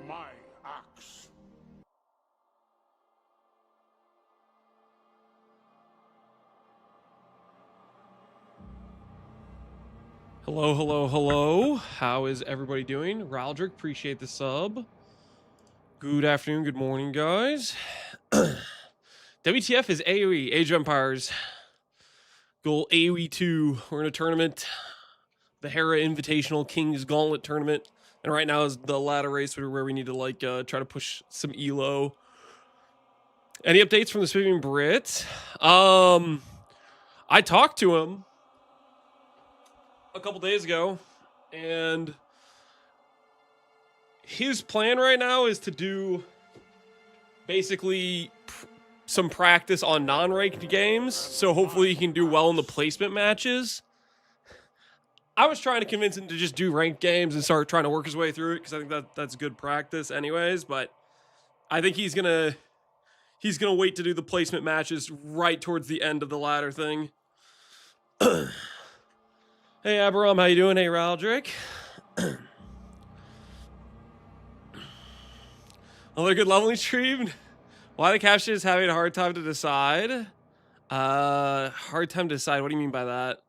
my axe. Hello, hello, hello. How is everybody doing? Raldrick, appreciate the sub. Good afternoon, good morning, guys. WTF is AoE, Age of Empires. Goal AoE2. We're in a tournament. The Hera Invitational King's Gauntlet tournament. And right now is the ladder race where we need to try to push some elo. Any updates from the Swimming Brit? I talked to him a couple days ago, and his plan right now is to do basically some practice on non-ranked games, so hopefully he can do well in the placement matches. I was trying to convince him to just do ranked games and start trying to work his way through it, because I think that's good practice anyways, but I think he's gonna wait to do the placement matches right towards the end of the ladder thing. Hey Aberam, how you doing? Hey Raldrick. Another good leveling stream. Why the caption is having a hard time to decide? Hard time to decide. What do you mean by that?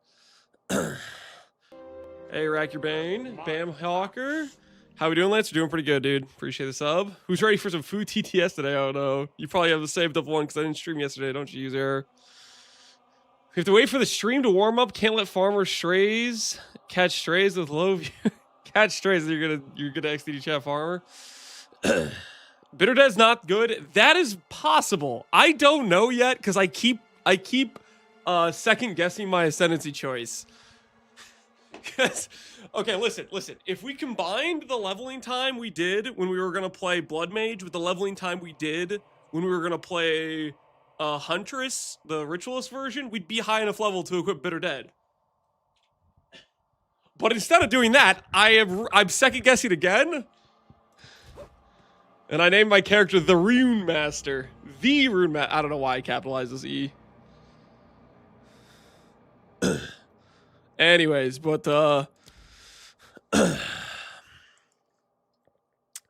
Hey, Rack Your Bane. Bam Hawker. How we doing, Lance? We're doing pretty good, dude. Appreciate the sub. Who's ready for some food TTS today? I don't know. You probably have the saved up one because I didn't stream yesterday. Don't you, user? We have to wait for the stream to warm up. Can't let farmers catch strays with low view. Catch strays. You're gonna XDD chat farmer. Bitter Dead's not good. That is possible. I don't know yet because I keep second guessing my ascendancy choice. Okay, listen. If we combined the leveling time we did when we were gonna play Blood Mage with the leveling time we did when we were gonna play Huntress, the Ritualist version, we'd be high enough level to equip Bitter Dead. But instead of doing that, I'm second guessing again. And I named my character the Rune Master. The Rune Master. I don't know why I capitalized this E. Anyways, but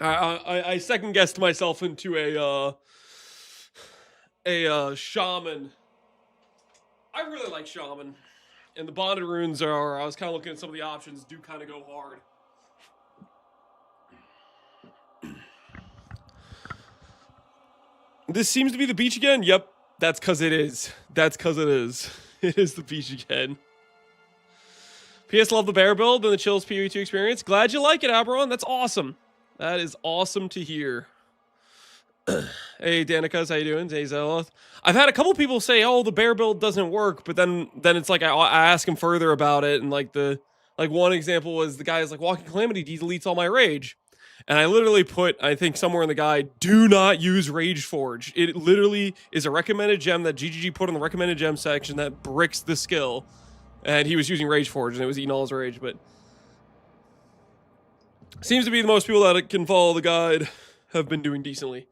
I second guessed myself into a shaman. I really like shaman, and the bonded runes are. I was kind of looking at some of the options. Do kind of go hard. This seems to be the beach again. Yep, that's because it is. It is the beach again. PS love the bear build and the Chills PoE2 experience. Glad you like it, Aberon. That's awesome. That is awesome to hear. Hey, Danikas, how you doing? Hey, Zeloth. I've had a couple people say, "Oh, the bear build doesn't work," but then it's like I ask him further about it, and like one example was the guy is like, "Walking Calamity deletes all my rage," and I literally put, I think somewhere in the guide, "Do not use Rage Forge." It literally is a recommended gem that GGG put in the recommended gem section that bricks the skill. And he was using Rage Forge, and it was eating all his rage, but seems to be the most people that can follow the guide have been doing decently.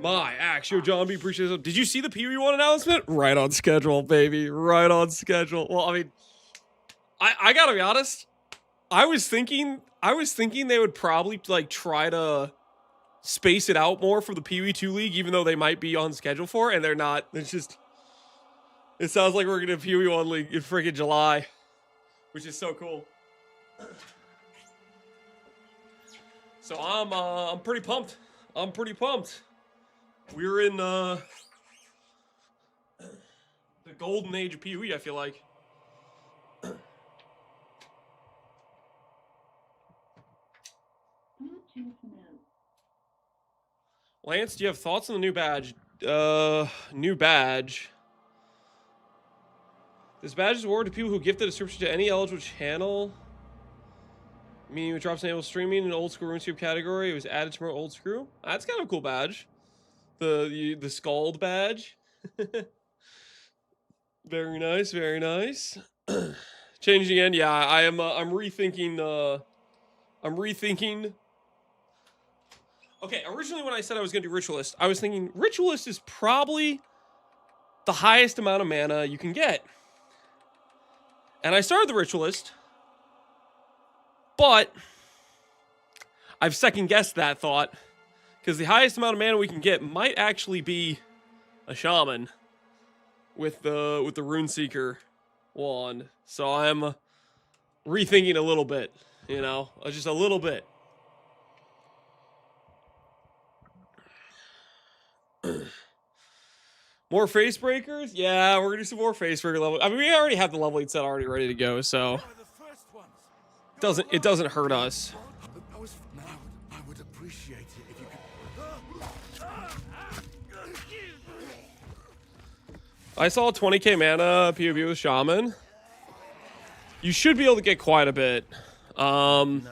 My axe, yo, John B, appreciate it. Did you see the PoE1 announcement? Right on schedule, baby. Right on schedule. Well, I mean, I gotta be honest. I was thinking they would probably like try to space it out more for the PoE2 League, even though they might be on schedule for it, and they're not. It's just. It sounds like we're gonna have PoE1 League in freaking July, which is so cool. So I'm pretty pumped. We're in the golden age of PoE, I feel like. Lance, do you have thoughts on the new badge? New badge. This badge is awarded to people who gift a subscription to any eligible channel. Meaning it drops enable streaming in old school RuneScape category. It was added to more old screw. That's kind of a cool badge. The Scald badge. Very nice, very nice. Changing again, yeah. I'm rethinking. I'm rethinking. Okay, originally when I said I was gonna do Ritualist, I was thinking Ritualist is probably the highest amount of mana you can get. And I started the Ritualist, but I've second guessed that thought, because the highest amount of mana we can get might actually be a shaman with the Runeseeker wand. So I'm rethinking a little bit, you know, just a little bit. More face breakers? Yeah, we're gonna do some more face breaker level. I mean, we already have the level 8 set already ready to go, so it doesn't hurt us. I would appreciate it if you could. I saw 20k mana PvP with Shaman. You should be able to get quite a bit. We'll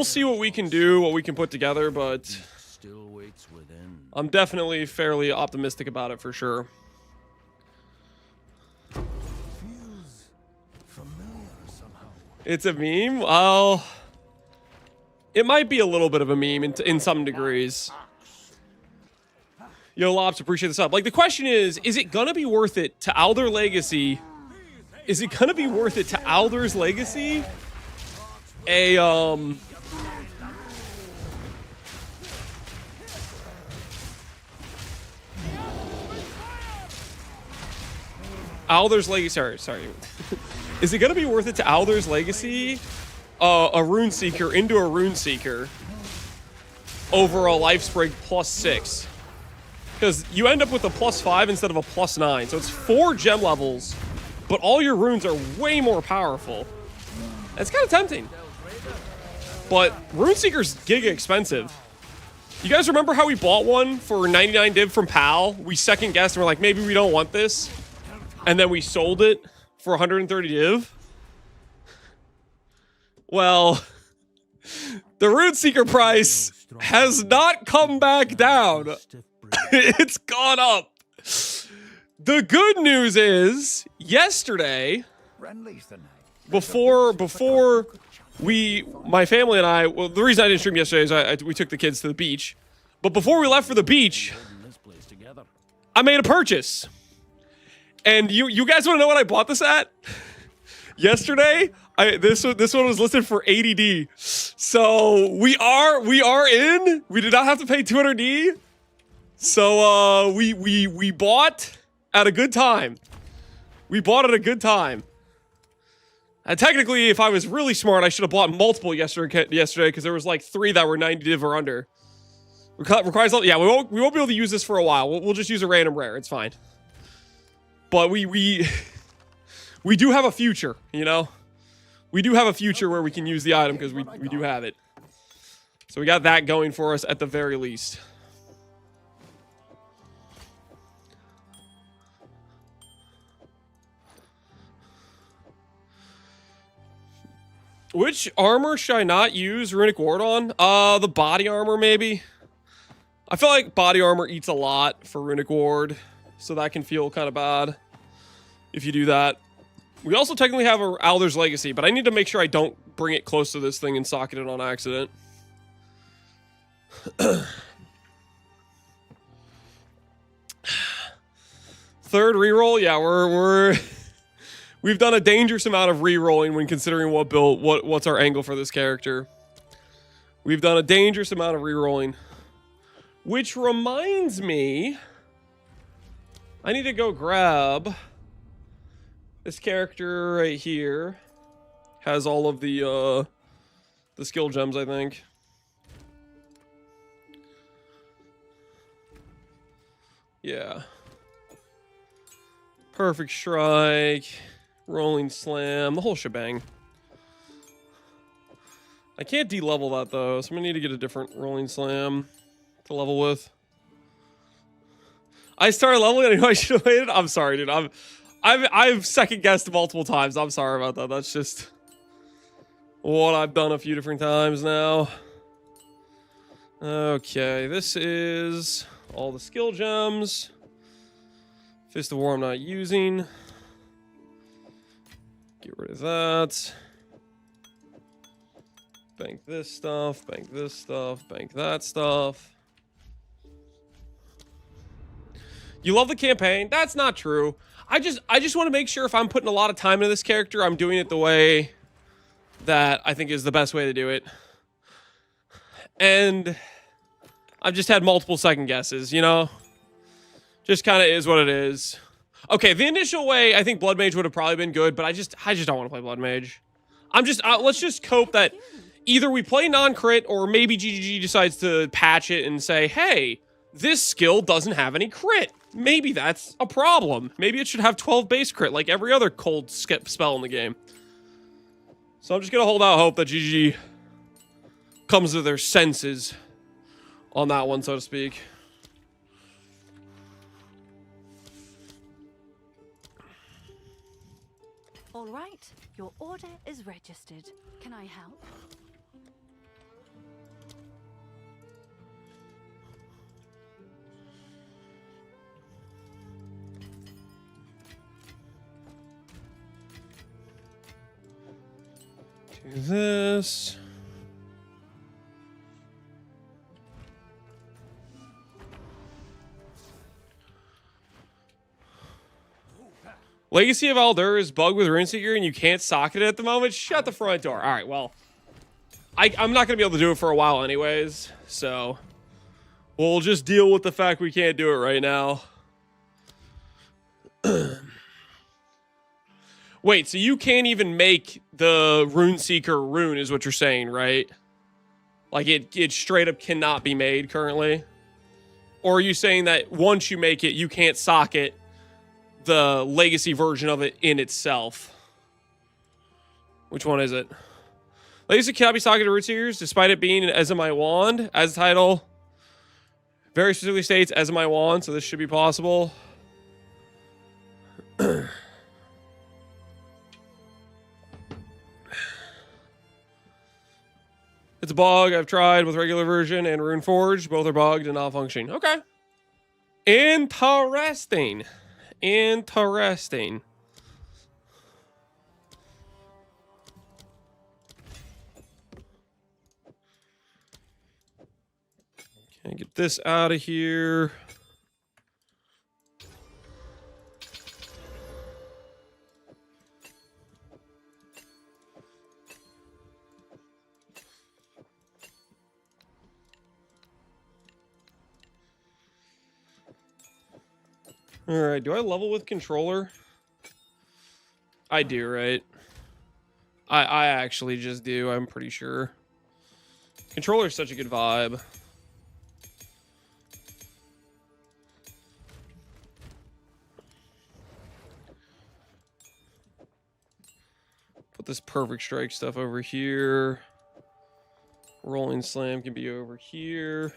see what we can do, what we can put together, but Still waits within. I'm definitely fairly optimistic about it for sure. Feels familiar somehow. It's a meme? Well, it might be a little bit of a meme in some degrees. Yo, Lops, appreciate the sub. Like, the question is it gonna be worth it to Alder Legacy? Is it gonna be worth it to Alder's Legacy? Alder's Legacy, sorry. Is it gonna be worth it to Alder's Legacy, a Runeseeker into a Runeseeker over a Lifesprig +6? Because you end up with a +5 instead of a +9, so it's 4 gem levels, but all your runes are way more powerful. It's kind of tempting. But Runeseeker's giga expensive. You guys remember how we bought one for 99 div from PAL? We second guessed and we're like, maybe we don't want this. And then we sold it for 130 div. Well, the Runeseeker price has not come back down. It's gone up. The good news is, yesterday, before my family and I, well, the reason I didn't stream yesterday is we took the kids to the beach. But before we left for the beach, I made a purchase. And you guys want to know what I bought this at? Yesterday, this one was listed for 80D. So we are in. We did not have to pay 200D. So we bought at a good time. We bought at a good time. And technically, if I was really smart, I should have bought multiple yesterday because there was like 3 that were 90 div or under. Requires, yeah, we won't be able to use this for a while. We'll just use a random rare. It's fine. But we do have a future, you know? We do have a future where we can use the item because we do have it. So we got that going for us at the very least. Which armor should I not use Runic Ward on? The body armor, maybe? I feel like body armor eats a lot for Runic Ward, so that can feel kind of bad if you do that. We also technically have a Alder's Legacy, but I need to make sure I don't bring it close to this thing and socket it on accident. Third reroll, yeah, we've done a dangerous amount of rerolling when considering what's our angle for this character. We've done a dangerous amount of rerolling, which reminds me, I need to go grab this character right here. Has all of the skill gems, I think. Yeah. Perfect strike, rolling slam, the whole shebang. I can't de-level that though, so I'm gonna need to get a different rolling slam to level with. I started leveling, I know I should have waited. I'm sorry, dude. I've second guessed multiple times. I'm sorry about that. That's just what I've done a few different times now. Okay, this is all the skill gems. Fist of War I'm not using. Get rid of that. Bank this stuff, bank this stuff, bank that stuff. You love the campaign? That's not true. I just want to make sure if I'm putting a lot of time into this character, I'm doing it the way that I think is the best way to do it. And I've just had multiple second guesses, you know? Just kind of is what it is. Okay, the initial way, I think Blood Mage would have probably been good, but I just don't want to play Blood Mage. Let's just cope that either we play non-crit or maybe GGG decides to patch it and say, hey, this skill doesn't have any crit. Maybe that's a problem. Maybe it should have 12 base crit like every other cold skip spell in the game. So I'm just going to hold out hope that GGG comes to their senses on that one, so to speak. All right, your order is registered. Can I help? Do this. Legacy of Aldur is bugged with Runeseeker and you can't socket it at the moment? Shut the front door. All right, well, I'm not going to be able to do it for a while anyways, so we'll just deal with the fact we can't do it right now. Wait, so you can't even make the Runeseeker rune is what you're saying, right? Like it straight up cannot be made currently? Or are you saying that once you make it, you can't socket the legacy version of it in itself? Which one is it? Legacy cannot be socketed to Rootseekers, despite it being an Ezamai Wand as title. Very specifically states Ezamai Wand, so this should be possible. It's a bug. I've tried with regular version and Runeforge. Both are bugged and not functioning. Okay. Interesting. Interesting. Okay, get this out of here. All right, do I level with controller? I do, right? I actually just do, I'm pretty sure. Controller is such a good vibe. Put this perfect strike stuff over here. Rolling slam can be over here.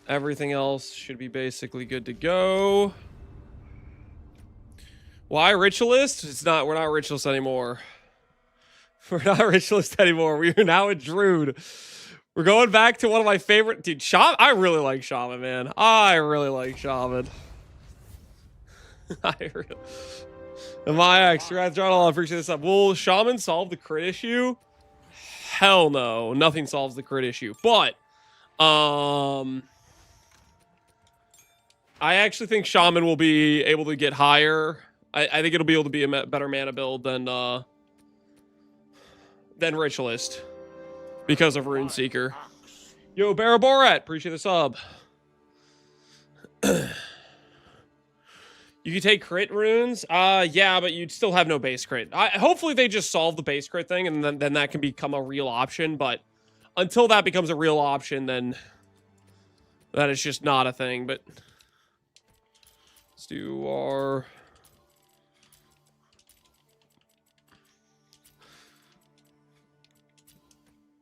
Everything else should be basically good to go. Why Ritualist? We're not Ritualist anymore. We're not Ritualist anymore. We are now a Druid. We're going back to one of my favorite, dude, Shaman. I really like Shaman, man. I really like Shaman. And my ex, I appreciate this up. Will Shaman solve the crit issue? Hell no. Nothing solves the crit issue. But, I actually think Shaman will be able to get higher. I think it'll be able to be a better mana build than Ritualist because of Runeseeker. Yo, Baraborat, appreciate the sub. You can take crit runes. Yeah, but you'd still have no base crit. Hopefully they just solve the base crit thing, and then that can become a real option. But until that becomes a real option, then that is just not a thing. But let's do our...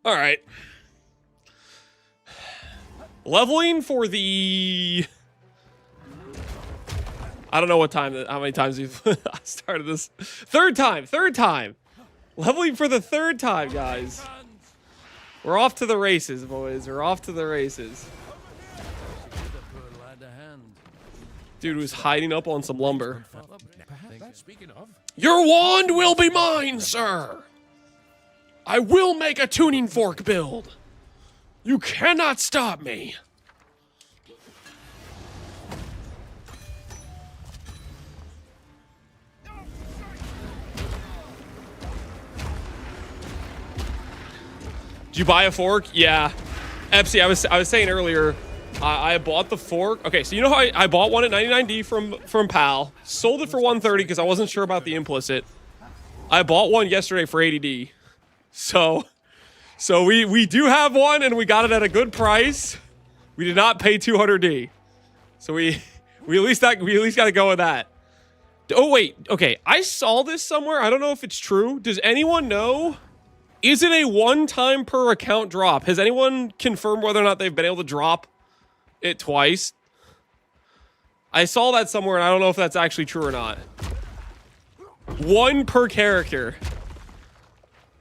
All right. Leveling for the... I don't know how many times we've started this. Third time. Leveling for the third time, guys. We're off to the races, boys. We're off to the races. Dude was hiding up on some lumber. Your wand will be mine, sir. I will make a tuning fork build. You cannot stop me. Did you buy a fork? Yeah. Epsy, I was saying earlier, I bought the fork. Okay, so you know how I bought one at 99D from PAL, sold it for 130 because I wasn't sure about the implicit. I bought one yesterday for 80D. So we do have one, and we got it at a good price. We did not pay 200D. So we at least got to go with that. Oh wait, okay. I saw this somewhere. I don't know if it's true. Does anyone know? Is it a one-time per account drop? Has anyone confirmed whether or not they've been able to drop it twice? I saw that somewhere, and I don't know if that's actually true or not. One per character.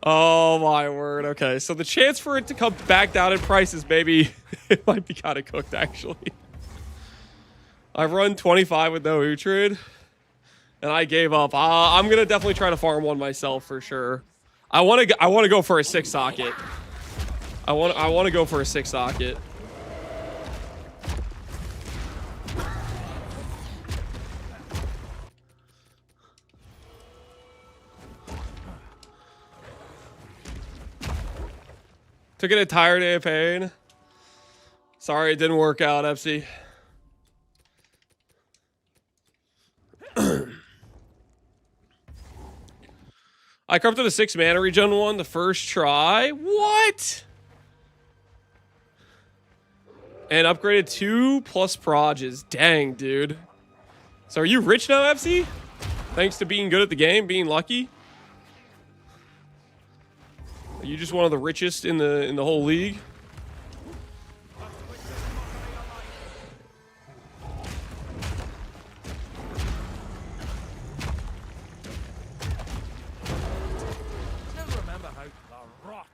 Oh my word. Okay, so the chance for it to come back down in prices, maybe it might be kind of cooked actually. I've run 25 with no Uhtred, and I gave up. I'm gonna definitely try to farm one myself for sure. I want to go for a 6 socket. I want to go for a 6 socket. Took an entire day of pain. Sorry it didn't work out, FC. I corrupted a 6 mana regen one the first try. What? And upgraded 2 plus proges. Dang, dude. So are you rich now, FC? Thanks to being good at the game, being lucky? Are you just one of the richest in the whole league?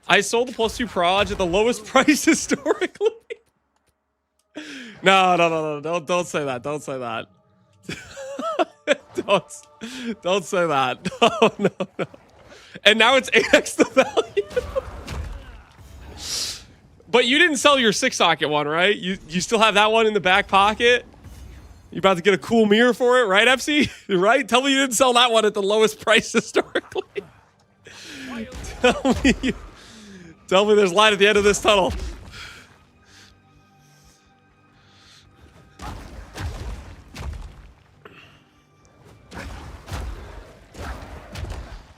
I sold the +2 proj at the lowest price historically. No. Don't say that. Don't say that. don't say that. No. And now it's 8x the value. But you didn't sell your 6 socket one, right? You still have that one in the back pocket? You about to get a cool mirror for it, right, FC? Right? Tell me you didn't sell that one at the lowest price historically. Tell me there's light at the end of this tunnel.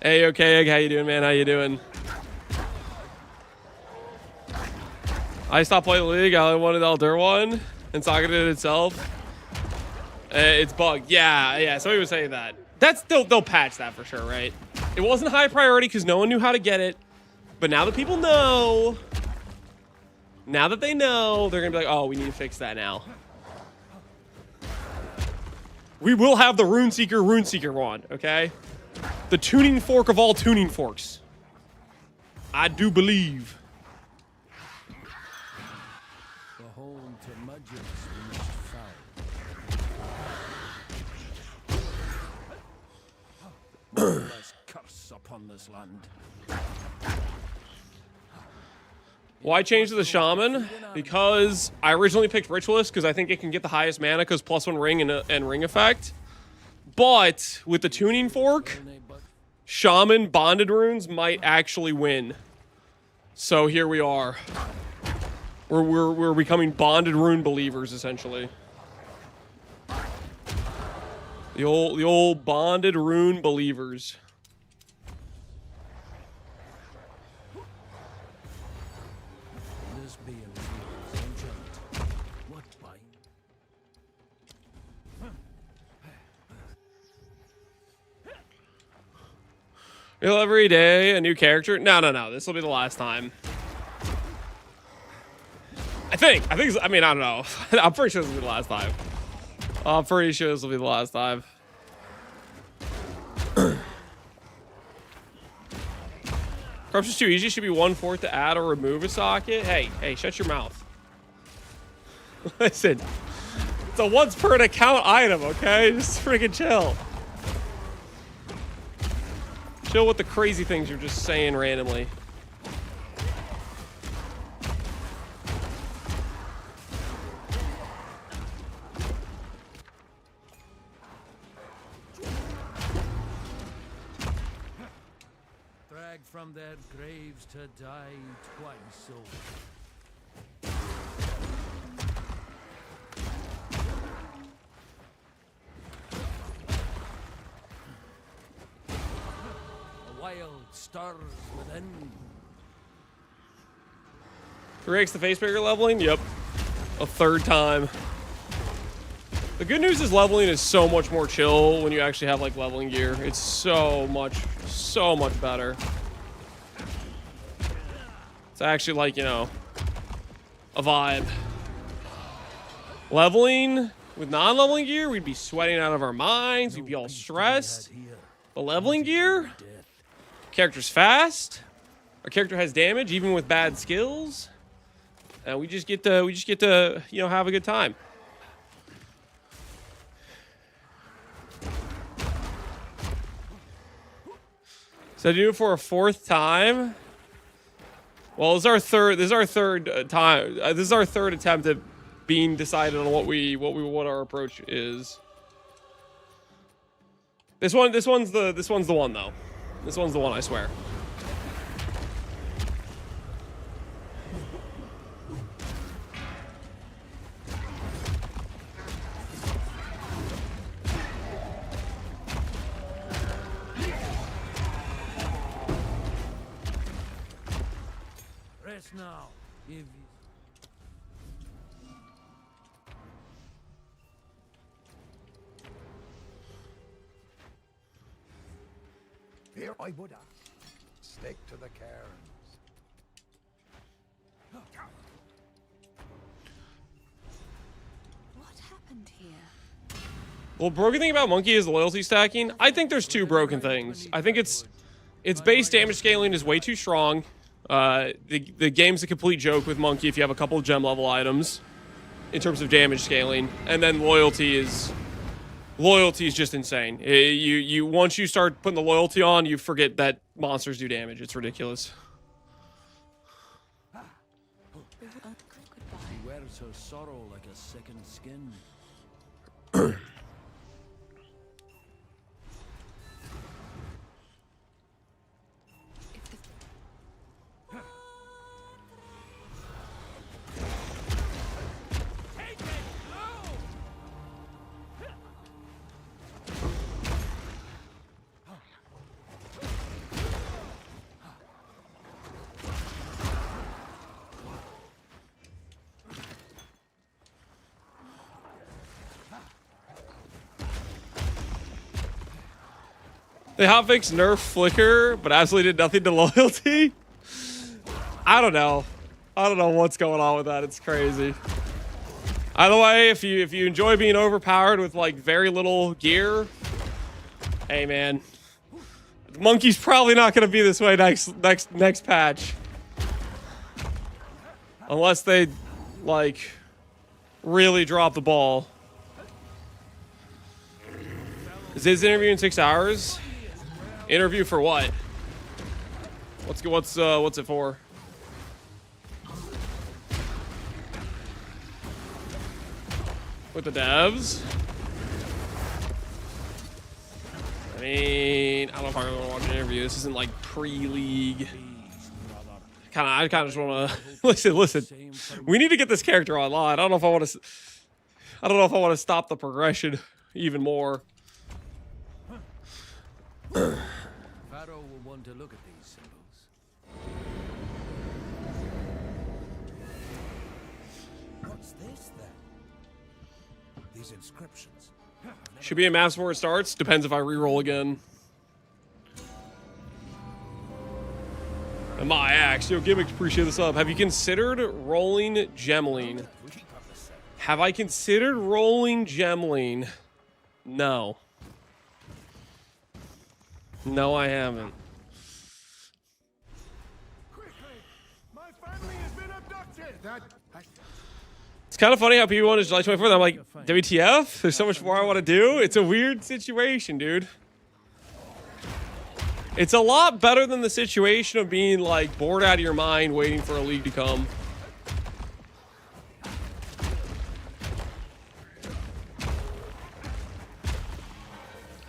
Hey, okay, how you doing, man? How you doing? I stopped playing the league. I only wanted Elder one, and socketed it itself. It's bugged. Yeah. Somebody was saying that. They'll patch that for sure, right? It wasn't high priority because no one knew how to get it. But now that people know, now that they know, they're gonna be like, oh, we need to fix that now. We will have the Runeseeker one, okay? The tuning fork of all tuning forks. I do believe. The home to Mudgeon's most foul. Less curse upon this land. Why change to the Shaman? Because I originally picked Ritualist because I think it can get the highest mana because +1 ring and ring effect. But with the tuning fork, Shaman bonded runes might actually win. So here we are. We're becoming bonded rune believers essentially. The old bonded rune believers. This being feels ancient. What by? You'll every day a new character? No. This will be the last time. I think. I mean, I don't know. I'm pretty sure this will be the last time. I'm pretty sure this will be the last time. Corruption's too easy. Should be 1/4 to add or remove a socket. Hey, shut your mouth. Listen, it's a once per account item, okay? Just freaking chill. Chill with the crazy things you're just saying randomly. Dragged from their graves to die twice over. wild stirs within. 3x the face breaker leveling? Yep. A third time. The good news is leveling is so much more chill when you actually have like leveling gear. It's so much better. It's actually like, you know, a vibe. Leveling with non-leveling gear, we'd be sweating out of our minds. We'd be all stressed. The leveling gear, character's fast. Our character has damage even with bad skills. And we just get to, you know, have a good time. So do it for a fourth time. Well, this is our third time. This is our third attempt at being decided on what our approach is. This one's the one though. This one's the one, I swear. Rest now. If Here I would stick to the cairns. What happened here? Well, broken thing about Monkey is loyalty stacking. I think there's two broken things. I think its base damage scaling is way too strong. The game's a complete joke with Monkey if you have a couple of gem level items in terms of damage scaling, and then loyalty is just insane. You once you start putting the loyalty on, you forget that monsters do damage. It's ridiculous. he wears her sorrow like a second skin. They hotfix nerf flicker, but absolutely did nothing to loyalty. I don't know what's going on with that. It's crazy. Either way, if you enjoy being overpowered with like very little gear, hey man, Monkey's probably not gonna be this way next patch, unless they like really drop the ball. Is his interview in 6 hours? Interview for what? What's it for? With the devs? I mean, I don't know if I'm gonna watch an interview. This isn't like pre-league. I kind of just want to listen. We need to get this character online. I don't know if I want to stop the progression even more. Pharaoh will want to look at these symbols. What's this then? These inscriptions. Should be a maps before it starts. Depends if I reroll again. And my axe. Yo, Gimmicks, appreciate this up. Have you considered rolling Gemling? Have I considered rolling Gemling? No. No, I haven't. Quickly! My family has been abducted! It's kind of funny how people want to July 24th. I'm like, WTF? There's so much more I want to do. It's a weird situation, dude. It's a lot better than the situation of being like bored out of your mind waiting for a league to come.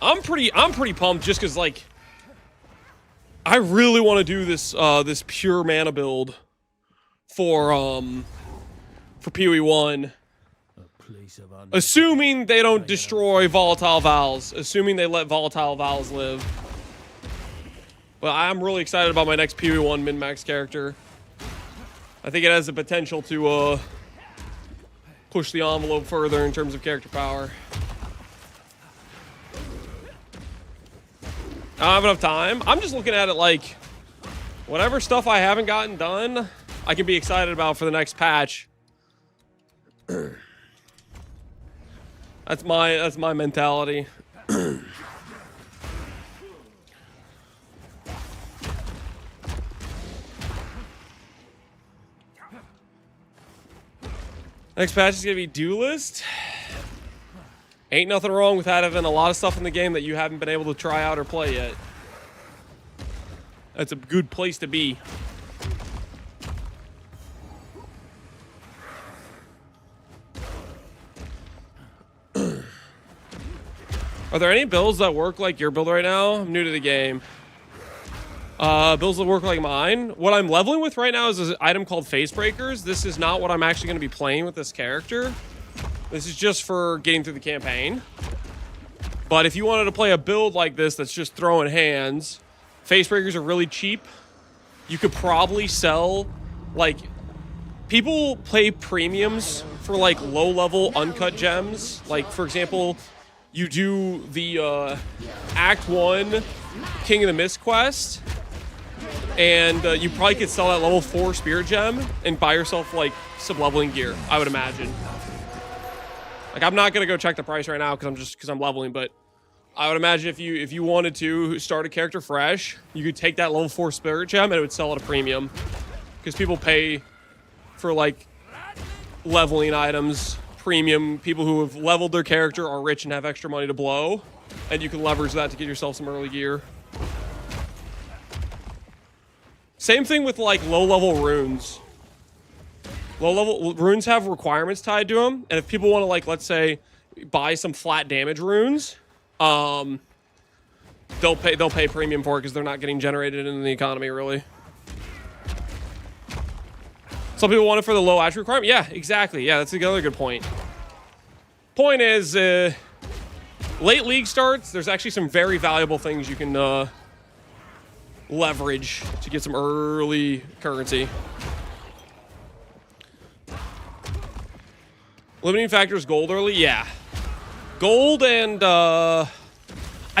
I'm pretty pumped just because like I really want to do this this pure mana build for PoE1. Assuming they don't destroy volatile vowels. Assuming they let volatile vowels live. But I'm really excited about my next PoE1 min-max character. I think it has the potential to push the envelope further in terms of character power. I don't have enough time. I'm just looking at it like whatever stuff I haven't gotten done, I can be excited about for the next patch. That's my mentality. Next patch is gonna be Duelist. Ain't nothing wrong with having a lot of stuff in the game that you haven't been able to try out or play yet. That's a good place to be. Are there any builds that work like your build right now? I'm new to the game. Builds that work like mine. What I'm leveling with right now is an item called Face Breakers. This is not what I'm actually going to be playing with this character. This is just for getting through the campaign. But if you wanted to play a build like this that's just throwing hands, Face Breakers are really cheap. You could probably sell, like, people pay premiums for like low-level uncut gems. Like, for example, you do the Act 1 King of the Mist quest, and you probably could sell that level 4 Spirit Gem and buy yourself like some leveling gear, I would imagine. Like, I'm not gonna go check the price right now because I'm leveling, but I would imagine if you wanted to start a character fresh, you could take that level 4 Spirit Gem and it would sell at a premium. Because people pay for like leveling items, premium. People who have leveled their character are rich and have extra money to blow, and you can leverage that to get yourself some early gear. Same thing with like low-level runes. Low-level runes have requirements tied to them, and if people want to, like, let's say, buy some flat damage runes, they'll pay premium for it because they're not getting generated in the economy, really. Some people want it for the low attribute requirement. Yeah, exactly. Yeah, that's another good point. Point is, late league starts, there's actually some very valuable things you can leverage to get some early currency. Limiting factor is gold early. Yeah, gold and I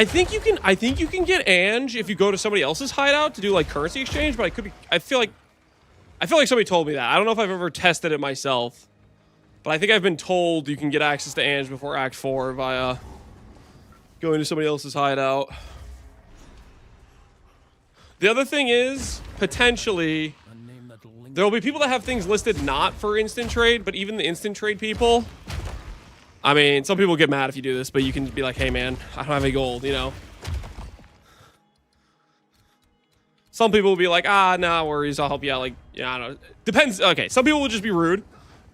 think you can get Ange if you go to somebody else's hideout to do like currency exchange. But I feel like somebody told me that. I don't know if I've ever tested it myself, but I think I've been told you can get access to Ange before Act 4 via going to somebody else's hideout. The other thing is, potentially, there will be people that have things listed not for instant trade, but even the instant trade people, I mean, some people get mad if you do this, but you can be like, hey man, I don't have any gold, you know? Some people will be like, nah worries, I'll help you out. Like, yeah, I don't know. Depends. Okay, some people will just be rude,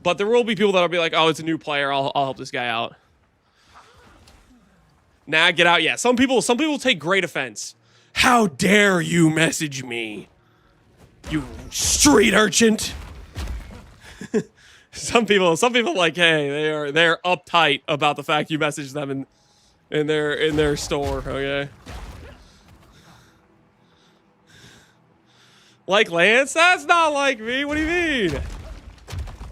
but there will be people that'll be like, oh, it's a new player, I'll help this guy out. Nah, get out. Yeah, some people take great offense. How dare you message me, you street urchin? Some people like, hey, they're uptight about the fact you messaged them in their store, okay? Like Lance? That's not like me. What do you mean?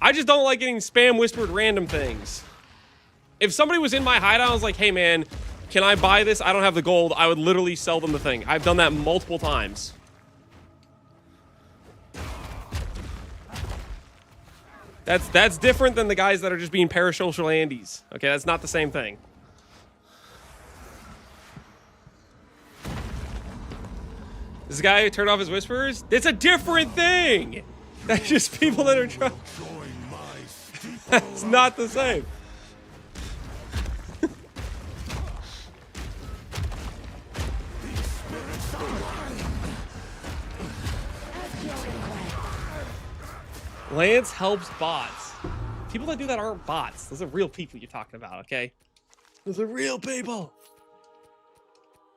I just don't like getting spam whispered random things. If somebody was in my hideout, I was like, hey man, can I buy this? I don't have the gold. I would literally sell them the thing. I've done that multiple times. That's different than the guys that are just being parasocial Andes. Okay, that's not the same thing. This guy who turned off his whispers? It's a different thing! That's just people that are trying. That's not the same. Lance helps bots. People that do that aren't bots. Those are real people you're talking about, okay? Those are real people.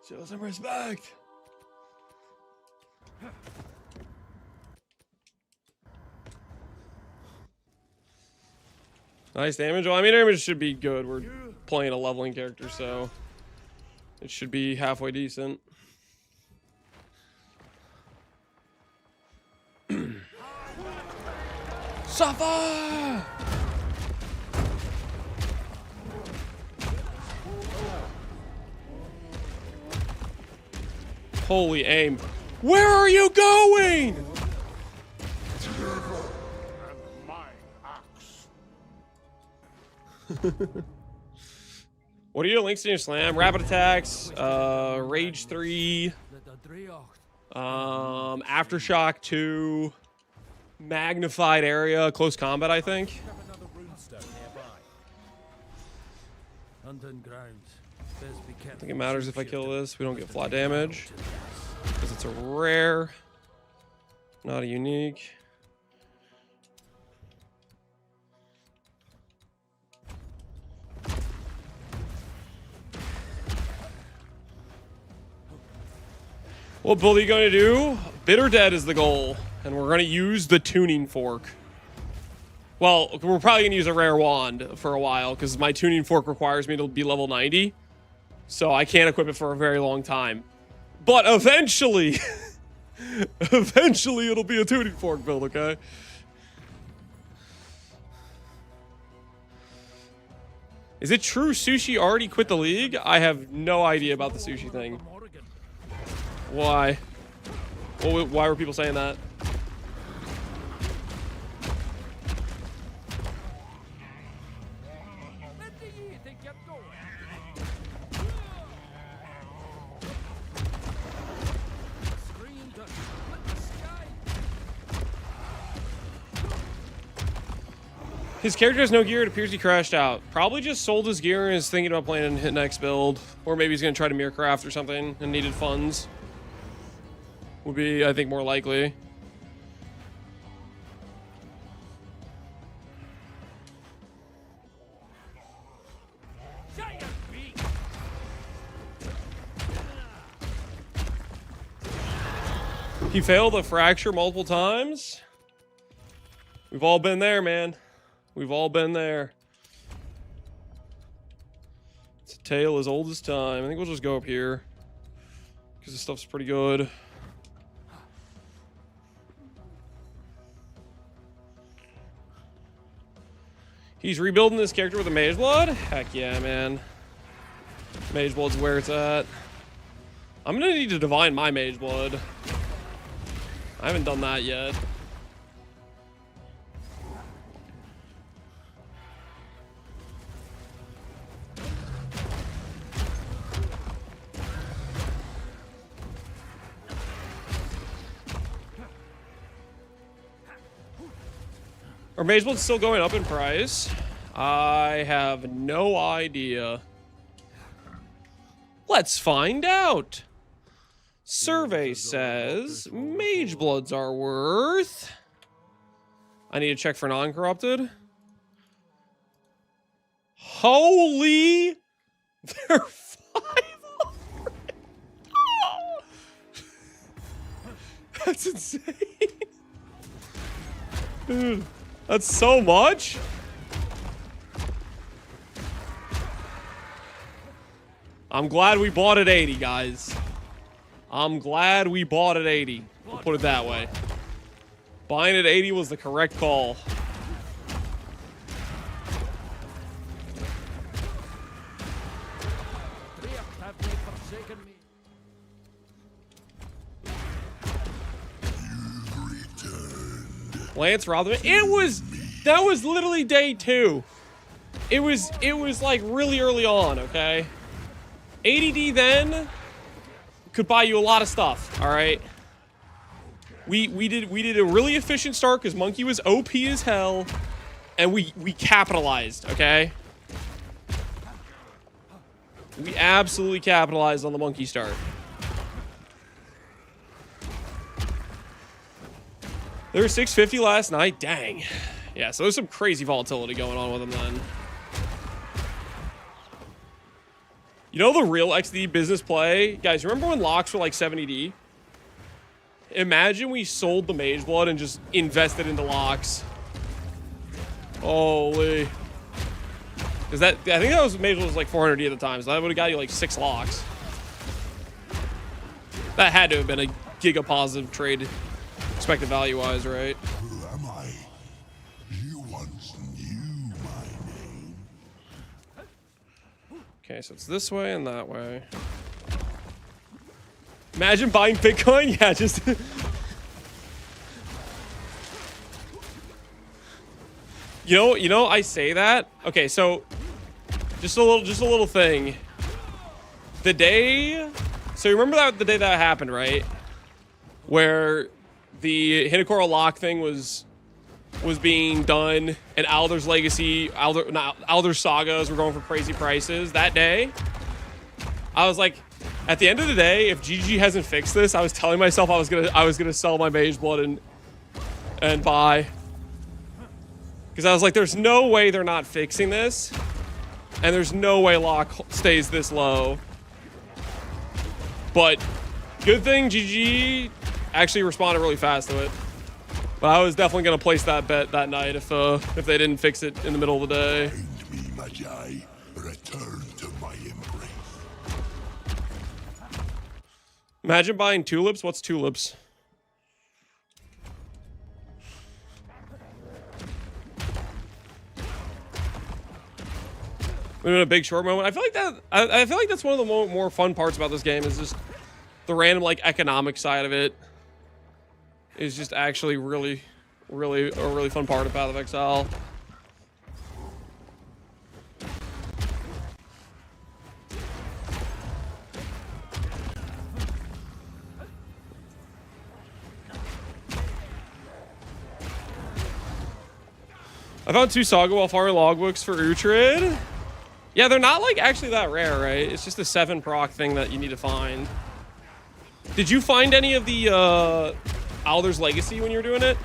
Show some respect. Nice damage. Well, I mean, damage should be good. We're playing a leveling character, so it should be halfway decent. Suffer! Holy aim. Where are you going? What are your links in your slam? Rapid attacks, Rage 3, Aftershock 2, Magnified Area, Close Combat, I think. I think it matters if I kill this. We don't get flat damage. Because it's a rare, not a unique. What build are you going to do? Bitter Dead is the goal. And we're going to use the tuning fork. Well, we're probably going to use a rare wand for a while. Because my tuning fork requires me to be level 90. So I can't equip it for a very long time. But eventually... eventually it'll be a tuning fork build, okay? Is it true Sushi already quit the league? I have no idea about the Sushi thing. Why? Well, why were people saying that? His character has no gear. It appears he crashed out. Probably just sold his gear and is thinking about playing hit next build. Or maybe he's going to try to Mirrorcraft or something and needed funds. Would be, I think, more likely. He failed a fracture multiple times. We've all been there, man. We've all been there. It's a tale as old as time. I think we'll just go up here. Because this stuff's pretty good. He's rebuilding this character with a Mage Blood? Heck yeah, man. Mage Blood's where it's at. I'm gonna need to divine my Mage Blood. I haven't done that yet. Are Mage Bloods still going up in price? I have no idea. Let's find out. Survey says Mage Bloods are worth... I need to check for non-corrupted. Holy... They're 500. Oh. That's insane. Dude. That's so much? I'm glad we bought at 80, guys. I'm glad we bought at 80. We'll put it that way. Buying at 80 was the correct call. Lance Rotherman. That was literally day 2. It was like really early on, okay? ADD then could buy you a lot of stuff, all right? We did a really efficient start because Monkey was OP as hell, and we capitalized, okay? We absolutely capitalized on the Monkey start. There were 650 last night. Dang. Yeah, so there's some crazy volatility going on with them then. You know the real XD business play? Guys, remember when locks were like 70D? Imagine we sold the Mage Blood and just invested into locks. Holy. Because that, I think that was Mage Blood was like 400D at the time, so that would have got you like 6 locks. That had to have been a giga positive trade. Expected value-wise, right? Who am I? Okay, so it's this way and that way. Imagine buying Bitcoin. Yeah, just. You know, I say that. Okay, so just a little thing. The day, so you remember that the day that happened, right? Where the Hinokora lock thing was being done, and Alder's Legacy, Alder's Sagas were going for crazy prices. That day, I was like, at the end of the day, if GG hasn't fixed this, I was telling myself I was gonna sell my Mage Blood and buy. Because I was like, there's no way they're not fixing this. And there's no way lock stays this low. But good thing GG actually responded really fast to it. But I was definitely going to place that bet that night if they didn't fix it in the middle of the day. Find me, Magi. Return to my embrace. Imagine buying tulips. What's tulips? We're in a big short moment. I feel like that. I feel like that's one of the more fun parts about this game is just the random like economic side of it. Is just actually really a really fun part of Path of Exile. I found 2 Saga while farming logbooks for Uhtred. Yeah, they're not like actually that rare, right? It's just a 7 proc thing that you need to find. Did you find any of the Alder's Legacy when you were doing it?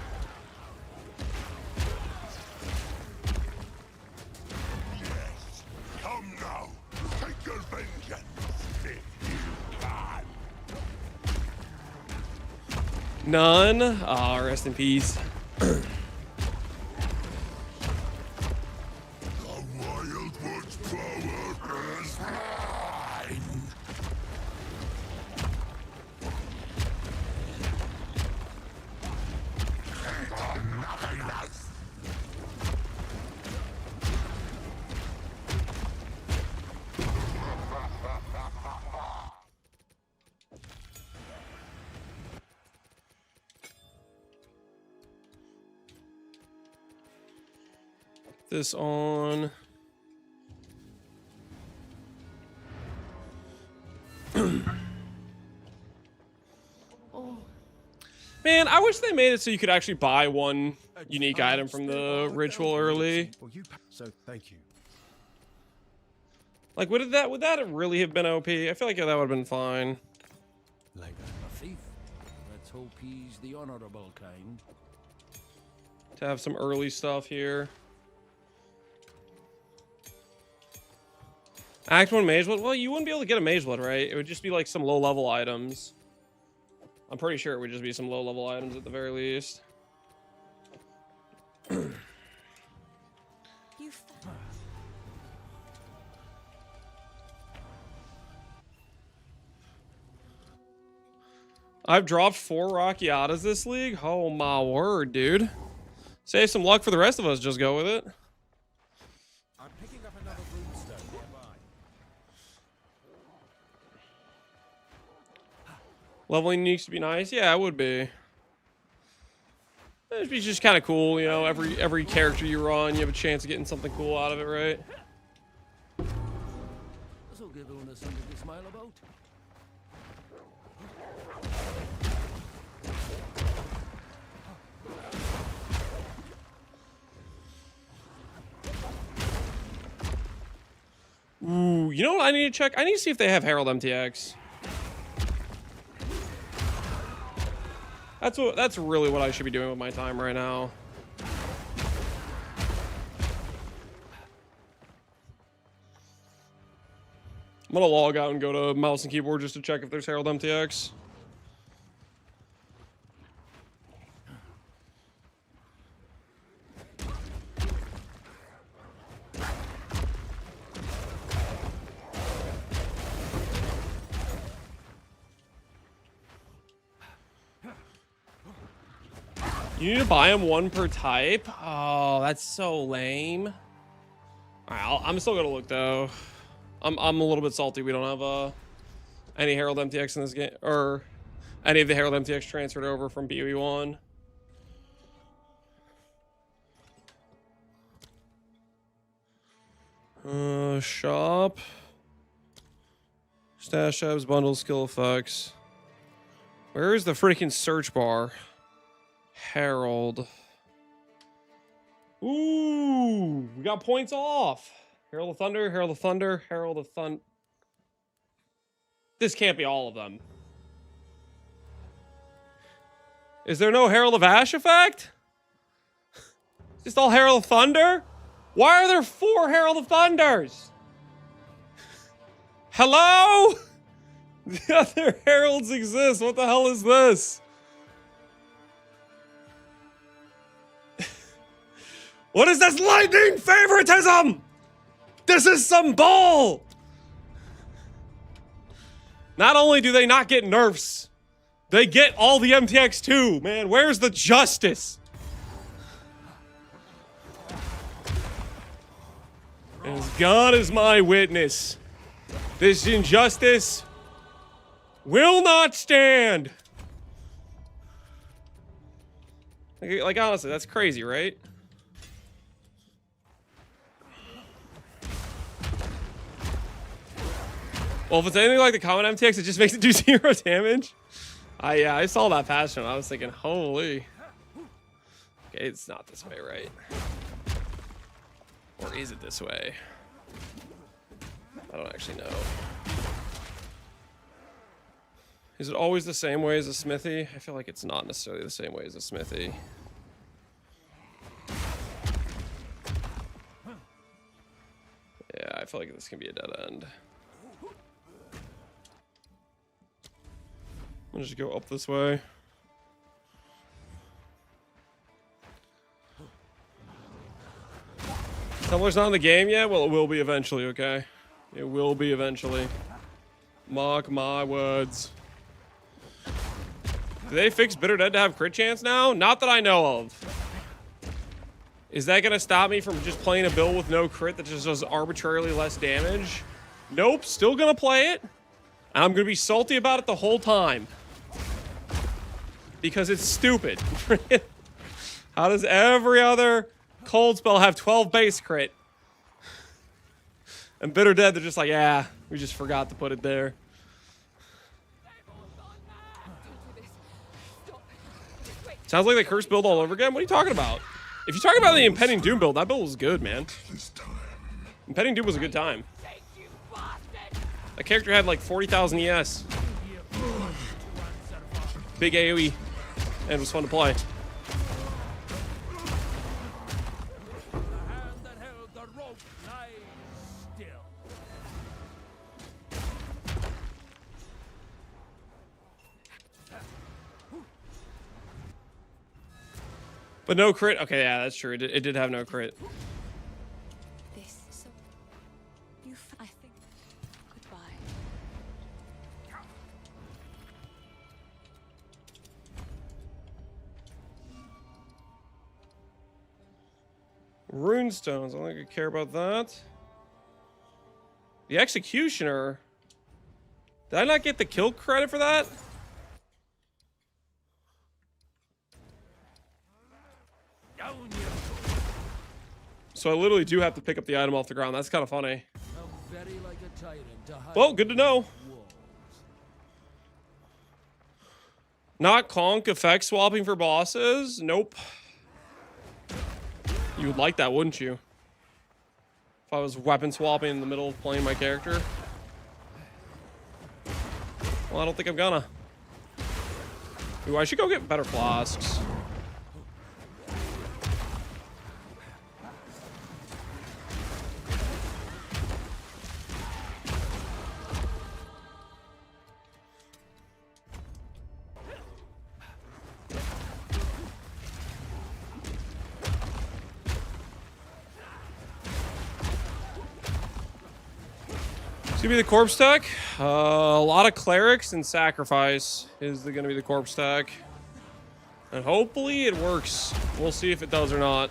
Yes. Come now. Take your vengeance if you can. None. Ah, rest in peace. Wildwood's power is mine. Nothing else. This on. Man, I wish they made it so you could actually buy one unique item from the ritual early. So thank you. Like, would that really have been OP? I feel like that would have been fine. Like a thief. Let's hope he's the honorable kind. To have some early stuff here. Act 1 Mage Blood? Well, you wouldn't be able to get a Mage Blood, right? It would just be like some low-level items. I'm pretty sure it would just be some low-level items at the very least. I've dropped 4 Rockiatas this league. Oh my word, dude. Save some luck for the rest of us. Just go with it. I'm picking up another runestone nearby. Leveling needs to be nice. Yeah, it would be. It'd be just kind of cool, you know. Every character you run, you have a chance of getting something cool out of it, right? This will give Una something to smile about. Ooh, you know what I need to check? I need to see if they have Herald MTX. That's really what I should be doing with my time right now. I'm gonna log out and go to mouse and keyboard just to check if there's Herald MTX. You need to buy them 1 per type? Oh, that's so lame. Alright, I'm still gonna look though. I'm a little bit salty. We don't have any Herald MTX in this game, or any of the Herald MTX transferred over from BOE1. Shop. Stash tabs, bundles, skill effects. Where is the freaking search bar? Herald. Ooh, we got points off. Herald of Thunder, Herald of Thunder, Herald of Thunder. This can't be all of them. Is there no Herald of Ash effect? Just all Herald of Thunder? Why are there 4 Herald of Thunders? Hello? The other heralds exist. What the hell is this? What is this lightning favoritism? This is some bull. Not only do they not get nerfs, they get all the MTX too, man. Where's the justice? As God is my witness, this injustice will not stand. Like honestly, that's crazy, right? Well, if it's anything like the common MTX, it just makes it do 0 damage. Yeah, I saw that patch and I was thinking, holy. Okay, it's not this way, right? Or is it this way? I don't actually know. Is it always the same way as a smithy? I feel like it's not necessarily the same way as a smithy. Yeah, I feel like this can be a dead end. I'm gonna just go up this way. Tumblr's not in the game yet? Well, it will be eventually, okay? It will be eventually. Mark my words. Do they fix Bitter Dead to have crit chance now? Not that I know of. Is that gonna stop me from just playing a build with no crit that just does arbitrarily less damage? Nope, still gonna play it. And I'm gonna be salty about it the whole time. Because it's stupid. How does every other cold spell have 12 base crit? And Bitter Dead, they're just like, yeah, we just forgot to put it there. Sounds like the curse build all over again? What are you talking about? If you're talking about the Impending Doom build, that build was good, man. Impending Doom was a good time. That character had like 40,000 ES. Big AoE. And it was fun to play. But no crit. Okay, yeah, that's true. It did have no crit. This so I think goodbye. Runestones. I don't think I care about that. The Executioner. Did I not get the kill credit for that? So I literally do have to pick up the item off the ground. That's kind of funny. Well, good to know. Not conk effect swapping for bosses? Nope. You would like that, wouldn't you? If I was weapon swapping in the middle of playing my character. Well, I don't think I'm gonna. Ooh, I should go get better flasks. It's gonna be the corpse tech. A lot of clerics and sacrifice is gonna be the corpse tech. And hopefully it works. We'll see if it does or not.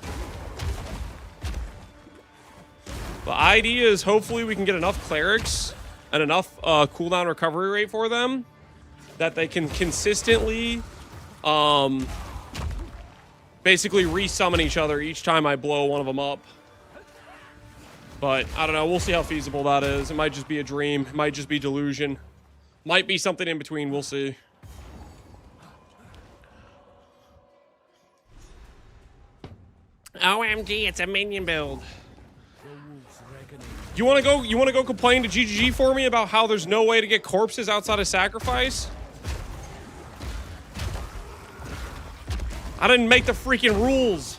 The idea is hopefully we can get enough clerics and enough cooldown recovery rate for them that they can consistently basically resummon each other each time I blow one of them up. But I don't know, we'll see how feasible that is. It might just be a dream, it might just be delusion. Might be something in between, we'll see. OMG, it's a minion build. You wanna go complain to GGG for me about how there's no way to get corpses outside of sacrifice? I didn't make the freaking rules.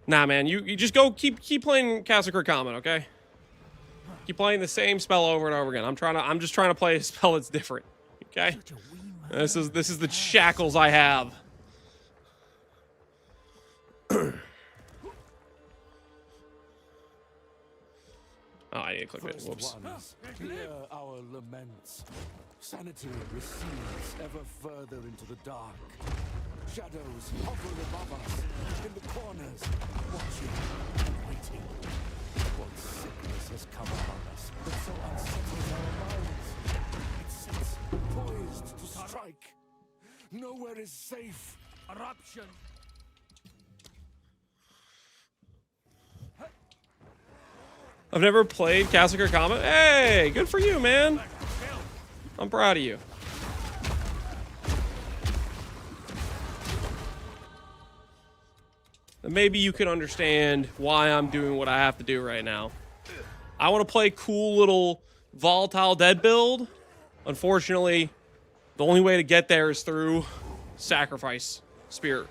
Nah, man, you just go keep playing Castle Common, okay? Keep playing the same spell over and over again. I'm just trying to play a spell that's different, okay? This is the shackles I have. Oh, I need to click it. Whoops. Hear our laments. Sanity recedes ever further into the dark. Shadows hover above us, in the corners, watching, waiting. What sickness has come upon us that so unsettles our minds? It sits poised to strike. Nowhere is safe. Eruption. I've never played Castle Common. Hey, good for you, man. I'm proud of you. And maybe you can understand why I'm doing what I have to do right now. I want to play cool little volatile dead build. Unfortunately, the only way to get there is through sacrifice, spirit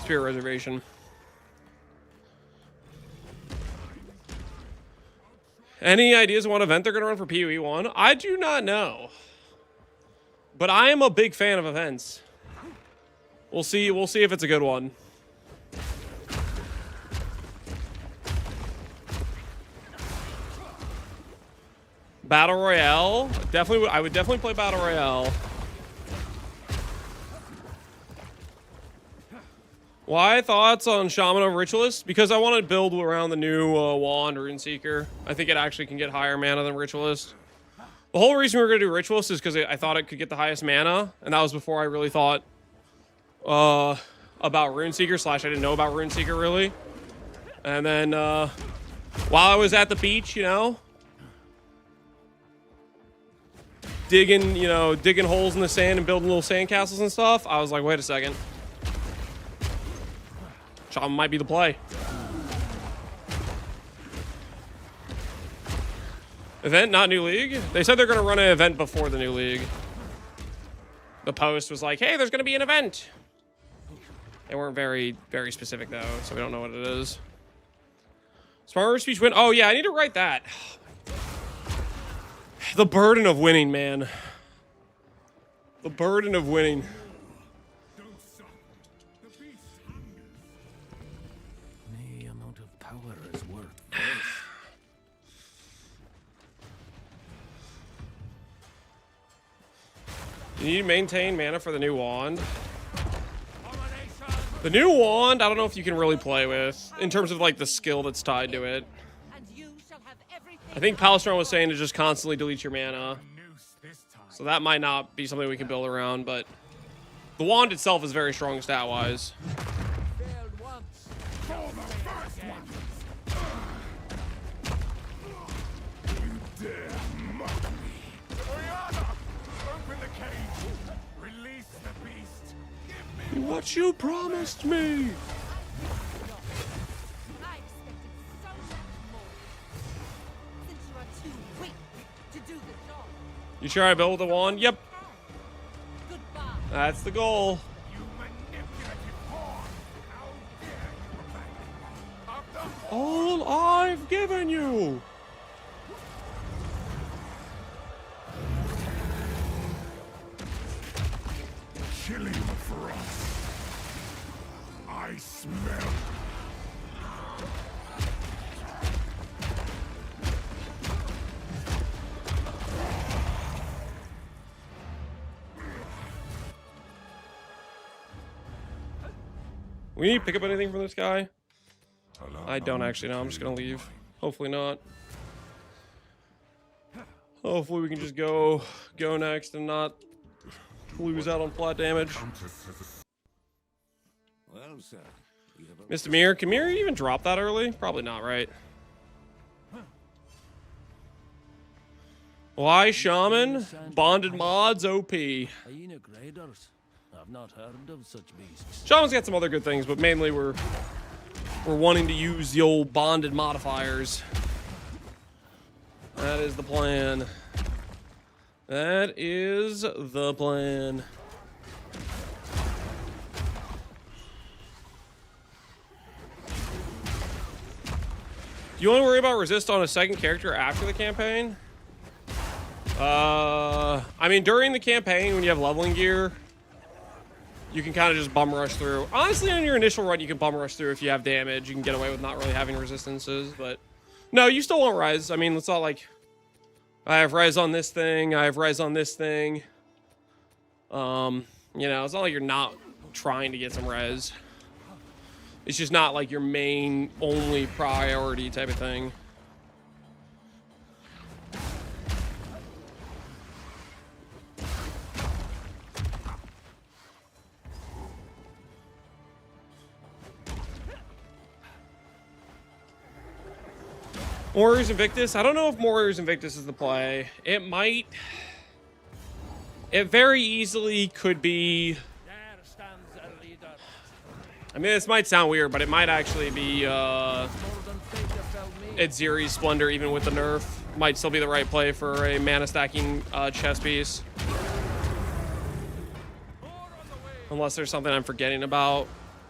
reservation. Any ideas on what event they're going to run for PoE 1? I do not know. But I am a big fan of events. We'll see if it's a good one. Battle Royale? I would definitely play Battle Royale. Why thoughts on Shaman over Ritualist? Because I want to build around the new wand, Runeseeker. I think it actually can get higher mana than Ritualist. The whole reason we were going to do Ritualist is because I thought it could get the highest mana, and that was before I really thought about Runeseeker, / I didn't know about Runeseeker really. And then while I was at the beach, you know, digging holes in the sand and building little sandcastles and stuff, I was like, wait a second. Shaman might be the play. Event, not new league? They said they're going to run an event before the new league. The post was like, hey, there's going to be an event. They weren't very, very specific, though, so we don't know what it is. Smarter speech win. Oh, yeah, I need to write that. The burden of winning, man. The burden of winning. The amount of power is worth this. You need to maintain mana for the new wand. The new wand, I don't know if you can really play with in terms of like the skill that's tied to it. I think Palestron was saying to just constantly delete your mana. So that might not be something we can build around, but the wand itself is very strong stat-wise. What you promised me! You sure I build the wand? Yep. That's the goal. All I've given you. Killing for us. I smell. We need to pick up anything from this guy? I don't actually know. I'm just gonna leave. Hopefully not. Hopefully we can just go next and not lose out on flat damage. Well, sir, we have a Mr. Mir, can Mir even drop that early? Probably not, right? Why Shaman? Bonded mods OP. hyena graders. I've not heard of such beasts. Shaman's got some other good things, but mainly we're wanting to use the old bonded modifiers. That is the plan. That is the plan. Do you want to worry about resist on a second character after the campaign? I mean, during the campaign, when you have leveling gear, you can kind of just bum rush through. Honestly, on your initial run, you can bum rush through if you have damage. You can get away with not really having resistances, but no, you still won't res. I mean, it's not like I have res on this thing, I have res on this thing. You know, it's not like you're not trying to get some res. It's just not like your main only priority type of thing. Warriors Invictus? I don't know if Warriors Invictus is the play. It might. It very easily could be. There stands a leader. I mean, this might sound weird, but it might actually be More than fate befell me. it's Ziri's Splendor, even with the nerf. Might still be the right play for a mana stacking chess piece. Unless there's something I'm forgetting about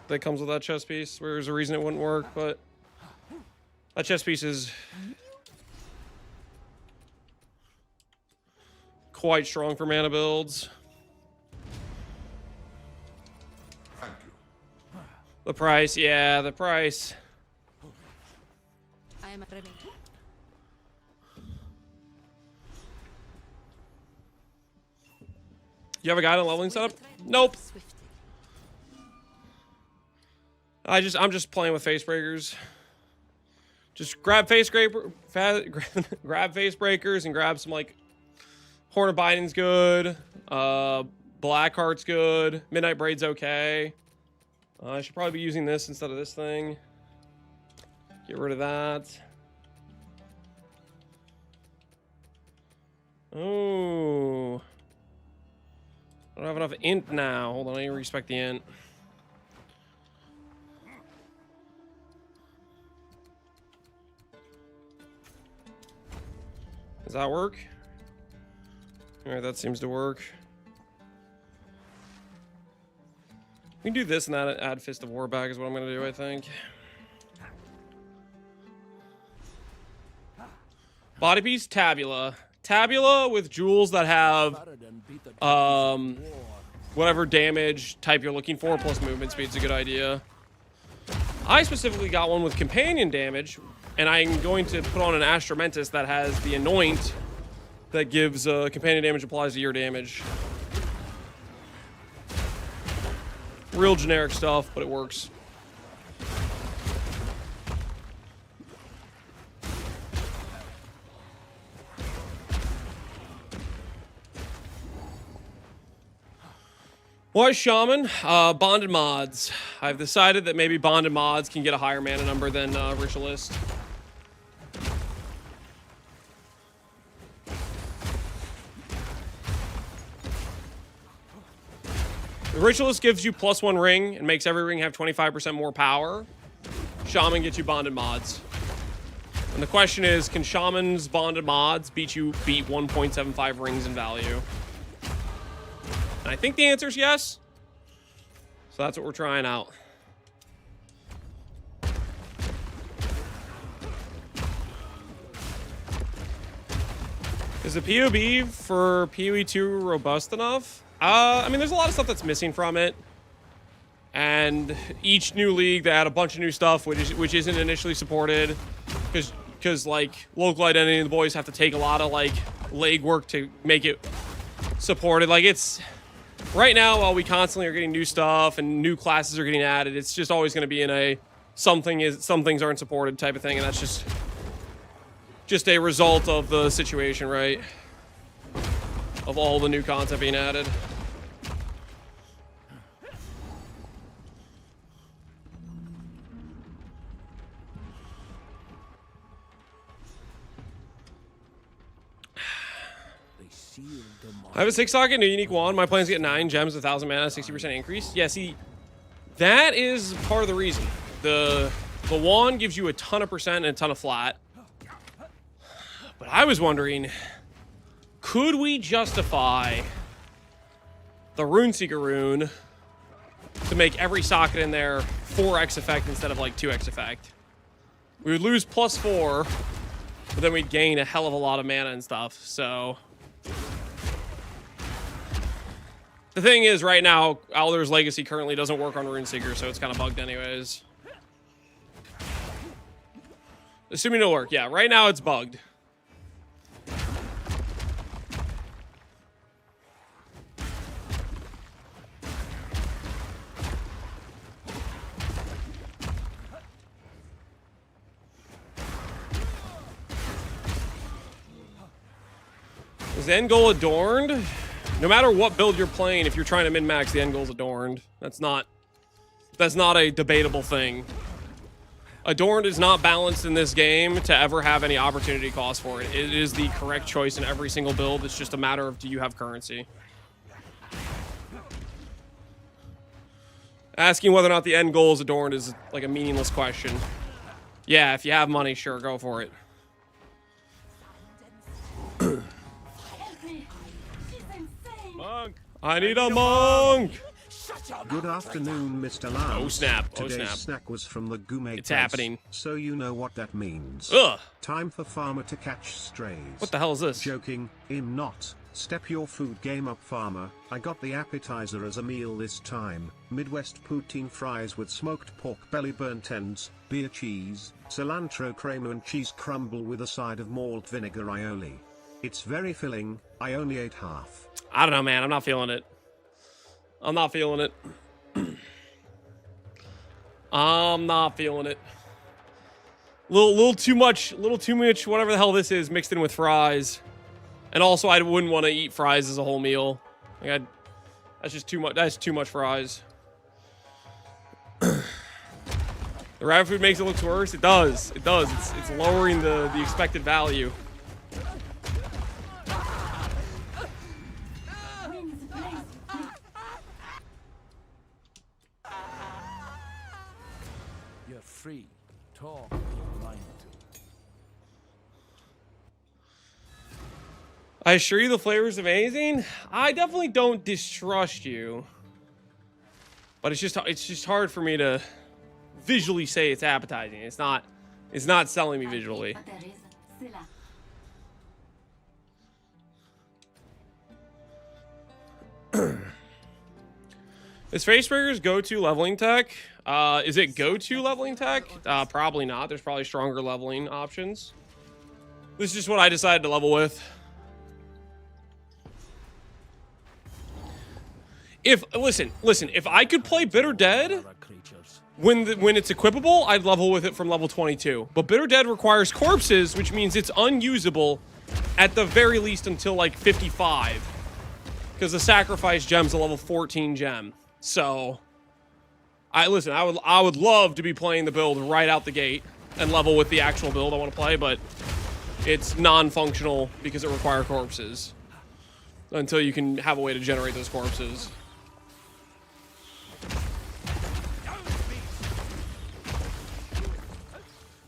that comes with that chess piece, where there's a reason it wouldn't work, but that chess piece is quite strong for mana builds. Thank you. The price, yeah, the price. I am ready. You have a guide on leveling setup? Nope. I'm just playing with face breakers. Just grab face grab face breakers and grab some like Horn of Binding's good. Blackheart's good. Midnight Braid's okay. I should probably be using this instead of this thing. Get rid of that. Oh. I don't have enough int now. Hold on, I need to respec the int. Does that work? Alright, that seems to work. We can do this and add Fist of War back is what I'm gonna do, I think. Body piece, Tabula. Tabula with jewels that have whatever damage type you're looking for, plus movement speed's a good idea. I specifically got one with companion damage, and I'm going to put on an Astromentus that has the Anoint that gives companion damage applies to your damage. Real generic stuff, but it works. Why Shaman? Bonded mods. I've decided that maybe bonded mods can get a higher mana number than Ritualist. The Ritualist gives you +1 ring and makes every ring have 25% more power. Shaman gets you bonded mods. And the question is, can Shaman's bonded mods beat 1.75 rings in value? And I think the answer is yes. So that's what we're trying out. Is the POB for PoE2 robust enough? I mean, there's a lot of stuff that's missing from it. And each new league, they add a bunch of new stuff, which isn't initially supported. Because like, local identity and the boys have to take a lot of, like, legwork to make it supported. Like, it's right now, while we constantly are getting new stuff and new classes are getting added, it's just always going to be in a some things aren't supported type of thing, and that's just a result of the situation, right? Of all the new content being added. I have a 6-socket, new unique wand. My plan's get 9 gems, 1,000 mana, 60% increase. Yeah, see, that is part of the reason. The wand gives you a ton of percent and a ton of flat. But I was wondering, could we justify the Runeseeker rune to make every socket in there 4x effect instead of like 2x effect? We would lose +4, but then we'd gain a hell of a lot of mana and stuff, so... The thing is, right now, Alder's Legacy currently doesn't work on Runeseeker, so it's kind of bugged anyways. Assuming it'll work. Yeah, right now it's bugged. Is the end goal adorned? No matter what build you're playing, if you're trying to min-max, the end goal's adorned. That's not a debatable thing. Adorned is not balanced in this game to ever have any opportunity cost for it. It is the correct choice in every single build. It's just a matter of, do you have currency? Asking whether or not the end goal is adorned is like a meaningless question. Yeah, if you have money, sure, go for it. I need a monk! Good afternoon, Mr. Lance. Oh snap, oh Today's snap. snack was from the gourmet It's place, happening. so you know what that means. Ugh! Time for farmer to catch strays. What the hell is this? Joking, I'm not. Step your food game up, farmer. I got the appetizer as a meal this time. Midwest poutine fries with smoked pork belly burnt ends, beer cheese, cilantro crema and cheese crumble with a side of malt vinegar aioli. It's very filling. I only ate half. I don't know, man. I'm not feeling it. I'm not feeling it. I'm not feeling it. Little too much, whatever the hell this is, mixed in with fries. And also, I wouldn't want to eat fries as a whole meal. Like that's just too much. That's too much fries. The rabbit food makes it look worse. It does. It does. It's lowering the expected value. You're free. Talk if you mind to. I assure you the flavor is amazing. I definitely don't distrust you. But it's just hard for me to visually say it's appetizing. It's not selling me visually. Is Facebreaker's go-to leveling tech? Is it go-to leveling tech? Probably not. There's probably stronger leveling options. This is just what I decided to level with. Listen, if I could play Bitter Dead when it's equipable, I'd level with it from level 22. But Bitter Dead requires corpses, which means it's unusable at the very least until like 55. Because the sacrifice gem's a level 14 gem. So I would love to be playing the build right out the gate and level with the actual build I want to play, but it's non-functional because it requires corpses until you can have a way to generate those corpses.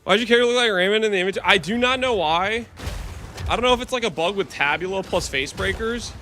Why'd your character look like Raymond in the image? I do not know why. I don't know if it's like a bug with Tabula plus Facebreakers,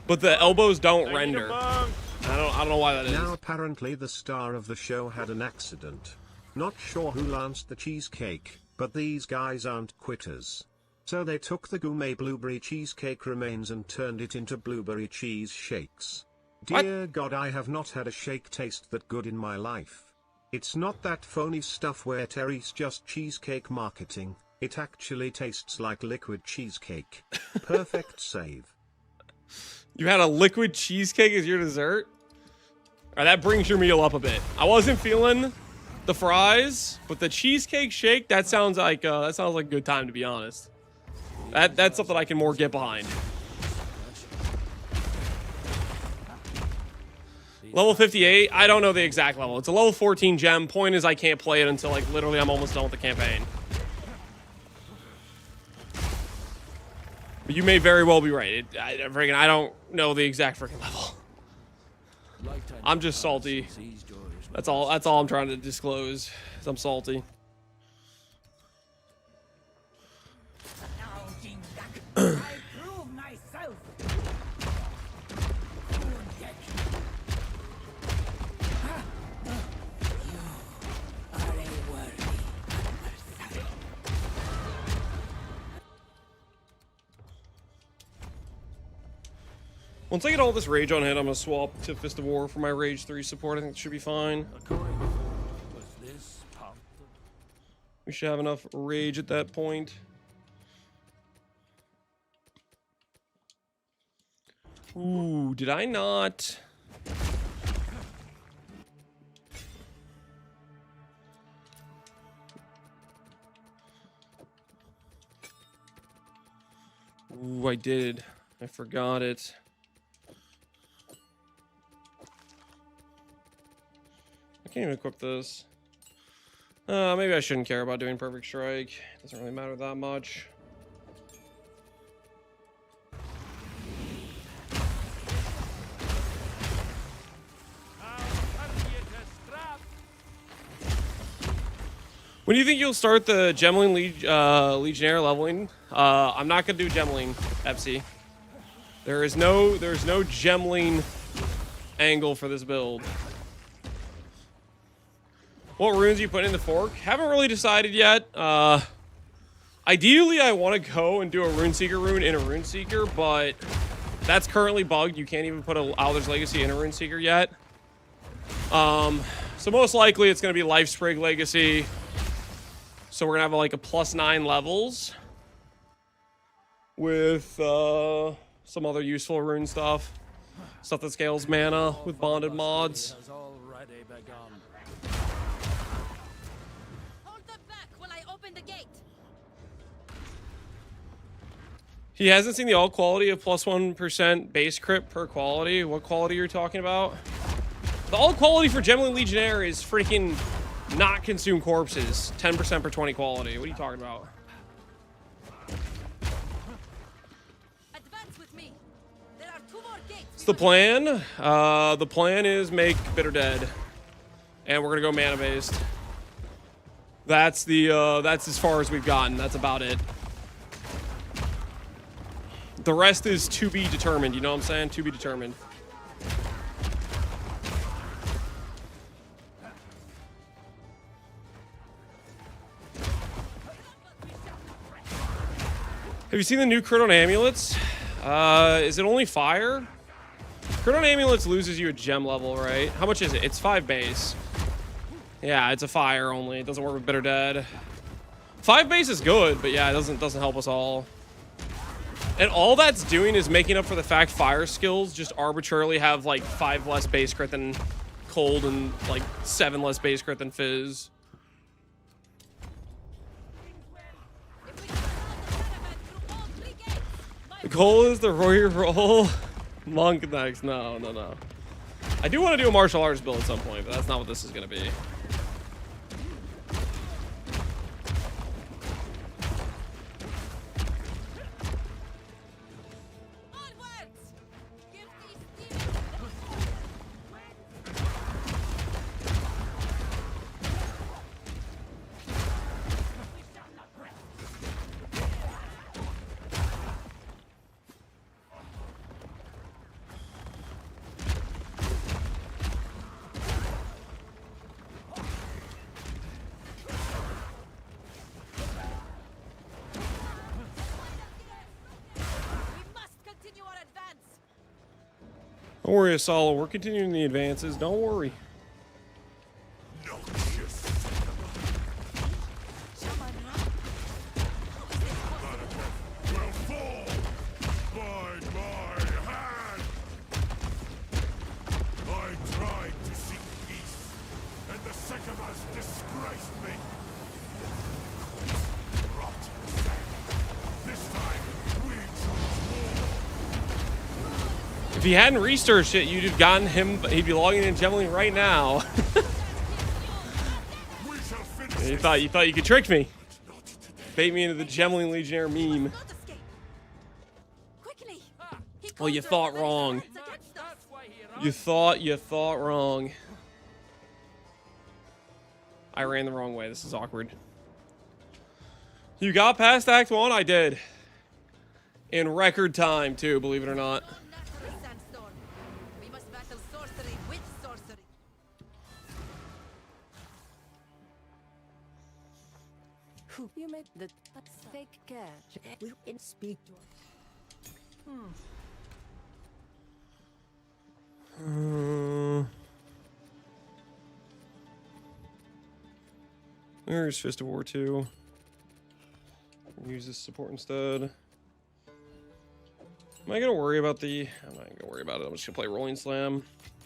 but the elbows don't render. I don't know why that is. Now apparently the star of the show had an accident. Not sure who lanced the cheesecake, but these guys aren't quitters. So they took the gourmet blueberry cheesecake remains and turned it into blueberry cheese shakes. Dear God, I have not had a shake taste that good in my life. It's not that phony stuff where Terry's just cheesecake marketing. It actually tastes like liquid cheesecake. Perfect save. You had a liquid cheesecake as your dessert? All right, that brings your meal up a bit. I wasn't feeling the fries, but the cheesecake shake, that sounds like a good time, to be honest. That's something I can more get behind. Level 58, I don't know the exact level. It's a level 14 gem. Point is I can't play it until like literally I'm almost done with the campaign. But you may very well be right. I don't know the exact freaking level. I'm just salty. That's all I'm trying to disclose. Is I'm salty. Once I get all this rage on hit, I'm gonna swap to Fist of War for my Rage 3 support. I think it should be fine. We should have enough rage at that point. Ooh, did I not? Ooh, I did. I forgot it. I can't even equip this. Maybe I shouldn't care about doing Perfect Strike. It doesn't really matter that much. When do you think you'll start the Gemling Legionnaire leveling? I'm not gonna do Gemling FC. There's no Gemling angle for this build. What runes you put in the fork? Haven't really decided yet. Ideally, I want to go and do a Runeseeker rune in a Runeseeker, but that's currently bugged. You can't even put a Alder's Legacy in a Runeseeker yet. So most likely it's going to be Life Sprig Legacy. So we're going to have like a +9 levels with some other useful rune stuff. Stuff that scales mana with bonded mods. He hasn't seen the alt quality of +1% base crit per quality. What quality you're talking about? The alt quality for Gemling Legionnaire is freaking not consume corpses. 10% per 20 quality. What are you talking about? Advance with me. There are 2 more gates. What's the plan? The plan is make Bitter Dead. And we're gonna go mana based. That's as far as we've gotten. That's about it. The rest is to be determined, you know what I'm saying? To be determined. Have you seen the new Crit on Amulets? Is it only fire? Crit on Amulets loses you a gem level, right? How much is it? It's 5 base. Yeah, it's a fire only. It doesn't work with Bitter Dead. 5 base is good, but yeah, it doesn't help us all. And all that's doing is making up for the fact fire skills just arbitrarily have like 5 less base crit than cold and like 7 less base crit than fizz. The goal is the warrior roll. Monk next. No. I do want to do a martial arts build at some point, but that's not what this is going to be. Don't worry, Asala. We're continuing the advances. Don't worry. If he hadn't researched it, you'd have gotten him. He'd be logging in Gemini right now. You thought you could trick me, bait me into the Gemini Legionnaire meme. Not escape. Quickly. He Well, you conjures thought the wrong. very against us. You thought wrong. I ran the wrong way. This is awkward. You got past Act 1? I did. In record time, too, believe it or not. Unnatural sandstorm. We must battle sorcery with sorcery. Who you made the fake care? We in speak to There's Fist of War 2. Use this support instead. Am I gonna worry about the... I'm not gonna worry about it. I'm just gonna play Rolling Slam.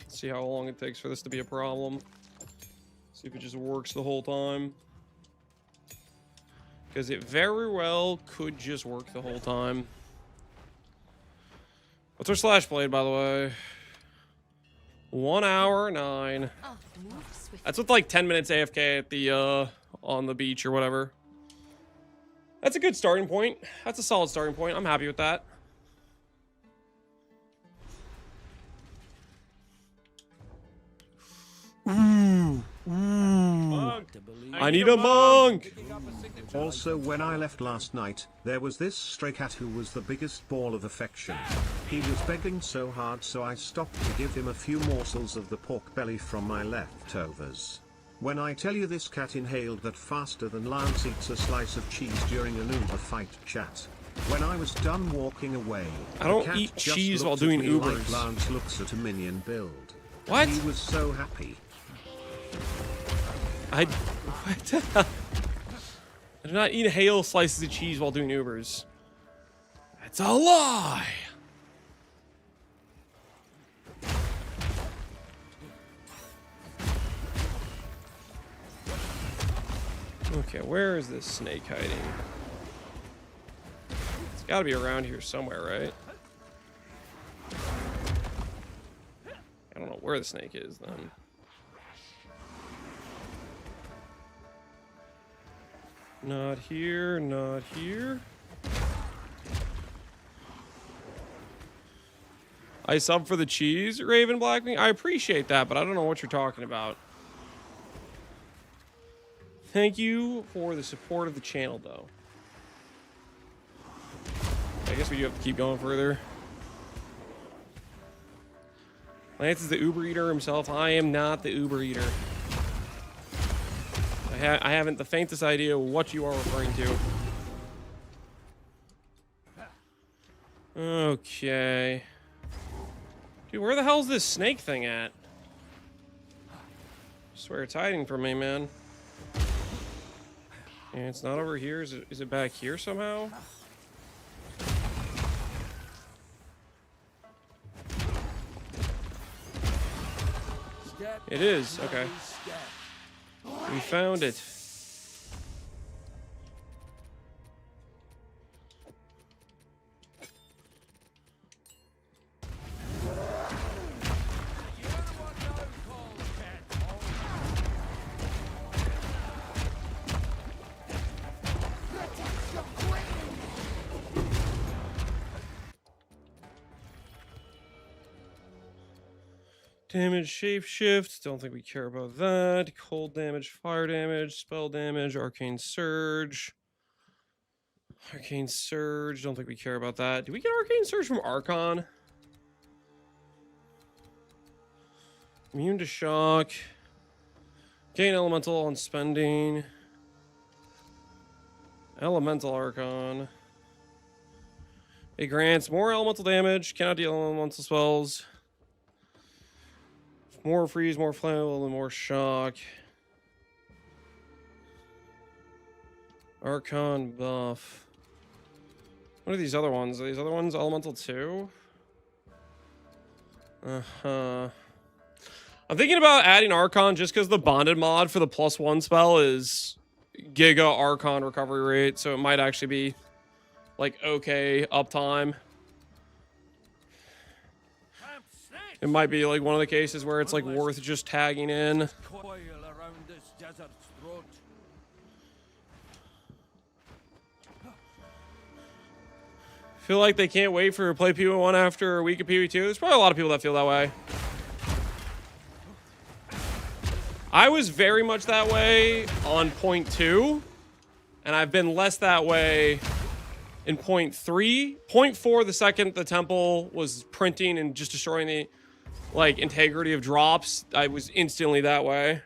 See how long it takes for this to be a problem. See if it just works the whole time. Because it very well could just work the whole time. What's our Slash Blade, by the way? 1 hour 9. Oh, move swiftly. That's with like 10 minutes AFK at the on the beach or whatever. That's a good starting point. That's a solid starting point. I'm happy with that. I need a monk. Also, when I left last night, there was this stray cat who was the biggest ball of affection. He was begging so hard, so I stopped to give him a few morsels of the pork belly from my leftovers. When I tell you this cat inhaled that faster than Lance eats a slice of cheese during an Uber fight chat. When I was done walking away, I don't the cat eat just cheese while looked at doing me Ubers. like Lance looks at a minion build. What? He was so happy. What? I do not eat inhale slices of cheese while doing Ubers. That's a lie. Okay, where is this snake hiding? It's got to be around here somewhere, right? I don't know where the snake is then. Not here, not here. I sub for the cheese, Raven Blackwing. I appreciate that, but I don't know what you're talking about. Thank you for the support of the channel, though. I guess we do have to keep going further. Lance is the Uber eater himself. I am not the Uber eater. I haven't the faintest idea what you are referring to. Okay. Dude, where the hell's this snake thing at? I swear it's hiding from me, man. And it's not over here. Is it back here somehow? It is. Okay. We found it. Damage, shapeshift. Don't think we care about that. Cold damage, fire damage, spell damage, arcane surge. Arcane surge. Don't think we care about that. Do we get arcane surge from Archon? Immune to shock. Gain elemental on spending. Elemental Archon. It grants more elemental damage. Cannot deal elemental spells. More freeze, more flammable, and more shock. Archon buff. What are these other ones? Are these other ones elemental too? Uh-huh. I'm thinking about adding Archon just because the bonded mod for the +1 spell is Giga Archon recovery rate, so it might actually be like okay uptime. it might be like one of the cases where it's like worth just tagging in. Coil around this desert's throat. Feel like they can't wait for play PvE1 after a week of PvE2. There's probably a lot of people that feel that way. I was very much that way on point 2, and I've been less that way in point 3. Point 4, the second the temple was printing and just destroying the like integrity of drops, I was instantly that way.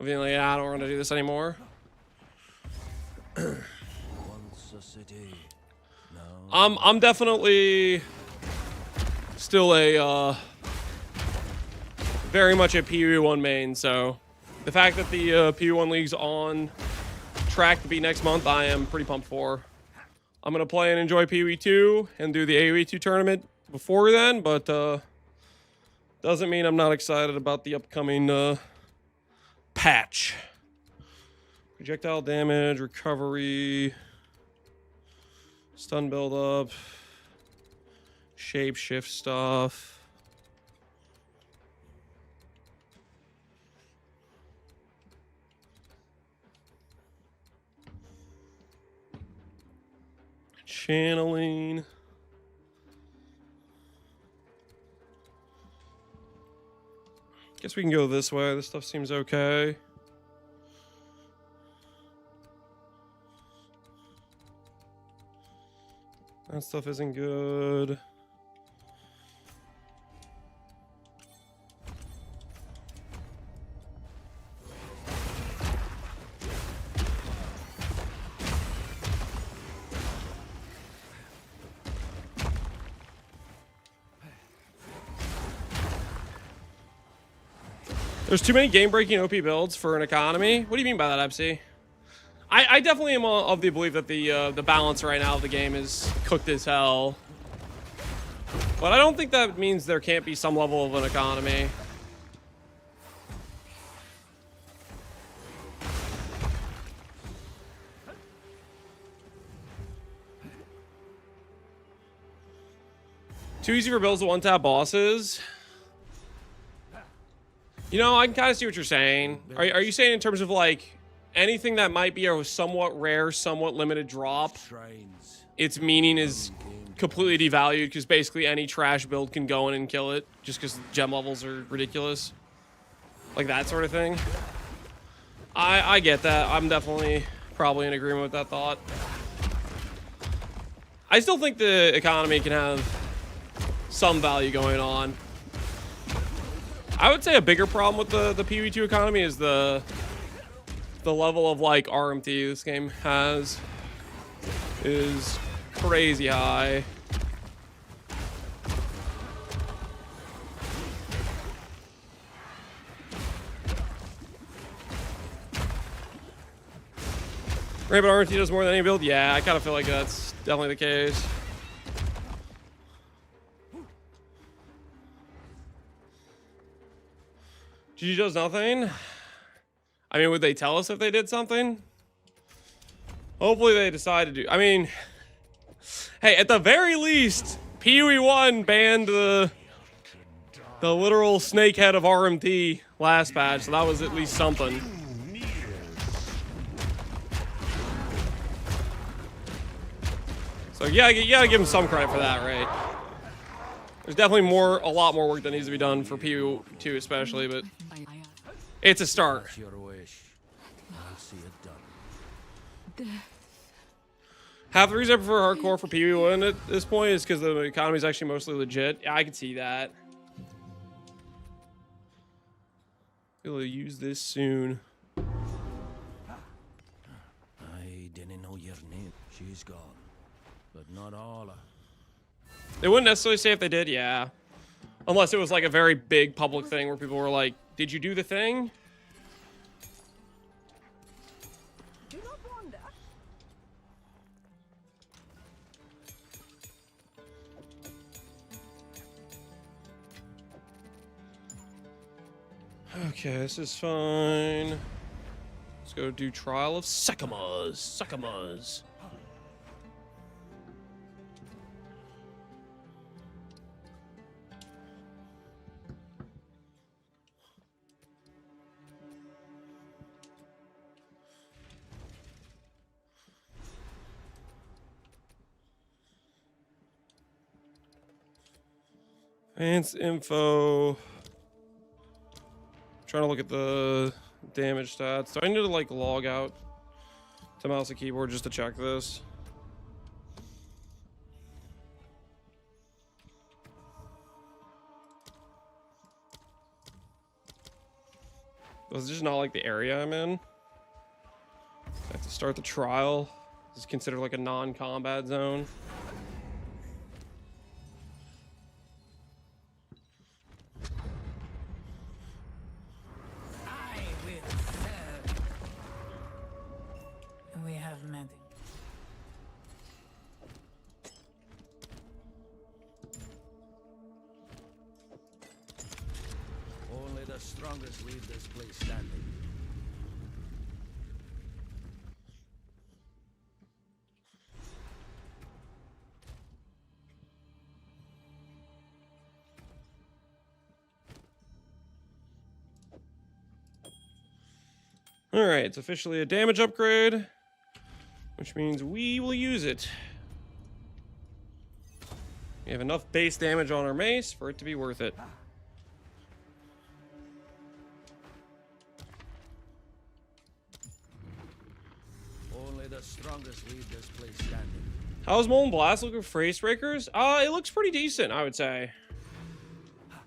I'm being like, yeah, I don't want to do this anymore. Once a city. I'm definitely still a very much a PvE1 main, so the fact that the PvE1 League's on track to be next month, I am pretty pumped for. I'm gonna play and enjoy PvE2 and do the AoE2 tournament before then, but doesn't mean I'm not excited about the upcoming patch. Projectile damage, recovery, stun buildup, shape shift stuff. Channeling. Guess we can go this way. This stuff seems okay. That stuff isn't good. There's too many game-breaking OP builds for an economy. What do you mean by that, MC? I definitely am of the belief that the balance right now of the game is cooked as hell. But I don't think that means there can't be some level of an economy. Too easy for builds to one-tap bosses. You know, I can kind of see what you're saying. Are you saying in terms of like anything that might be a somewhat rare, somewhat limited drop, its meaning is completely devalued because basically any trash build can go in and kill it just because gem levels are ridiculous? Like that sort of thing? I get that. I'm definitely probably in agreement with that thought. I still think the economy can have some value going on. I would say a bigger problem with the PvE2 economy is the level of like RMT this game has is crazy high. Right, but RMT does more than any build? Yeah, I kind of feel like that's definitely the case. GG does nothing? I mean, would they tell us if they did something? Hopefully they decide to do... I mean... Hey, at the very least, PoE1 banned the literal snakehead of RMT last patch, so that was at least something. So yeah, you gotta give him some credit for that, right? There's definitely a lot more work that needs to be done for PoE2 especially, but it's a start. Your wish. I'll see it done. Half the reason I prefer hardcore for PoE1 at this point is because the economy is actually mostly legit. Yeah, I can see that. Be able to use this soon. I didn't know your name. She's gone, but not all. They wouldn't necessarily say if they did, yeah. Unless it was like a very big public thing where people were like, did you do the thing? Do not wander. Okay, this is fine. Let's go do Trial of Sekimas. Sekimas. Advanced info. Trying to look at the damage stats. Do I need to like log out to mouse and keyboard just to check this? This is just not like the area I'm in. I have to start the trial. This is considered like a non-combat zone. I will serve. We have met. Only the strongest leave this place standing. All right, it's officially a damage upgrade, which means we will use it. We have enough base damage on our mace for it to be worth it. Only the strongest leave this place standing. How's Molten Blast look with Phrase Breakers? It looks pretty decent, I would say.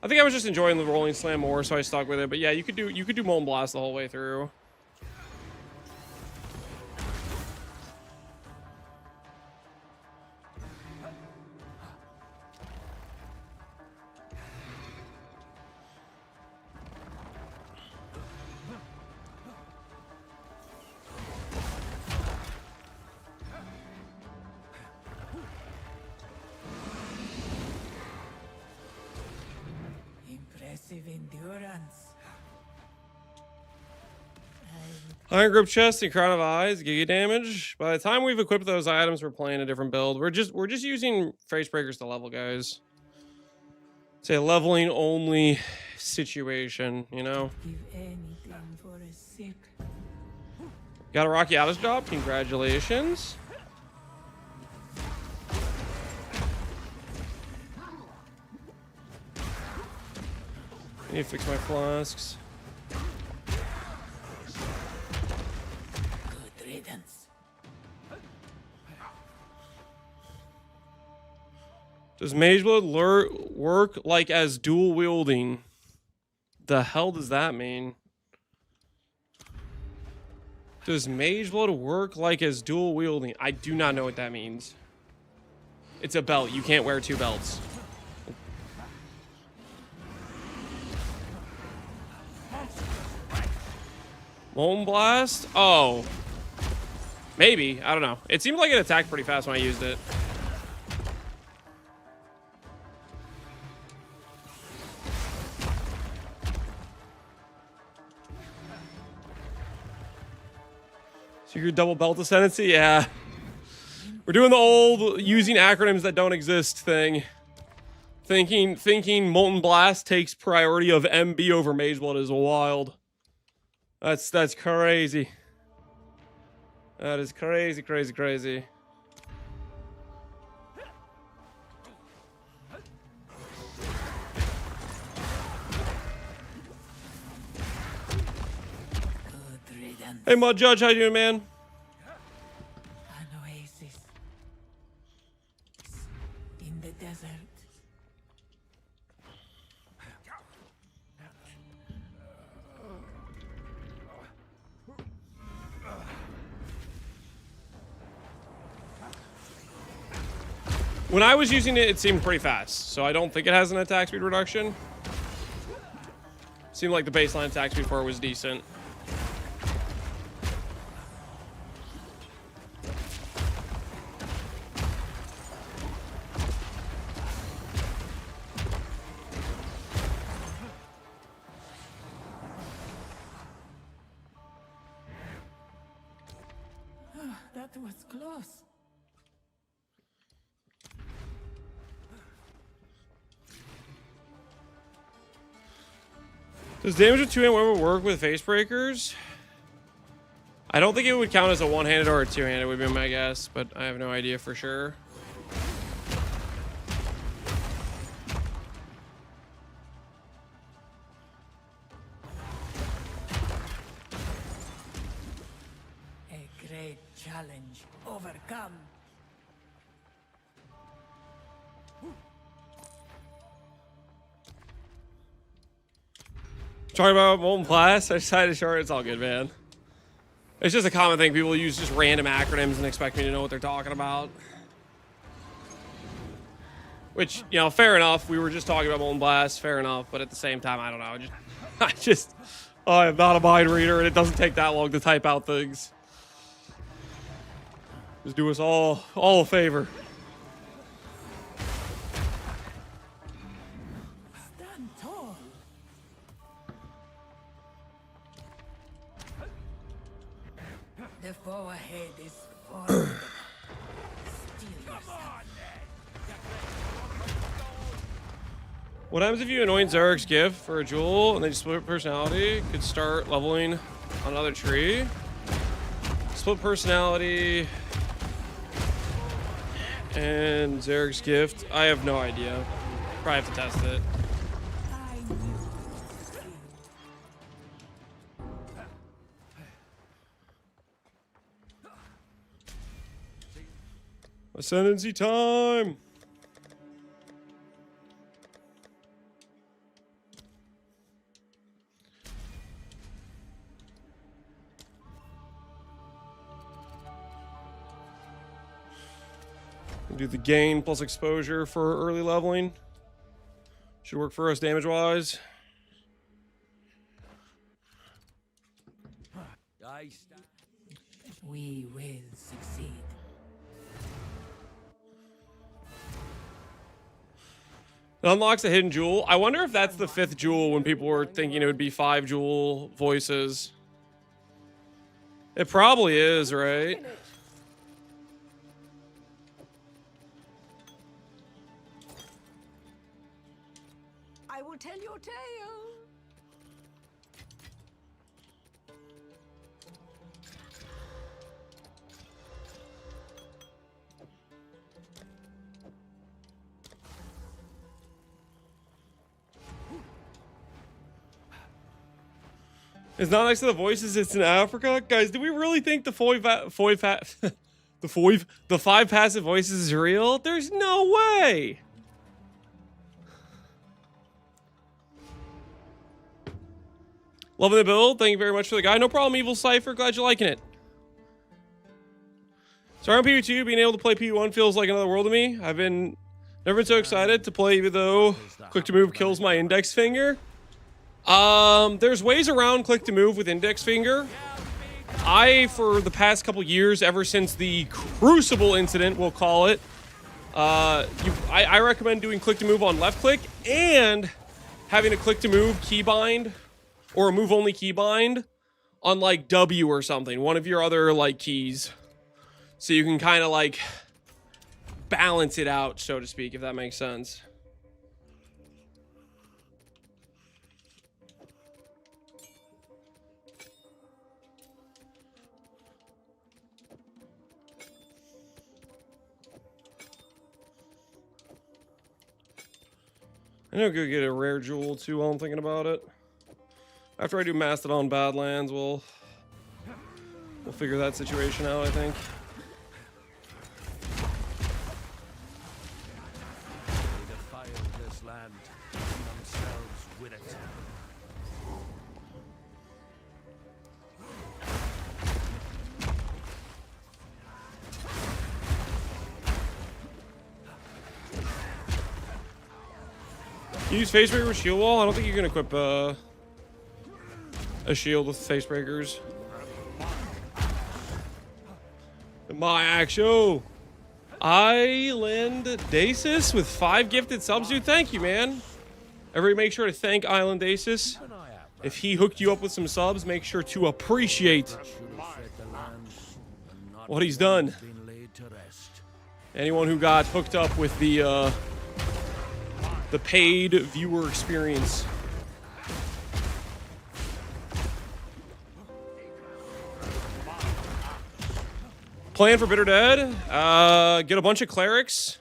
I think I was just enjoying the Rolling Slam more, so I stuck with it. But yeah, you could do Molten Blast the whole way through. Impressive endurance. Iron Grip Chest and Crown of Eyes, Giga damage. By the time we've equipped those items, we're playing a different build. We're just using Face Breakers to level, guys. It's a leveling only situation, you know. Give anything for a sip. Got a Rocky Atlas job. Congratulations. I need to fix my flasks. Good riddance. Does Mage Blood work like as dual wielding? The hell does that mean? Does Mage Blood work like as dual wielding? I do not know what that means. It's a belt. You can't wear two belts. Molten Blast? Oh. Maybe. I don't know. It seemed like it attacked pretty fast when I used it. Secret double belt ascendancy? Yeah. We're doing the old using acronyms that don't exist thing. Thinking Molten Blast takes priority of MB over Mage Blood is wild. That's crazy. That is crazy, crazy, crazy. Good riddance. Hey, Mud Judge, how you doing, man? An oasis. In the desert. When I was using it, it seemed pretty fast, so I don't think it has an attack speed reduction. Seemed like the baseline attack speed for it was decent. That was close. Does damage with two-handed weapon work with face breakers? I don't think it would count as a one-handed or a two-handed would be my guess, but I have no idea for sure. challenge overcome. Talking about molten blast. I decided to short. It's all good, man. It's just a common thing. People use just random acronyms and expect me to know what they're talking about. Which, you know, fair enough. We were just talking about molten blast. Fair enough. But at the same time, I don't know. I am not a mind reader, and it doesn't take that long to type out things. Just do us all a favor. Stand tall. The foe ahead is formidable. Steel yourself. What happens if you anoint Zarek's gift for a jewel and then you split personality? Could start leveling on another tree. Split personality and Zarek's gift. I have no idea. Probably have to test it. I knew. Ascendancy time! Do the gain plus exposure for early leveling. Should work for us damage-wise. We will succeed. It unlocks a hidden jewel. I wonder if that's the 5th jewel when people were thinking it would be 5 jewel voices. It probably is, right? I will tell your tale. It's not next to the voices, it's in Africa? Guys, do we really think the the 5 passive voices is real? There's no way! Loving the build. Thank you very much for the guide. No problem, Evil Cypher. Glad you're liking it. Sorry on PvE2, being able to play PvE1 feels like another world to me. Never been so excited to play even though click to move kills my index finger. There's ways around click to move with index finger. For the past couple years, ever since the Crucible incident, we'll call it, I recommend doing click to move on left click and having a click to move keybind or a move only keybind on like W or something, one of your other like keys. So you can kind of like balance it out, so to speak, if that makes sense. I know I could get a rare jewel too while I'm thinking about it. After I do Mastodon Badlands, we'll figure that situation out, I think. This land themselves with it. You use Facebreaker with Shield Wall? I don't think you can equip a shield with Facebreakers. My action. Island Dasis with 5 gifted subs, dude. Thank you, man. Everybody make sure to thank Island Dasis. If he hooked you up with some subs, make sure to appreciate what he's done. Anyone who got hooked up with the paid viewer experience. Plan for Bitter Dead. Get a bunch of clerics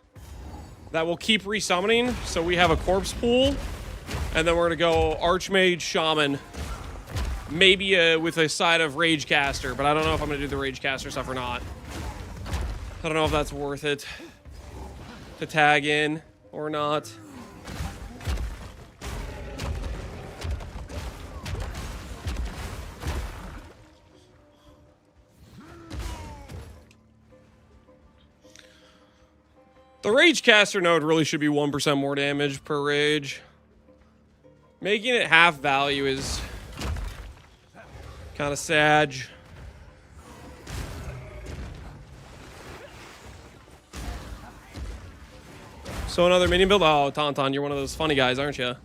that will keep resummoning, so we have a corpse pool. And then we're gonna go Archmage Shaman Maybe with a side of Ragecaster, but I don't know if I'm going to do the Ragecaster stuff or not. I don't know if that's worth it to tag in or not. The Ragecaster node really should be 1% more damage per rage. Making it half value is kind of sad. So another minion build? Oh, Tauntaun, you're one of those funny guys, aren't you?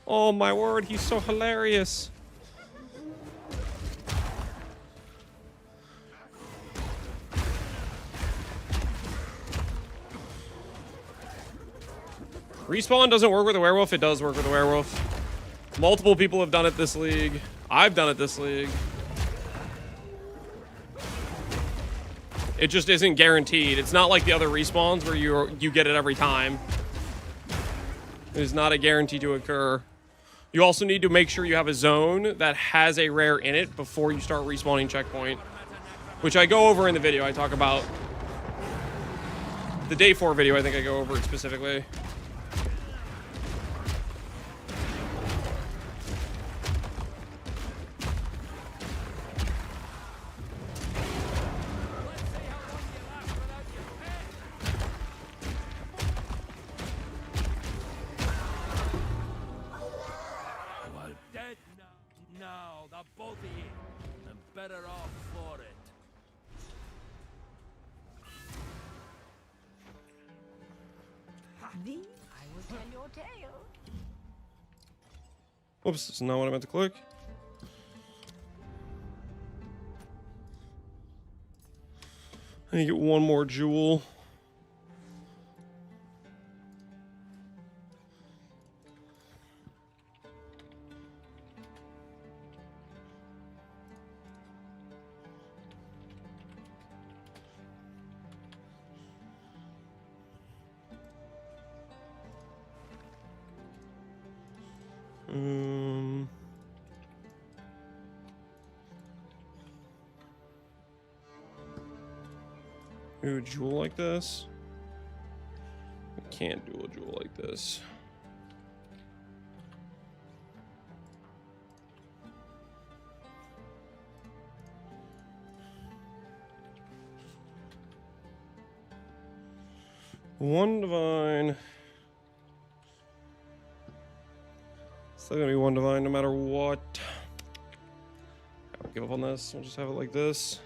Oh my word, he's so hilarious. Respawn doesn't work with a werewolf. It does work with a werewolf. Multiple people have done it this league. I've done it this league. It just isn't guaranteed. It's not like the other respawns where you get it every time. It is not a guarantee to occur. You also need to make sure you have a zone that has a rare in it before you start respawning checkpoint, which I go over in the video. I talk about the day 4 video. I think I go over it specifically. Whoops, that's not what I meant to click. I need to get one more jewel. Do a jewel like this? I can't do a jewel like this. One divine. Still gonna be one divine no matter what. I'll give up on this. We'll just have it like this.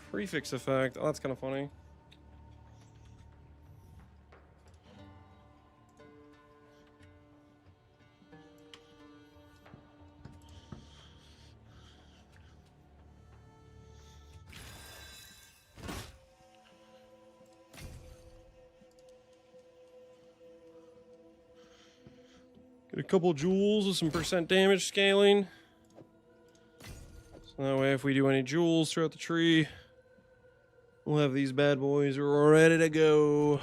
Prefix effect. Oh, that's kind of funny. Get a couple jewels with some percent damage scaling. So that way if we do any jewels throughout the tree, we'll have these bad boys ready to go.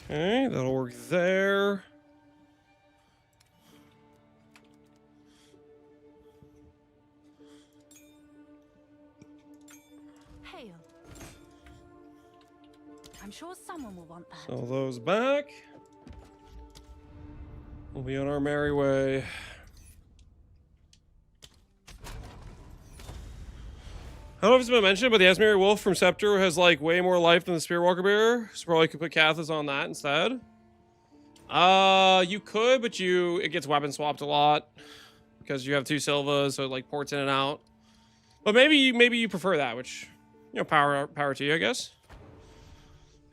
Okay, that'll work there. Hail. I'm sure someone will want that. Sell those back. We'll be on our merry way. I don't know if it's been mentioned, but the Asmiri Wolf from Scepter has like way more life than the Spearwalker Bear. So probably could put Cathas on that instead. You could, but it gets weapon swapped a lot because you have 2 Silvas, so it like ports in and out. But maybe you prefer that, which, you know, power to you, I guess.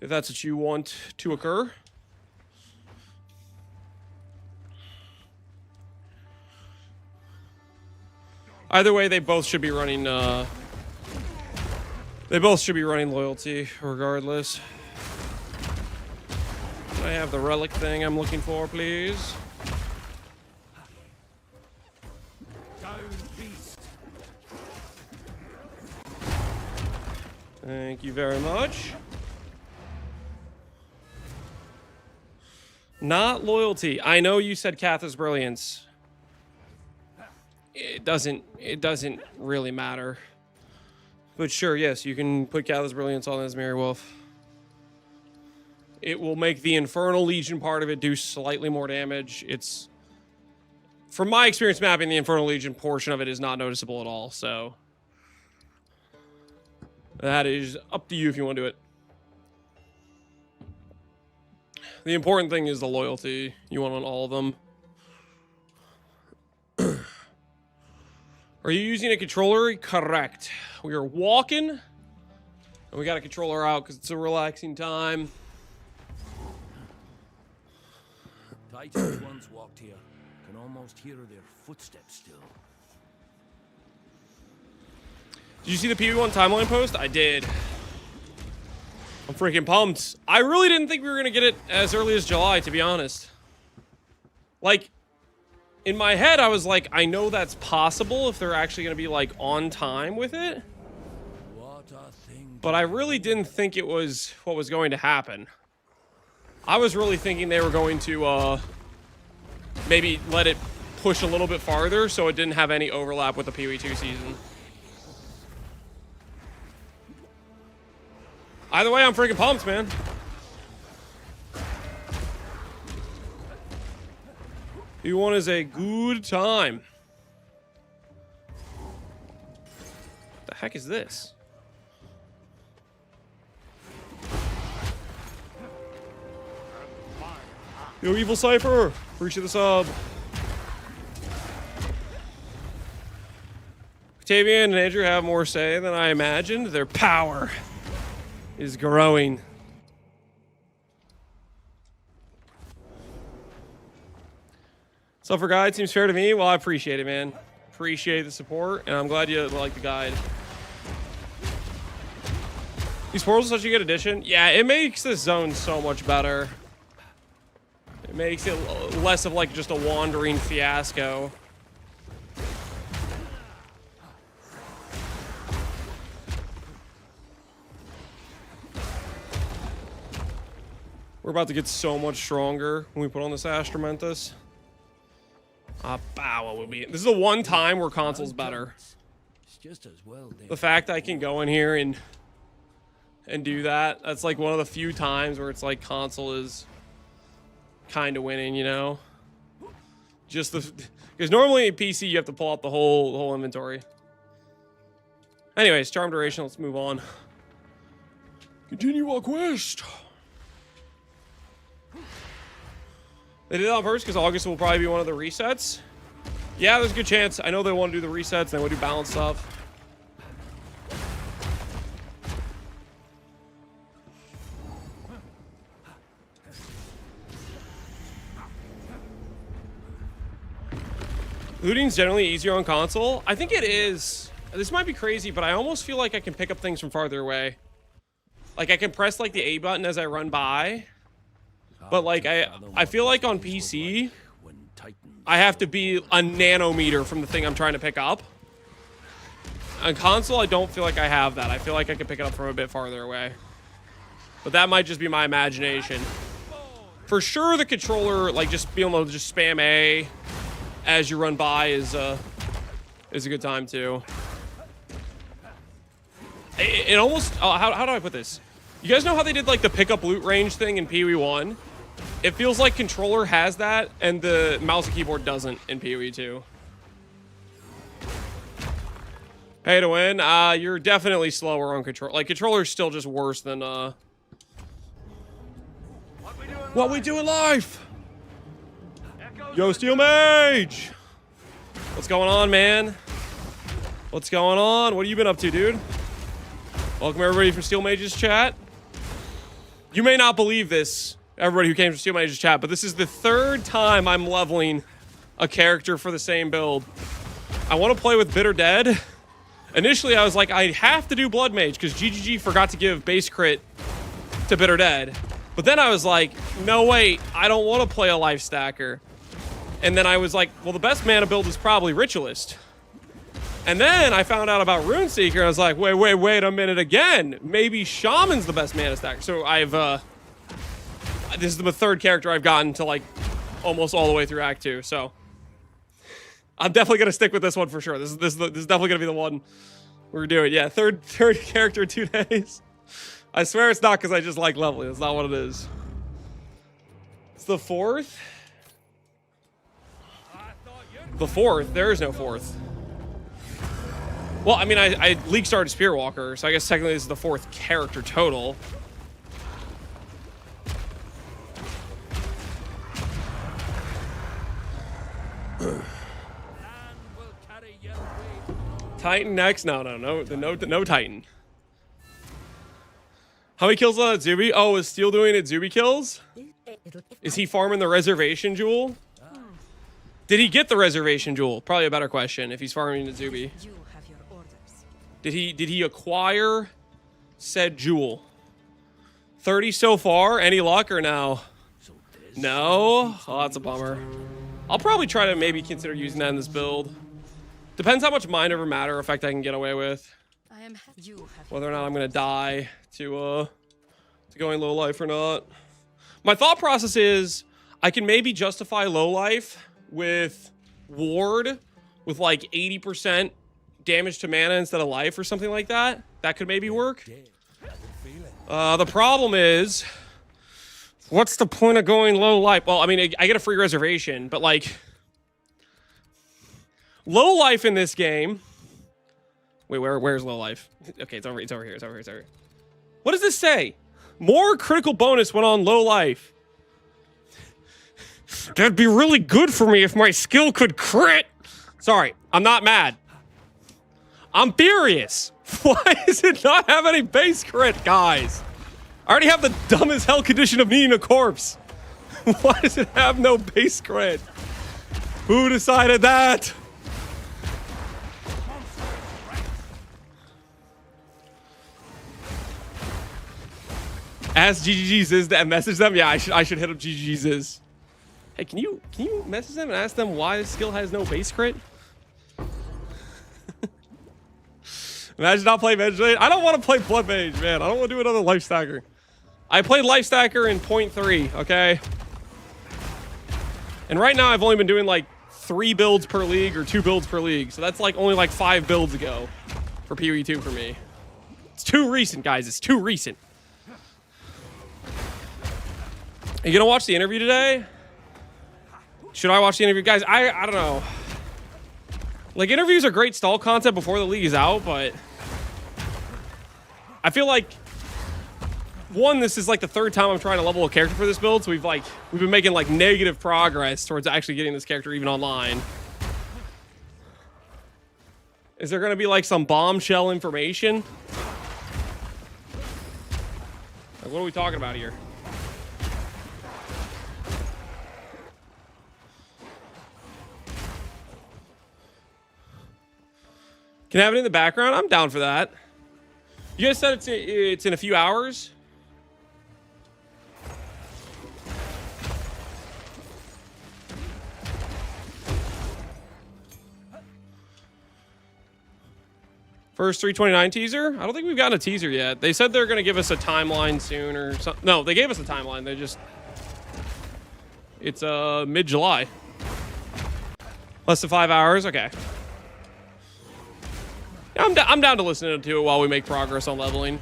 If that's what you want to occur. Either way, they both should be running. They both should be running loyalty, regardless. Can I have the relic thing I'm looking for, please? Thank you very much. Not loyalty. I know you said Catha's Brilliance. It doesn't really matter. But sure, yes, you can put Catha's Brilliance on as Mary Wolf. It will make the Infernal Legion part of it do slightly more damage. It's... From my experience mapping, the Infernal Legion portion of it is not noticeable at all, so... That is up to you if you want to do it. The important thing is the loyalty. You want on all of them. Are you using a controller? Correct. We are walking. And we got a controller out because it's a relaxing time. Titans once walked here. Can almost hear their footsteps still. Did you see the PV1 timeline post? I did. I'm freaking pumped. I really didn't think we were going to get it as early as July, to be honest. Like, in my head, I was like, I know that's possible if they're actually going to be, like, on time with it. But I really didn't think it was what was going to happen. I was really thinking they were going to, maybe let it push a little bit farther so it didn't have any overlap with the PoE2 season. Either way, I'm freaking pumped, man. P1 is a good time. What the heck is this? Yo, Evil Cypher! Appreciate the sub. Octavian and Andrew have more say than I imagined. Their power is growing. Suffer guide seems fair to me. Well, I appreciate it, man. Appreciate the support, and I'm glad you like the guide. These portals are such a good addition. Yeah, it makes this zone so much better. It makes it less of like just a wandering fiasco. We're about to get so much stronger when we put on this Astramentus. Bow will be. This is the one time where console's better. Just as well, the fact I can go in here and do that. That's like one of the few times where it's like console is kind of winning, you know. Just the because normally in PC you have to pull out the whole inventory. Anyways, charm duration. Let's move on. Continue our quest. They did it on purpose because August will probably be one of the resets. Yeah, there's a good chance. I know they want to do the resets and they want to do balance stuff. Looting's generally easier on console. I think it is. This might be crazy, but I almost feel like I can pick up things from farther away. Like I can press like the A button as I run by. But like I feel like on PC, I have to be a nanometer from the thing I'm trying to pick up. On console, I don't feel like I have that. I feel like I can pick it up from a bit farther away. But that might just be my imagination. For sure, the controller, like just being able to just spam A as you run by is a good time too. It almost, how do I put this? You guys know how they did like the pickup loot range thing in PoE 1? It feels like controller has that, and the mouse and keyboard doesn't in PoE 2. Pay to win. You're definitely slower on control. Like controller's still just worse than what we do in life. Yo, Steel Mage! What's going on, man? What's going on? What have you been up to, dude? Welcome everybody from Steel Mage's chat. You may not believe this, everybody who came from Steel Mage's chat, but this is the third time I'm leveling a character for the same build. I want to play with Bitter Dead. Initially, I was like, I have to do Blood Mage because GGG forgot to give base crit to Bitter Dead. But then I was like, no, wait, I don't want to play a life stacker. And then I was like, well, the best mana build is probably Ritualist. And then I found out about Runeseeker, and I was like, wait a minute again. Maybe Shaman's the best mana stacker. So I've, this is the third character I've gotten to, like, almost all the way through Act 2, so. I'm definitely going to stick with this one for sure. This is definitely going to be the one we're doing. Yeah, third character in 2 days. I swear it's not because I just like leveling. That's not what it is. It's the 4th? The 4th? There is no 4th. Well, I mean, I league started Spearwalker, so I guess technically this is the 4th character total. Titan next? No Titan. How many kills on that Zuby? Oh, is Steel doing it Zuby kills? Is he farming the reservation jewel? Did he get the reservation jewel? Probably a better question if he's farming the Zuby. You have your orders. Did he acquire said jewel? 30 so far? Any luck or no? No? Oh, that's a bummer. I'll probably try to maybe consider using that in this build. Depends how much mind over matter effect I can get away with. Whether or not I'm gonna die to going low life or not. My thought process is I can maybe justify low life with ward with like 80% damage to mana instead of life or something like that. That could maybe work. The problem is, what's the point of going low life? Well, I mean, I get a free reservation, but like low life in this game. Wait, where's low life? Okay, it's over here. What does this say? More critical bonus when on low life. That'd be really good for me if my skill could crit. Sorry, I'm not mad. I'm furious. Why does it not have any base crit, guys? I already have the dumb as hell condition of needing a corpse. Why does it have no base crit? Who decided that? Ask GGG's and message them. Yeah, I should hit up GGG's. Hey, can you message them and ask them why this skill has no base crit? Imagine not playing Mage Blade. I don't want to play Blood Mage, man. I don't want to do another Life Stacker. I played Life Stacker in 0.3, okay? And right now I've only been doing like 3 builds per league or 2 builds per league. So that's like only like 5 builds ago for PoE2 for me. It's too recent, guys. It's too recent. Are you gonna watch the interview today? Should I watch the interview? Guys, I don't know. Like, interviews are great stall content before the league is out, but I feel like, one, this is like the 3rd time I'm trying to level a character for this build, so we've been making like negative progress towards actually getting this character even online. Is there gonna be like some bombshell information? Like, what are we talking about here? Can I have it in the background? I'm down for that. You guys said it's in a few hours? First 329 teaser? I don't think we've gotten a teaser yet. They said they're going to give us a timeline soon or something. No, they gave us a timeline. They just... It's mid-July. Less than 5 hours? Okay. I'm down to listening to it while we make progress on leveling.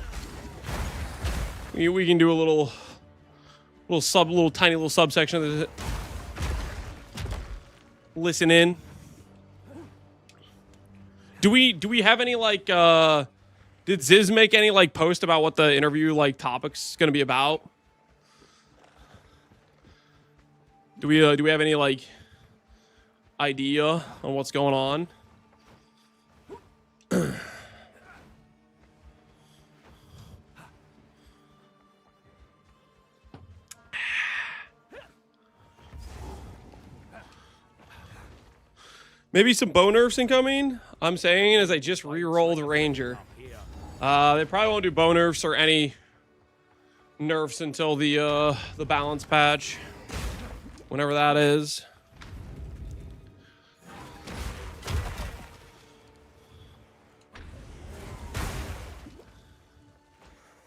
We can do a little tiny subsection of it. Listen in. Do we have any like did Ziz make any like post about what the interview like topic's gonna be about? Do we have any like idea on what's going on? Maybe some bow nerfs incoming. I'm saying as I just re-rolled Ranger. They probably won't do bow nerfs or any nerfs until the balance patch, whenever that is.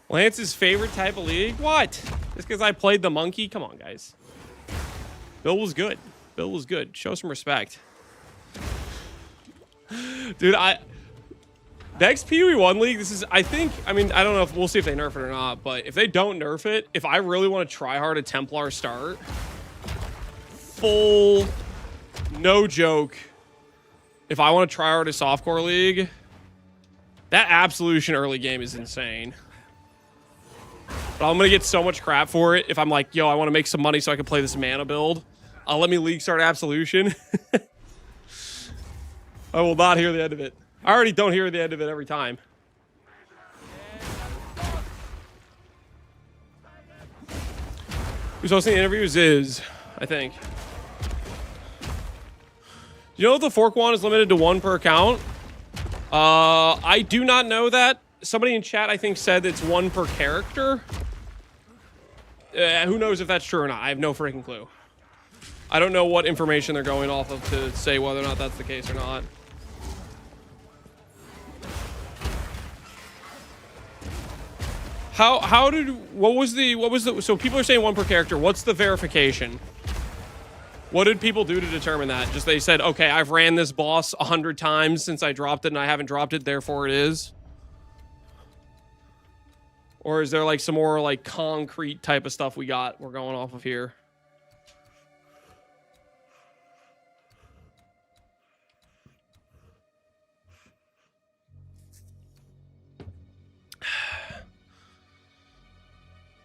Lance's favorite type of league? What? Just because I played the monkey? Come on, guys. Bill was good. Bill was good. Show some respect. Dude, next PoE1 league, this is, I think, I mean, I don't know if, we'll see if they nerf it or not, but if they don't nerf it, if I really want to try hard a Templar start, full, no joke, if I want to try hard a softcore league, that Absolution early game is insane. But I'm going to get so much crap for it if I'm like, yo, I want to make some money so I can play this mana build. Let me league start Absolution. I will not hear the end of it. I already don't hear the end of it every time. Who's hosting the interviews is, I think. You know the fork wand is limited to 1 per account? I do not know that. Somebody in chat, I think, said it's 1 per character. Who knows if that's true or not? I have no freaking clue. I don't know what information they're going off of to say whether or not that's the case or not. What was the, so people are saying 1 per character. What's the verification? What did people do to determine that? Just they said, okay, I've ran this boss 100 times since I dropped it and I haven't dropped it, therefore it is. Or is there like some more like concrete type of stuff we're going off of here?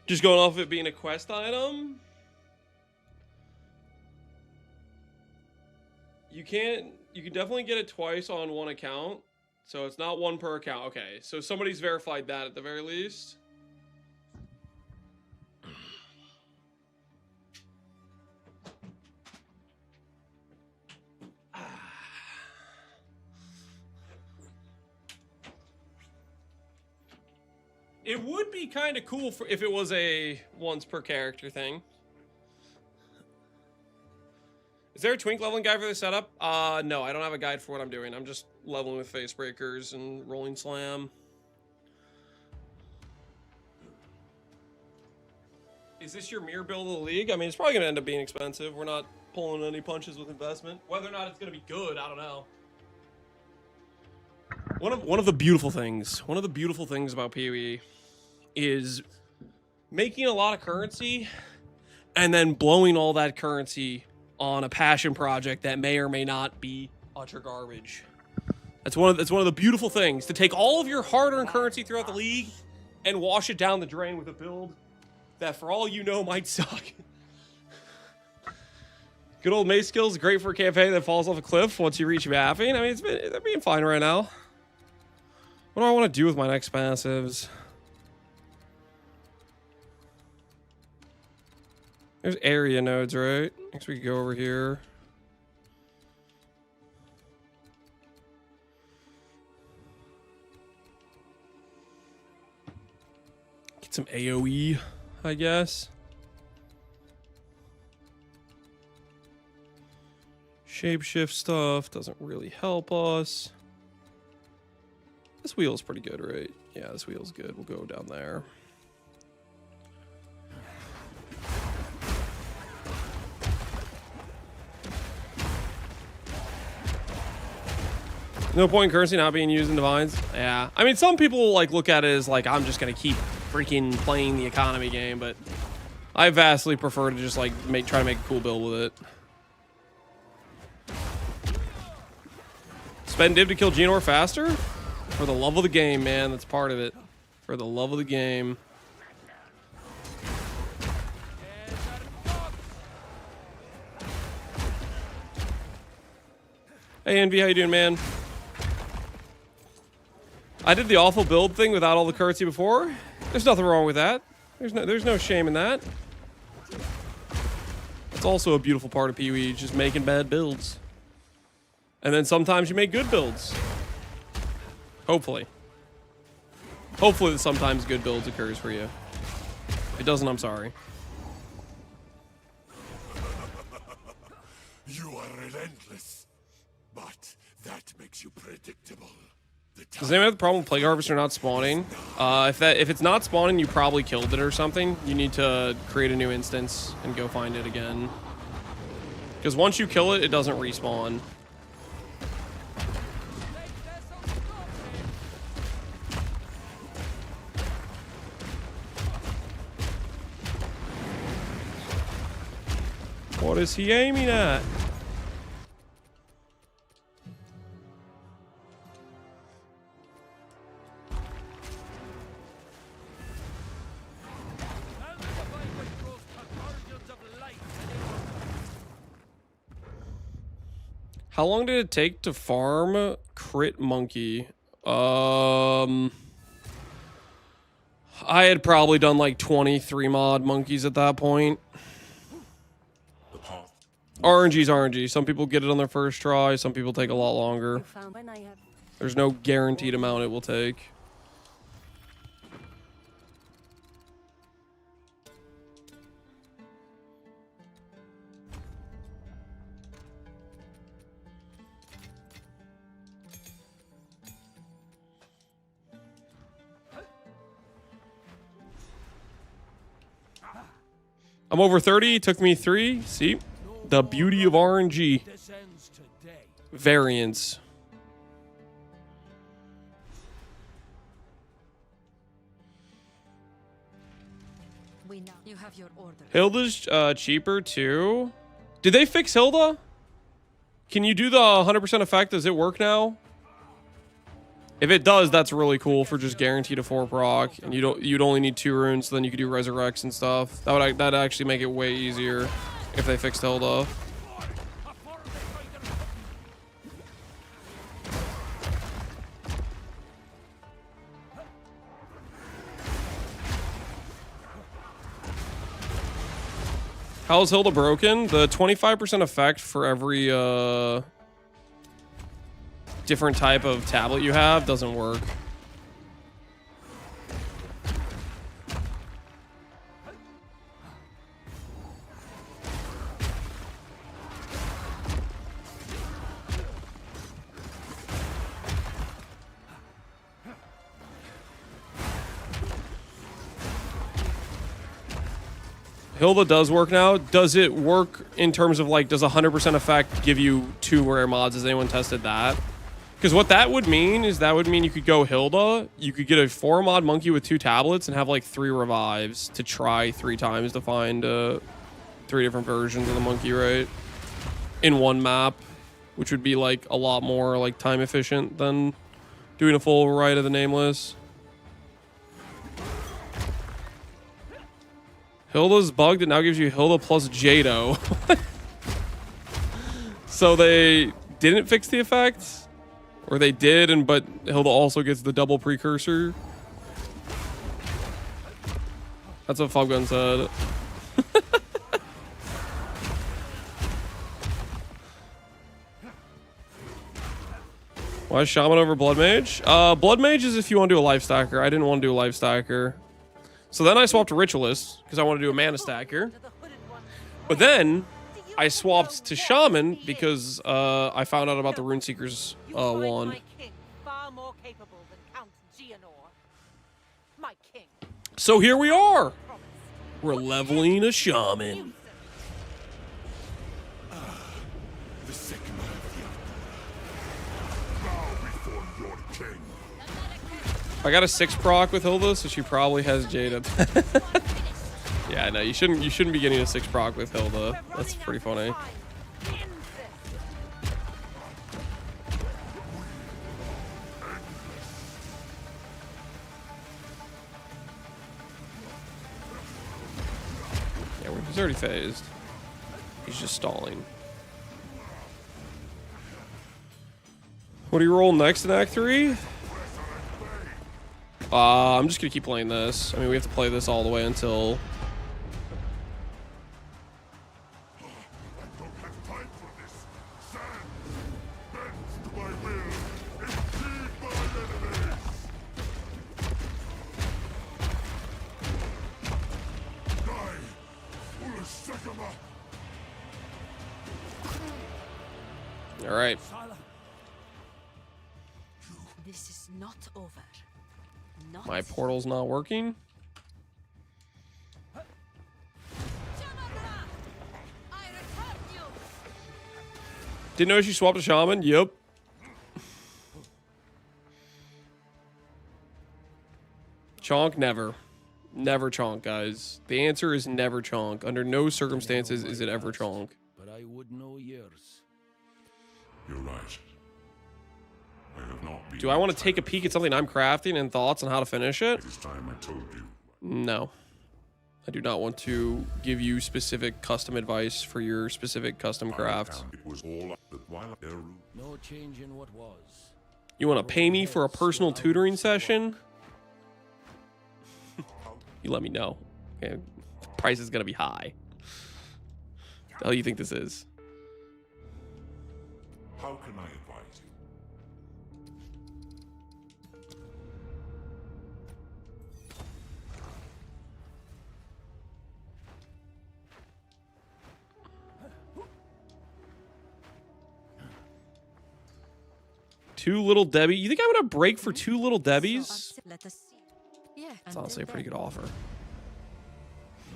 Just going off of it being a quest item? You can definitely get it twice on 1 account. So it's not 1 per account. Okay, so somebody's verified that at the very least. It would be kind of cool if it was a once per character thing. Is there a twink leveling guide for this setup? No, I don't have a guide for what I'm doing. I'm just leveling with face breakers and rolling slam. Is this your mirror build of the league? I mean, it's probably going to end up being expensive. We're not pulling any punches with investment. Whether or not it's going to be good, I don't know. One of the beautiful things about PoE is making a lot of currency and then blowing all that currency on a passion project that may or may not be utter garbage. That's one of the beautiful things, to take all of your hard-earned currency throughout the league and wash it down the drain with a build that, for all you know, might suck. Good old mace skills, great for a campaign that falls off a cliff once you reach mapping. I mean, they're being fine right now. What do I want to do with my next passives? There's area nodes, right? Next we can go over here. Get some AoE, I guess. Shapeshift stuff doesn't really help us. This wheel's pretty good, right? Yeah, this wheel's good. We'll go down there. No point in currency not being used in Divines. Yeah. I mean, some people like look at it as like, I'm just going to keep freaking playing the economy game, but I vastly prefer to just like try to make a cool build with it. Spend div to kill Genor faster? For the love of the game, man. That's part of it. For the love of the game. Hey, Envy, how you doing, man? I did the awful build thing without all the currency before. There's nothing wrong with that. There's no shame in that. It's also a beautiful part of PoE, just making bad builds. And then sometimes you make good builds. Hopefully. Hopefully that sometimes good builds occurs for you. If it doesn't, I'm sorry. You are relentless, but that makes you predictable. Does anyone have the problem with Plague Harvester not spawning? If it's not spawning, you probably killed it or something. You need to create a new instance and go find it again. Because once you kill it, it doesn't respawn. What is he aiming at? How long did it take to farm Crit Monkey? I had probably done like 23 mod monkeys at that point. RNG's RNG. Some people get it on their first try. Some people take a lot longer. There's no guaranteed amount it will take. I'm over 30. It took me 3. See? The beauty of RNG. Variance. We know you have your order. Hilda's cheaper too. Did they fix Hilda? Can you do the 100% effect? Does it work now? If it does, that's really cool for just guaranteed a 4 proc, and you'd only need 2 runes, so then you could do resurrects and stuff. That'd actually make it way easier if they fixed Hilda. How is Hilda broken? The 25% effect for every different type of tablet you have doesn't work. Hilda does work now. Does it work in terms of like, does 100% effect give you 2 rare mods? Has anyone tested that? Because what that would mean is that would mean you could go Hilda, you could get a 4 mod monkey with 2 tablets and have like 3 revives to try 3 times to find 3 different versions of the monkey, right? In one map, which would be like a lot more like time efficient than doing a full ride of the Nameless. Hilda's bugged. It now gives you Hilda plus Jado. So they didn't fix the effects? Or they did, but Hilda also gets the double precursor? That's what Fobgun said. Why is Shaman over Blood Mage? Blood Mage is if you want to do a life stacker. I didn't want to do a life stacker. So then I swapped to Ritualist because I want to do a mana stacker. But then I swapped to Shaman because I found out about the Runeseeker's wand. My king far more capable than Count Gianor. My king. So here we are. We're leveling a Shaman. The sick man of the bow before your king. I got a 6 proc with Hilda, so she probably has Jada. Yeah, no, you shouldn't be getting a 6 proc with Hilda. That's pretty funny. Yeah, he's already phased. He's just stalling. What do you roll next in Act 3? I'm just gonna keep playing this. I mean, we have to play this all the way until... All right. This is not over. Not My portal's not working. Didn't know she swapped a shaman. Yep. Chonk, never. Never chonk, guys. The answer is never chonk. Under no circumstances is it ever chonk. But I would know yours. You're right. I have not been. Do I want to take a peek at something I'm crafting and thoughts on how to finish it? It is time I told you. No. I do not want to give you specific custom advice for your specific custom craft. It was all that while Eru. No change in what was. You want to pay me for a personal tutoring session? You let me know. Okay. The price is going to be high. The hell you think this is? How can I advise you? Two Little Debbie. You think I'm going to break for two Little Debbies? Let us see. Yeah, That's honestly a pretty good offer.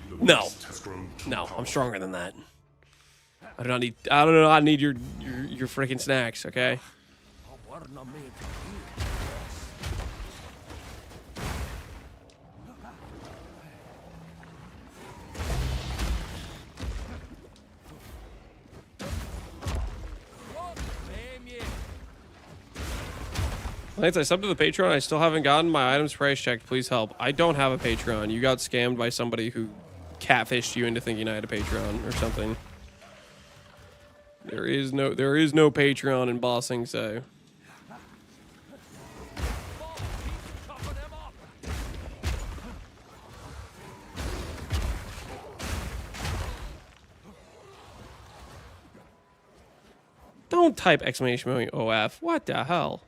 The No. beast has grown too No, I'm powerful. stronger than that. I don't know. I need your freaking snacks, okay? Lance, I subbed to the Patreon. I still haven't gotten my items price checked. Please help. I don't have a Patreon. You got scammed by somebody who catfished you into thinking I had a Patreon or something. There is no Patreon in Bossing, so. Don't type exclamation point OF. What the hell?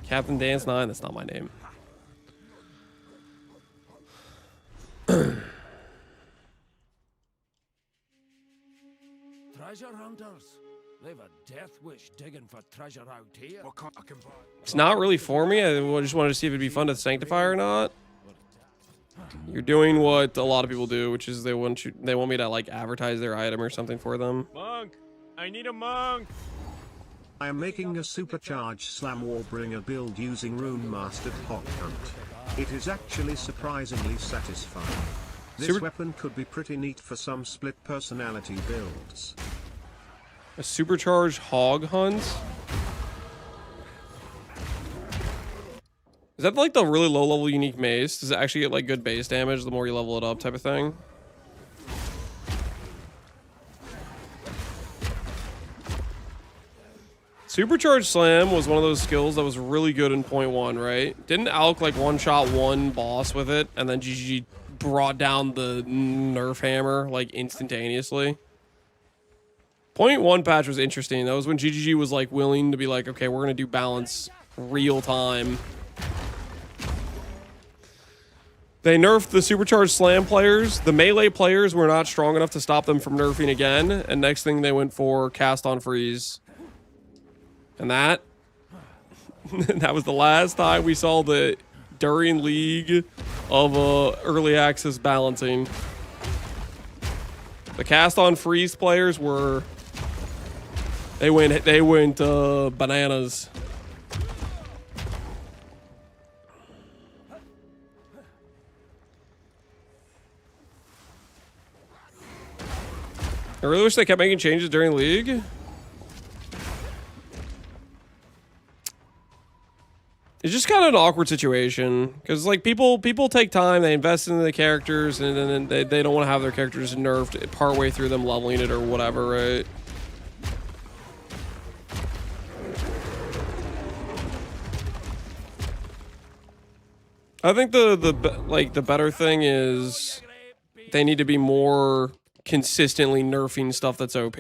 Captain Dance 9, that's not my name. Treasure hunters. They've a death wish digging for treasure out here. It's not really for me. I just wanted to see if it'd be fun to sanctify or not. You're doing what a lot of people do, which is they want me to like advertise their item or something for them. Monk! I need a monk! I am making a supercharged Slam Warbringer build using Rune Mastered Hawk Hunt. It is actually surprisingly satisfying. This weapon could be pretty neat for some split personality builds. A supercharged hog hunt? Is that like the really low level unique mace? Does it actually get like good base damage the more you level it up type of thing? Supercharged Slam was one of those skills that was really good in point one, right? Didn't Alk like one-shot one boss with it, and then GGG brought down the nerf hammer like instantaneously? Point one patch was interesting. That was when GGG was like willing to be like, okay, we're gonna do balance real time. They nerfed the supercharged slam players. The melee players were not strong enough to stop them from nerfing again. And next thing they went for cast on freeze. And that was the last time we saw the during League of early access balancing. The cast on freeze players were they went bananas. I really wish they kept making changes during League. It's just kind of an awkward situation because like people take time, they invest into the characters, and then they don't want to have their characters nerfed partway through them leveling it or whatever, right? I think the better thing is they need to be more consistently nerfing stuff that's OP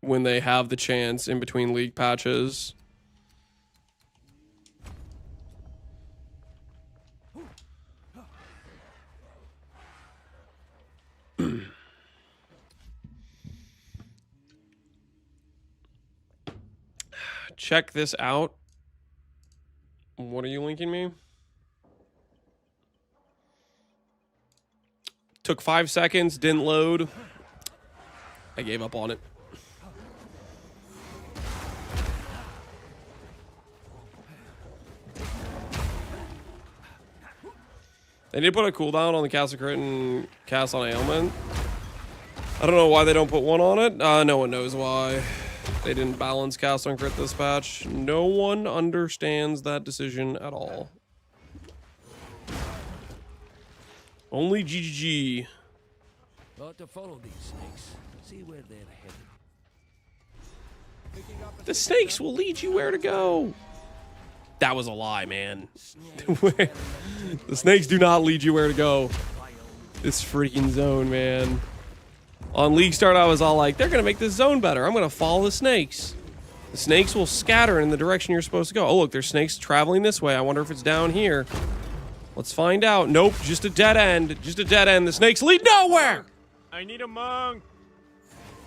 when they have the chance in between League patches. check this out. What are you linking me? Took 5 seconds, didn't load. I gave up on it. They need to put a cooldown on the cast of crit and cast on ailment. I don't know why they don't put one on it. No one knows why. They didn't balance cast on crit this patch. No one understands that decision at all. Only GGG. But to follow these snakes, see where they're headed. The snakes will lead you where to go. That was a lie, man. The snakes do not lead you where to go. This freaking zone, man. On League Start, I was all like, they're going to make this zone better. I'm going to follow the snakes. The snakes will scatter in the direction you're supposed to go. Oh, look, there's snakes traveling this way. I wonder if it's down here. Let's find out. Nope, just a dead end. Just a dead end. The snakes lead nowhere. I need a monk.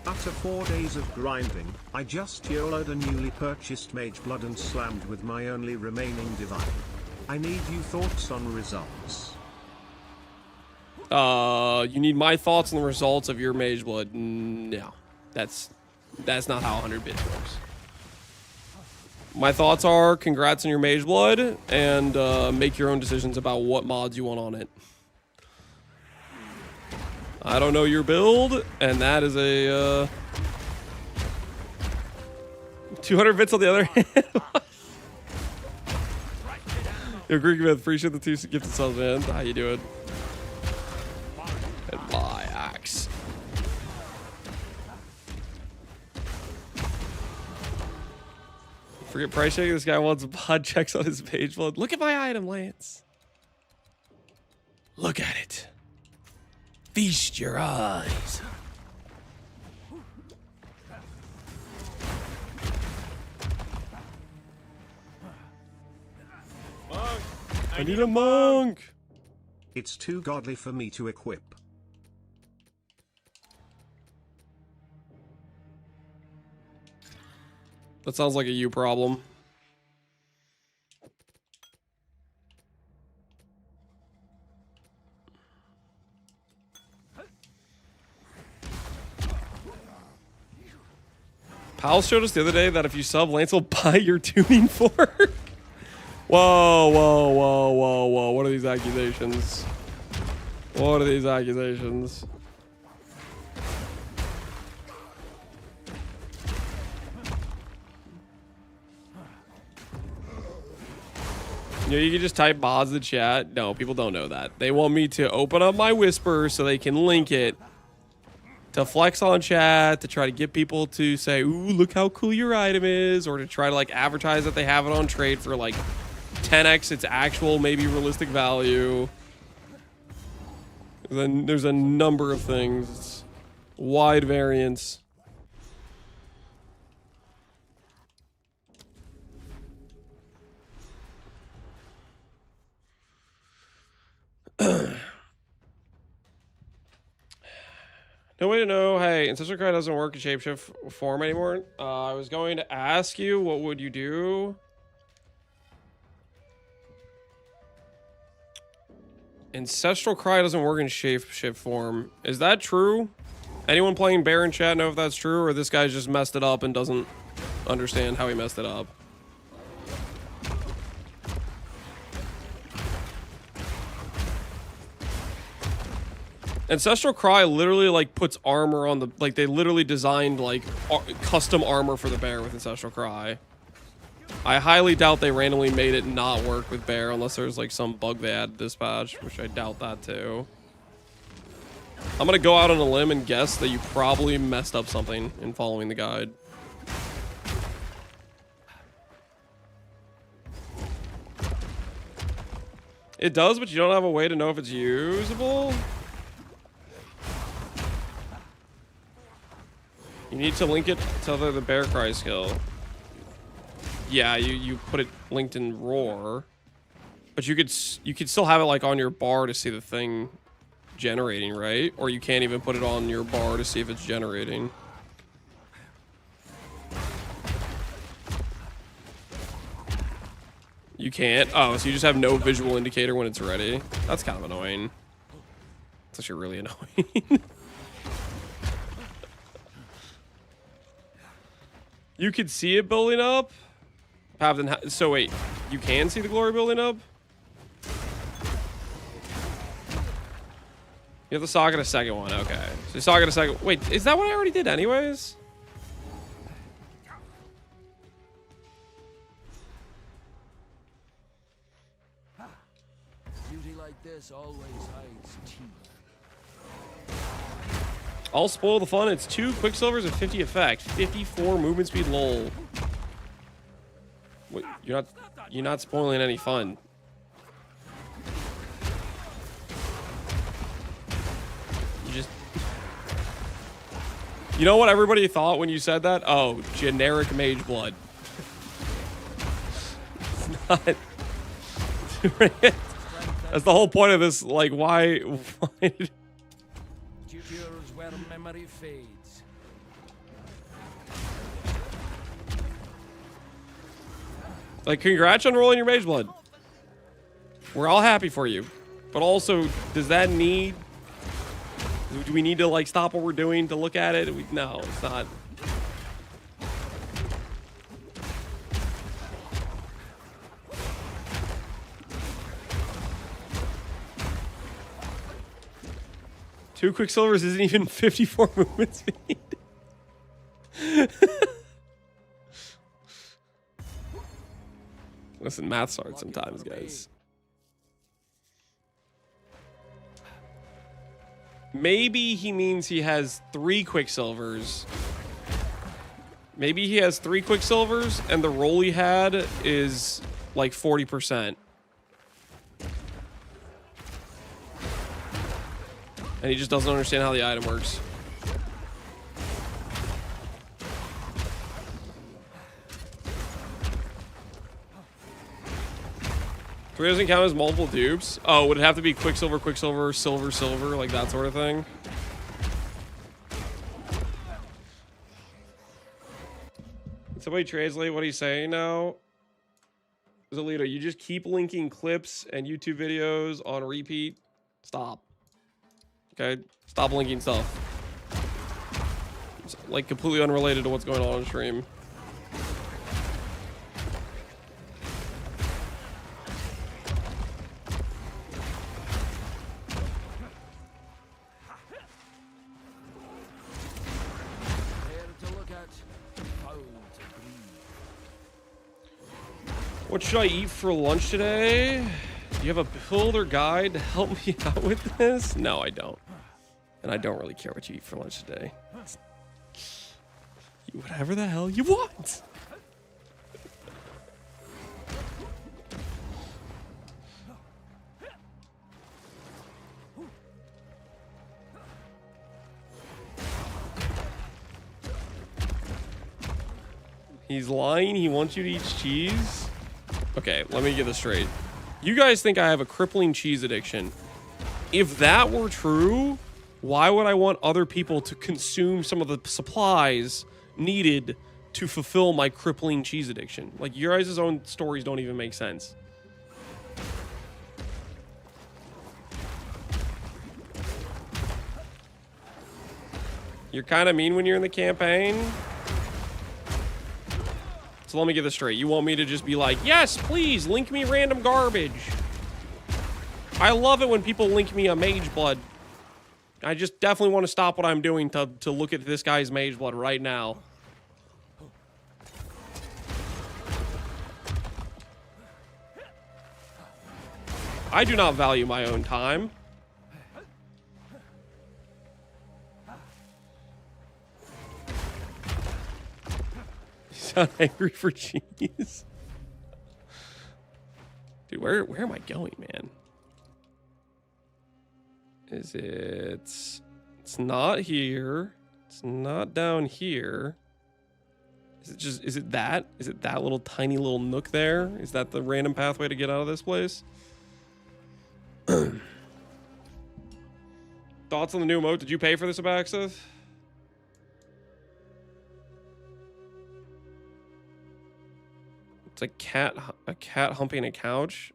After 4 days of grinding, I just YOLO'd a newly purchased Mage Blood and slammed with my only remaining divine. I need you thoughts on results. You need my thoughts on the results of your Mage Blood. No, that's not how 100 bits works. My thoughts are congrats on your Mage Blood, and make your own decisions about what mods you want on it. I don't know your build, and that is a 200 bits on the other hand. Yo, Greek Myth, appreciate the 2 gifted subs, man. How you doing? And my axe. Forget price checking. This guy wants mod checks on his page blood. Look at my item, Lance. Look at it. Feast your eyes. Monk. I need a monk. It's too godly for me to equip. That sounds like a you problem. Pal showed us the other day that if you sub, Lance will buy your tuning fork. Whoa, whoa, whoa, whoa, whoa. What are these accusations? What are these accusations? You know, you can just type mods in the chat. No, people don't know that. They want me to open up my Whisper so they can link it to flex on chat, to try to get people to say, ooh, look how cool your item is, or to try to like advertise that they have it on trade for like 10x its actual, maybe realistic value. Then there's a number of things. It's wide variance. No way to know. Hey, Ancestral Cry doesn't work in shapeshift form anymore. I was going to ask you, what would you do? Ancestral Cry doesn't work in shapeshift form. Is that true? Anyone playing Bear in chat know if that's true, or this guy's just messed it up and doesn't understand how he messed it up? Ancestral Cry literally like puts armor on the, like they literally designed like custom armor for the bear with Ancestral Cry. I highly doubt they randomly made it not work with bear unless there's like some bug they added this patch, which I doubt that too. I'm gonna go out on a limb and guess that you probably messed up something in following the guide. It does, but you don't have a way to know if it's usable. You need to link it to the bear cry skill. Yeah, you put it linked in roar, but you could still have it like on your bar to see the thing generating, right? Or you can't even put it on your bar to see if it's generating. You can't? Oh, so you just have no visual indicator when it's ready? That's kind of annoying. That's actually really annoying. You could see it building up? So wait, you can see the glory building up? You have to socket a second one, okay. So you socket a second. Wait, is that what I already did anyways? Beauty like this always hides teeth. I'll spoil the fun. It's 2 Quicksilvers and 50 effect. 54 movement speed lol. Wait, you're not spoiling any fun. You know what everybody thought when you said that? Oh, generic mage blood. It's not. That's the whole point of this. Like, why did... Cures where memory fades. Like, congrats on rolling your mage blood. We're all happy for you. But also, does that need... Do we need to, like, stop what we're doing to look at it? No, it's not. Two Quicksilvers isn't even 54 movement speed. Listen, math's hard sometimes, guys. Maybe he means he has 3 Quicksilvers. Maybe he has 3 Quicksilvers and the roll he had is like 40%. And he just doesn't understand how the item works. Three doesn't count as multiple dupes. Oh, would it have to be Quicksilver, Quicksilver, Silver, Silver, like that sort of thing? Can somebody translate what he's saying now? Zalito, you just keep linking clips and YouTube videos on repeat. Stop. Okay? Stop linking stuff. It's like completely unrelated to what's going on stream. What should I eat for lunch today? Do you have a build or guide to help me out with this? No, I don't. And I don't really care what you eat for lunch today. Eat whatever the hell you want. He's lying. He wants you to eat cheese. Okay, let me get this straight. You guys think I have a crippling cheese addiction. If that were true, why would I want other people to consume some of the supplies needed to fulfill my crippling cheese addiction? Like, your guys' own stories don't even make sense. You're kind of mean when you're in the campaign. So let me get this straight. You want me to just be like, yes, please, link me random garbage. I love it when people link me a mage blood. I just definitely want to stop what I'm doing to look at this guy's mage blood right now. I do not value my own time. Sound angry for cheese. Dude, where am I going, man? Is it... It's not here. It's not down here. Is it that little tiny little nook there? Is that the random pathway to get out of this place? Thoughts on the new emote? Did you pay for this, Abaxith? a cat humping a couch?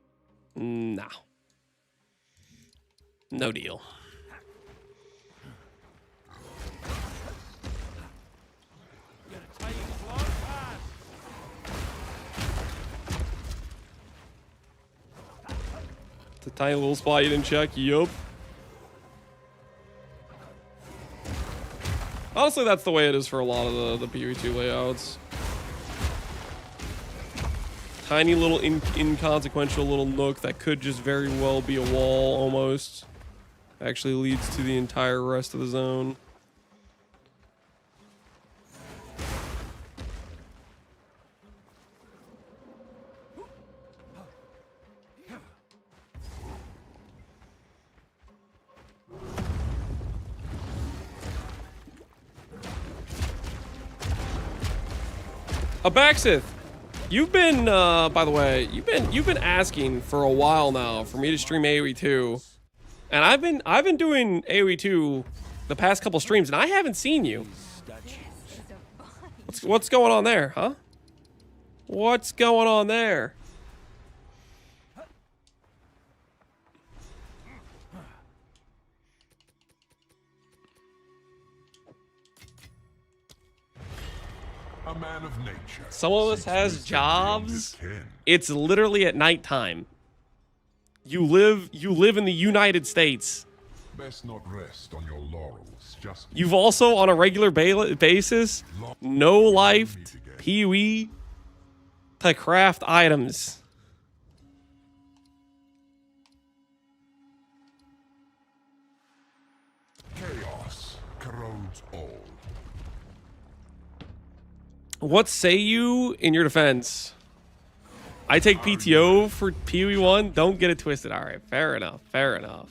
Nah. No deal. It's a tiny little spot you didn't check. Yup. Honestly, that's the way it is for a lot of the PoE2 layouts. Tiny little inconsequential little nook that could just very well be a wall almost. Actually leads to the entire rest of the zone. Abaxith, you've been, by the way, you've been asking for a while now for me to stream AoE2, and I've been doing AoE2 the past couple streams, and I haven't seen you. What's going on there, huh? What's going on there? A man of nature. Some of us has jobs. It's literally at nighttime. You live in the United States. Best not rest on your laurels. Just You've also on a regular basis no life PoE to craft items. chaos corrodes all. What say you in your defense? I take PTO for PoE1. Don't get it twisted. All right, fair enough. Fair enough.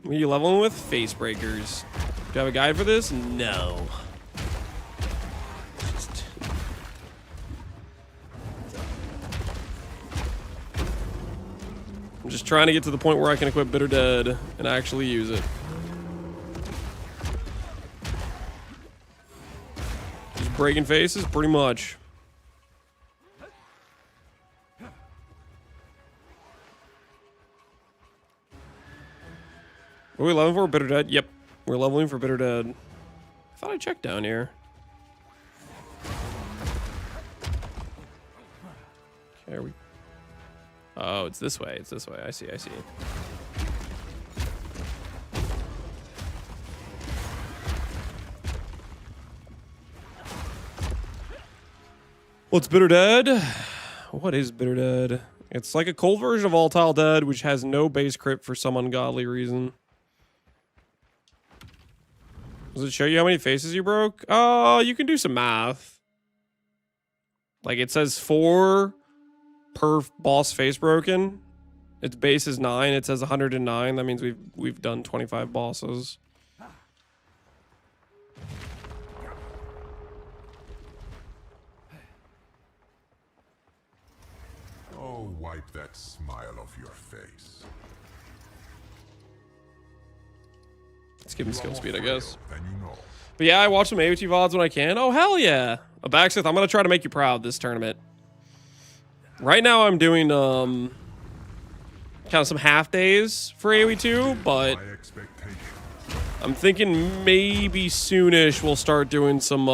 What are you leveling with? Face breakers. Do you have a guide for this? No. I'm just trying to get to the point where I can equip Bitter Dead and actually use it. Just breaking faces, pretty much. What are we leveling for? Bitter Dead? Yep. We're leveling for Bitter Dead. I thought I checked down here. Okay, are we... Oh, it's this way. It's this way. I see. I see. What's Bitter Dead? What is Bitter Dead? It's like a cold version of All-Tile Dead, which has no base crit for some ungodly reason. Does it show you how many faces you broke? Oh, you can do some math. Like it says 4 per boss face broken. Its base is 9. It says 109. That means we've done 25 bosses. Oh, wipe that smile off your face. Let's give him skill speed, I guess. Then you know. But yeah, I watch some AoE2 VODs when I can. Oh, hell yeah. Abaxith, I'm going to try to make you proud this tournament. Right now, I'm doing kind of some half days for AoE2, but I'm thinking maybe soonish we'll start doing some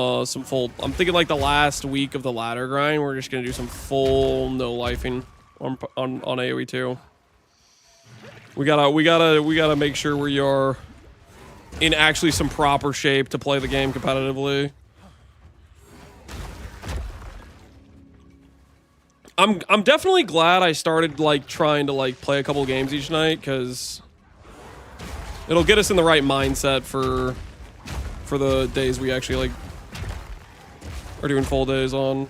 full. I'm thinking like the last week of the ladder grind, we're just gonna do some full no lifing on AoE2. We gotta make sure we are in actually some proper shape to play the game competitively. I'm definitely glad I started like trying to like play a couple games each night, because it'll get us in the right mindset for the days we actually like are doing full days on.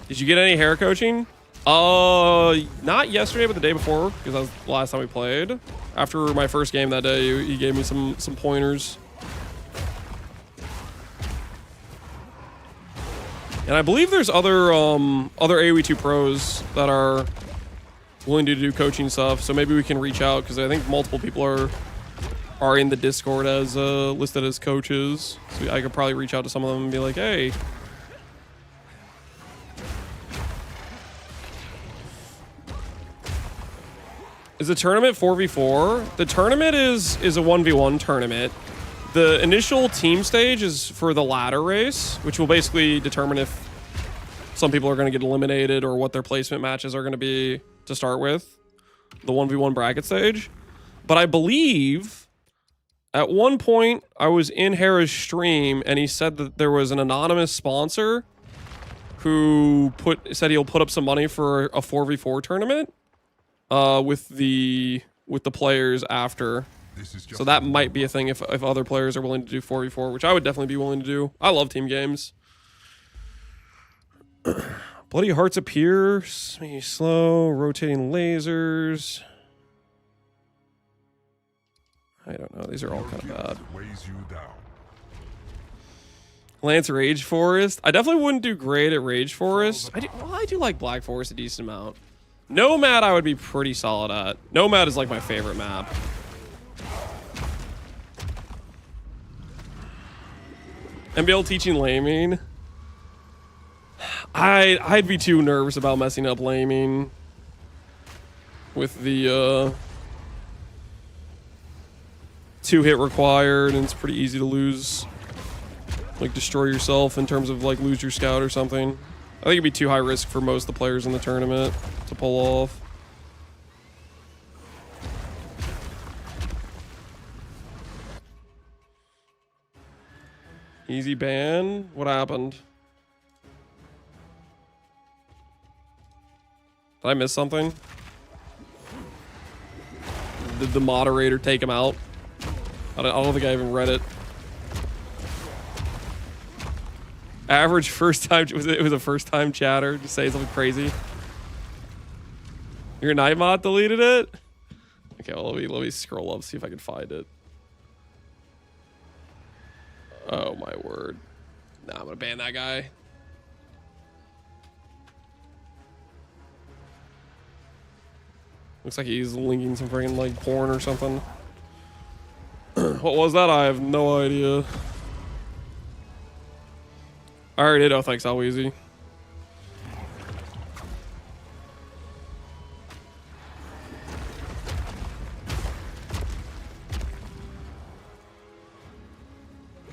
Did you get any hair coaching? Not yesterday, but the day before, because that was the last time we played. After my first game that day, he gave me some pointers. And I believe there's other AoE2 pros that are willing to do coaching stuff. So maybe we can reach out because I think multiple people are in the Discord as listed as coaches. So I could probably reach out to some of them and be like, hey. Is the tournament 4v4? The tournament is a 1v1 tournament. The initial team stage is for the ladder race, which will basically determine if some people are going to get eliminated or what their placement matches are going to be to start with. The 1v1 bracket stage. But I believe at one point I was in Hera's stream and he said that there was an anonymous sponsor who said he'll put up some money for a 4v4 tournament. With the players after, so that might be a thing if other players are willing to do 4v4, which I would definitely be willing to do. I love team games. Bloody hearts appear, maybe slow, rotating lasers. I don't know. These are all kind of bad. Lance Rage Forest. I definitely wouldn't do great at Rage Forest. I do like Black Forest a decent amount. Nomad I would be pretty solid at. Nomad is like my favorite map. MBL teaching laming. I'd be too nervous about messing up laming with the 2-hit required, and it's pretty easy to lose, like destroy yourself in terms of like lose your scout or something. I think it'd be too high risk for most of the players in the tournament to pull off. Easy ban? What happened? Did I miss something? Did the moderator take him out? I don't think I even read it. Average first time, it was a first time chatter, just say something crazy. Your night mod deleted it? Okay, well let me scroll up, see if I can find it. Oh my word. Nah, I'm gonna ban that guy. Looks like he's linking some freaking like porn or something. What was that? I have no idea. I already did. Oh, thanks, Alweezy.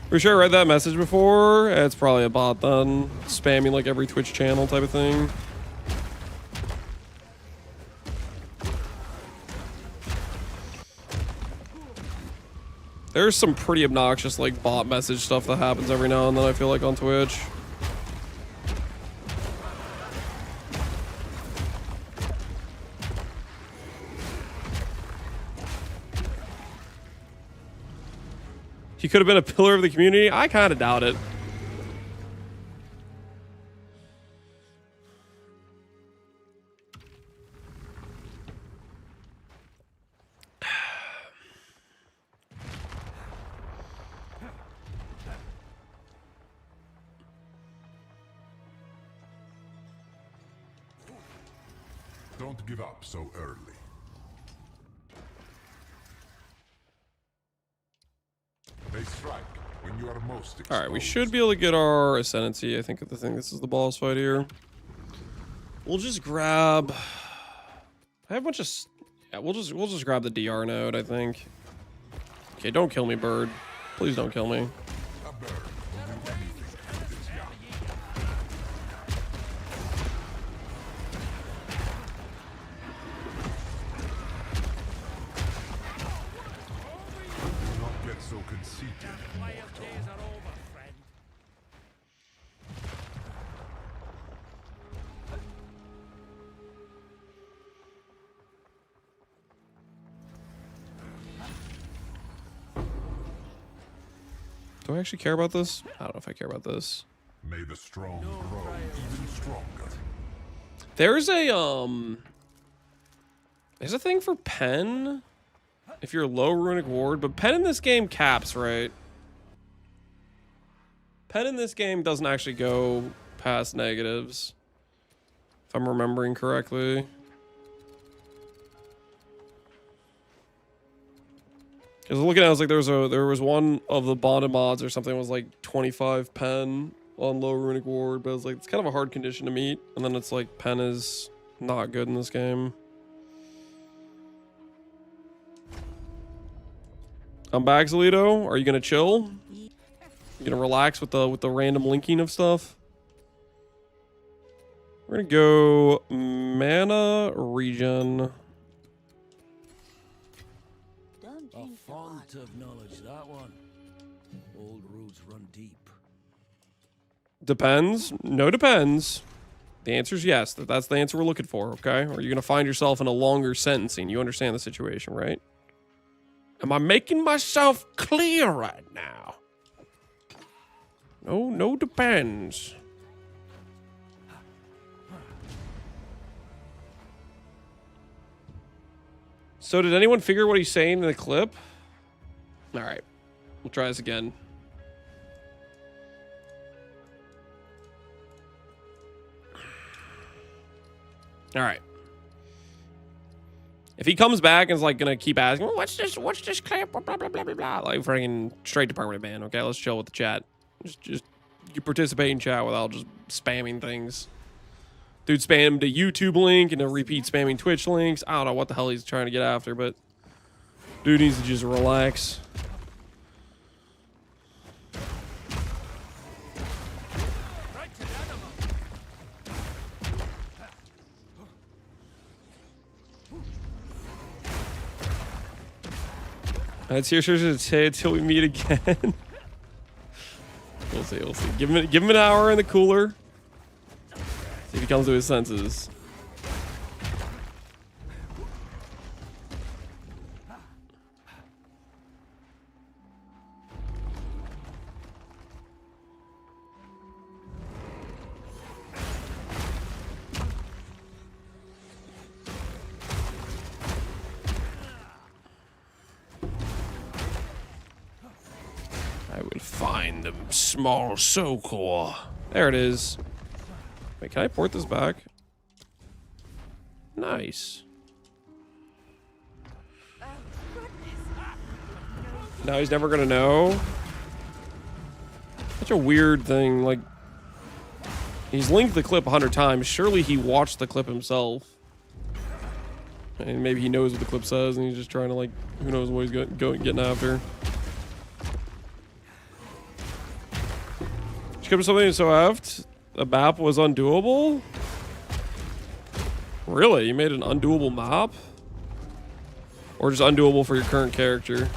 For sure, I read that message before. It's probably a bot then. Spamming like every Twitch channel type of thing. There's some pretty obnoxious like bot message stuff that happens every now and then, I feel like, on Twitch. He could have been a pillar of the community. I kind of doubt it. Don't give up so early. They strike when you are most exposed. All right, we should be able to get our ascendancy. I think this is the boss fight here. We'll just grab. I have a bunch of. Yeah, we'll just grab the DR node, I think. Okay, don't kill me, bird. Please don't kill me. A bird will do anything with its young. Do not get so conceited. Do I actually care about this? I don't know if I care about this. May the strong grow even stronger. There's a thing for pen if you're low runic ward, but pen in this game caps, right? Pen in this game doesn't actually go past negatives, if I'm remembering correctly. Because looking at it, I was like, there was one of the bonded mods or something was like 25 pen on low runic ward, but I was like, it's kind of a hard condition to meet. And then it's like pen is not good in this game. I'm back, Zalito. Are you gonna chill? You gonna relax with the random linking of stuff? We're gonna go mana regen. A font of knowledge, that one. Old roots run deep. Depends. No depends. The answer is yes. That's the answer we're looking for, okay? Or you're gonna find yourself in a longer sentencing. You understand the situation, right? Am I making myself clear right now? No depends. So did anyone figure what he's saying in the clip? All right, we'll try this again. All right. If he comes back and is like gonna keep asking, well, what's this clip? Blah blah blah blah blah. Like freaking straight to permanent ban. Okay, let's chill with the chat. Just you participate in chat without just spamming things. Dude spammed a YouTube link and a repeat spamming Twitch links. I don't know what the hell he's trying to get after, but dude needs to just relax. That's here to say until we meet again. We'll see. Give him an hour in the cooler. See if he comes to his senses. I will find the small soul core. There it is. Wait, can I port this back? Nice. Now he's never gonna know. Such a weird thing. Like, he's linked the clip 100 times. Surely he watched the clip himself. And maybe he knows what the clip says, and he's just trying to, like, who knows what he's getting after. Did you come to something so effed? The map was undoable? Really? You made an undoable map? Or just undoable for your current character?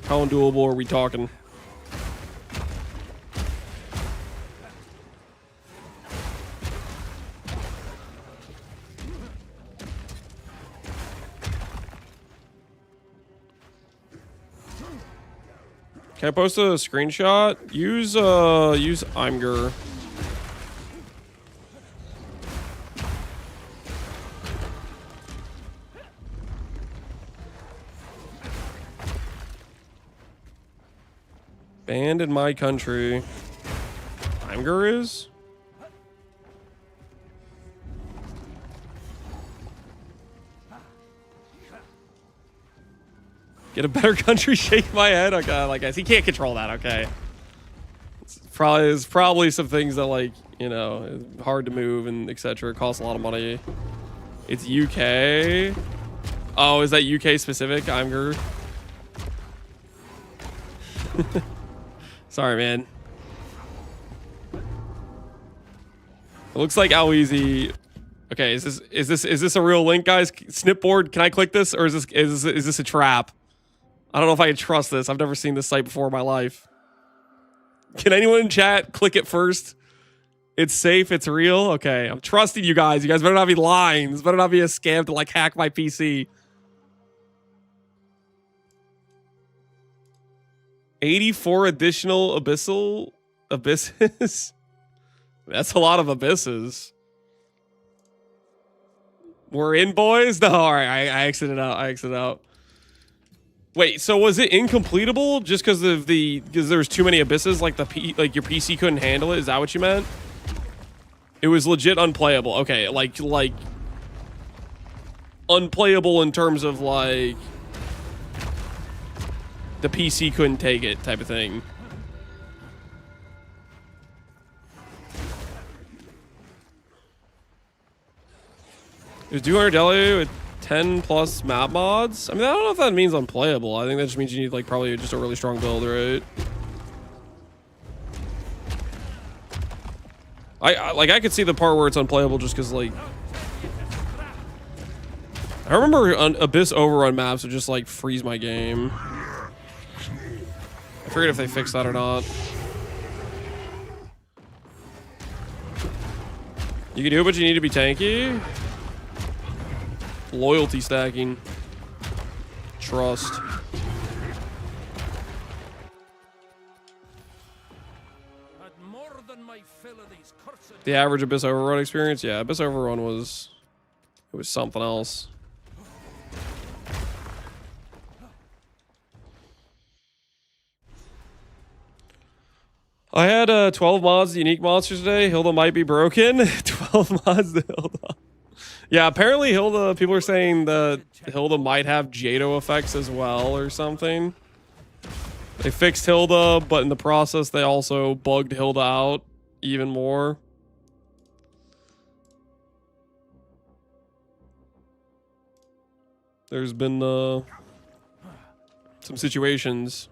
How undoable are we talking? Can I post a screenshot? Use Imgur. Banned in my country. Imgur is? Get a better country, shake my head. Okay, like, guys, he can't control that, okay? There's probably some things that, like, you know, is hard to move and etc. Costs a lot of money. It's UK. Oh, is that UK specific? Imgur. Sorry, man. It looks like AoE2. Okay, is this a real link, guys? Snipboard, can I click this, or is this a trap? I don't know if I can trust this. I've never seen this site before in my life. Can anyone in chat click it first? It's safe. It's real. Okay, I'm trusting you guys. You guys better not be lying. This better not be a scam to, like, hack my PC. 84 additional abysses. That's a lot of abysses. We're in, boys? No, all right. I exited out. Wait, so was it incompletable just because there was too many abysses? Like your PC couldn't handle it? Is that what you meant? It was legit unplayable. Okay, like unplayable in terms of like the PC couldn't take it type of thing. It was 200 deli with 10 plus map mods. I mean, I don't know if that means unplayable. I think that just means you need like probably just a really strong build, right? I could see the part where it's unplayable just because like I remember Abyss Overrun maps would just like freeze my game. I forget if they fixed that or not. You can do it, but you need to be tanky. Loyalty stacking. Trust. The average Abyss Overrun experience? Yeah, Abyss Overrun was... It was something else. I had 12 mods to unique monsters today. Hilda might be broken. 12 mods to Hilda. Yeah, apparently Hilda, people are saying that Hilda might have Jado effects as well or something. They fixed Hilda, but in the process they also bugged Hilda out even more. There's been some situations.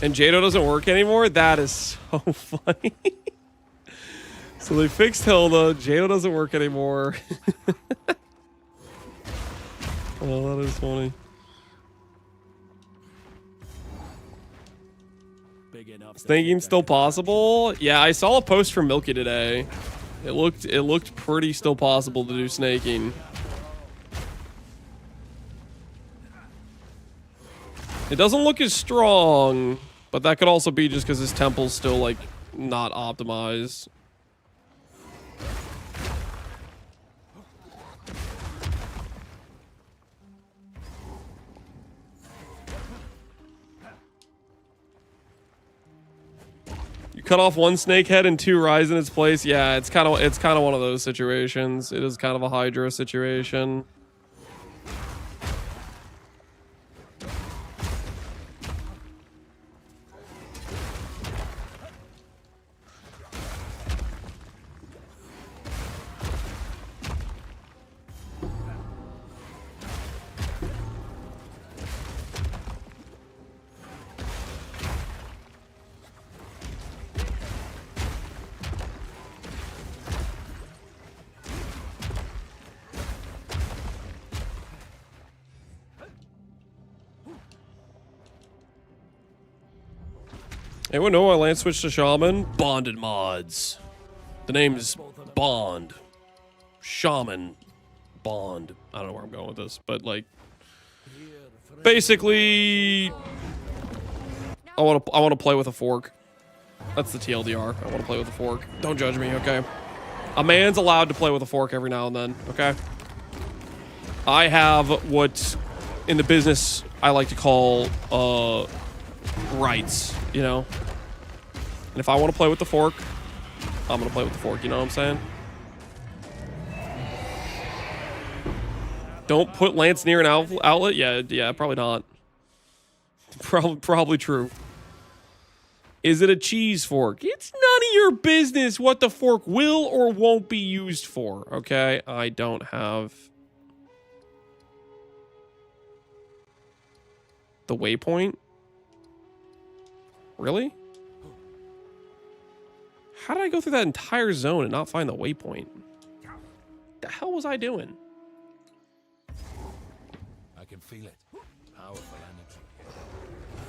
And Jado doesn't work anymore? That is so funny. So they fixed Hilda. Jado doesn't work anymore. Oh, that is funny. Is thinking still possible? Yeah, I saw a post from Milky today. It looked pretty still possible to do snaking. It doesn't look as strong, but that could also be just because his temple's still like not optimized. You cut off one snake head and 2 rise in its place. Yeah, it's kind of one of those situations. It is kind of a Hydra situation. Anyone know why Lance switched to Shaman? Bonded mods. The name is Bond. Shaman. Bond. I don't know where I'm going with this, but like... Basically... I want to play with a fork. That's the TLDR. I want to play with a fork. Don't judge me, okay? A man's allowed to play with a fork every now and then, okay? I have what, in the business, I like to call, rights, you know? And if I want to play with the fork, I'm going to play with the fork, you know what I'm saying? Don't put Lance near an outlet? Yeah, probably not. Probably true. Is it a cheese fork? It's none of your business what the fork will or won't be used for, okay? I don't have... the waypoint? Really? How did I go through that entire zone and not find the waypoint? The hell was I doing? I can feel it. Powerful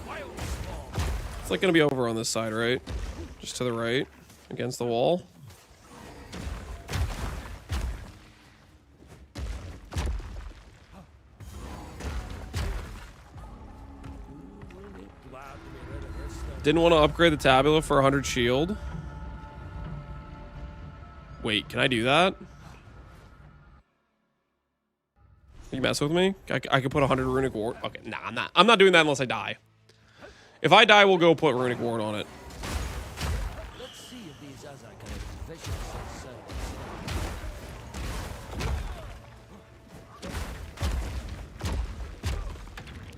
energy. It's like gonna be over on this side, right? Just to the right, against the wall. Didn't want to upgrade the tabula for 100 shield. Wait, can I do that? You mess with me? I could put 100 runic ward. Okay, nah, I'm not doing that unless I die. If I die, we'll go put runic ward on it.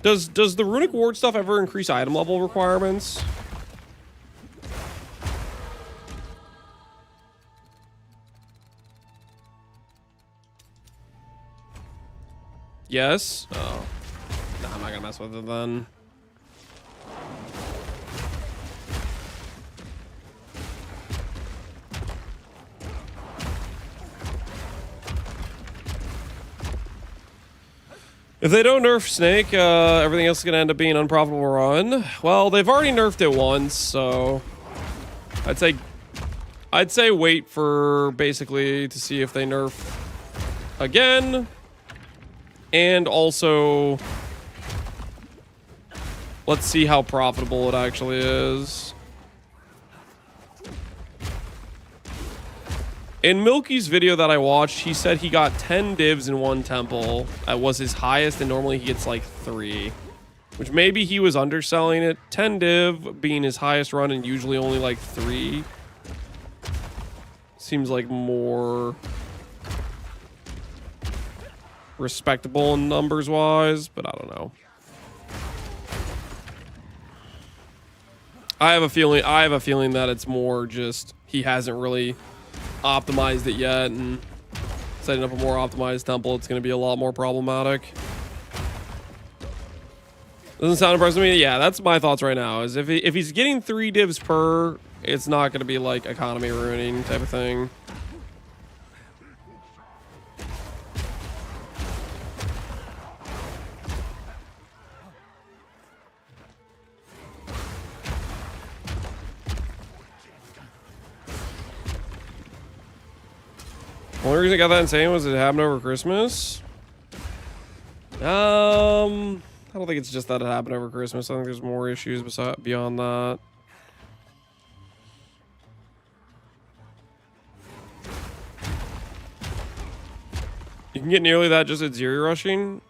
Does the runic ward stuff ever increase item level requirements? Yes. Oh, no, I'm not gonna mess with it then. If they don't nerf Snake, everything else is going to end up being an unprofitable run. Well, they've already nerfed it once, so I'd say wait for basically to see if they nerf again. And also, let's see how profitable it actually is. In Milky's video that I watched, he said he got 10 divs in one temple. That was his highest, and normally he gets like 3. Which maybe he was underselling it. 10 div being his highest run and usually only like 3. Seems like more respectable in numbers wise, but I don't know. I have a feeling that it's more just he hasn't really optimized it yet, and setting up a more optimized temple, it's going to be a lot more problematic. Doesn't sound impressive to me. Yeah, that's my thoughts right now, is if he's getting 3 divs per, it's not going to be like economy ruining type of thing. The only reason I got that insane was it happened over Christmas. I don't think it's just that it happened over Christmas. I think there's more issues beyond that. You can get nearly that just at Zeri rushing.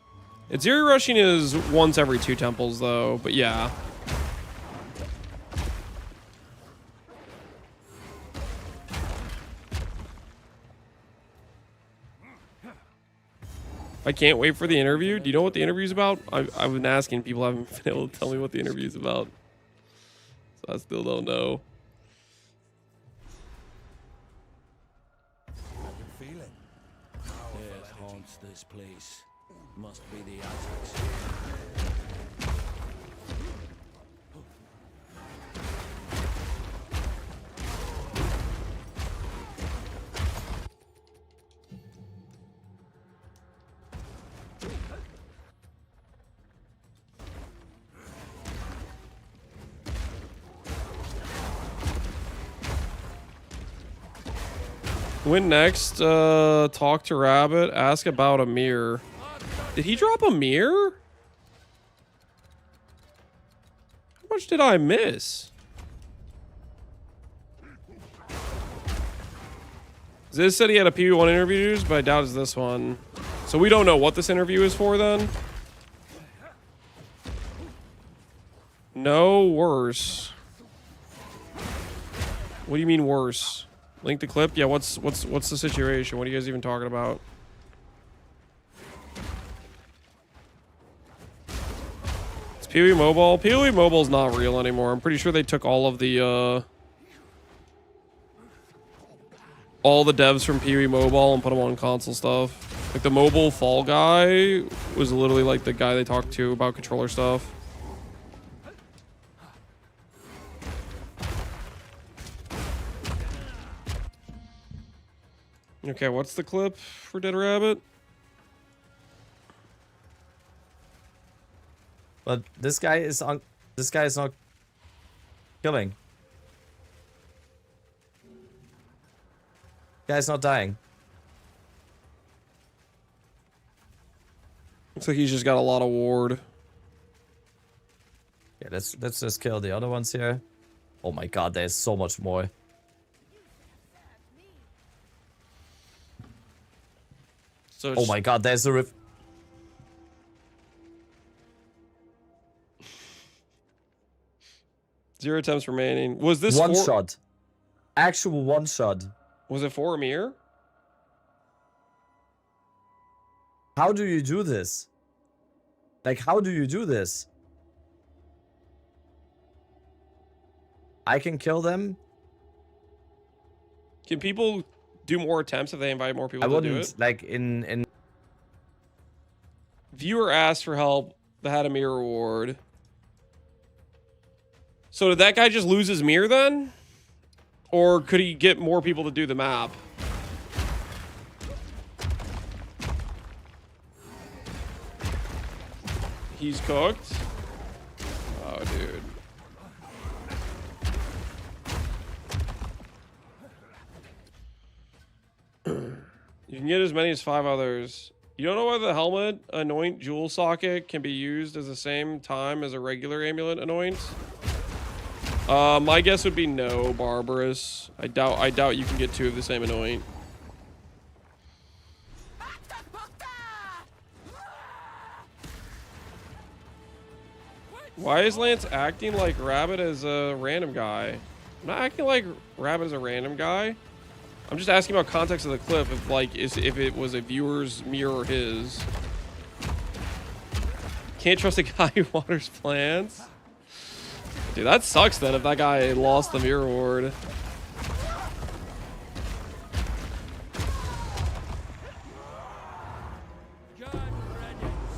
Zeri rushing is once every 2 temples though, but yeah. I can't wait for the interview. Do you know what the interview's about? I've been asking people, haven't been able to tell me what the interview's about. So I still don't know. Feeling. Death haunts this place. Must be the attics. When next, talk to Rabbit, ask about a mirror. Did he drop a mirror? How much did I miss? Ziz said he had a PV1 interviews, but I doubt it's this one. So we don't know what this interview is for then? No, worse. What do you mean worse? Link the clip? Yeah, what's the situation? What are you guys even talking about? It's PoE Mobile. PoE Mobile's not real anymore. I'm pretty sure they took all the devs from PoE Mobile and put them on console stuff. Like the mobile Fall guy was literally like the guy they talked to about controller stuff. Okay, what's the clip for Dead Rabbit? But this guy is not killing. Guy's not dying. Looks like he's just got a lot of ward. Yeah, let's just kill the other ones here. Oh my god, there's so much more. So oh my god, there's a riff. 0 attempts remaining. Was this one shot? Actual one shot. Was it for a mirror? How do you do this? Like, how do you do this? I can kill them. Can people do more attempts if they invite more people I to do it? wouldn't, like, in... Viewer asked for help that had a mirror reward. So did that guy just lose his mirror then? Or could he get more people to do the map? He's cooked? Oh, dude. You can get as many as 5 others. You don't know whether the helmet anoint jewel socket can be used as the same time as a regular amulet anoint? My guess would be no, Barbarous. I doubt you can get 2 of the same anoint. Why is Lance acting like Rabbit is a random guy? I'm not acting like Rabbit is a random guy. I'm just asking about context of the clip, if it was a viewer's mirror or his. Can't trust a guy who waters plants. Dude, that sucks then if that guy lost the mirror ward. John Reddings,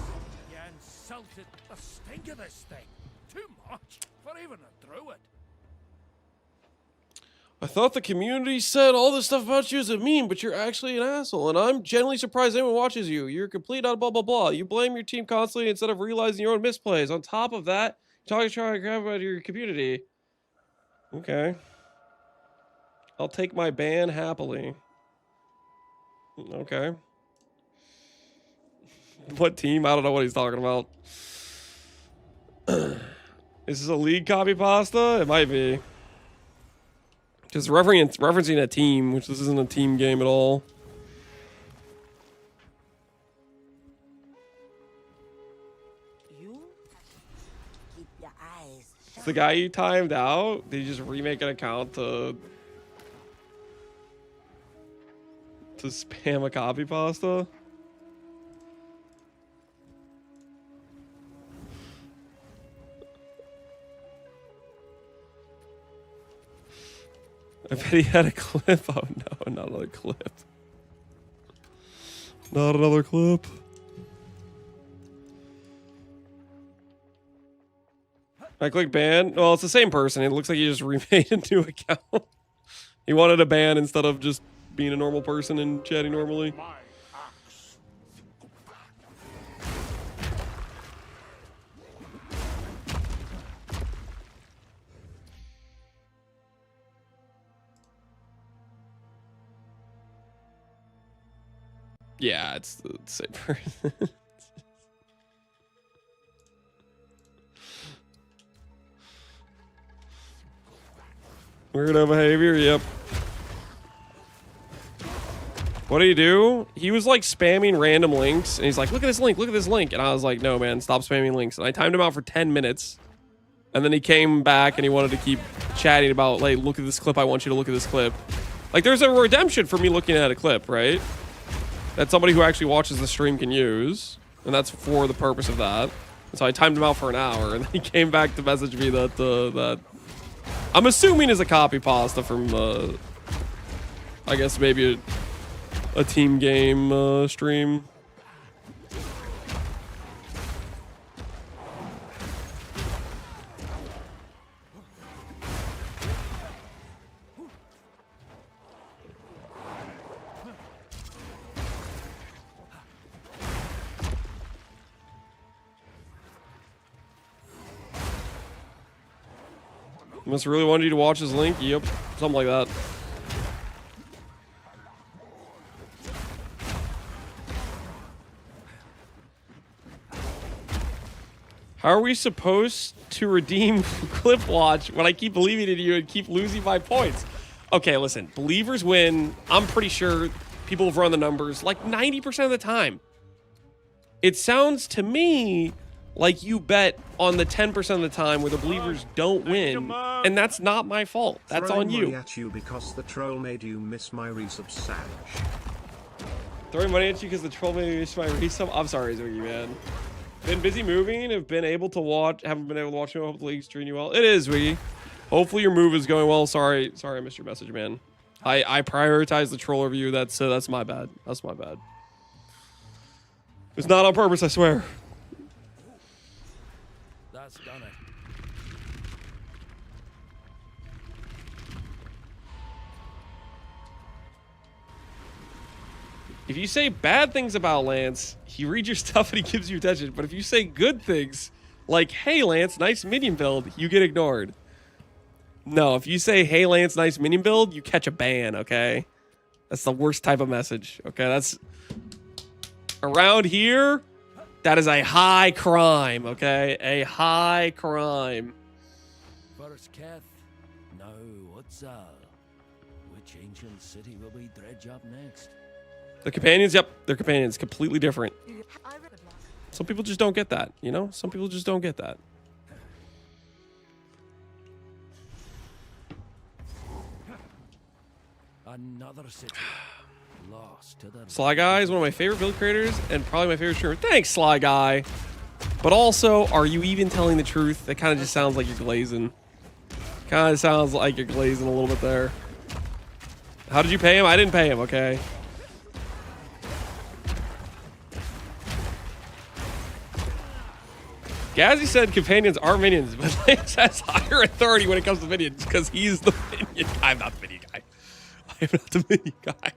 you insulted the stink of this thing. Too much for even a druid. I thought the community said all this stuff about you is a meme, but you're actually an asshole, and I'm genuinely surprised anyone watches you. You're complete out of blah blah blah. You blame your team constantly instead of realizing your own misplays. On top of that, you're trying to grab about your community. Okay. I'll take my ban happily. Okay. What team? I don't know what he's talking about. Is this a league copy pasta? It might be. Just referencing a team, which this isn't a team game at all. You keep your eyes shut. It's the guy you timed out. Did you just remake an account to spam a copy pasta? I bet he had a clip. Oh no, not another clip. Not another clip. I click ban. Well, it's the same person. It looks like he just remade a new account. He wanted a ban instead of just being a normal person and chatting normally. My axe. Yeah, it's the same person. Weirdo behavior, yep. What did he do? He was like spamming random links, and he's like, look at this link, look at this link. And I was like, no, man, stop spamming links. And I timed him out for 10 minutes. And then he came back and he wanted to keep chatting about, like, look at this clip, I want you to look at this clip. Like, there's a redemption for me looking at a clip, right? That somebody who actually watches the stream can use. And that's for the purpose of that. And so I timed him out for an hour, and then he came back to message me that, that I'm assuming is a copy pasta from, I guess maybe a team game stream. Must really wanted you to watch his link? Yep. Something like that. How are we supposed to redeem Clip Watch when I keep believing in you and keep losing my points? Okay, listen. Believers win. I'm pretty sure people have run the numbers like 90% of the time. It sounds to me like you bet on the 10% of the time where the believers don't win, and that's not my fault. That's on you. Money at you because the troll made you miss my resub Sag. Throwing money at you because the troll made me miss my resub? I'm sorry, Zoogie, man. Been busy moving. Have been able to watch. Haven't been able to watch. Hope the league's treating you well. It is, Wiggy. Hopefully your move is going well. Sorry, I missed your message, man. I prioritize the troll review. That's my bad. That's my bad. It's not on purpose, I swear. That's done it. If you say bad things about Lance, he reads your stuff and he gives you attention. But if you say good things, like, hey, Lance, nice minion build, you get ignored. No, if you say, hey, Lance, nice minion build, you catch a ban, okay? That's the worst type of message, okay? That's... Around here, that is a high crime, okay? A high crime. First Keth, now what's which ancient city will we dredge up next? The companions, yep, they're companions, completely different. Some people just don't get that, you know? Some people just don't get that. Another city lost to the Sly Guy is one of my favorite build creators and probably my favorite streamer. Thanks, Sly Guy. But also, are you even telling the truth? That kind of just sounds like you're glazing. Kind of sounds like you're glazing a little bit there. How did you pay him? I didn't pay him, okay? Gazzy said companions are minions, but Lance has higher authority when it comes to minions because he's the minion. I'm not the minion guy. I am not the minion guy.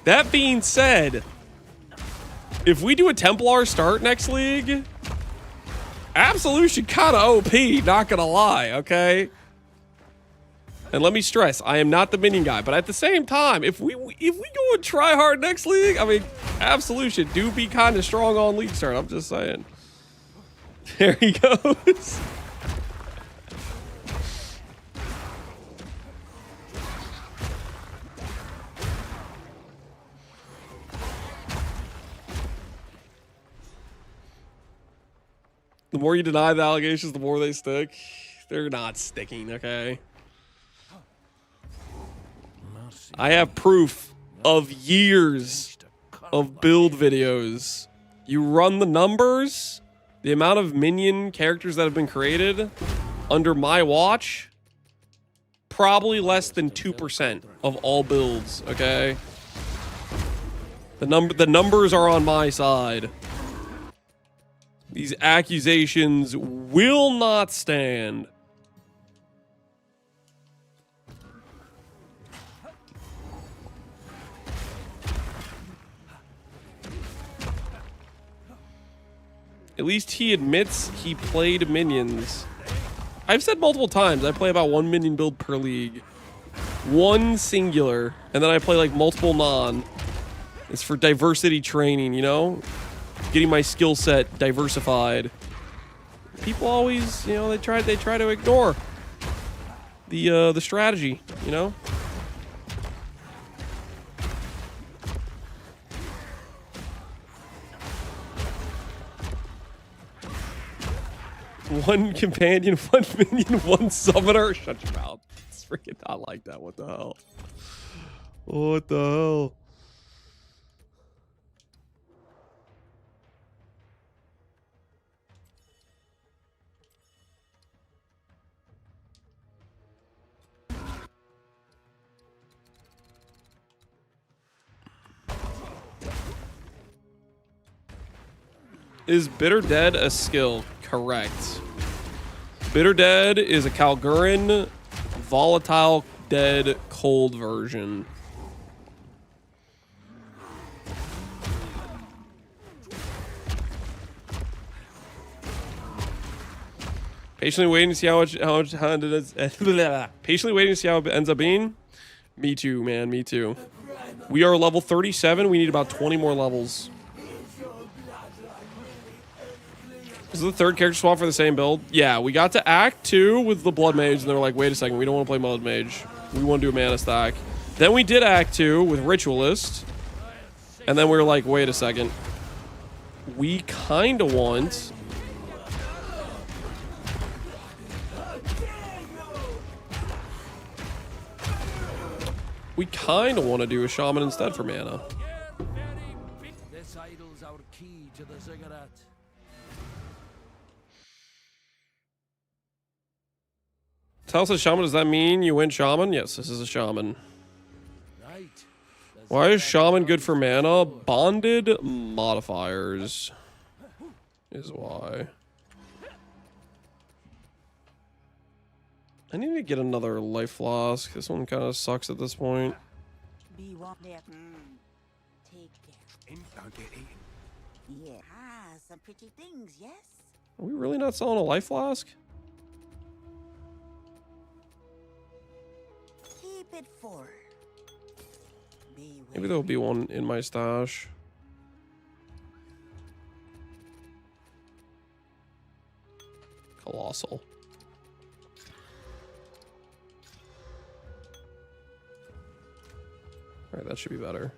That being said, if we do a Templar start next league, Absolution kind of OP, not gonna lie, okay? And let me stress, I am not the minion guy, but at the same time, if we go and try hard next league, I mean, Absolution do be kind of strong on league start. I'm just saying. There he goes. The more you deny the allegations, the more they stick. They're not sticking, okay? I have proof of years of build videos. You run the numbers, the amount of minion characters that have been created under my watch, probably less than 2% of all builds, okay? The numbers are on my side. These accusations will not stand. At least he admits he played minions. I've said multiple times, I play about 1 minion build per league. One singular, and then I play like multiple non. It's for diversity training, you know? Getting my skill set diversified. People always, you know, they try to ignore the strategy, you know? One companion, one minion, one summoner. Shut your mouth. It's freaking not like that. What the hell? What the hell? Is Bitter Dead a skill? Correct. Bitter Dead is a Kalgurin volatile dead cold version. Patiently waiting to see how patiently waiting to see how it ends up being. Me too, man. Me too. We are level 37. We need about 20 more levels. Is the third character swap for the same build? Yeah, we got to Act 2 with the Blood Mage, and they were like, wait a second, we don't want to play Blood Mage. We want to do a mana stack. Then we did Act 2 with Ritualist, and then we were like, wait a second. We kind of want... We kind of want to do a Shaman instead for mana. This idol's our key to the ziggurat. Tell us a shaman, does that mean you win shaman? Yes, this is a shaman. Right. Why is shaman good for mana? Bonded modifiers is why. I need to get another life flask. This one kind of sucks at this point. Be one there. Take care. Don't get eaten. Yeah. Ah, some pretty things, yes? Are we really not selling a life flask? Keep it for. Maybe there'll be one in my stash. Colossal. Alright, that should be better.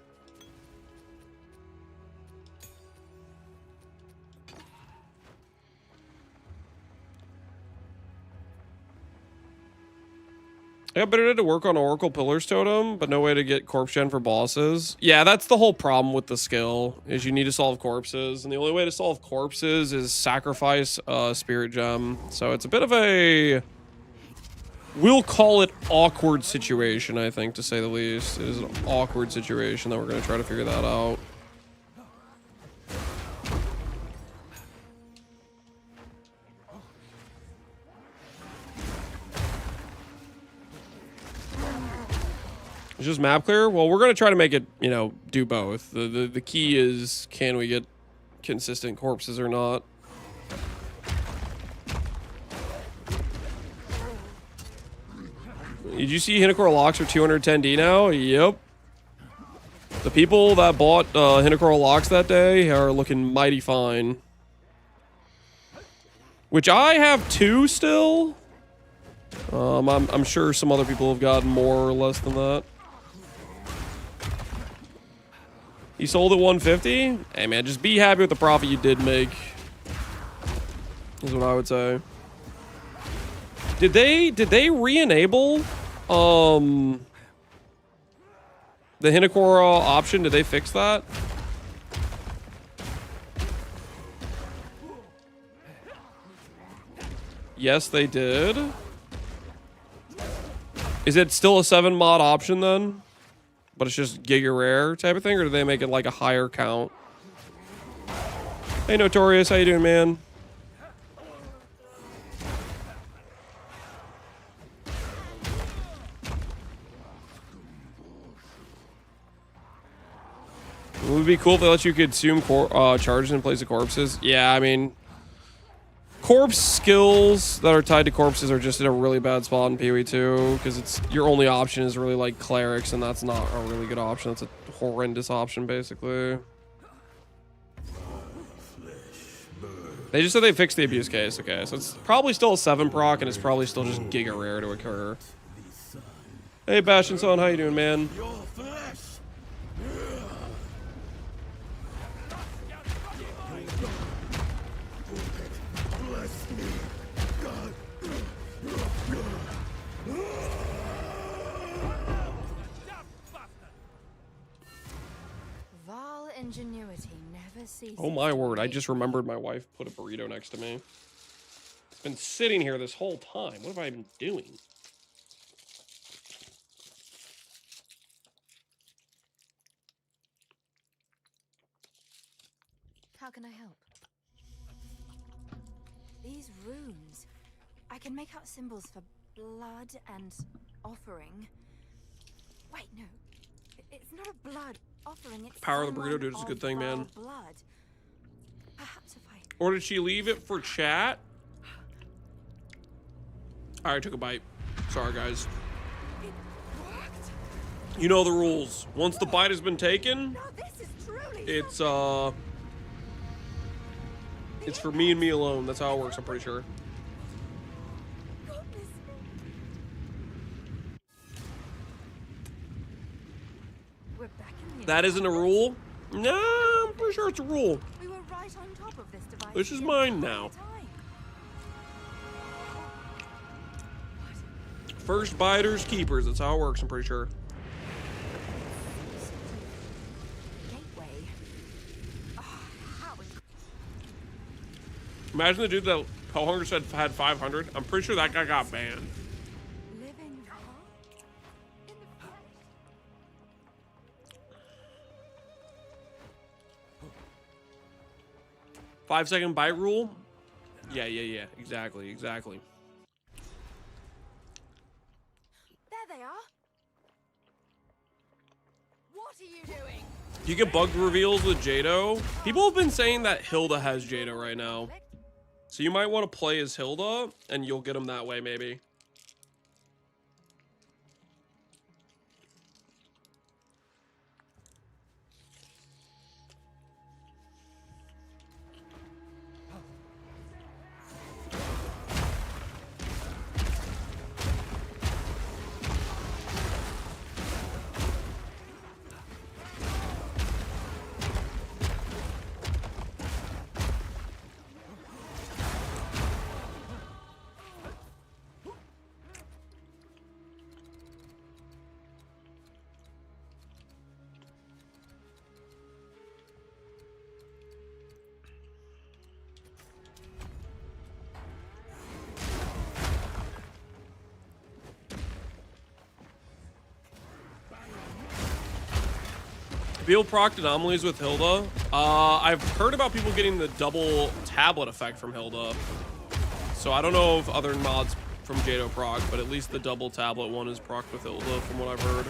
I got better to work on Oracle Pillars Totem, but no way to get corpse gen for bosses. Yeah, that's the whole problem with the skill, is you need to solve corpses, and the only way to solve corpses is sacrifice Spirit Gem. So it's a bit of a... we'll call it awkward situation, I think, to say the least. It is an awkward situation that we're going to try to figure that out. It's just map clear? Well, we're going to try to make it, you know, do both. The key is, can we get consistent corpses or not? Did you see Hinekor locks for 210D now? Yep. The people that bought Hinekor locks that day are looking mighty fine. Which I have 2 still. I'm sure some other people have gotten more or less than that. You sold at 150? Hey man, just be happy with the profit you did make. Is what I would say. Did they re-enable the Hinekor option? Did they fix that? Yes, they did. Is it still a 7 mod option then? But it's just Giga Rare type of thing, or do they make it like a higher count? Hey Notorious, how you doing, man? It would be cool if they let you consume charges in place of corpses. Yeah, I mean, corpse skills that are tied to corpses are just in a really bad spot in PoE2 because it's your only option is really like clerics, and that's not a really good option. That's a horrendous option, basically. They just said they fixed the abuse case. Okay, so it's probably still a 7 proc, and it's probably still just Giga Rare to occur. Hey, Bastion Son, how you doing, man? Ingenuity never ceases. Oh my word, I just remembered my wife put a burrito next to me. It's been sitting here this whole time. What have I been doing? How can I help? These runes. I can make out symbols for blood and offering. Wait, no. It's not a blood offering. It's Power of the burrito, dude, it's a good thing, man. Blood. Perhaps if I... Or did she leave it for chat? Alright, took a bite. Sorry, guys. You know the rules. Once the bite has been taken, it's for me and me alone. That's how it works, I'm pretty sure. That isn't a rule? No, I'm pretty sure it's a rule. We were right on top of this device. This is mine now. First biters, keepers. That's how it works, I'm pretty sure. Gateway. Imagine the dude that Hellhunger said had 500. I'm pretty sure that guy got banned. 5-second bite rule? Yeah. Exactly. There they are. What are you doing? You get bug reveals with Jado. People have been saying that Hilda has Jado right now. So you might want to play as Hilda, and you'll get them that way, maybe. People procced anomalies with Hilda. I've heard about people getting the double tablet effect from Hilda. So I don't know if other mods from Jado proc, but at least the double tablet one is procced with Hilda from what I've heard.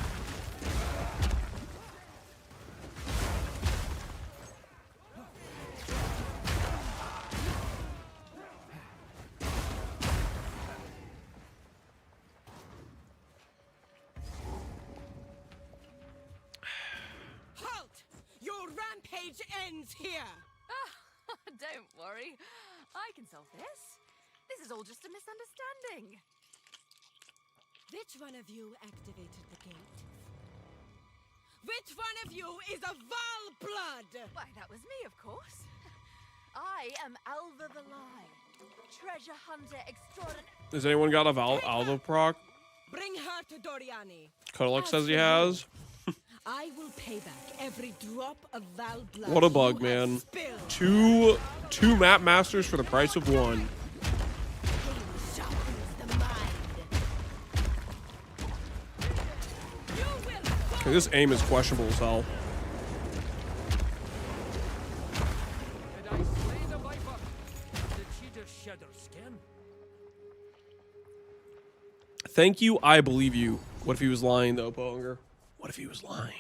Ends here. Don't worry. I can solve this. This is all just a misunderstanding. Which one of you activated the gate? Which one of you is a Val blood? Why, that was me, of course. I am Alva the Lie, treasure hunter extraordinary. Has anyone got a Alva proc? Bring her to Doriani. Kodalek says he has. I will pay back every drop of Val blood. What a bug, man. Two map masters for the price of one. Okay, this aim is questionable as hell. Did I slay the viper? Did she just shed her skin? Thank you, I believe you. What if he was lying, though, Ponger? What if he was lying?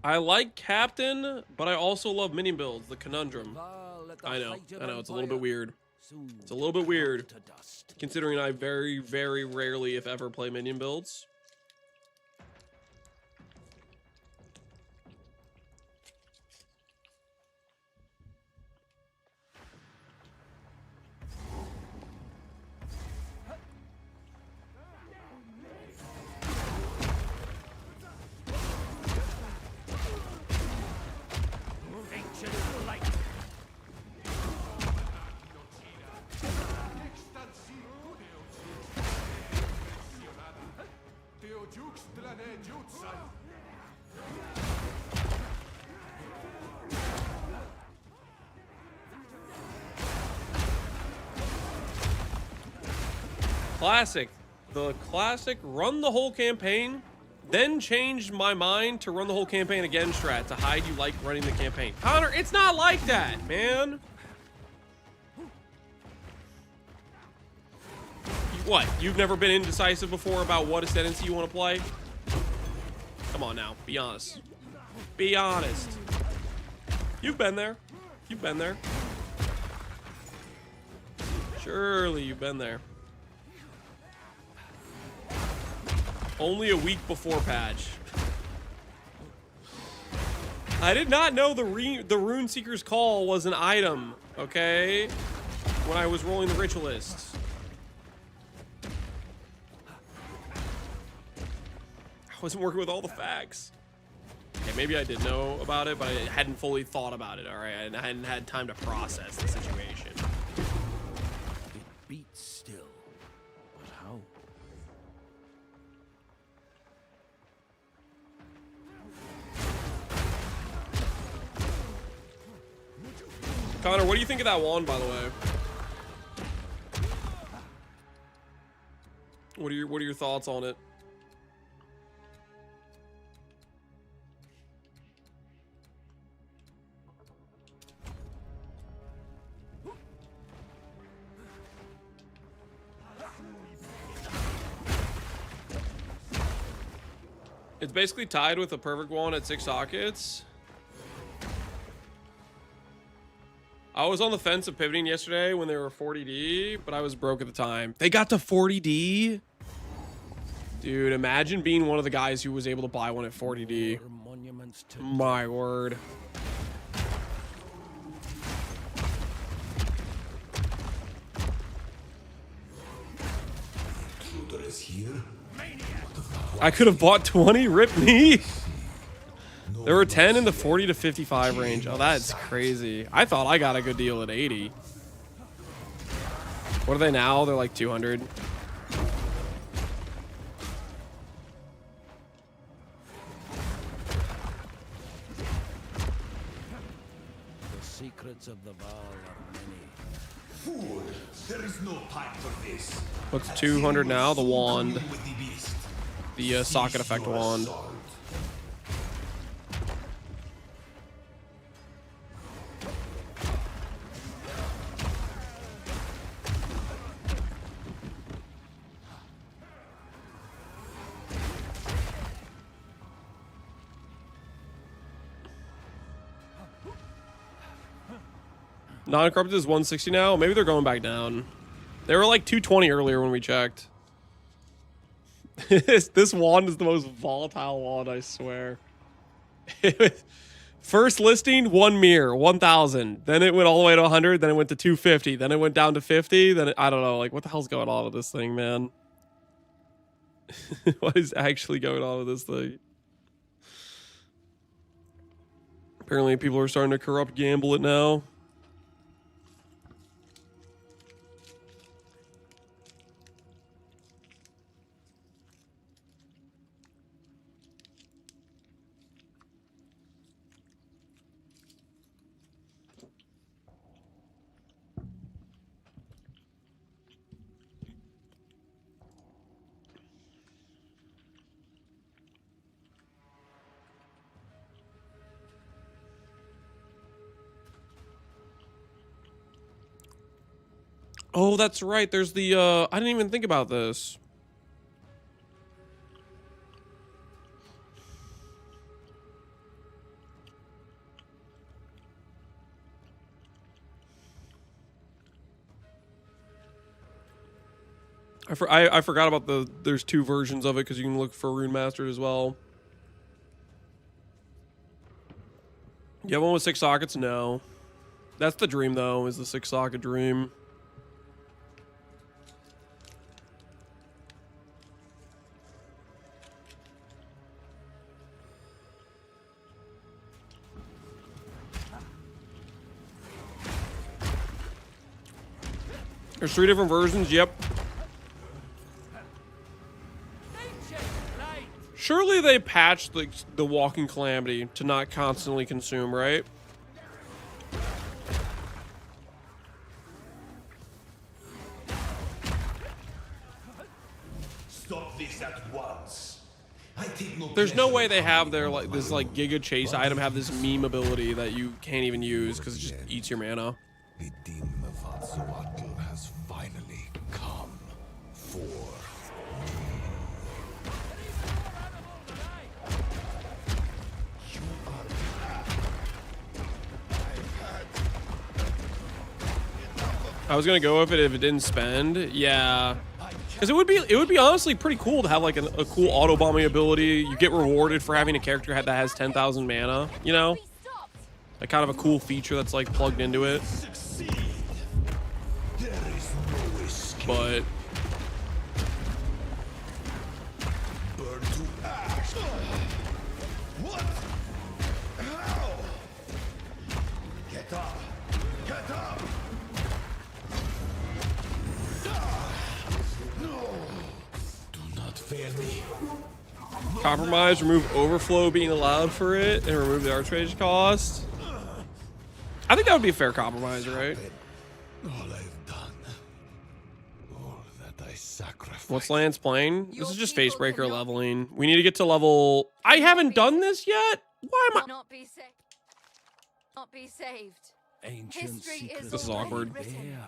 I like Captain, but I also love mini builds, the conundrum. I know, it's a little bit weird. It's a little bit weird, considering I very, very rarely, if ever, play minion builds. Classic. The classic run the whole campaign, then changed my mind to run the whole campaign again strat to hide you like running the campaign. Connor, it's not like that, man. What? You've never been indecisive before about what ascendancy you want to play? Come on now, be honest. Be honest. You've been there. You've been there. Surely you've been there. Only a week before patch. I did not know the Rune Seeker's Call was an item, okay? When I was rolling the Ritualists. I wasn't working with all the facts. Okay, maybe I did know about it, but I hadn't fully thought about it, alright? And I hadn't had time to process the situation. It beats still. But how? Connor, what do you think of that wand, by the way? What are your thoughts on it? It's basically tied with a perfect wand at 6 sockets. I was on the fence of pivoting yesterday when they were 40D, but I was broke at the time. They got to 40D? Dude, imagine being one of the guys who was able to buy one at 40D. My word. I could have bought 20, rip me. There were 10 in the 40 to 55 range. Oh, that's crazy. I thought I got a good deal at 80. What are they now? They're like 200. The secrets of the Val are many. Fool, there is no time for this. What's 200 now? The wand. The socket effect wand. Non-corrupted is 160 now. Maybe they're going back down. They were like 220 earlier when we checked. This wand is the most volatile wand, I swear. First listing, 1 mirror, 1,000. Then it went all the way to 100. Then it went to 250. Then it went down to 50. Then I don't know. Like, what the hell's going on with this thing, man? What is actually going on with this thing? Apparently, people are starting to corrupt gamble it now. Oh, that's right. There's the, I didn't even think about this. I forgot about there's 2 versions of it because you can look for Rune Mastered as well. You have one with 6 sockets? No. That's the dream, though, is the 6 socket dream. There's 3 different versions, yep. Surely they patched the Walking Calamity to not constantly consume, right? Stop this at once. I take no There's no way they have their this Giga Chase item have this meme ability that you can't even use because it just eats your mana. The demon of Atzoatl has finally come for I was gonna go with it if it didn't spend, yeah, because it would be honestly pretty cool to have like a cool auto bombing ability. You get rewarded for having a character that has 10,000 mana, you know, like kind of a cool feature that's like plugged into it. But burn to ash. What? How? Get up! Get up! No! Do not fail me. compromise, remove overflow being allowed for it, and remove the Archmage cost. I think that would be a fair compromise, right? All I've done. All that I sacrificed. What's Lance playing? This is just Facebreaker leveling. We need to get to level... I haven't done this yet? Why am I... Not be saved. Not be saved. Ancient History is This is already awkward. written.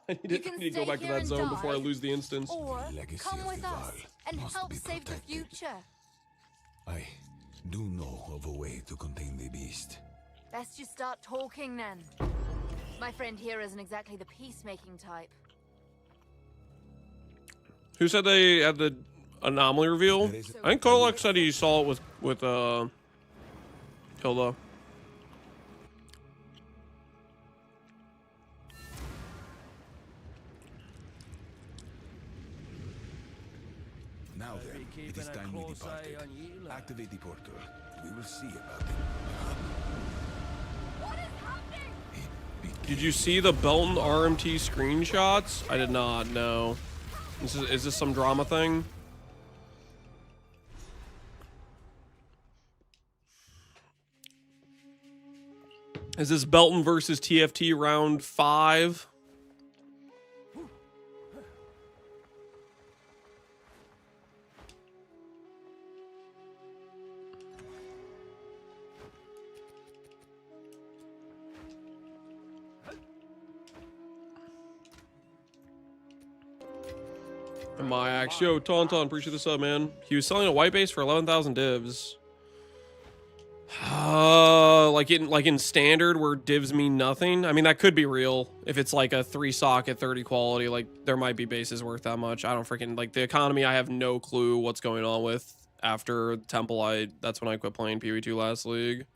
I need to go back to that zone before I lose the instance. Or Legacy come of with the us Val and must help be save the protected. future. I do know of a way to contain the beast. Best you start talking then. My friend here isn't exactly the peacemaking type. Who said they had the anomaly reveal? I think Kolak said he saw it with Hilda. Now then, it is time we departed. Activate the portal. We will see about it. What is happening? Did you see the Belton RMT screenshots? I did not. No. Is this some drama thing? Is this Belton versus TFT round 5? My axe. Yo, Tauntaun, appreciate the sub, man. He was selling a white base for 11,000 divs. Like in standard where divs mean nothing. I mean, that could be real. If it's like a 3 socket 30 quality, like there might be bases worth that much. I don't freaking like the economy. I have no clue what's going on with after Temple. That's when I quit playing PoE2 last league.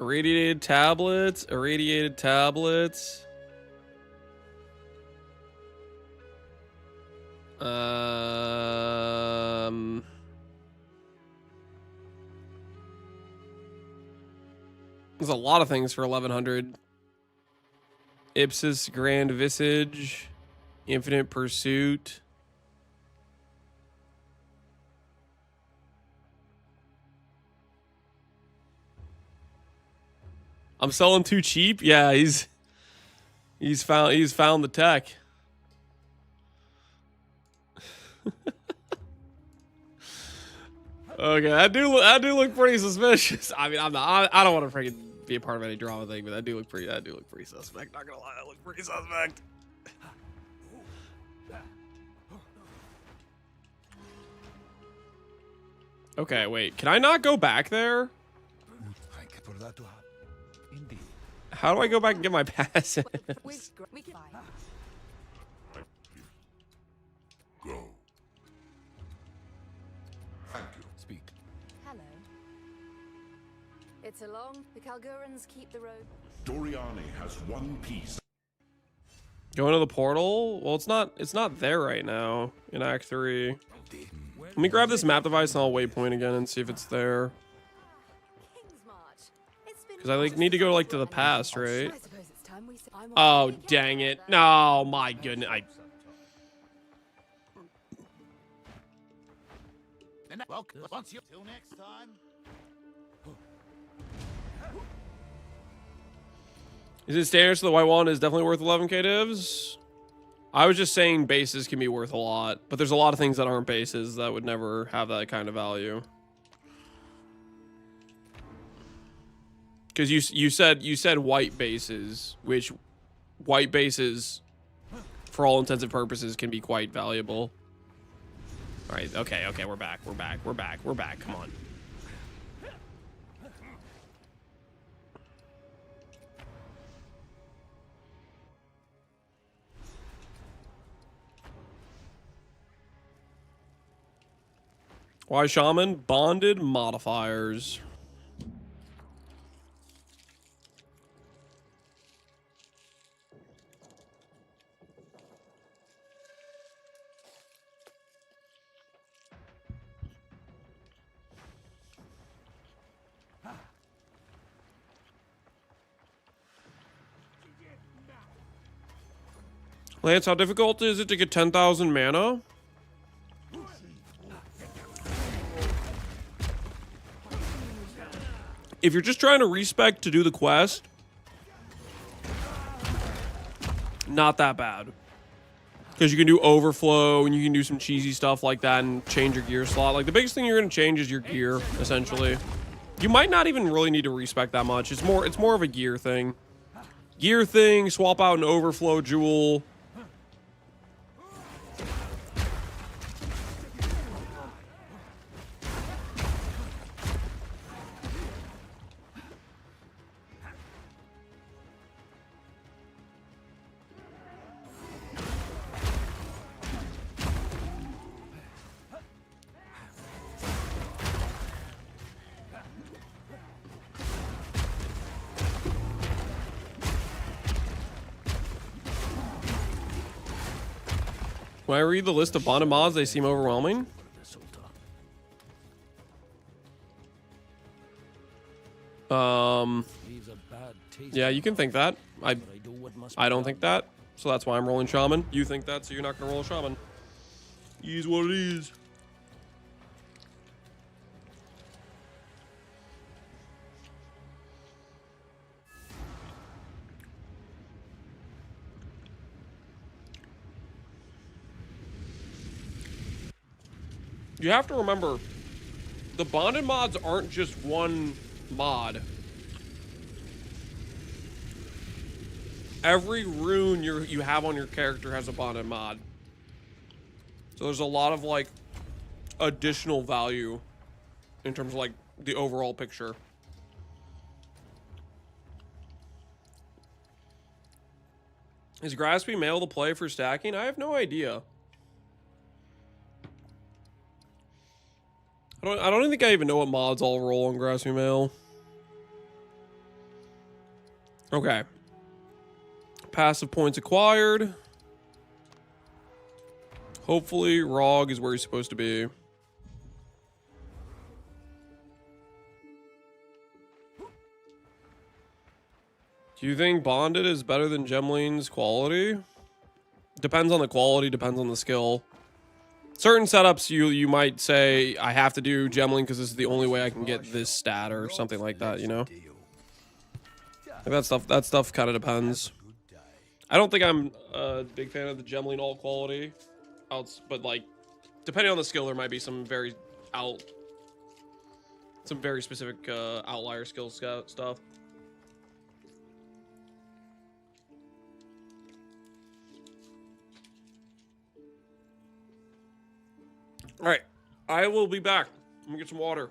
Irradiated tablets. Irradiated tablets. There's a lot of things for 1100. Ipsis Grand Visage. Infinite Pursuit. I'm selling too cheap. Yeah, he's found the tech. Okay, I do look pretty suspicious. I mean, I don't want to freaking be a part of any drama thing, but I do look pretty suspect. Not gonna lie, I look pretty suspect. Okay, wait. Can I not go back there? How do I go back and get my passes? Go. Thank you. Speak. Hello. It's along. The Kalgurans keep the road. Doriani has one piece. Going to the portal? Well, it's not there right now in Act 3. Let me grab this map device and I'll waypoint again and see if it's there. Because I like need to go like to the past, right? Oh, dang it. No, my goodness. Well, once you till next time. Is it standard so the white one is definitely worth 11k divs? I was just saying bases can be worth a lot, but there's a lot of things that aren't bases that would never have that kind of value. Because you said white bases, which white bases, for all intents and purposes, can be quite valuable. All right, okay, we're back. Come on. Why Shaman? Bonded modifiers. Lance, how difficult is it to get 10,000 mana? If you're just trying to respec to do the quest, not that bad. Because you can do overflow and you can do some cheesy stuff like that and change your gear slot. Like the biggest thing you're going to change is your gear, essentially. You might not even really need to respec that much. It's more of a gear thing. Gear thing, swap out an overflow jewel. When I read the list of bonded mods, they seem overwhelming. Yeah, you can think that. I don't think that, so that's why I'm rolling shaman. You think that, so you're not gonna roll a shaman. It is what it is. You have to remember, the bonded mods aren't just one mod. Every rune you have on your character has a bonded mod. So there's a lot of like additional value in terms of like the overall picture. Is Graspy Mail to play for stacking? I have no idea. I don't think I even know what mods all roll on Graspy Mail. Okay. Passive points acquired. Hopefully, Rog is where he's supposed to be. Do you think Bonded is better than Gemline's quality? Depends on the quality, depends on the skill. Certain setups, you might say, I have to do Gemline because this is the only way I can get this stat or something like that, you know? Like that stuff kind of depends. I don't think I'm a big fan of the Gemline alt quality, but like, depending on the skill, there might be some very specific outlier skill stuff. All right, I will be back. I'm gonna get some water.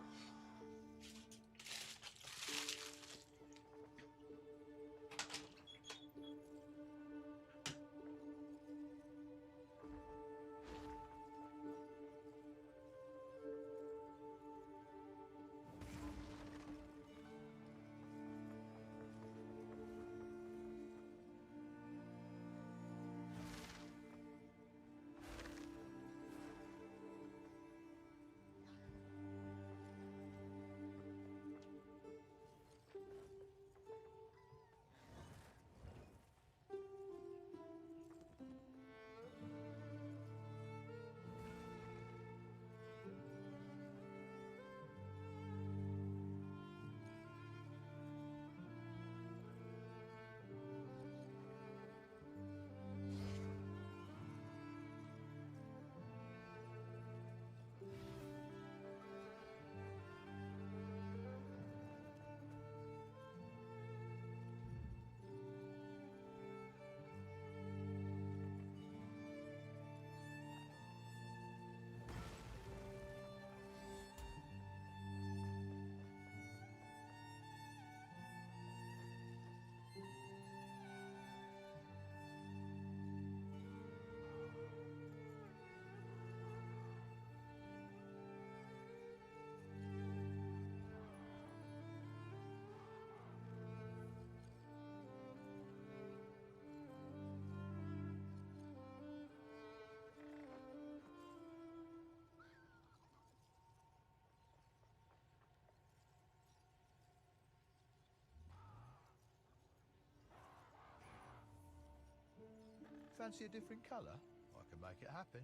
Fancy a different colour? I can make it happen.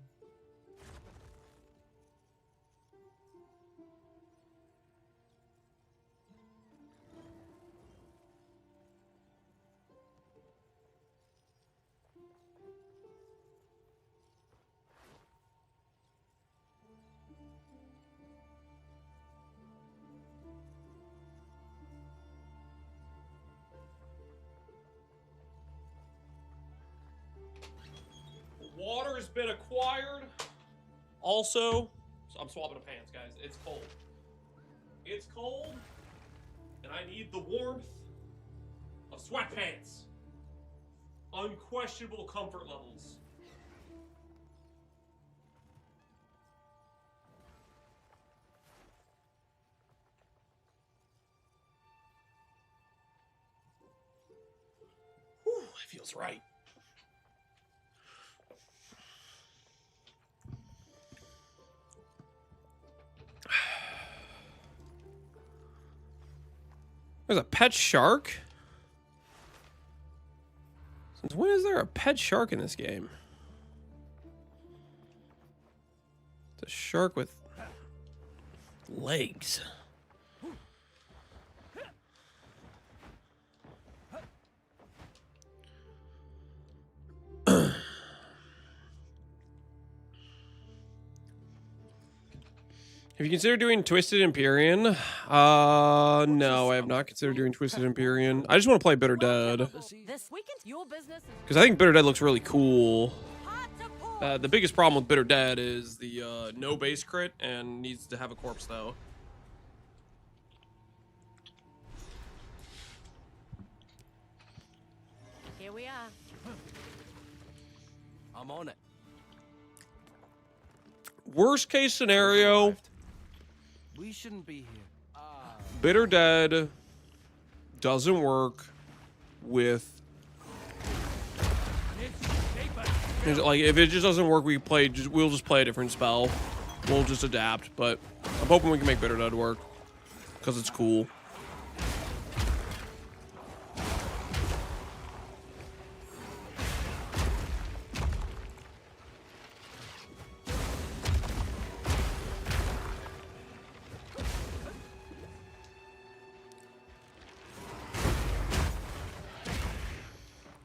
been acquired. Also, I'm swapping the pants, guys. It's cold. It's cold, and I need the warmth of sweatpants. Unquestionable comfort levels. Whew, it feels right. There's a pet shark? Since when is there a pet shark in this game? It's a shark with legs. Have you considered doing Twisted Empyrean? No, I have not considered doing Twisted Empyrean. I just want to play Bitter Dead. Because I think Bitter Dead looks really cool. The biggest problem with Bitter Dead is the no base crit and needs to have a corpse though. Here we are. I'm on it. Worst case scenario, We shouldn't be here. Bitter Dead doesn't work with... Like, if it just doesn't work, we'll just play a different spell. We'll just adapt, but I'm hoping we can make Bitter Dead work. Because it's cool.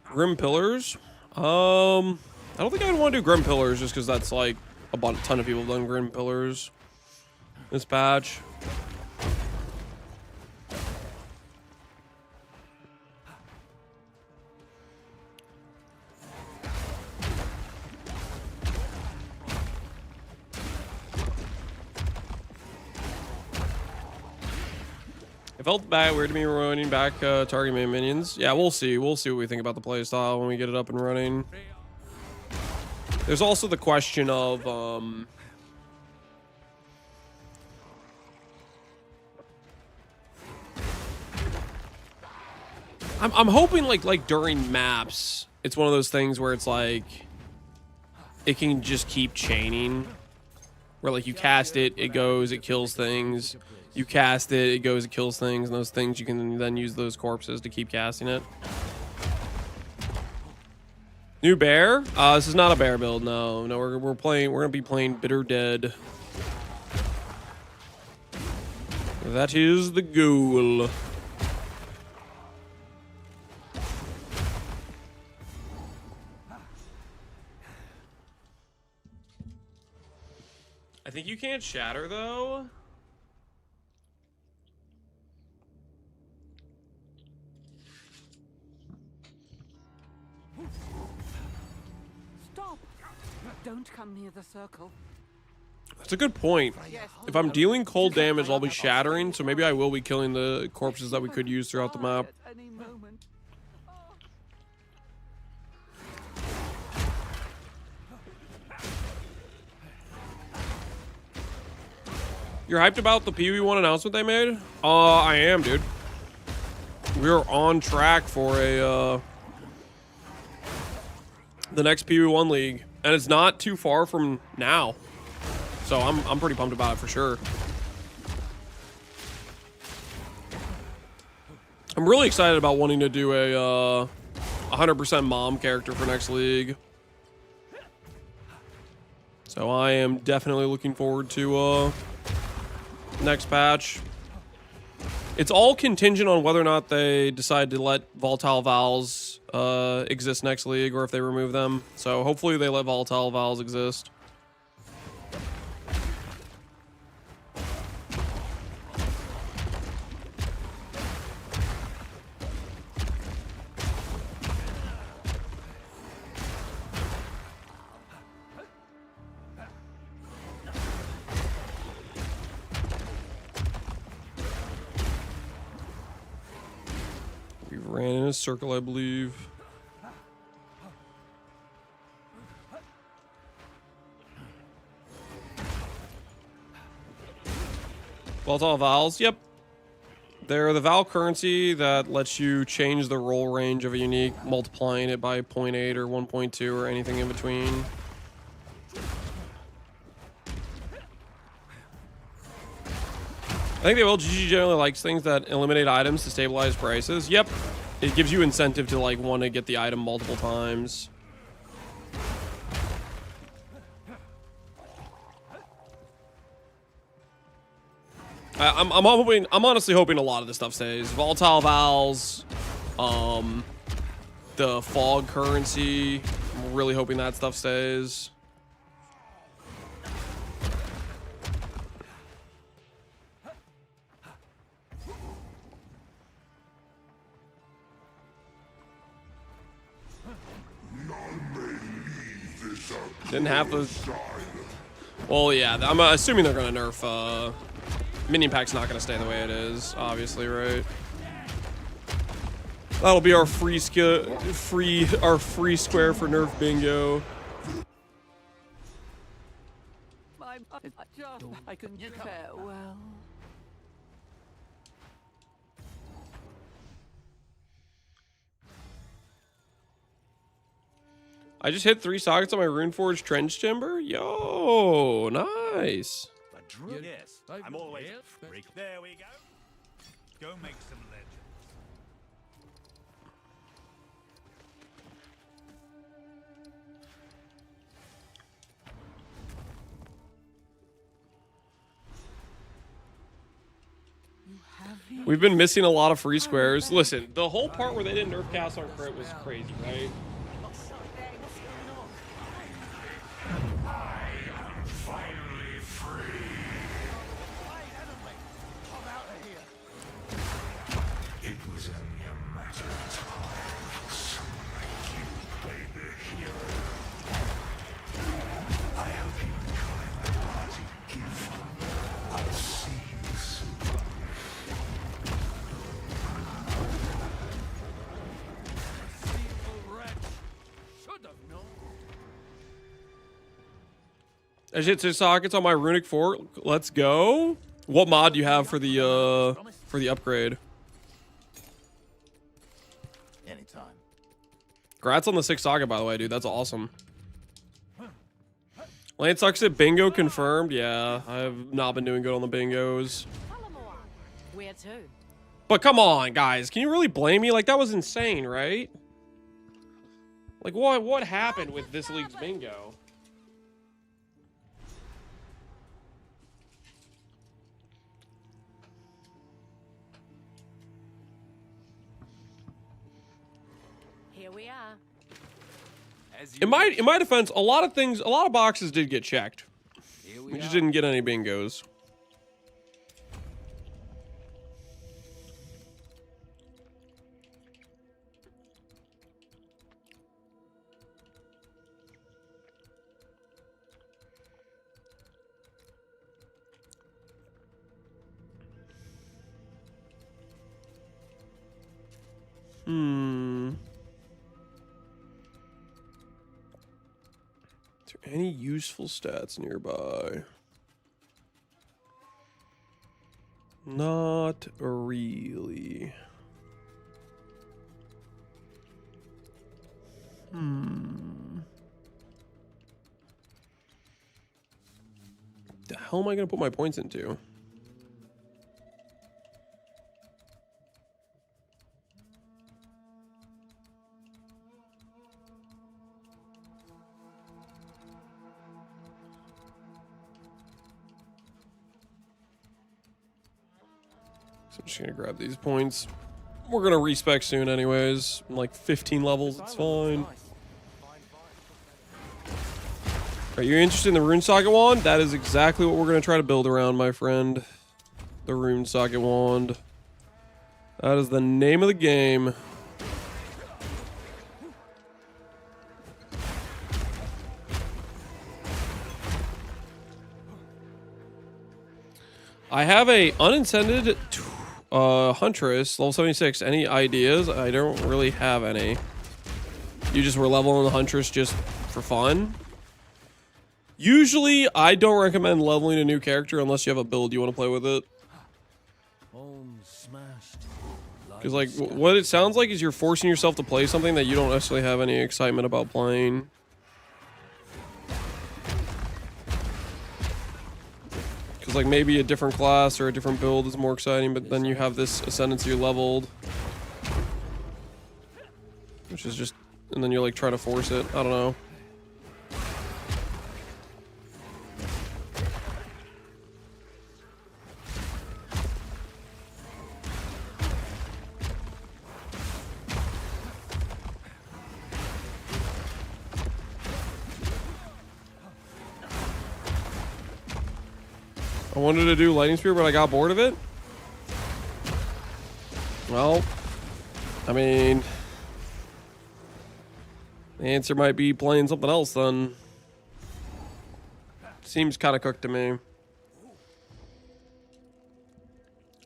Grim Pillars? I don't think I'd want to do Grim Pillars just because that's like a ton of people have done Grim Pillars this patch. It felt bad, weird to me running back target main minions. Yeah, we'll see. We'll see what we think about the playstyle when we get it up and running. There's also the question of I'm hoping like during maps, it's one of those things where it's like it can just keep chaining. Where like you cast it, it goes, it kills things. You cast it, it goes, it kills things, and those things you can then use those corpses to keep casting it. New bear? This is not a bear build. No, we're gonna be playing Bitter Dead. That is the goal. I think you can't shatter though. Don't come near the circle. That's a good point. If I'm dealing cold damage, I'll be shattering, so maybe I will be killing the corpses that we could use throughout the map. You're hyped about the PV1 announcement they made? I am, dude. We're on track for a the next PV1 league. And it's not too far from now. So I'm pretty pumped about it for sure. I'm really excited about wanting to do a 100% mom character for next league. So I am definitely looking forward to next patch. It's all contingent on whether or not they decide to let volatile vowels exist next league, or if they remove them. So hopefully they let volatile vowels exist. Ran in a circle, I believe. Volatile vowels, yep. They're the vowel currency that lets you change the roll range of a unique, multiplying it by 0.8 or 1.2 or anything in between. I think the LGG generally likes things that eliminate items to stabilize prices. Yep. It gives you incentive to like want to get the item multiple times. I'm hoping, I'm honestly hoping a lot of this stuff stays. Volatile vowels, the fog currency. I'm really hoping that stuff stays. Didn't have the. Well, yeah, I'm assuming they're gonna nerf. Minion pack's not gonna stay the way it is, obviously, right? That'll be our free square for nerf bingo. I can farewell. I just hit 3 sockets on my Runeforge trench chamber. Yo, nice. Yes, I'm always free. There we go. Go make some legends. We've been missing a lot of free squares. Listen, the whole part where they didn't nerf cast on crit was crazy, right? I just hit 2 sockets on my runic fort. Let's go. What mod do you have for the upgrade? Anytime. Congrats on the 6 socket, by the way, dude. That's awesome. Lane sucks at bingo confirmed. Yeah, I have not been doing good on the bingos. Where to? But come on, guys. Can you really blame me? Like, that was insane, right? Like, what happened with this league's bingo? Here we are. In my defense, a lot of boxes did get checked. We just didn't get any bingos. Is there any useful stats nearby? Not really. The hell am I gonna put my points into? So I'm just gonna grab these points. We're gonna respec soon anyways. I'm like 15 levels, it's fine. Are you interested in the rune socket wand? That is exactly what we're gonna try to build around, my friend. The rune socket wand. That is the name of the game. I have a unintended Huntress, level 76. Any ideas? I don't really have any. You just were leveling the Huntress just for fun? Usually, I don't recommend leveling a new character unless you have a build you want to play with it. Because, like, what it sounds like is you're forcing yourself to play something that you don't necessarily have any excitement about playing. Because, like, maybe a different class or a different build is more exciting, but then you have this Ascendancy leveled. Which is just... And then you're, like, trying to force it. I don't know. I wanted to do Lightning Spear, but I got bored of it. Well, I mean, the answer might be playing something else then. Seems kind of cooked to me.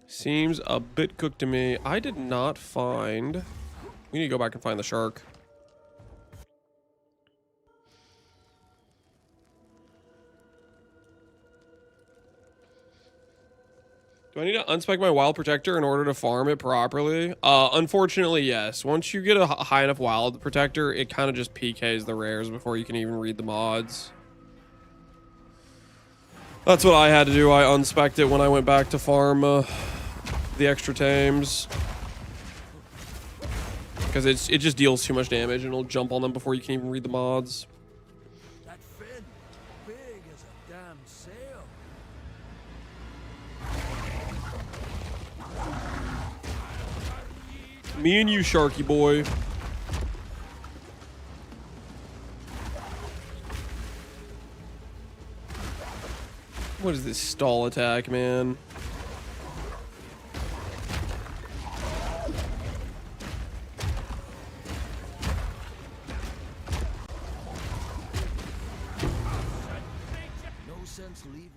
Seems a bit cooked to me. I did not find... We need to go back and find the shark. Do I need to unspec my wild protector in order to farm it properly? Unfortunately, yes. Once you get a high enough wild protector, it kind of just PKs the rares before you can even read the mods. That's what I had to do. I unspec'd it when I went back to farm the extra tames. Because it just deals too much damage and it'll jump on them before you can even read the mods. That fin, big as a damn sail. Me and you, Sharky boy. What is this stall attack, man? No sense leaving.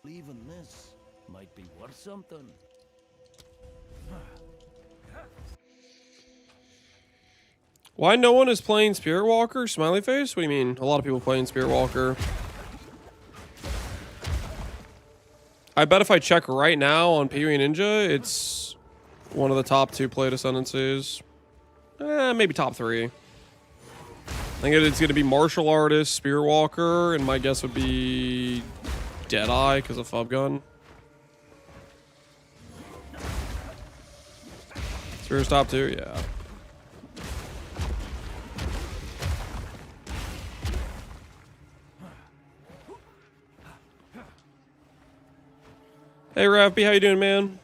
Leaving this might be worth something. Why no one is playing Spirit Walker? Smiley face? What do you mean? A lot of people playing Spirit Walker. I bet if I check right now on PoE Ninja, it's one of the top 2 played Ascendancies. Maybe top 3. I think it's going to be Martial Artist, Spirit Walker, and my guess would be Deadeye because of Fub Gun. Spirit's top 2? Yeah. Hey, Raffy, how you doing, man?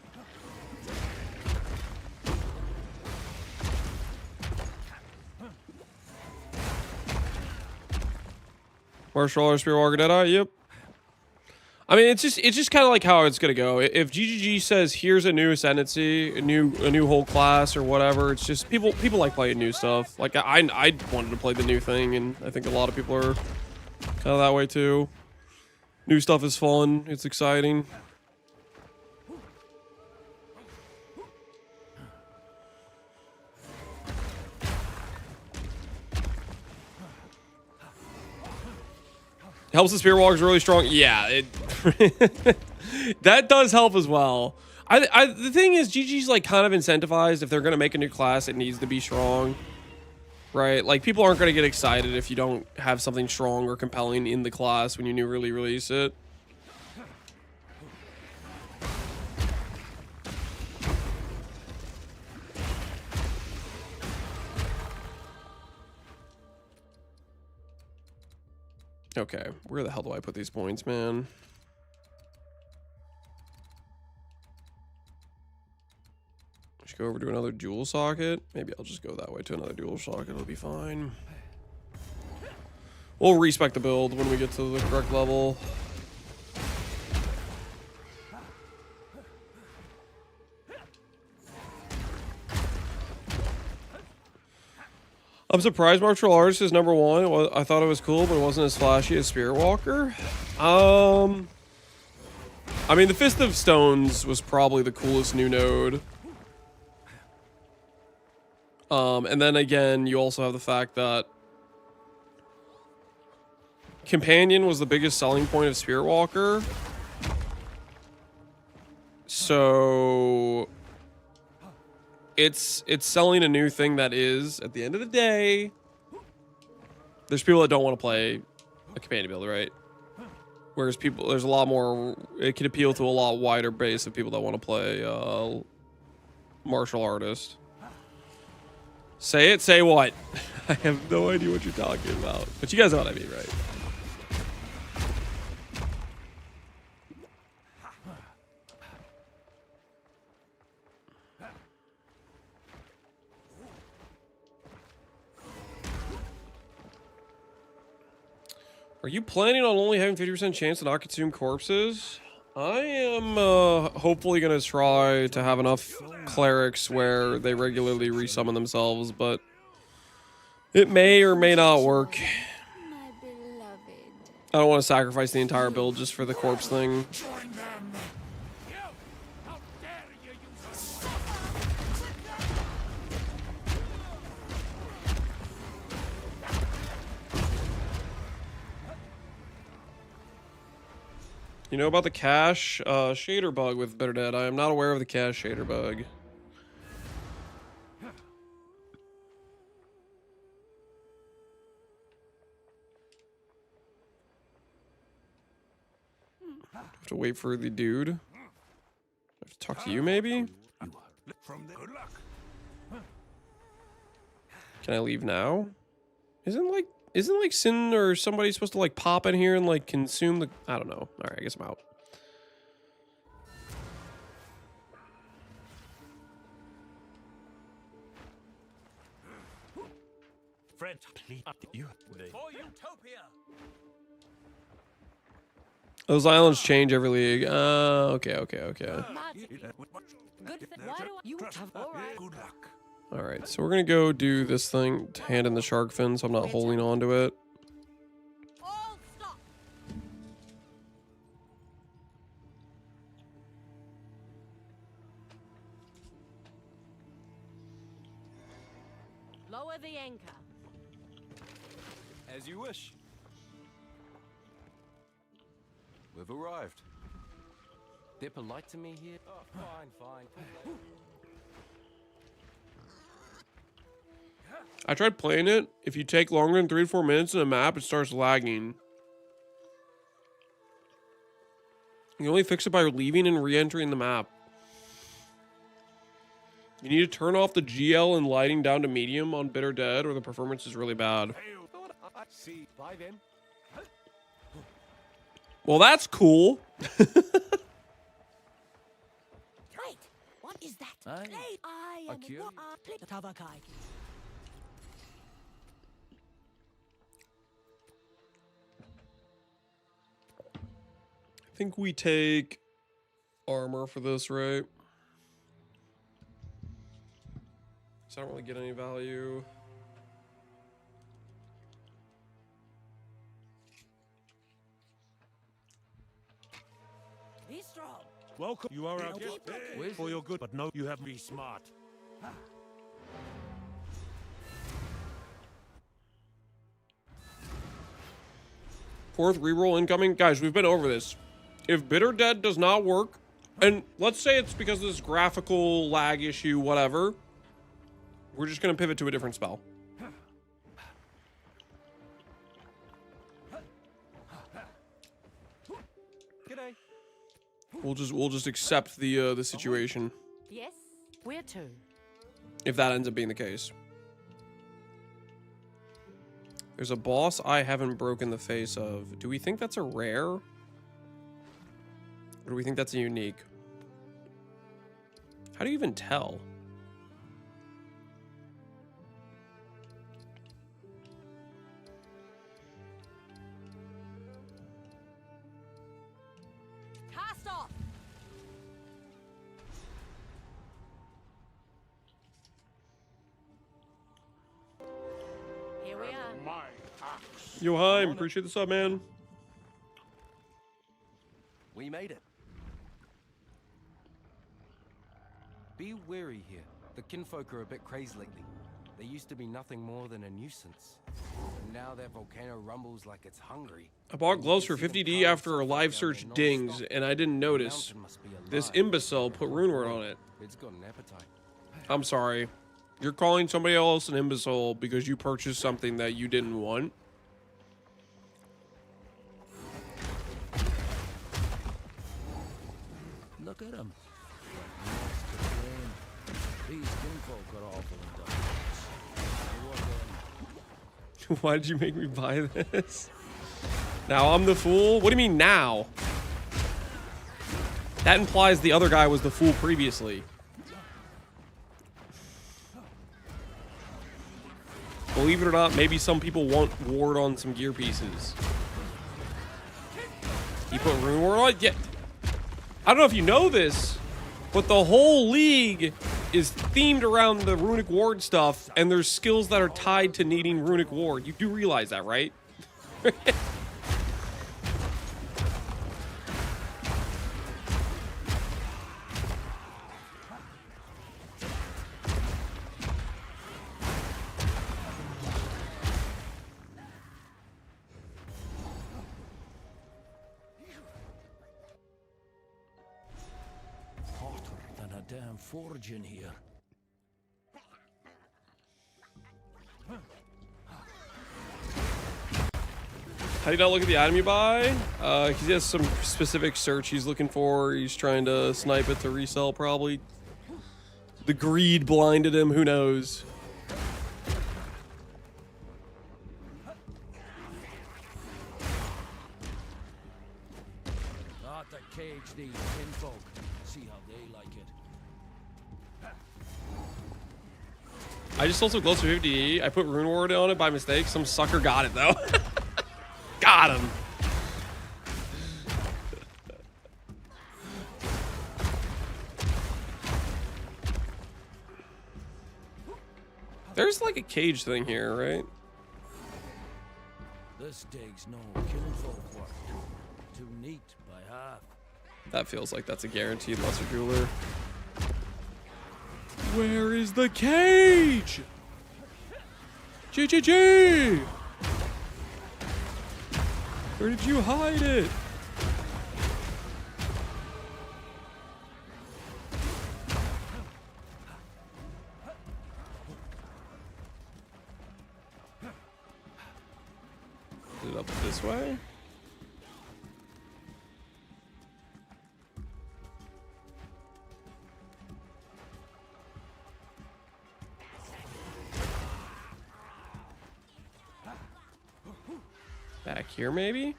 Martial Arts, Spirit Walker, Deadeye, yep. I mean, it's just kind of like how it's gonna go. If GGG says here's a new Ascendancy, a new whole class or whatever, it's just people like playing new stuff. Like I wanted to play the new thing, and I think a lot of people are kind of that way too. New stuff is fun. It's exciting. Helps the Spirit Walkers really strong. Yeah, it that does help as well. The thing is, GG's like kind of incentivized. If they're gonna make a new class, it needs to be strong, right? Like people aren't gonna get excited if you don't have something strong or compelling in the class when you newly release it. Okay, where the hell do I put these points, man? Should go over to another dual socket. Maybe I'll just go that way to another dual socket. It'll be fine. We'll respec the build when we get to the correct level. I'm surprised martial artist is number one. I thought it was cool, but it wasn't as flashy as Spirit Walker. I mean, the Fist of Stones was probably the coolest new node. And then again, you also have the fact that Companion was the biggest selling point of Spirit Walker. So it's selling a new thing that is, at the end of the day, there's people that don't want to play a companion build, right? Whereas people, there's a lot more, it can appeal to a lot wider base of people that want to play martial artist. Say it, say what? I have no idea what you're talking about. But you guys know what I mean, right? Are you planning on only having 50% chance to not consume corpses? I am hopefully going to try to have enough clerics where they regularly resummon themselves, but it may or may not work. I don't want to sacrifice the entire build just for the corpse thing. You know about the cache shader bug with Bitter Dead? I am not aware of the cache shader bug. Have to wait for the dude. I have to talk to you, maybe? Can I leave now? Isn't like Sin or somebody supposed to like pop in here and like consume the... I don't know. Alright, I guess I'm out. Those islands change every league. Okay. Alright, so we're gonna go do this thing, hand in the shark fin, so I'm not holding on to it. Lower the anchor. As you wish. We've arrived. They're polite to me here. Oh, fine. I tried playing it. If you take longer than 3 to 4 minutes in a map, it starts lagging. You only fix it by leaving and re-entering the map. You need to turn off the GL and lighting down to medium on Bitter Dead, or the performance is really bad. See, bye then. Well, that's cool. Wait, what is that? I am Tavakai. I think we take armor for this, right? So I don't really get any value. Be strong. Welcome. You are our guest. For your good, but no, you have to be smart. Fourth reroll incoming. Guys, we've been over this. If Bitter Dead does not work, and let's say it's because of this graphical lag issue, whatever, we're just going to pivot to a different spell. G'day. We'll just accept the situation. Yes, where to? If that ends up being the case. There's a boss I haven't broken the face of. Do we think that's a rare? Or do we think that's a unique? How do you even tell? Cast off. we are. My axe. Yo, hi, appreciate the sub, man. We made it. Be wary here. The kinfolk are a bit crazed lately. They used to be nothing more than a nuisance. And now their volcano rumbles like it's hungry. I bought gloves for 50D after a live search dings, and I didn't notice. This imbecile put rune word on it. It's got an appetite. I'm sorry. You're calling somebody else an imbecile because you purchased something that you didn't want? Look at him. These kinfolk are awful indulgent. Why did you make me buy this? Now I'm the fool? What do you mean now? That implies the other guy was the fool previously. Believe it or not, maybe some people want ward on some gear pieces. He put rune ward on it? Yeah. I don't know if you know this, but the whole league is themed around the runic ward stuff, and there's skills that are tied to needing runic ward. You do realize that, right? Hotter than a damn forge in here. How do you not look at the item you buy? Because he has some specific search he's looking for. He's trying to snipe it to resell, probably. The greed blinded him, who knows? Not to cage these kinfolk. See how they like it. I just sold some gloves for 50. I put rune ward on it by mistake. Some sucker got it, though. Got him. There's like a cage thing here, right? This dig's no kinfolk work. Too neat by half. That feels like that's a guaranteed lesser jeweler. Where is the cage? GGG! Where did you hide it? Is it up this way? Back here, maybe?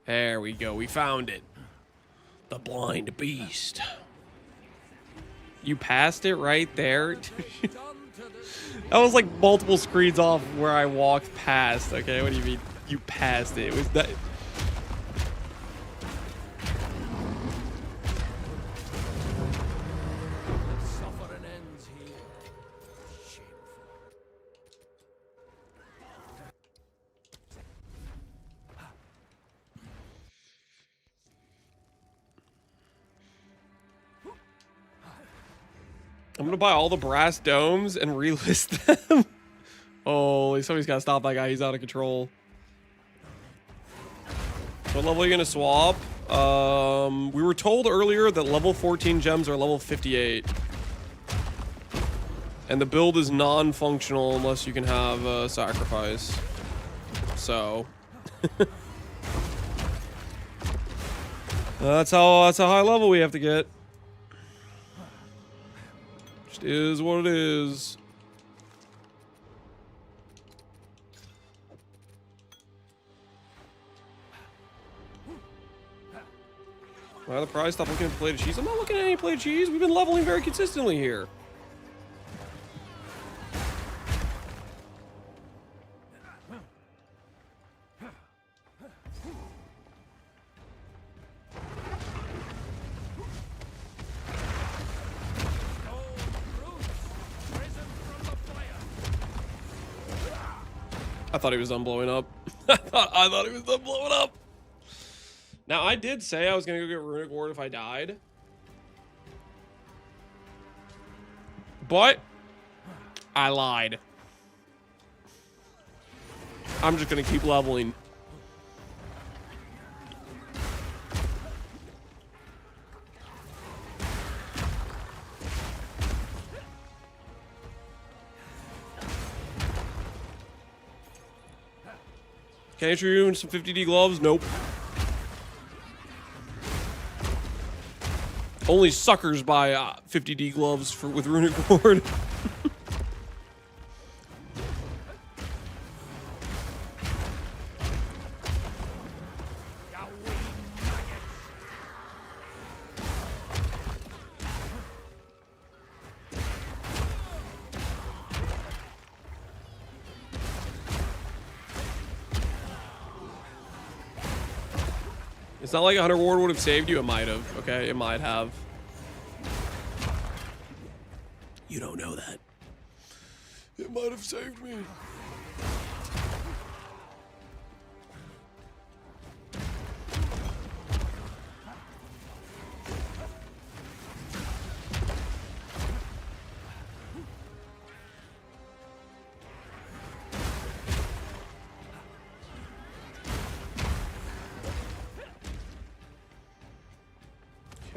There we go. We found it. The blind beast. You passed it right there? That was like multiple screens off where I walked past. Okay, what do you mean? You passed it. It was that. Suffering ends here. Shameful. I'm gonna buy all the brass domes and relist them. Oh, somebody's gotta stop that guy. He's out of control. What level are you gonna swap? We were told earlier that level 14 gems are level 58. And the build is non-functional unless you can have a sacrifice. So. that's how high level we have to get. Just is what it is. Why the prize? Stop looking at plated cheese. I'm not looking at any plated cheese. We've been leveling very consistently here. I thought he was done blowing up. I thought he was done blowing up. Now, I did say I was going to go get Runic Ward if I died. But I lied. I'm just going to keep leveling. Can I issue you some 50D gloves? Nope. Only suckers buy 50D gloves with Runic Ward. It's not like 100 ward would have saved you. It might have. Okay, it might have. You don't know that. It might have saved me.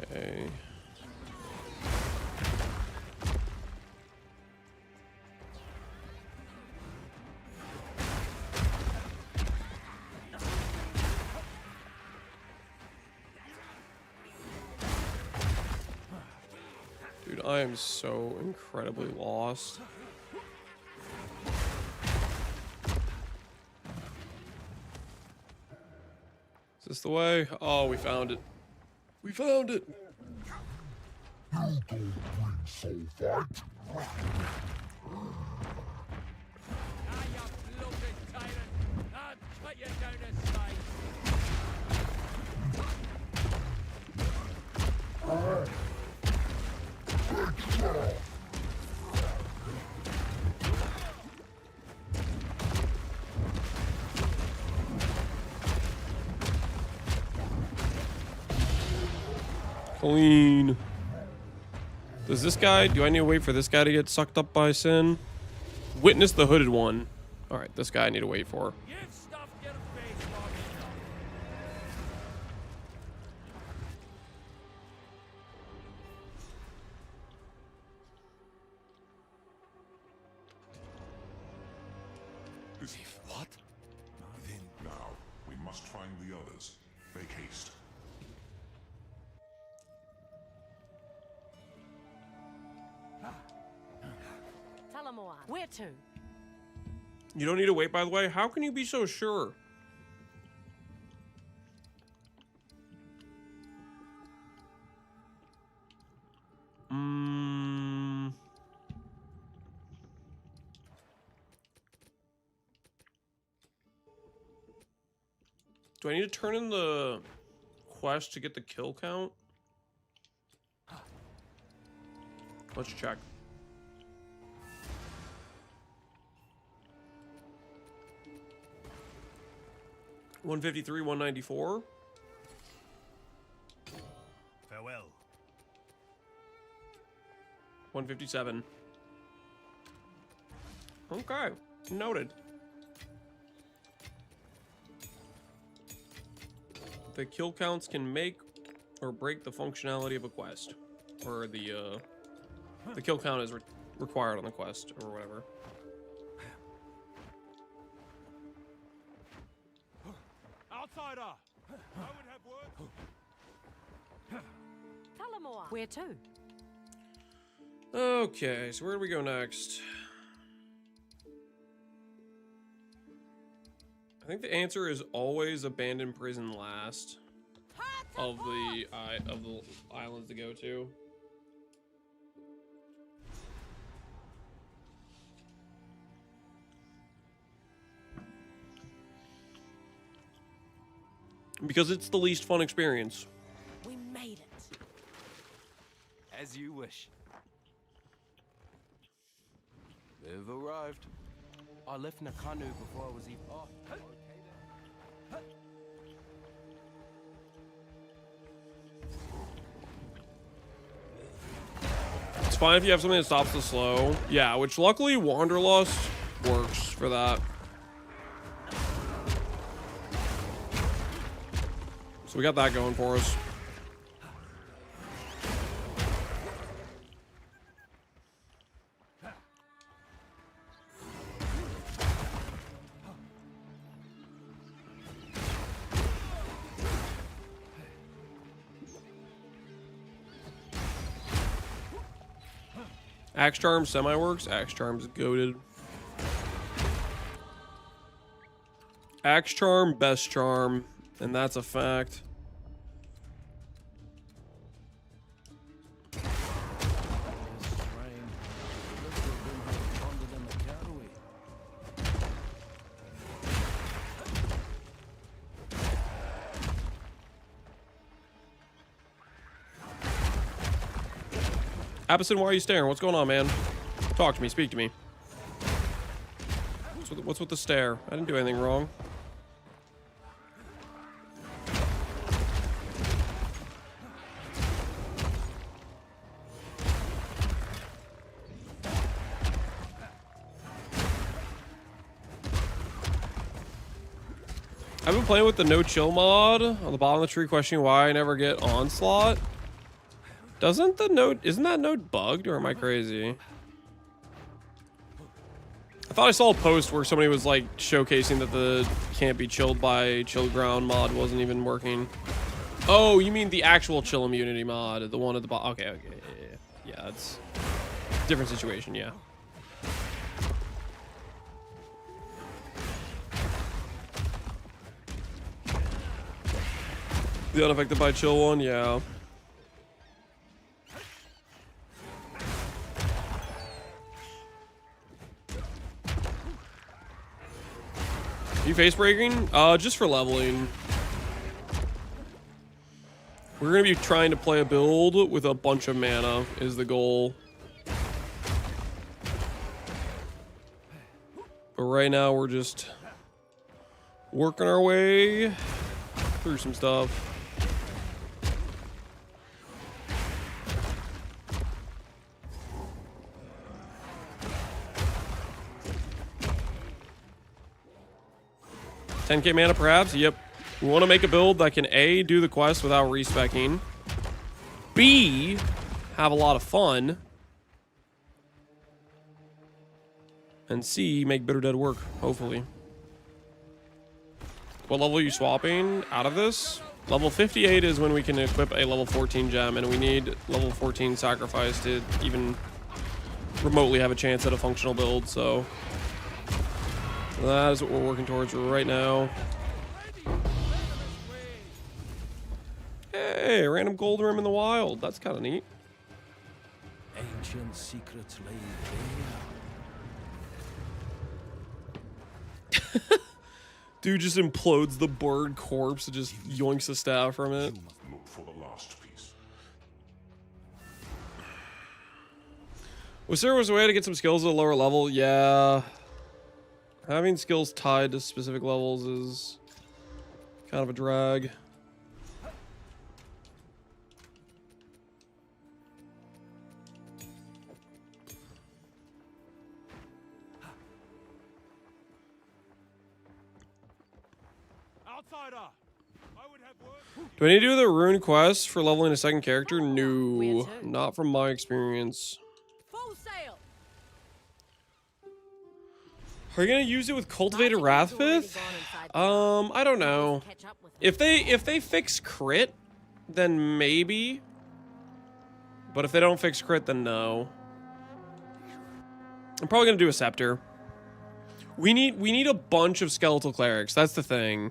Okay. Dude, I am so incredibly lost. Is this the way? Oh, we found it. We found it. You don't bring soul fight. Clean. Does this guy, do I need to wait for this guy to get sucked up by Sin? Witness the hooded one. Alright, this guy I need to wait for. What? Then now, we must find the others. Make haste. Where to? You don't need to wait, by the way. How can you be so sure? Do I need to turn in the quest to get the kill count? Let's check. $153, $194. Farewell. $157. Okay, noted. The kill counts can make or break the functionality of a quest, or the kill count is required on the quest or whatever. Outsider! I would have word. Where to? Okay, so where do we go next? I think the answer is always abandoned prison last of the islands to go to. Because it's the least fun experience. We made it. As you wish. They've arrived. I left Nakanu before I was even. Oh, okay then. It's fine if you have something that stops the slow. Yeah, which luckily Wanderlust works for that. So we got that going for us. Axe Charm semi-works. Axe Charm's goated. Axe Charm, best charm. And that's a fact. Appison, why are you staring? What's going on, man? Talk to me. Speak to me. What's with the stare? I didn't do anything wrong. I've been playing with the no chill mod on the bottom of the tree, questioning why I never get onslaught. Isn't that node bugged, or am I crazy? I thought I saw a post where somebody was like showcasing that the can't be chilled by chill ground mod wasn't even working. Oh, you mean the actual chill immunity mod, the one at the bottom? Okay, yeah, it's a different situation, yeah. The unaffected by chill one, yeah. You face breaking? Just for leveling. We're gonna be trying to play a build with a bunch of mana is the goal. But right now we're just working our way through some stuff. $10K mana perhaps? Yep. We want to make a build that can A, do the quest without respecking. B, have a lot of fun. And C, make Bitter Dead work, hopefully. What level are you swapping out of this? Level 58 is when we can equip a level 14 gem, and we need level 14 sacrifice to even remotely have a chance at a functional build, so that is what we're working towards right now. Hey, random gold rim in the wild. That's kind of neat. Ancient secrets lay there. Dude just implodes the bird corpse and just yoinks the staff from it. Look for the last piece. Was there a way to get some skills at a lower level? Yeah. Having skills tied to specific levels is kind of a drag. Do I need to do the rune quest for leveling a second character? No, not from my experience. Full sail. Are you gonna use it with Cultivated Wrathfith? I don't know. If they fix crit, then maybe. But if they don't fix crit, then no. I'm probably gonna do a scepter. We need a bunch of skeletal clerics. That's the thing.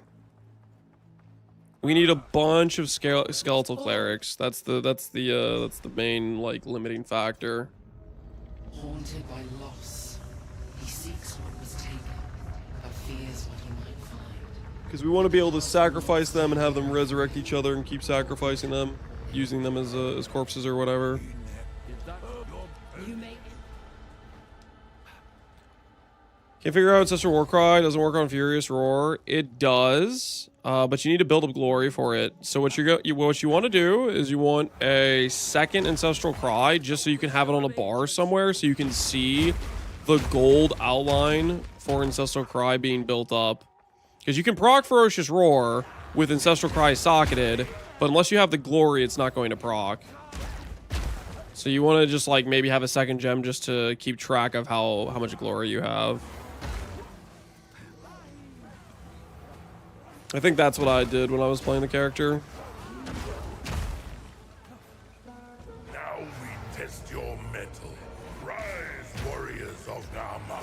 We need a bunch of skeletal clerics. That's the main like limiting factor. Haunted by loss, he seeks what was taken, but fears what he might find. Because we want to be able to sacrifice them and have them resurrect each other and keep sacrificing them, using them as corpses or whatever. Can't figure out Ancestral Warcry. Doesn't work on Furious Roar. It does, but you need to build up glory for it. So what you want to do is you want a second Ancestral Cry just so you can have it on a bar somewhere so you can see the gold outline for Ancestral Cry being built up. Because you can proc Ferocious Roar with Ancestral Cry socketed, but unless you have the glory, it's not going to proc. So you want to just like maybe have a second gem just to keep track of how much glory you have. I think that's what I did when I was playing the character. Now we test your mettle. Rise, warriors of Nama.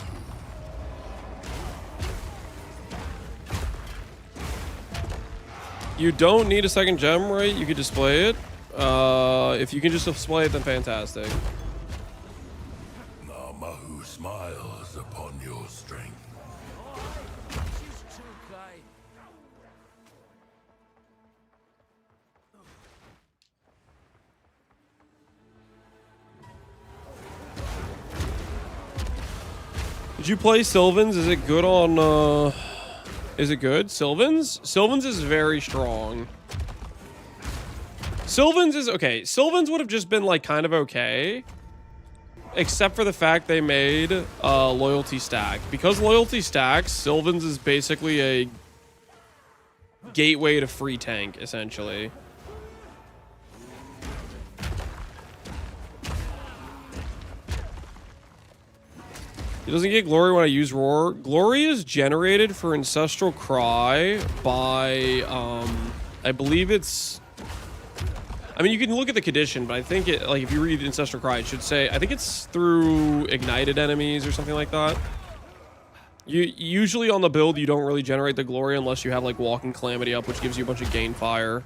You don't need a second gem, right? You could display it. If you can just display it, then fantastic. Namahu smiles upon your strength. Did you play Sylvans? Is it good on, is it good? Sylvans? Sylvans is very strong. Sylvans is, okay, Sylvans would have just been, like, kind of okay. Except for the fact they made Loyalty Stack. Because Loyalty stacks, Sylvans is basically a gateway to free tank, essentially. It doesn't get glory when I use Roar. Glory is generated for Ancestral Cry by, I believe it's... I mean, you can look at the condition, but I think it, like, if you read Ancestral Cry, it should say, I think it's through ignited enemies or something like that. Usually on the build, you don't really generate the glory unless you have, like, Walking Calamity up, which gives you a bunch of gain fire.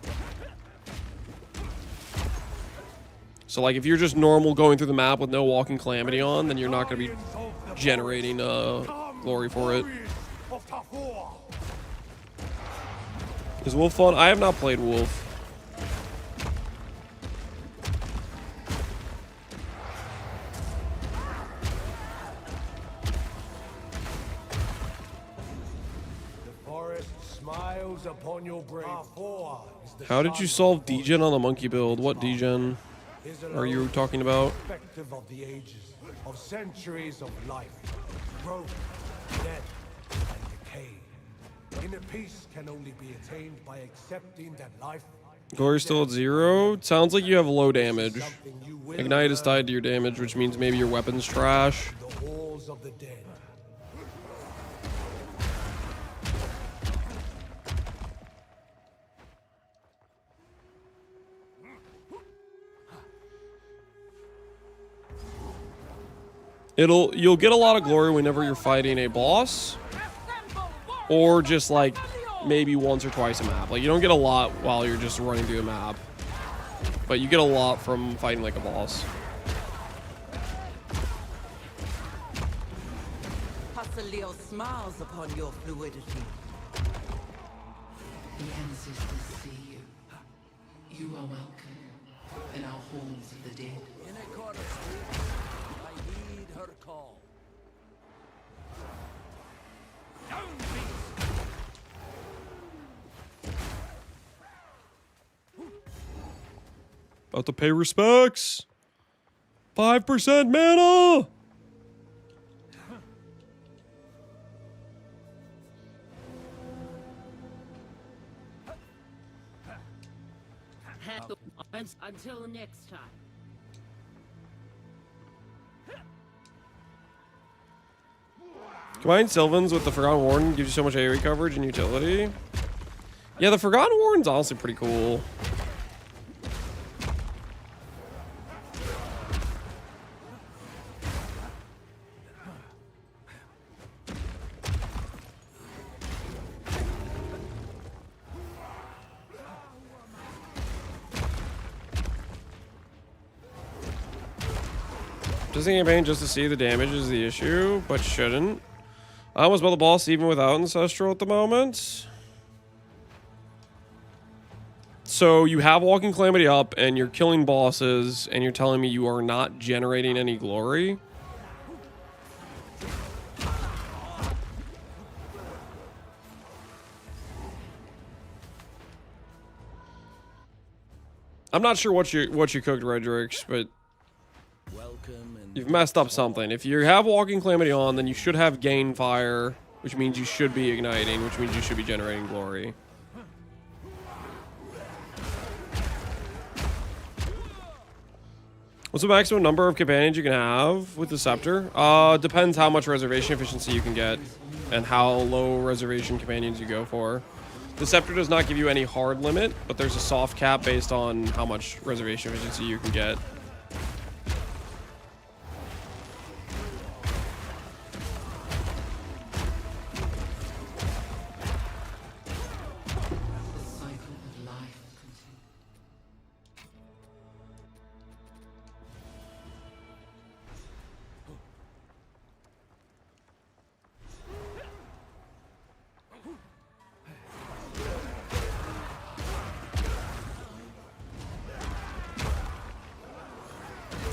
So, like, if you're just normal going through the map with no Walking Calamity on, then you're not going to be generating glory for it. Is Wolf fun? I have not played Wolf. Upon your brave. How did you solve degen on the monkey build? What degen are you talking about? Perspective of the ages, of centuries of life, growth, death, and decay. Inner peace can only be attained by accepting that life. Glory still at 0? Sounds like you have low damage. Ignite is tied to your damage, which means maybe your weapon's trash. The halls of the dead. You'll get a lot of glory whenever you're fighting a boss, or just like maybe once or twice a map. Like, you don't get a lot while you're just running through the map, but you get a lot from fighting like a boss. Leo smiles upon your fluidity. The ancestors see you. You are welcome in our halls of the dead. In a chorus, I heed her call. Down, beast! About to pay respects. 5% mana. Until next time. Combine Sylvans with the Forgotten Warden gives you so much AoE coverage and utility. Yeah, the Forgotten Warden's honestly pretty cool. Doesn't get pain just to see the damage is the issue, but shouldn't. I almost built the boss even without Ancestral at the moment. So you have Walking Calamity up and you're killing bosses and you're telling me you are not generating any glory? I'm not sure what you cooked, Redrix, but you've messed up something. If you have Walking Calamity on, then you should have Gain Fire, which means you should be igniting, which means you should be generating glory. What's the maximum number of companions you can have with the Scepter? Depends how much reservation efficiency you can get and how low reservation companions you go for. The Scepter does not give you any hard limit, but there's a soft cap based on how much reservation efficiency you can get.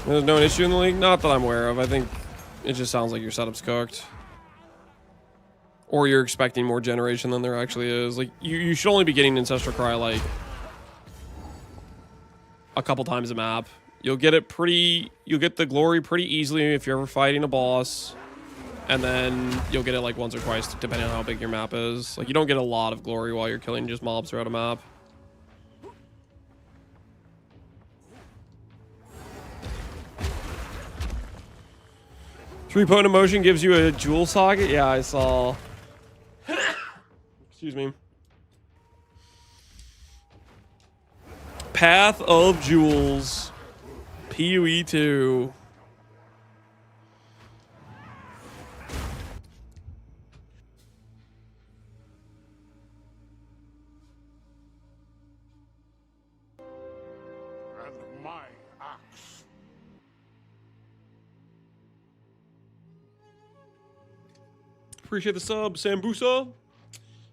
There's no issue in the league? Not that I'm aware of. I think it just sounds like your setup's cooked. Or you're expecting more generation than there actually is. Like, you should only be getting Ancestral Cry, like, a couple times a map. You'll get the glory pretty easily if you're ever fighting a boss. And then you'll get it, like, once or twice, depending on how big your map is. Like, you don't get a lot of glory while you're killing just mobs throughout a map. 3-point emotion gives you a jewel socket? Yeah, I saw. Excuse me. Path of Jewels. AoE2. And my axe. Appreciate the sub, Sambusa.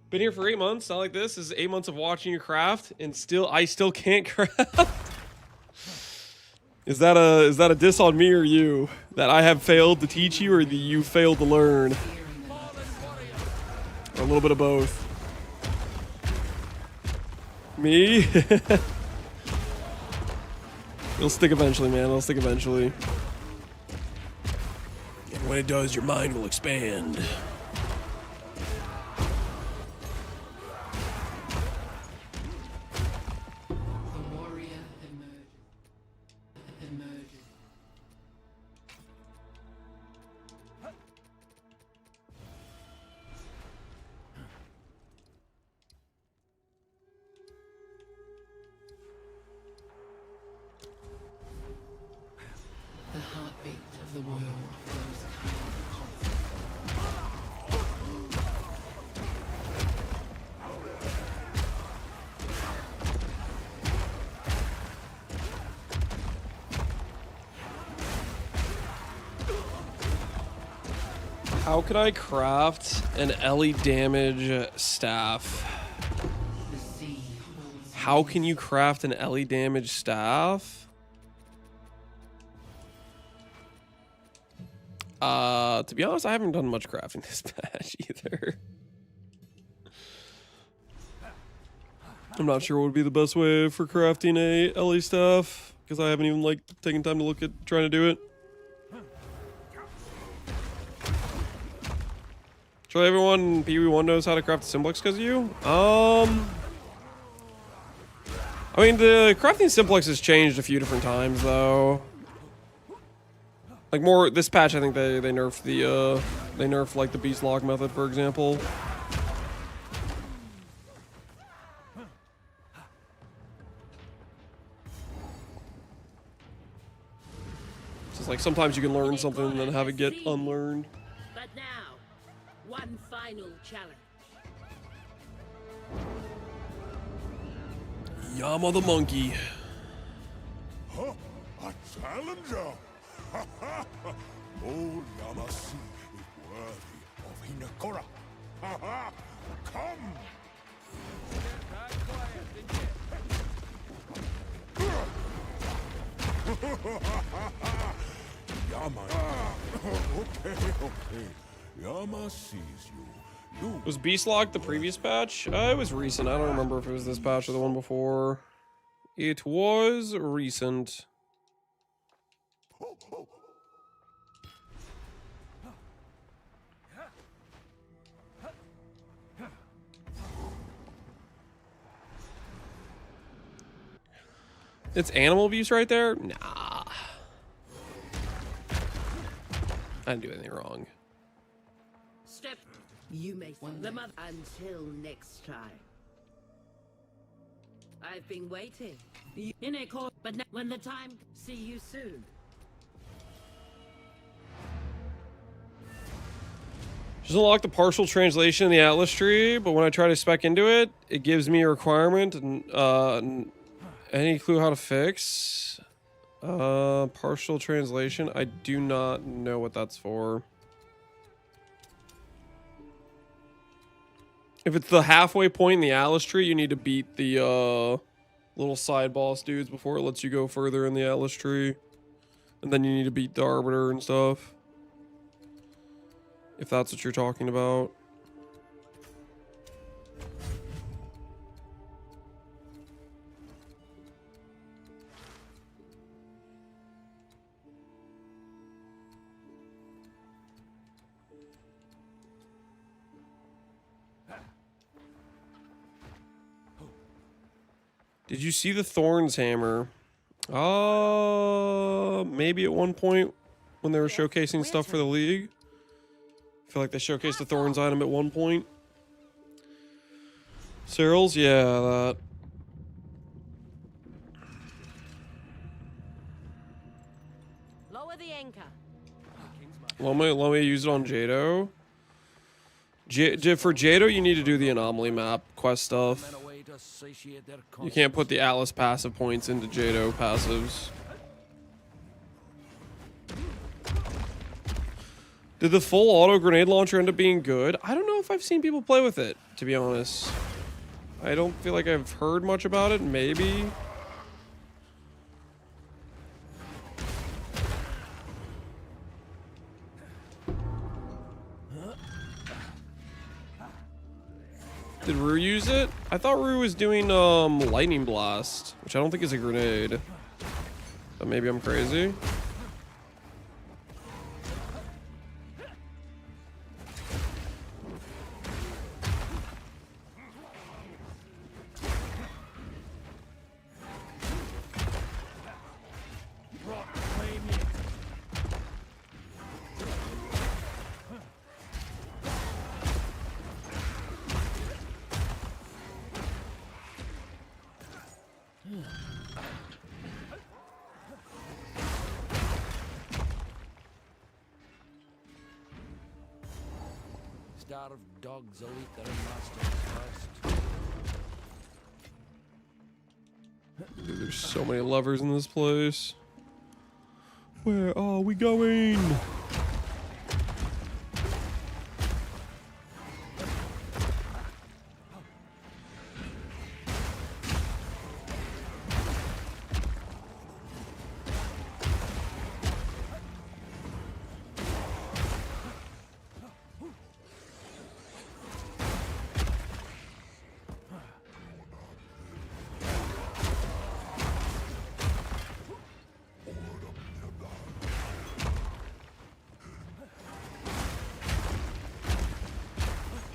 Been here for 8 months. Not like this. This is 8 months of watching you craft, and I still can't craft. Is that a diss on me or you? That I have failed to teach you, or that you failed to learn? Or a little bit of both. Me? It'll stick eventually, man. It'll stick eventually. And when it does, your mind will expand. The heartbeat of the world flows How can I craft an LE damage staff? How can you craft an LE damage staff? To be honest, I haven't done much crafting this patch either. I'm not sure what would be the best way for crafting a LE staff, because I haven't even like taken time to look at trying to do it. Surely everyone in PoE1 knows how to craft a simplex because of you? I mean, the crafting simplex has changed a few different times, though. Like more this patch, I think they nerfed the they nerfed like the beast lock method, for example. It's just like sometimes you can learn something and then have it get unlearned. But now, one final challenge. Yama the monkey. Huh? A challenger? Old Yamasi is worthy of Hinekora. Come! Yama. Okay. Yama sees you. Was Beast Lock the previous patch? It was recent. I don't remember if it was this patch or the one before. It was recent. It's animal abuse right there? Nah. I didn't do anything wrong. Step. You may the mother until next time. I've been waiting. In a court, but when the time, see you soon. Just unlock the partial translation in the Atlas tree, but when I try to spec into it, it gives me a requirement and any clue how to fix? Partial translation. I do not know what that's for. If it's the halfway point in the Atlas tree, you need to beat the little side boss dudes before it lets you go further in the Atlas tree. And then you need to beat the Arbiter and stuff. If that's what you're talking about. Did you see the Thorns hammer? Maybe at one point when they were showcasing stuff for the League. I feel like they showcased the Thorns item at one point. Cyril's? Yeah, that. Lower the anchor. Let me use it on Jado. For Jado, you need to do the anomaly map quest stuff. You can't put the Atlas passive points into Jado passives. Did the full auto grenade launcher end up being good? I don't know if I've seen people play with it, to be honest. I don't feel like I've heard much about it. Maybe. Did Rue use it? I thought Rue was doing lightning blast, which I don't think is a grenade. But maybe I'm crazy. Starved dogs will eat their masters first. Dude, there's so many levers in this place. Where are we going?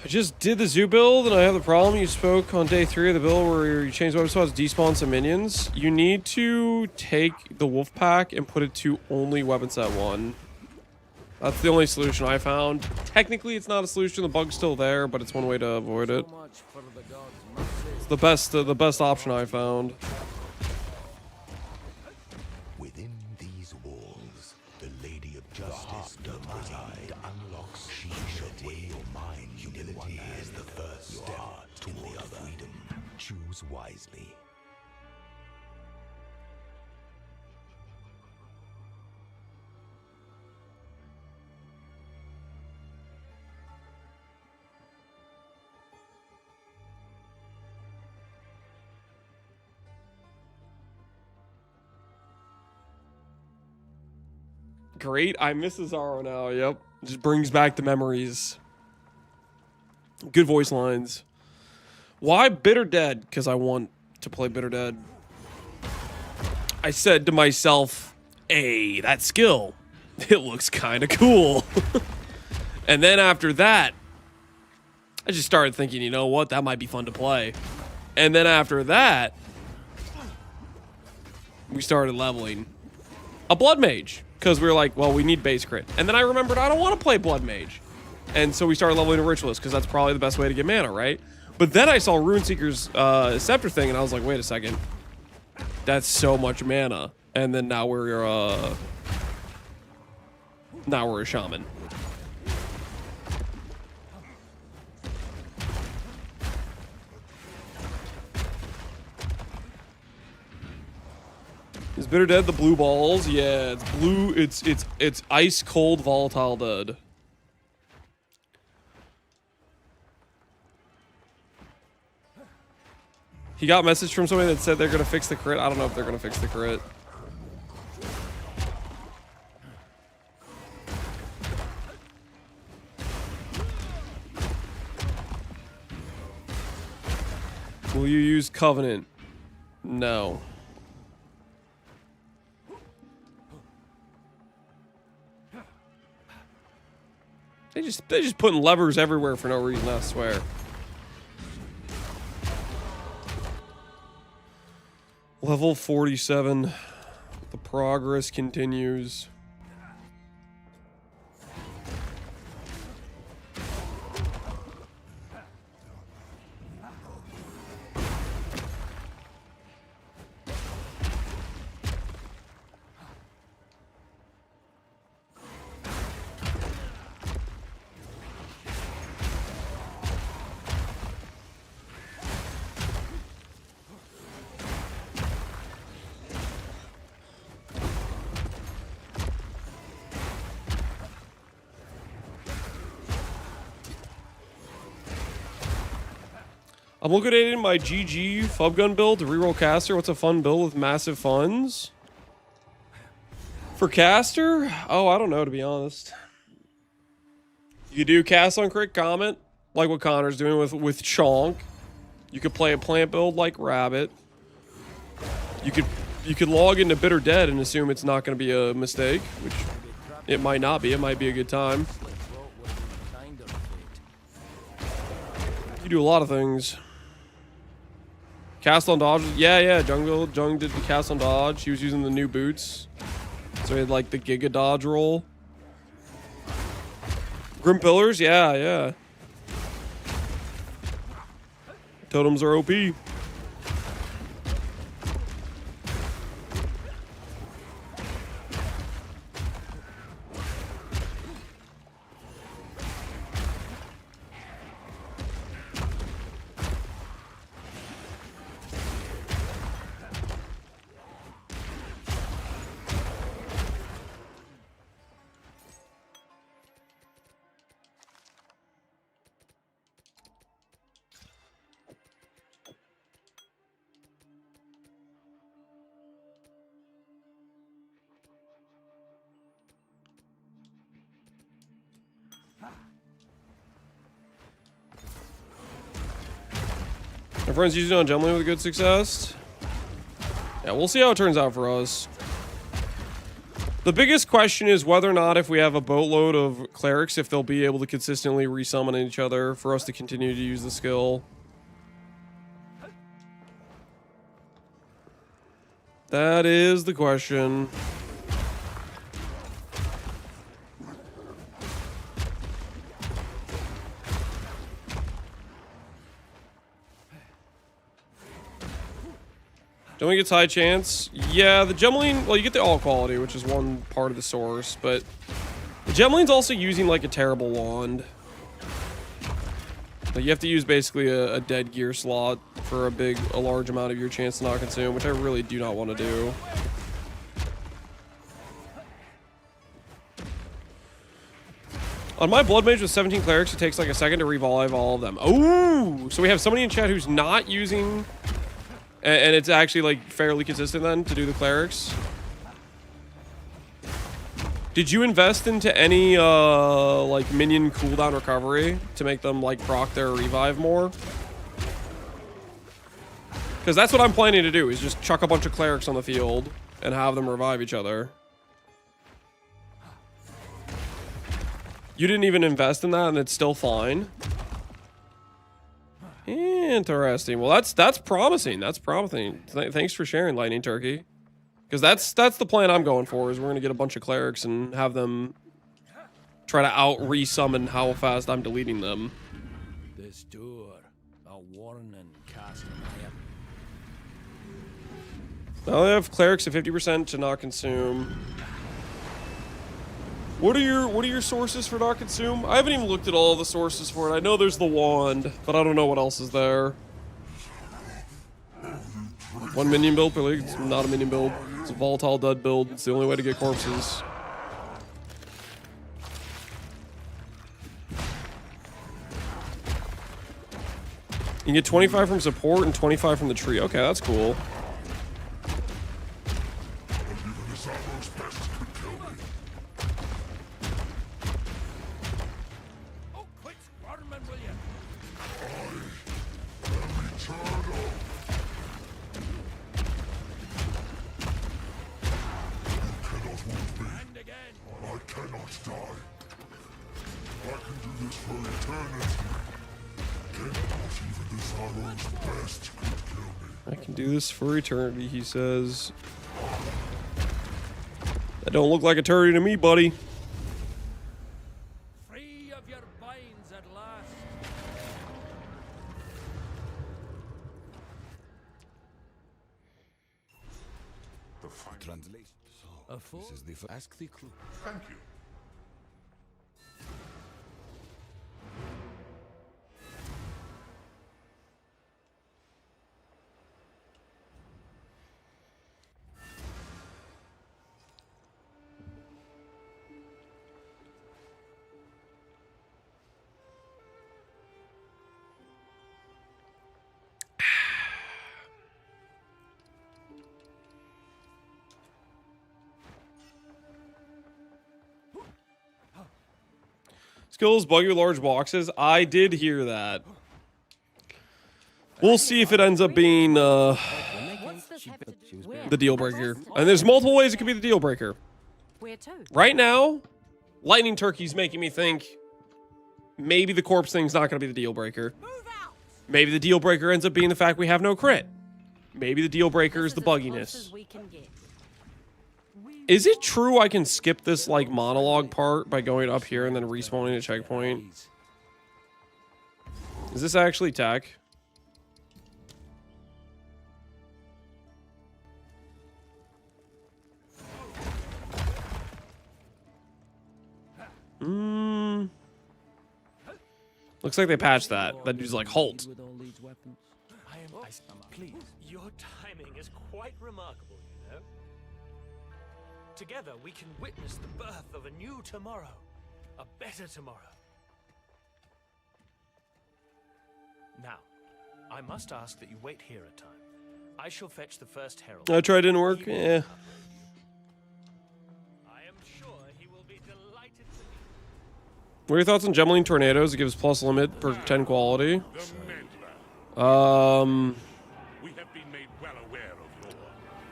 I just did the zoo build and I have the problem you spoke on day 3 of the build where you change weapon spots, despawn some minions. You need to take the wolf pack and put it to only weapon set 1. That's the only solution I found. Technically it's not a solution, the bug's still there, but it's one way to avoid it. It's the best option I found. Within these walls, the Lady of Justice unlocks. She shall weigh your mind. Humility is the first step toward freedom. Choose wisely. Great, I miss Cesaro now, yep. Just brings back the memories. Good voice lines. Why Bitter Dead? Because I want to play Bitter Dead. I said to myself, hey, that skill, it looks kind of cool. And then after that, I just started thinking, you know what, that might be fun to play. And then after that, we started leveling a Blood Mage. Because we were like, well, we need base crit. And then I remembered I don't want to play Blood Mage. And so we started leveling a Ritualist, because that's probably the best way to get mana, right? But then I saw Runeseeker's Scepter thing, and I was like, wait a second. That's so much mana. And then now we're a shaman. Is Bitter Dead the blue balls? Yeah, it's blue. It's ice cold volatile dead. He got a message from somebody that said they're gonna fix the crit. I don't know if they're gonna fix the crit. Will you use Covenant? No. They just putting levers everywhere for no reason, I swear. Level 47. The progress continues. I'm liquidating my GG Fubgun build to reroll Caster. What's a fun build with massive funds? For Caster? Oh, I don't know, to be honest. You could do cast on crit comment, like what Connor's doing with Chonk. You could play a plant build like Rabbit. You could log into Bitter Dead and assume it's not going to be a mistake, which it might not be. It might be a good time. You do a lot of things. Cast on dodge. Yeah, Jung did the cast on dodge. He was using the new boots. So he had like the Giga dodge roll. Grim Pillars, yeah. Totems are OP. My friend's using it on Gemlin with good success. Yeah, we'll see how it turns out for us. The biggest question is whether or not if we have a boatload of clerics, if they'll be able to consistently resummon each other for us to continue to use the skill. That is the question. Don't we get high chance? Yeah, the Gemline, well, you get the all quality, which is one part of the source, but the Gemline's also using like a terrible wand. Like, you have to use basically a dead gear slot for a large amount of your chance to not consume, which I really do not want to do. On my Blood Mage with 17 clerics, it takes like a second to revive all of them. Oh, so we have somebody in chat who's not using... And it's actually, like, fairly consistent, then, to do the clerics. Did you invest into any, like, minion cooldown recovery to make them, like, proc their revive more? Because that's what I'm planning to do, is just chuck a bunch of clerics on the field and have them revive each other. You didn't even invest in that and it's still fine. Interesting. Well, that's promising. That's promising. Thanks for sharing, Lightning Turkey. Because that's the plan I'm going for, is we're going to get a bunch of clerics and have them try to out-resummon how fast I'm deleting them. This door, a warning cast iron. Now they have clerics at 50% to not consume. What are your sources for not consume? I haven't even looked at all the sources for it. I know there's the wand, but I don't know what else is there. One minion build per league. It's not a minion build. It's a volatile dud build. It's the only way to get corpses. You can get 25 from support and 25 from the tree. Okay, that's cool. I can do this for eternity, he says. That don't look like eternity to me, buddy. Free of your binds at last. The final translation. So, this is the ask the clue. Thank you. Skills bug your large boxes. I did hear that. We'll see if it ends up being the deal breaker. And there's multiple ways it could be the deal breaker. Right now, Lightning Turkey's making me think maybe the corpse thing's not going to be the deal breaker. Maybe the deal breaker ends up being the fact we have no crit. Maybe the deal breaker is the bugginess. Is it true I can skip this, like, monologue part by going up here and then respawning a checkpoint? Is this actually tech? Looks like they patched that. That dude's like, halt. Please, your timing is quite remarkable, you know. Together, we can witness the birth of a new tomorrow. A better tomorrow. Now, I must ask that you wait here a time. I shall fetch the first herald. I tried, didn't work. Yeah. I am sure he will be delighted to meet. What are your thoughts on Gemmeling Tornadoes? It gives plus limit per 10 quality. We have been made well aware of your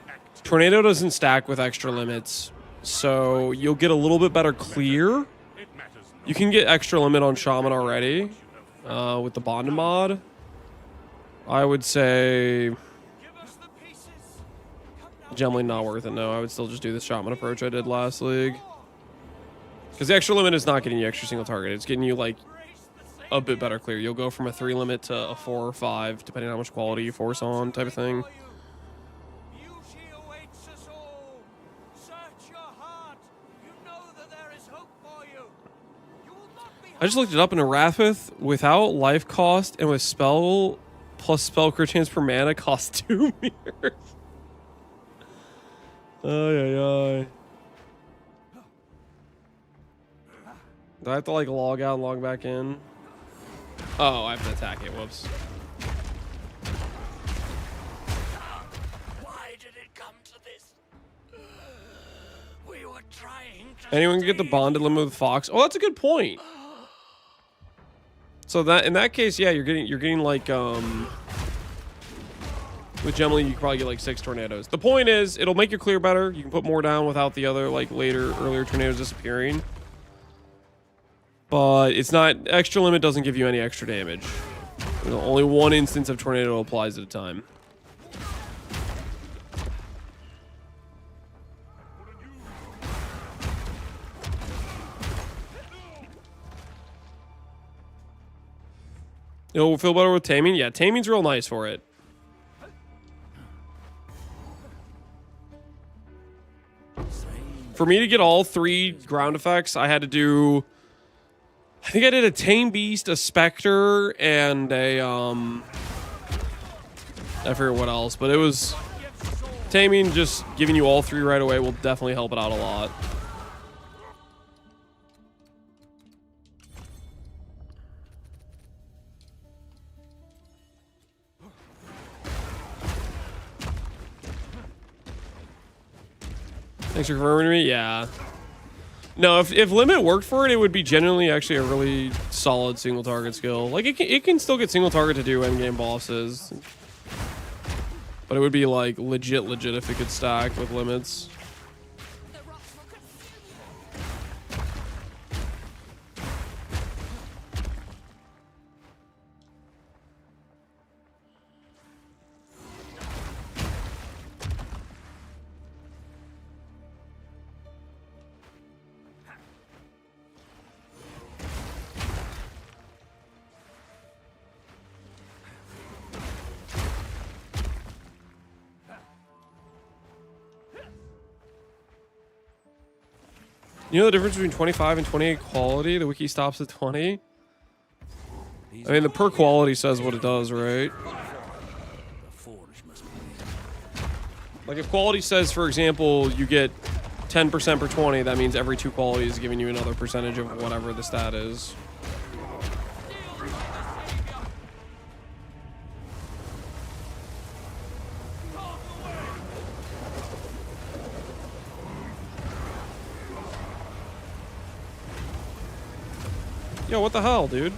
activity. Tornado doesn't stack with extra limits, so you'll get a little bit better clear. You can get extra limit on Shaman already with the bonded mod. I would say Gemmeling not worth it. No, I would still just do the Shaman approach I did last league. Because the extra limit is not getting you extra single target. It's getting you, like, a bit better clear. You'll go from a 3 limit to a 4 or 5, depending on how much quality you force on, type of thing. I just looked it up in a Wrathwith without life cost and with spell plus spell crit chance per mana costs 2 mirrors. Ay. Do I have to, like, log out and log back in? Oh, I have to attack it. Whoops. Why did it come to this? We were trying to Anyone can get the bonded limit with Fox? Oh, that's a good point. So that in that case, yeah, you're getting like With Gemly, you can probably get like 6 tornadoes. The point is, it'll make your clear better. You can put more down without the other, like, earlier tornadoes disappearing. But it's not, extra limit doesn't give you any extra damage. There's only one instance of tornado applies at a time. It'll feel better with taming. Yeah, taming's real nice for it. For me to get all 3 ground effects, I had to do... I think I did a Tame Beast, a Spectre, and a, I forget what else, but it was... Taming, just giving you all 3 right away will definitely help it out a lot. Thanks for confirming me. Yeah. No, if limit worked for it, it would be genuinely actually a really solid single target skill. Like it can still get single target to do endgame bosses, but it would be like legit if it could stack with limits. You know the difference between 25 and 28 quality? The wiki stops at 20. I mean, the per quality says what it does, right? Like if quality says, for example, you get 10% per 20, that means every 2 qualities is giving you another percentage of whatever the stat is. Yo, what the hell, dude?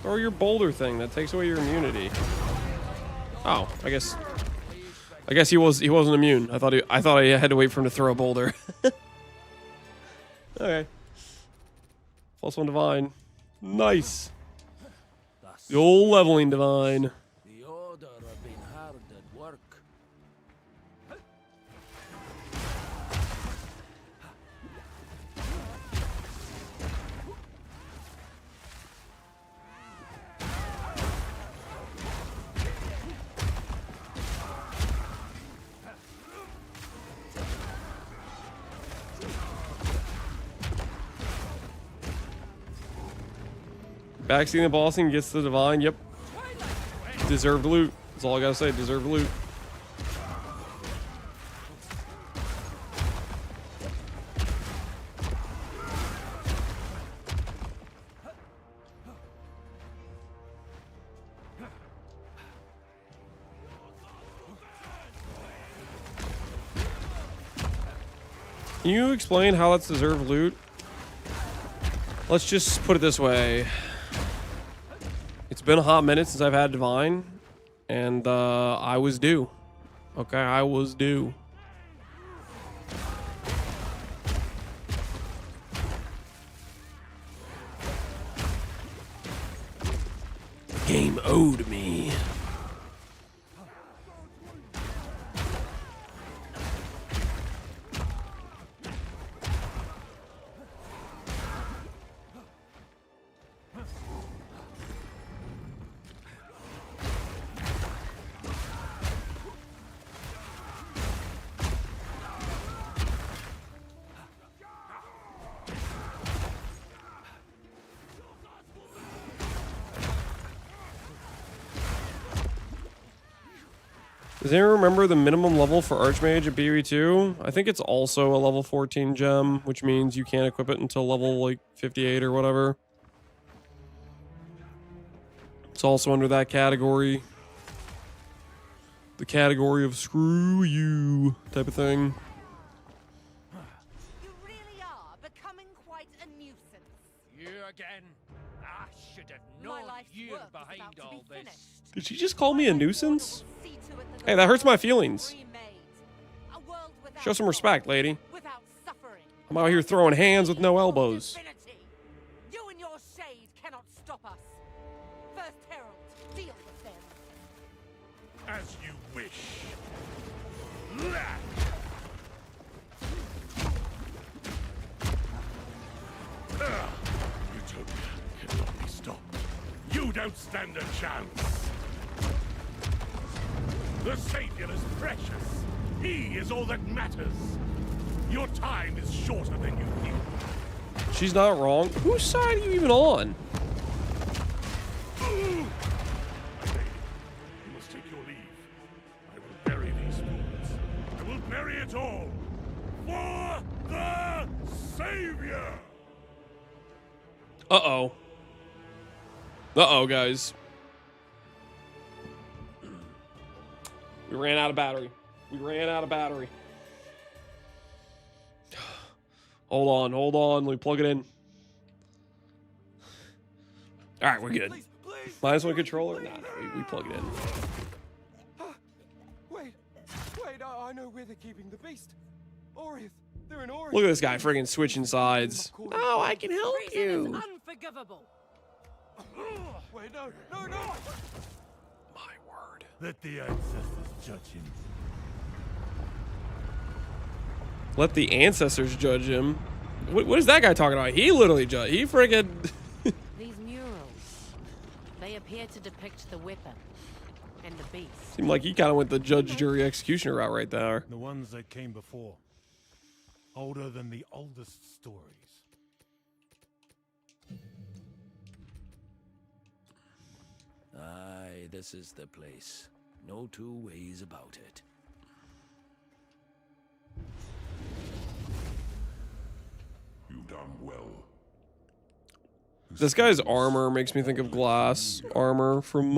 Throw your boulder thing. That takes away your immunity. Oh, I guess he wasn't immune. I thought I had to wait for him to throw a boulder. Okay. +1 divine. Nice. The old leveling divine. The order have been hard at work. Backseating the bossing gets the divine. Yep. Deserved loot. That's all I gotta say. Deserved loot. Can you explain how that's deserved loot? Let's just put it this way. It's been a hot minute since I've had divine, and I was due. Okay, I was due. The game owed me. Does anyone remember the minimum level for Archmage at AoE2? I think it's also a level 14 gem, which means you can't equip it until level like 58 or whatever. It's also under that category. The category of screw you type of thing. You really are becoming quite a nuisance. You again? Ah, should have My known life's you're work is behind about to all be this. finished. Did she just call me a nuisance? Hey, that hurts my feelings. A world without Show some respect, lady. without suffering. I'm out here throwing hands with no elbows. Divinity. You and your shade cannot stop us. First Herald, deal with them. As you wish. Utopia cannot be stopped. You don't stand a chance. The Savior is precious. He is all that matters. Your time is shorter than you think. She's not wrong. Whose side are you even on? My lady, you must take your leave. I will bury these fools. I will bury it all. For the Savior! Uh-oh. Uh-oh, guys. We ran out of battery. We ran out of battery. Hold on. Let me plug it in. All right, we're good. -1 controller? Nah, we plug it in. Wait, I know where they're keeping the beast. Orith, they're in Orith. Look at this guy friggin' switching sides. Oh, I can help you. Unforgivable. Wait, no. My word. Let the ancestors judge him. Let the ancestors judge him. What is that guy talking about? He literally judged. He friggin'... These murals, they appear to depict the weapon and the beast. Seemed like he kind of went the judge, jury, executioner route right there. The ones that came before. Older than the oldest stories. Aye, this is the place. No two ways about it. You done well. This guy's armor makes me think of glass armor from,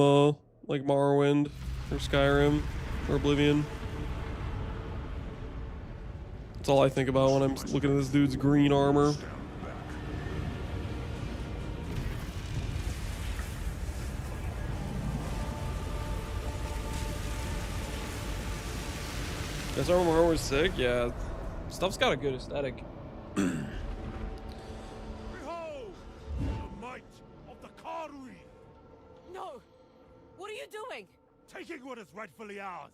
like Morrowind or Skyrim or Oblivion. That's all I think about when I'm looking at this dude's green armor. This armor was sick, yeah. Stuff's got a good aesthetic. Behold! The might of the Karui! No! What are you doing? Taking what is rightfully ours!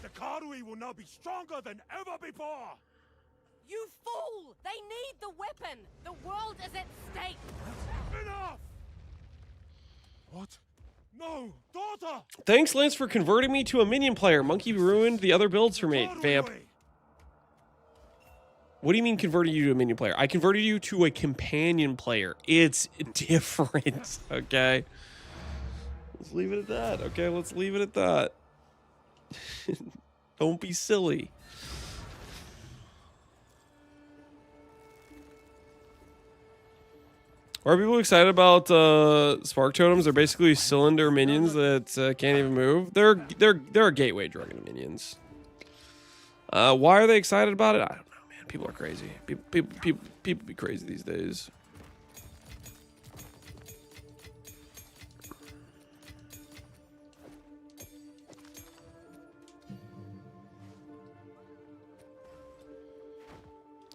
The Karui will now be stronger than ever before! You fool! They need the weapon! The world is at stake! Enough! What? No! Daughter! Thanks, Lance, for converting me to a minion player. Monkey ruined the other builds for me. Vamp. What do you mean converting you to a minion player? I converted you to a companion player. It's different, okay? Let's leave it at that, okay? Let's leave it at that. Don't be silly. Are people excited about spark totems? They're basically cylinder minions that can't even move. They're a gateway drug into minions. Why are they excited about it? I don't know, man. People are crazy. People be crazy these days.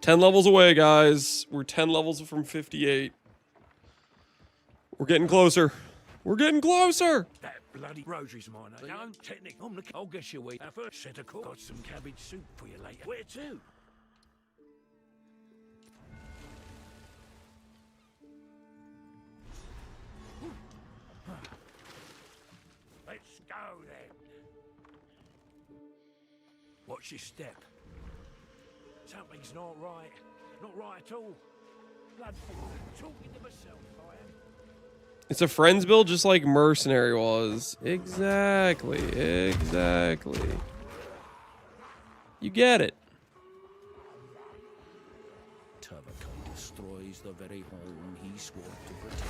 $10 levels away, guys. We're 10 levels from 58. We're getting closer. We're getting closer. That bloody rosary's mine. I'm technical. I'll guess you wait. Our first set of course. Got some cabbage soup for you later. Where to? Let's go then. Watch your step. Something's not right. Not right at all. Bloodful. Talking to myself, I am. It's a friends build just like Mercenary was. Exactly. You get it. Turvaco destroys the very home he swore to protect.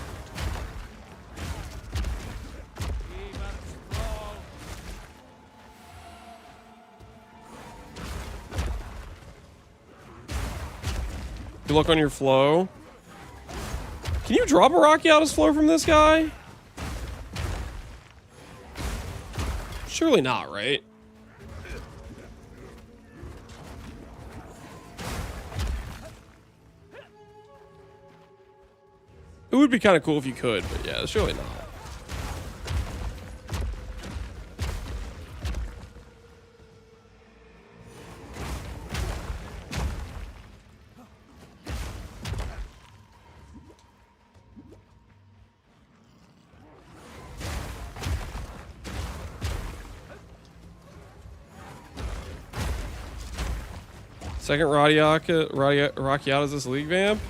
Good luck on your flow. Can you drop a Rachyatta's floor from this guy? Surely not, right? It would be kind of cool if you could, but yeah, surely not. Second Rachyatta is this league vamp?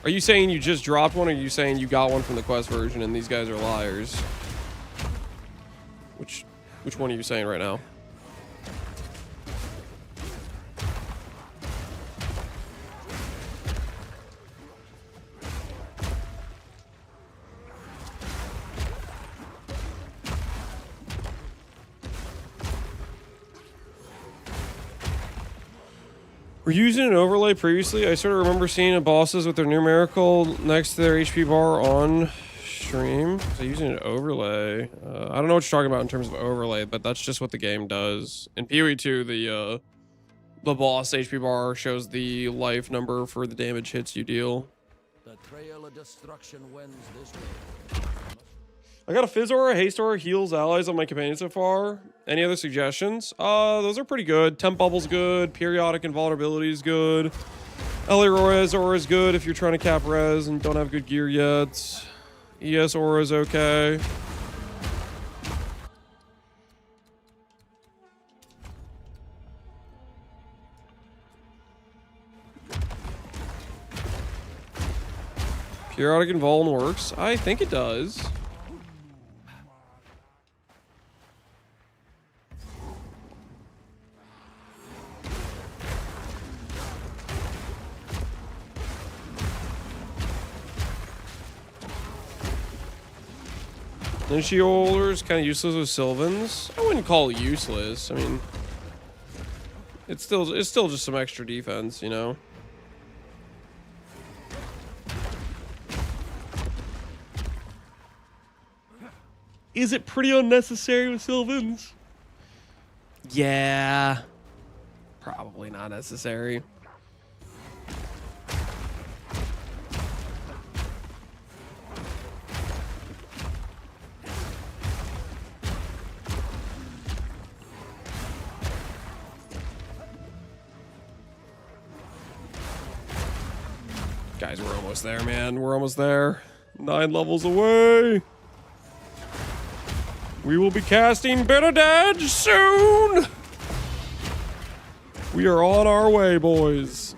Are you saying you just dropped one, or are you saying you got one from the quest version and these guys are liars? Which one are you saying right now? Were you using an overlay previously? I sort of remember seeing bosses with their numerical next to their HP bar on stream. So using an overlay. I don't know what you're talking about in terms of overlay, but that's just what the game does. In AoE2, the boss HP bar shows the life number for the damage hits you deal. The trail of destruction wends this way. I got a Fizz Aura, Haste Aura, heals allies on my companion so far. Any other suggestions? Those are pretty good. Temp Bubble's good. Periodic Invulnerability is good. Res Aura is good if you're trying to cap res and don't have good gear yet. ES Aura is okay. Periodic Invuln works. I think it does. Ninja Holder's kind of useless with Sylvans. I wouldn't call it useless. I mean, it's still just some extra defense, you know. Is it pretty unnecessary with Sylvans? Yeah, probably not necessary. Guys, we're almost there, man. We're almost there. 9 levels away. We will be casting Benedage soon. We are on our way, boys.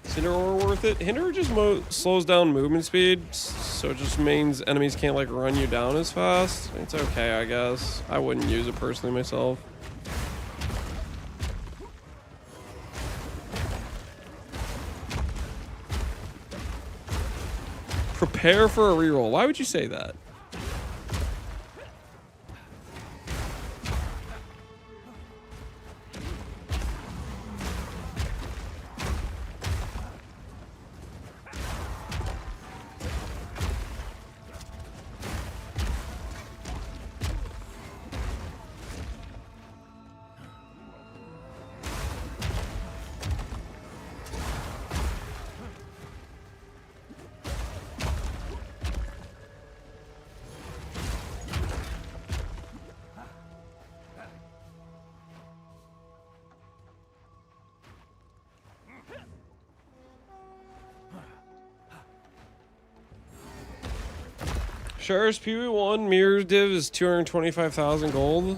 Cinder Aura worth it? Hinder just slows down movement speed, so it just means enemies can't like run you down as fast. It's okay, I guess. I wouldn't use it personally myself. Prepare for a reroll. Why would you say that? Sheriff's PV1 mirror div is 225,000 gold.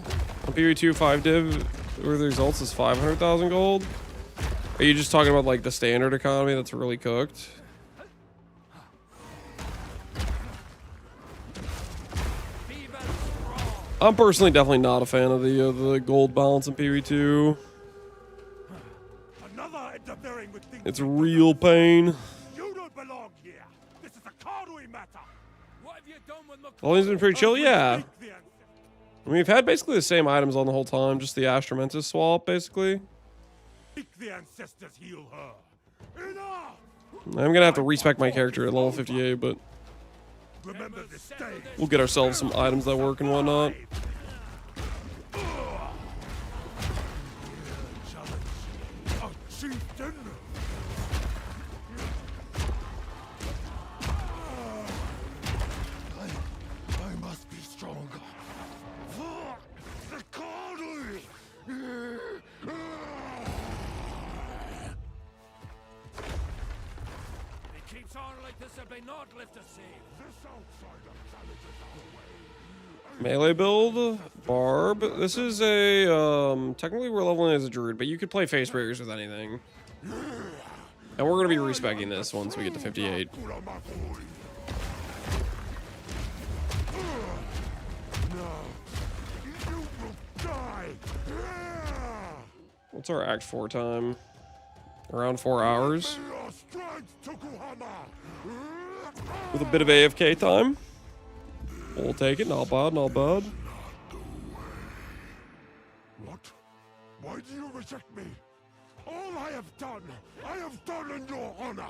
On PV2 5 div, where the results is 500,000 gold. Are you just talking about like the standard economy that's really cooked? I'm personally definitely not a fan of the gold balance in PV2. It's real pain. You don't belong here. This is a Conway matter. What have you done with All these been pretty chill, yeah. I mean, we've had basically the same items on the whole time, just the Astromentus swap, basically. Make the ancestors heal her. Enough! I'm gonna have to respec my character at level 58, but Remember this day. we'll get ourselves some items that work and whatnot. A chieftain. I must be stronger. For the Cardinal. It keeps on like this if they not lift a save. This outsider challenges our way. Melee build, Barb. This is a, technically we're leveling as a druid, but you could play face breakers with anything. And we're gonna be respecking this once we get to 58. What's our Act 4 time? Around 4 hours. With a bit of AFK time. We'll take it, not bad, not bad. What? Why do you reject me? All I have done in your honor.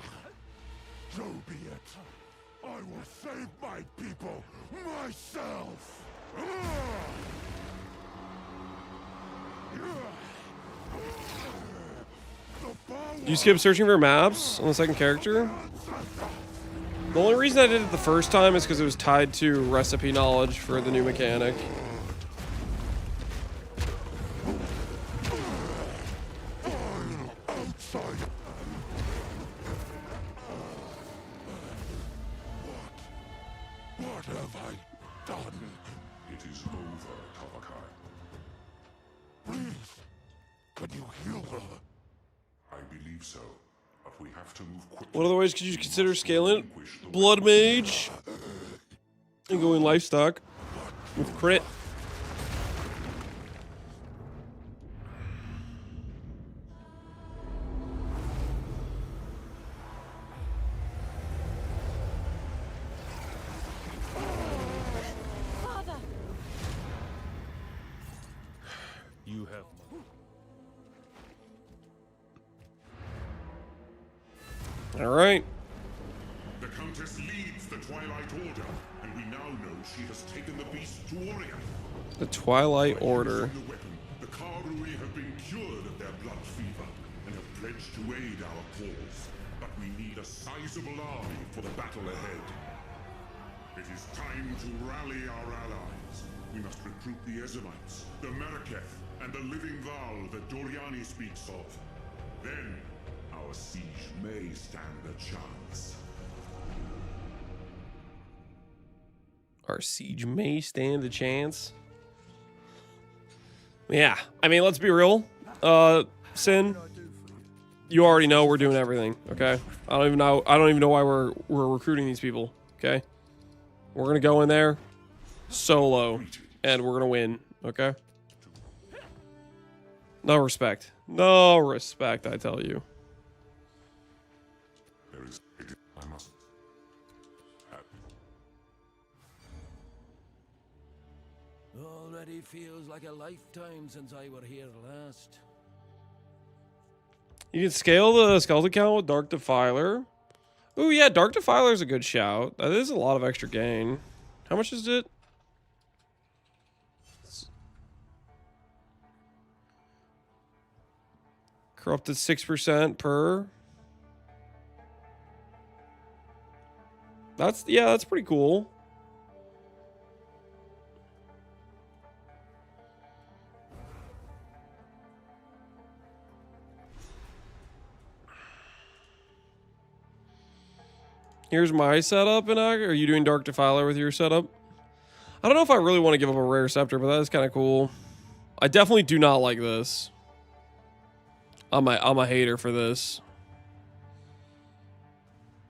So be it. I will save my people myself. You skip searching for maps on the second character? The only reason I did it the first time is because it was tied to recipe knowledge for the new mechanic. What have I done? It is over, Tavakai. Please, can you heal her? I believe so, but we have to move quickly. What other ways could you consider scaling it? Blood Mage. And going livestock. With crit. Father! You have All right. The Countess leads the Twilight Order, and we now know she has taken the beast to Orient. The Twilight Order. Using the weapon, the Karui have been cured of their blood fever and have pledged to aid our cause. But we need a sizable army for the battle ahead. It is time to rally our allies. We must recruit the Ezemites, the Meraketh, and the living Val that Doriani speaks of. Then, our siege may stand a chance. Our siege may stand a chance. Yeah, I mean, let's be real. Sin, you already know we're doing everything, okay? I don't even know why we're recruiting these people, okay? We're gonna go in there solo and we're gonna win, okay? No respect. No respect, I tell you. There is... I must... Already feels like a lifetime since I were here last. You can scale the skeleton count with Dark Defiler. Ooh, yeah, Dark Defiler is a good shout. That is a lot of extra gain. How much is it? Corrupted 6% per. That's pretty cool. Here's my setup, and are you doing Dark Defiler with your setup? I don't know if I really want to give up a rare scepter, but that is kind of cool. I definitely do not like this. I'm a hater for this.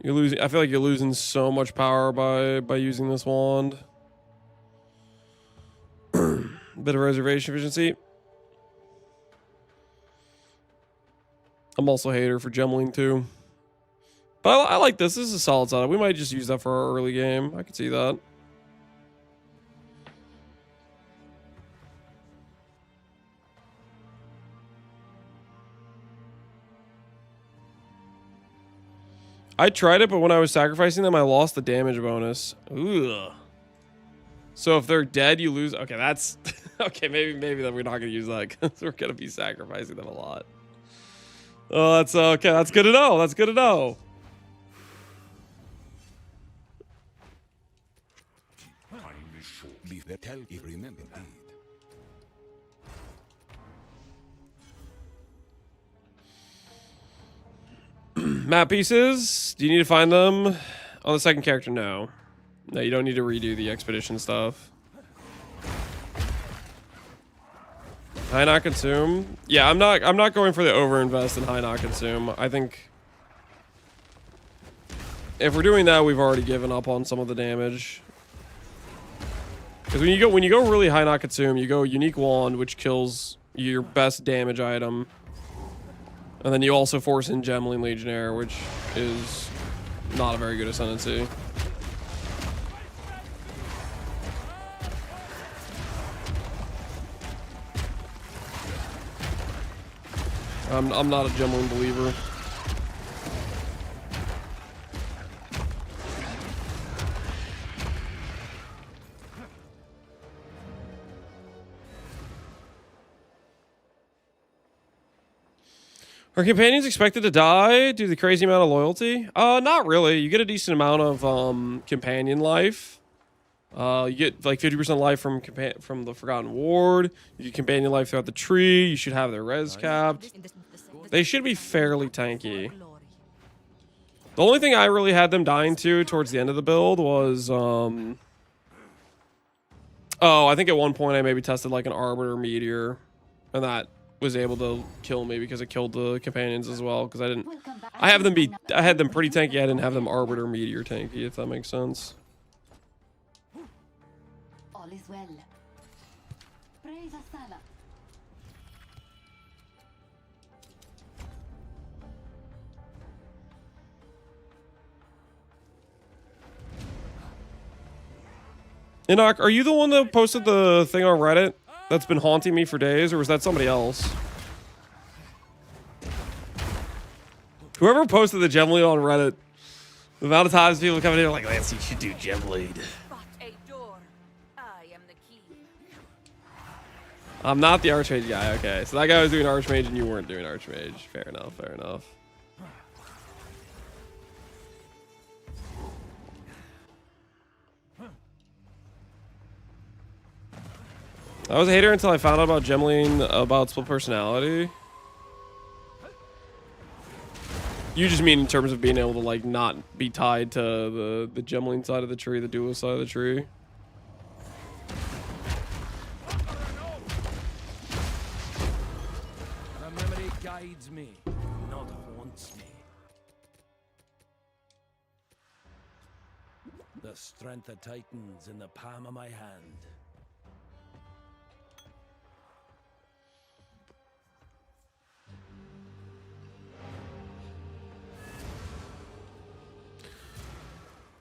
You're losing. I feel like you're losing so much power by using this wand. Bit of reservation efficiency. I'm also a hater for gemling too. But I like this. This is a solid setup. We might just use that for our early game. I could see that. I tried it, but when I was sacrificing them, I lost the damage bonus. Ugh. So if they're dead, you lose. Okay, that's okay. Maybe that we're not gonna use that because we're gonna be sacrificing them a lot. Oh, that's okay. That's good to know. That's good to know. Time is short. Leave the tell if remember indeed. Map pieces. Do you need to find them on the second character? No. No, you don't need to redo the expedition stuff. High not consume. Yeah, I'm not going for the overinvest in high not consume. I think if we're doing that, we've already given up on some of the damage. Because when you go really high not consume, you go unique wand, which kills your best damage item. And then you also force in Gemling Legionnaire, which is not a very good ascendancy. I'm not a Gemling believer. Are companions expected to die due to the crazy amount of loyalty? Not really. You get a decent amount of companion life. You get like 50% life from the Forgotten Ward. You get companion life throughout the tree. You should have their res capped. They should be fairly tanky. The only thing I really had them dying to towards the end of the build was oh, I think at one point I maybe tested like an Arbiter Meteor, and that was able to kill me because it killed the companions as well. Because I had them pretty tanky. I didn't have them Arbiter Meteor tanky, if that makes sense. All is well. Praise Asala. Enoch, are you the one that posted the thing on Reddit that's been haunting me for days, or was that somebody else? Whoever posted the gem lead on Reddit, the amount of times people come in here like, Lance, you should do gem lead. I'm not the Archmage guy. Okay, so that guy was doing Archmage and you weren't doing Archmage. Fair enough, fair enough. I was a hater until I found out about Gemling, about split personality. You just mean in terms of being able to like not be tied to the Gemling side of the tree, the duelist side of the tree. The memory guides me, not haunts me. The strength of Titans in the palm of my hand.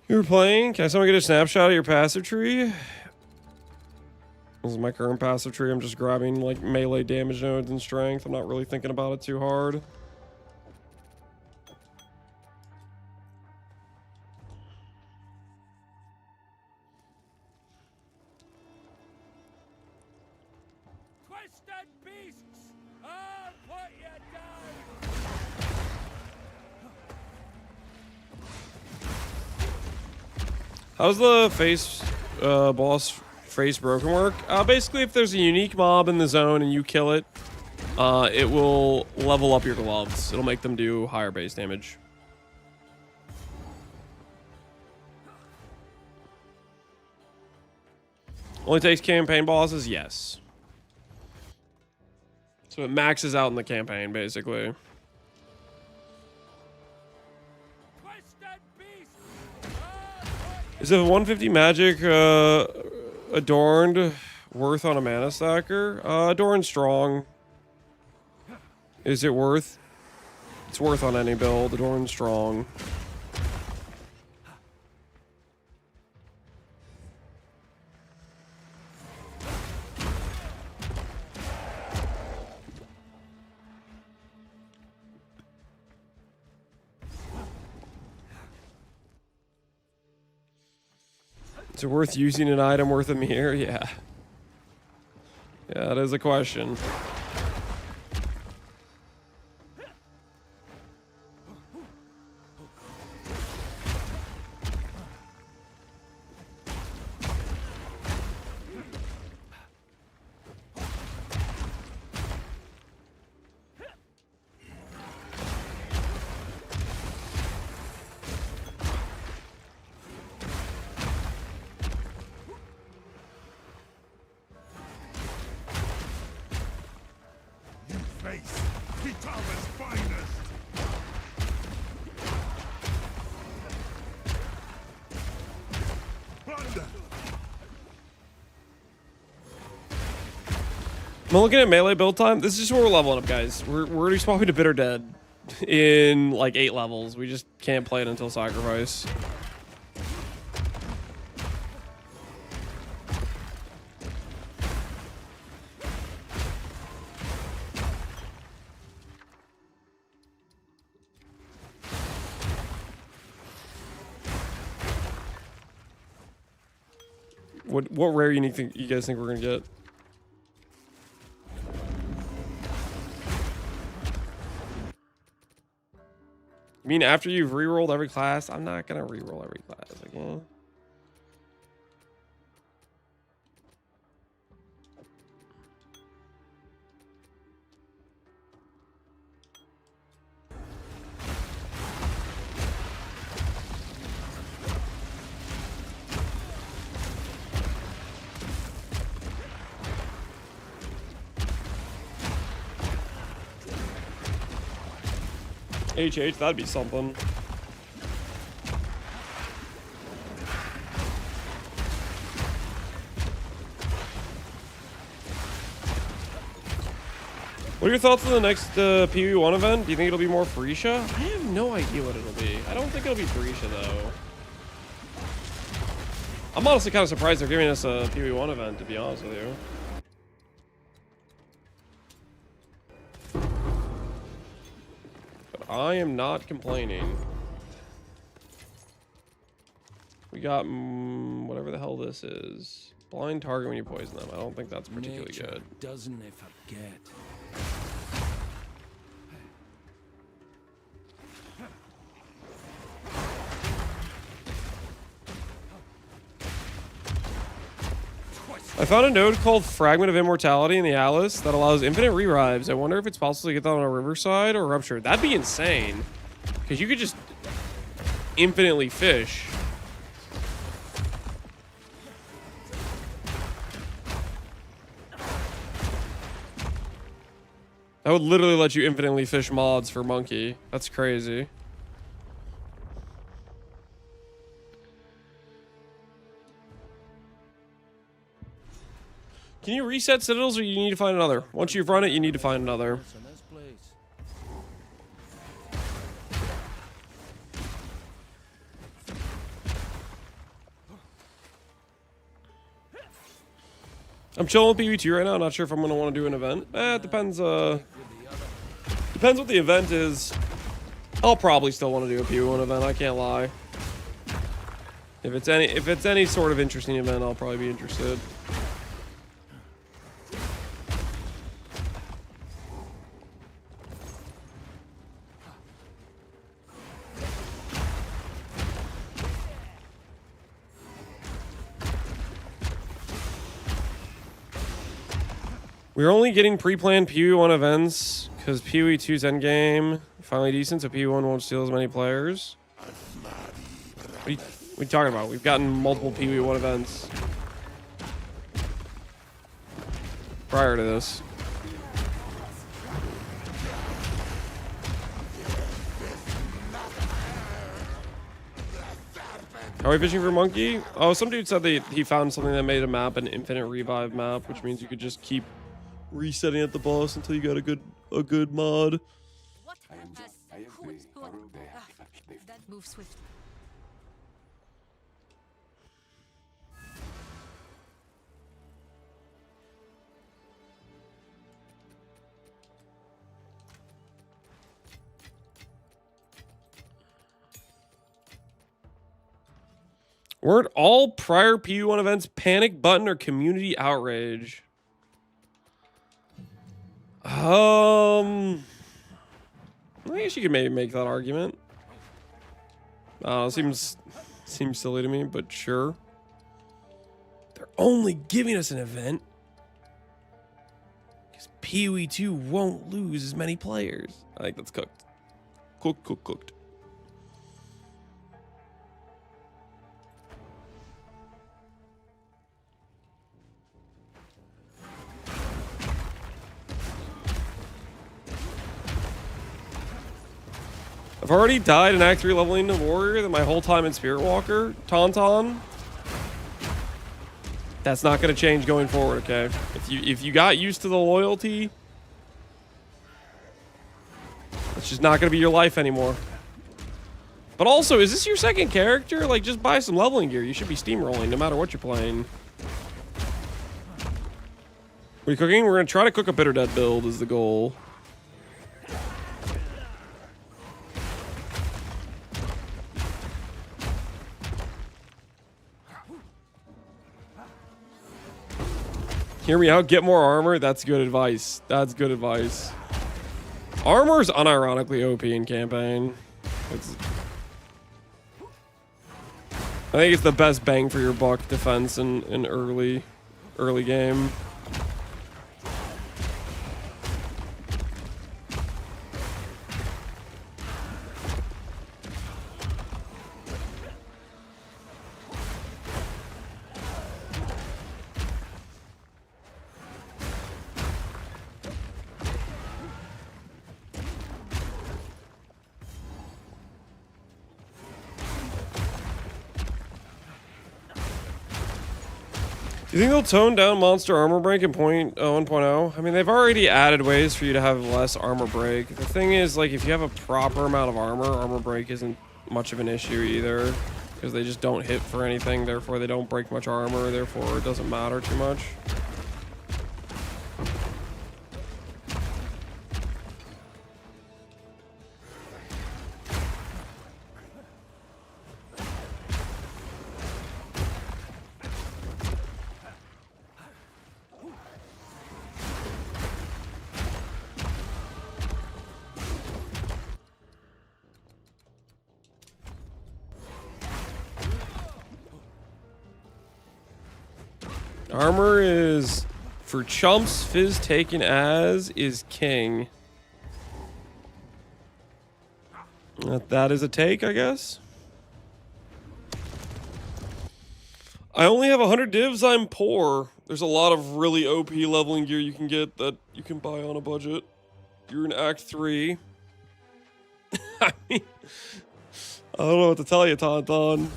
You were playing? Can someone get a snapshot of your passive tree? This is my current passive tree. I'm just grabbing like melee damage nodes and strength. I'm not really thinking about it too hard. Twisted beasts! I'll put you down! How's the face boss face broken work? Basically, if there's a unique mob in the zone and you kill it, it will level up your gloves. It'll make them do higher base damage. Only takes campaign bosses? Yes. So it maxes out in the campaign, basically. Is it 150 magic adorned worth on a mana stacker? Adorned strong. Is it worth? It's worth on any build. Adorned strong. Is it worth using an item worth a mirror? Yeah. Yeah, that is a question. Face Kitava's finest! Plunder! I'm looking at melee build time. This is just where we're leveling up, guys. We're already swapping to Bitter Dead in like 8 levels. We just can't play it until Sacrifice. What rare you guys think we're gonna get? I mean, after you've re-rolled every class, I'm not gonna re-roll every class again. HH, that'd be something. What are your thoughts on the next PoE1 event? Do you think it'll be more Furisha? I have no idea what it'll be. I don't think it'll be Furisha, though. I'm honestly kind of surprised they're giving us a PoE1 event, to be honest with you. I am not complaining. We got whatever the hell this is. Blind target when you poison them. I don't think that's particularly good. Doesn't it forget? I found a node called Fragment of Immortality in the Atlas that allows infinite re-revives. I wonder if it's possible to get that on a Riverside or Rupture. That'd be insane. Because you could just infinitely fish. That would literally let you infinitely fish mods for Monkey. That's crazy. Can you reset Citadels or you need to find another? Once you've run it, you need to find another. I'm chilling with PvE2 right now. I'm not sure if I'm going to want to do an event. It depends. Depends what the event is. I'll probably still want to do a PvE1 event. I can't lie. If it's any sort of interesting event, I'll probably be interested. We're only getting pre-planned PoE1 events because PoE2's endgame finally decent, so PoE1 won't steal as many players. What are you talking about? We've gotten multiple PoE1 events prior to this. Are we fishing for Monkey? Oh, some dude said that he found something that made a map an infinite revive map, which means you could just keep resetting at the boss until you got a good mod. That moves swift. Weren't all prior PU1 events panic button or community outrage? I guess you could maybe make that argument. Seems silly to me, but sure. They're only giving us an event because PoE2 won't lose as many players. I think that's cooked. Cooked. I've already died in Act 3 leveling the warrior than my whole time in Spirit Walker. Tauntaun. That's not going to change going forward, okay? If you got used to the loyalty, it's just not going to be your life anymore. But also, is this your second character? Like, just buy some leveling gear. You should be steamrolling no matter what you're playing. Are we cooking? We're going to try to cook a Bitter Dead build is the goal. Hear me out, get more armor. That's good advice. That's good advice. Armor's unironically OP in campaign. I think it's the best bang for your buck defense in early game. Do you think they'll tone down monster armor break in 1.0? I mean, they've already added ways for you to have less armor break. The thing is, like, if you have a proper amount of armor break isn't much of an issue either. Because they just don't hit for anything, therefore they don't break much armor, therefore it doesn't matter too much. Armor is for chumps. Fizz taken as is king. That is a take, I guess. I only have 100 divs. I'm poor. There's a lot of really OP leveling gear you can get that you can buy on a budget. You're in Act 3. I mean, I don't know what to tell you, Tauntaun.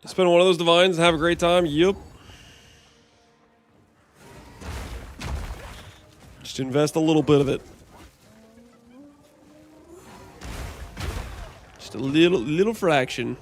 Spend one of those divines and have a great time. Yup. Just invest a little bit of it. Just a little fraction.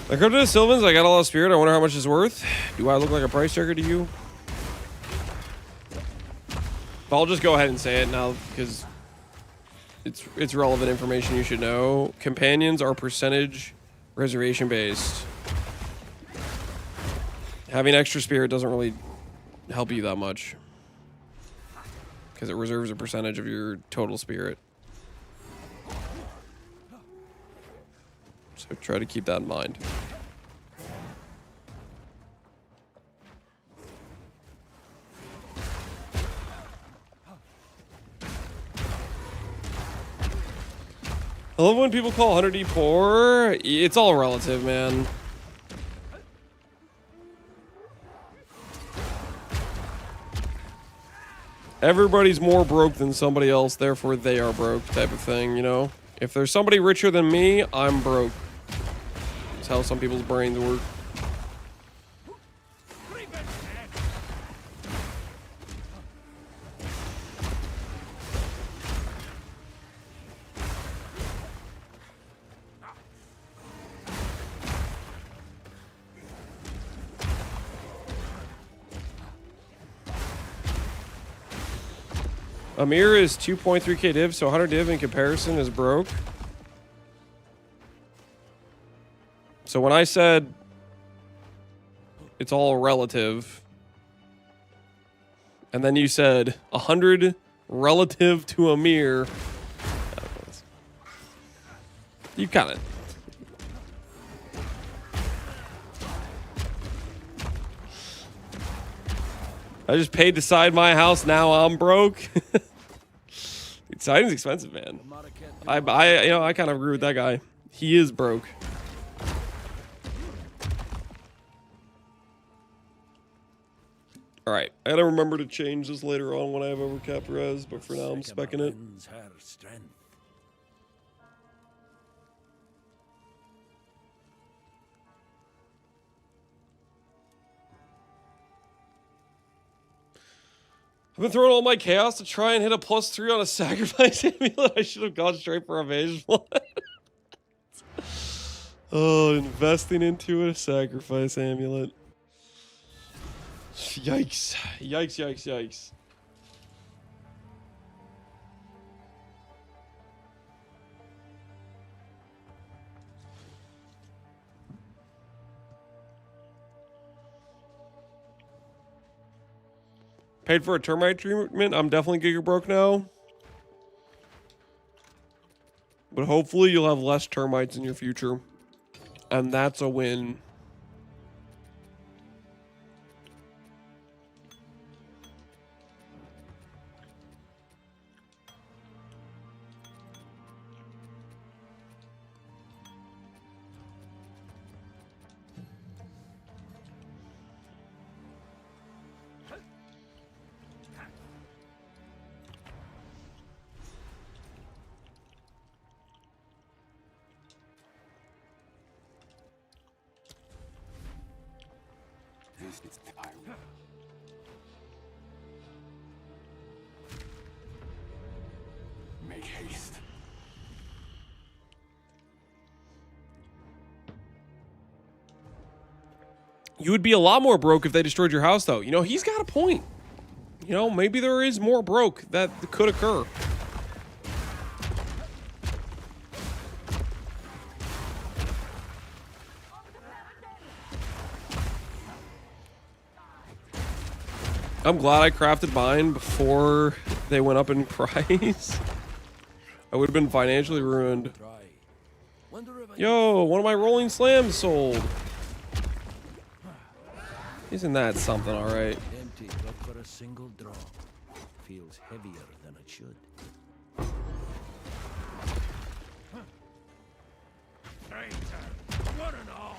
I go to the Sylvans, I got a lot of spirit, I wonder how much it's worth. Do I look like a price checker to you? But I'll just go ahead and say it now because it's relevant information you should know. Companions are percentage reservation based. Having extra spirit doesn't really help you that much because it reserves a percentage of your total spirit. So try to keep that in mind. I love when people call 100D poor. It's all relative, man. Everybody's more broke than somebody else, therefore they are broke type of thing, you know? If there's somebody richer than me, I'm broke. That's how some people's brains work. Amir is 2.3k div, so 100 div in comparison is broke. So when I said it's all relative, and then you said 100 relative to Amir, you kind of... I just paid to side my house, now I'm broke. Siding's expensive, man. I kind of agree with that guy. He is broke. All right, I gotta remember to change this later on when I have overcapped res, but for now I'm speccing it. I've been throwing all my chaos to try and hit a +3 on a sacrifice amulet. I should have gone straight for a mage one. Oh, investing into a sacrifice amulet. Yikes. Yikes, yikes, yikes. Paid for a termite treatment. I'm definitely giga broke now. But hopefully you'll have less termites in your future. And that's a win. Make haste. You would be a lot more broke if they destroyed your house, though. You know, he's got a point. You know, maybe there is more broke that could occur. I'm glad I crafted mine before they went up in price. I would have been financially ruined. Yo, one of my rolling slams sold. Isn't that something, all right? Empty but for a single drop. Feels heavier than it should. One and all.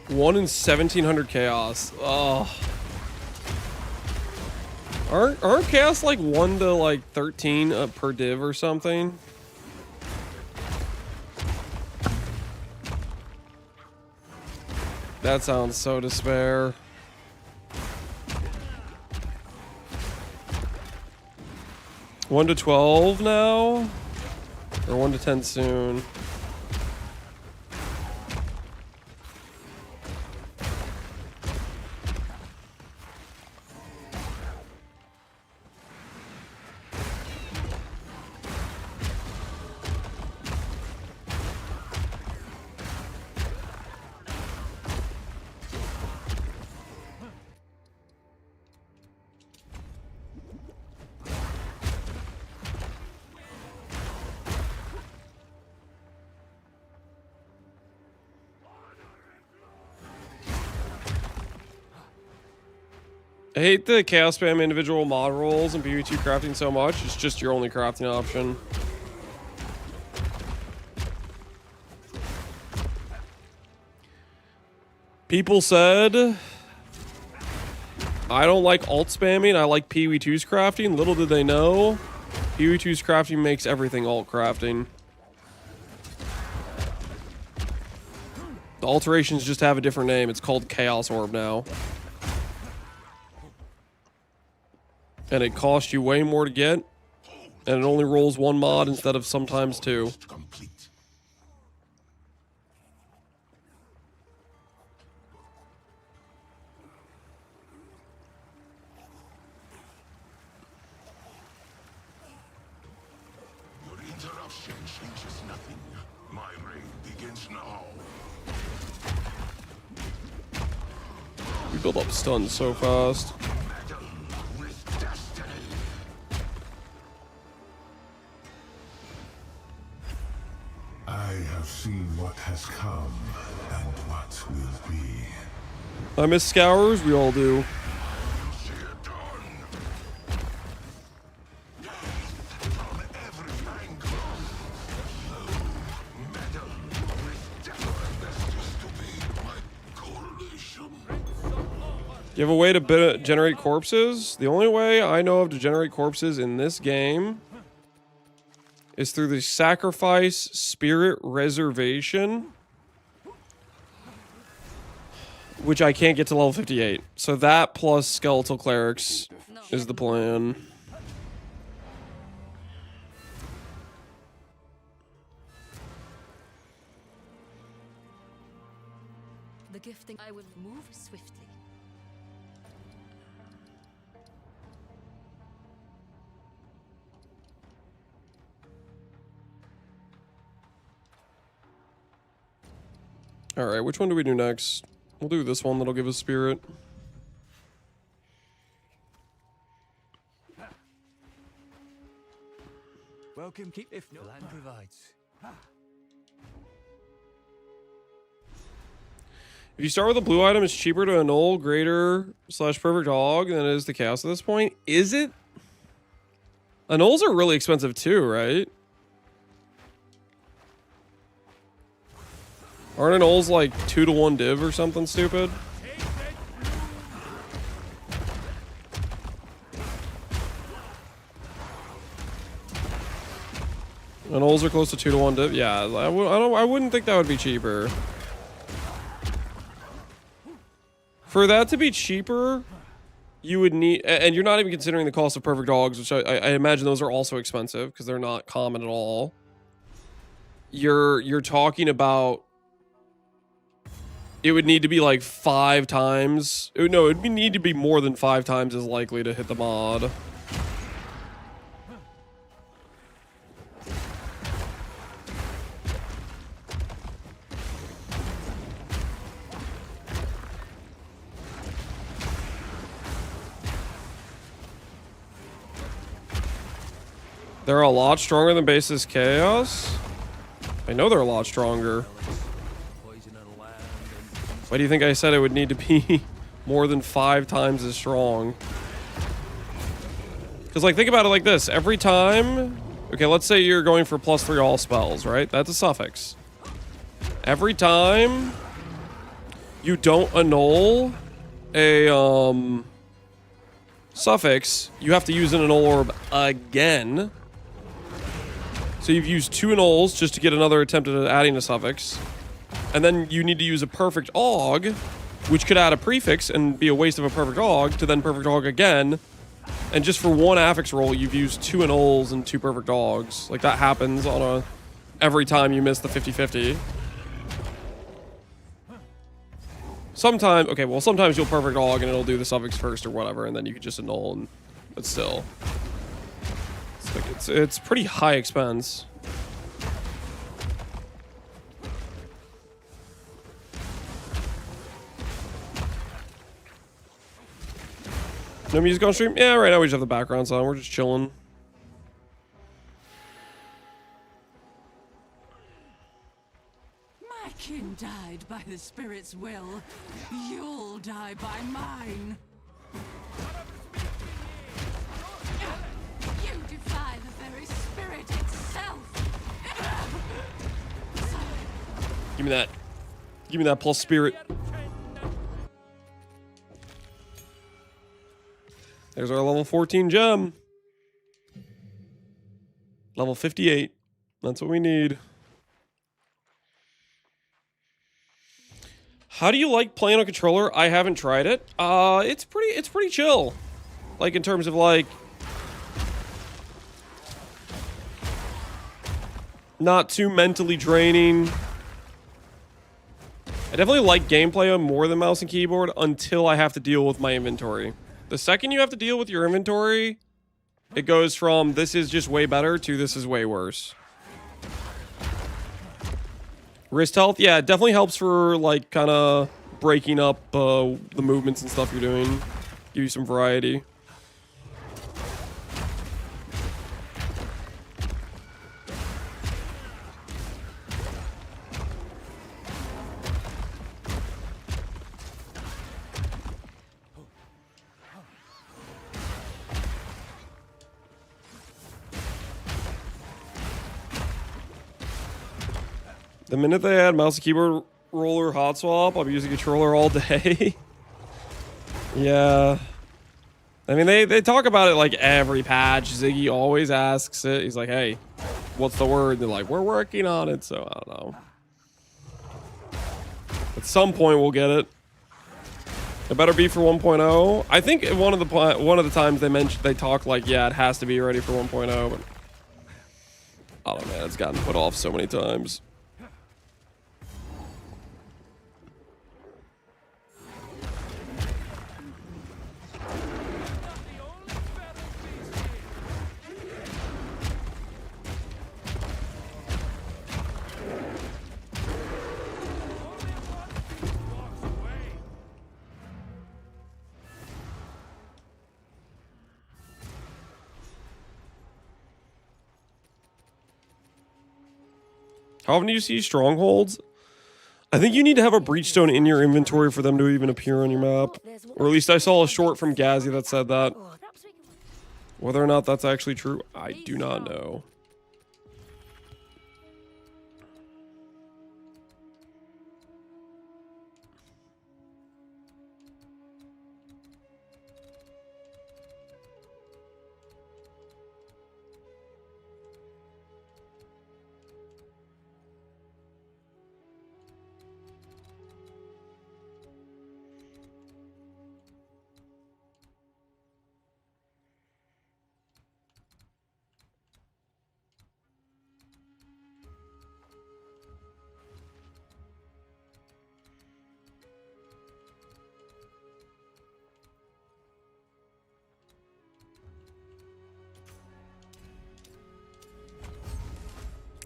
One in 1700 chaos. Oh. Aren't chaos like 1 to like 13 per div or something? That sounds so despair. One to 12 now? Or 1 to 10 soon? I hate the chaos spam individual mod rolls and PvE2 crafting so much. It's just your only crafting option. People said I don't like alt spamming. I like PvE2's crafting. Little did they know, PvE2's crafting makes everything alt crafting. The alterations just have a different name. It's called Chaos Orb now. And it costs you way more to get. And it only rolls one mod instead of sometimes two. Your interruption changes nothing. My reign begins now. We build up stuns so fast. I have seen what has come and what will be. I miss Scourers, we all do. You have a way to generate corpses? The only way I know of to generate corpses in this game is through the Sacrifice Spirit Reservation, which I can't get to level 58. So that plus Skeletal Clerics is the plan. The gifting, I will move swiftly. Alright, which one do we do next? We'll do this one, that'll give us spirit. Welcome, keep if no land provides. If you start with a blue item, it's cheaper to annul greater / perfect hog than it is to chaos at this point. Is it? Annuls are really expensive too, right? Aren't annuls like 2-to-1 div or something stupid? Annuls are close to 2-to-1 div. Yeah, I wouldn't think that would be cheaper. For that to be cheaper, you would need, and you're not even considering the cost of perfect dogs, which I imagine those are also expensive because they're not common at all. You're talking about, it would need to be like 5 times. No, it would need to be more than 5 times as likely to hit the mod. They're a lot stronger than basis chaos? I know they're a lot stronger. Why do you think I said it would need to be more than 5 times as strong? Because, like, think about it like this. Every time... Okay, let's say you're going for +3 all spells, right? That's a suffix. Every time you don't annul a, suffix, you have to use an annul orb again. So you've used 2 annuls just to get another attempt at adding a suffix. And then you need to use a perfect aug, which could add a prefix and be a waste of a perfect aug, to then perfect aug again. And just for 1 affix roll, you've used 2 annuls and 2 perfect augs. Like, that happens on a every time you miss the 50-50. Sometimes, okay, well, sometimes you'll perfect aug and it'll do the suffix first or whatever, and then you can just annul, and but still. It's like, it's pretty high expense. No music on stream? Yeah, right now we just have the background song. We're just chilling. My kin died by the spirit's will. You'll die by mine. Give me that. Give me that plus spirit. There's our level 14 gem. Level 58. That's what we need. How do you like playing on controller? I haven't tried it. It's pretty chill. Like in terms of like not too mentally draining. I definitely like gameplay on more than mouse and keyboard until I have to deal with my inventory. The second you have to deal with your inventory, it goes from this is just way better to this is way worse. Wrist health, yeah, it definitely helps for like kind of breaking up the movements and stuff you're doing. Give you some variety. The minute they add mouse and keyboard roller hot swap, I'll be using controller all day. Yeah. I mean, they talk about it like every patch. Ziggy always asks it. He's like, hey, what's the word? They're like, we're working on it. So, I don't know. At some point, we'll get it. It better be for 1.0. I think one of the times they talk like, yeah, it has to be ready for 1.0. But I don't know, man. It's gotten put off so many times. How often do you see strongholds? I think you need to have a breachstone in your inventory for them to even appear on your map. Or at least I saw a short from Gazzy that said that. Whether or not that's actually true, I do not know.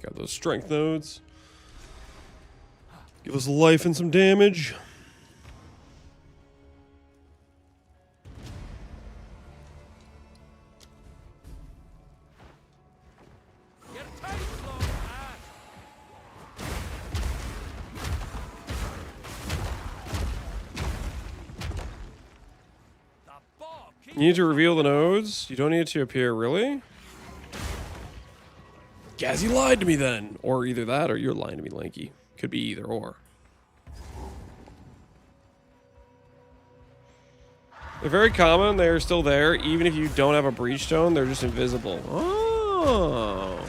Got those strength nodes. Give us life and some damage. You need to reveal the nodes? You don't need it to appear, really? Gazzy lied to me then. Or either that or you're lying to me, Lanky. Could be either or. They're very common. They're still there. Even if you don't have a breachstone, they're just invisible. Oh.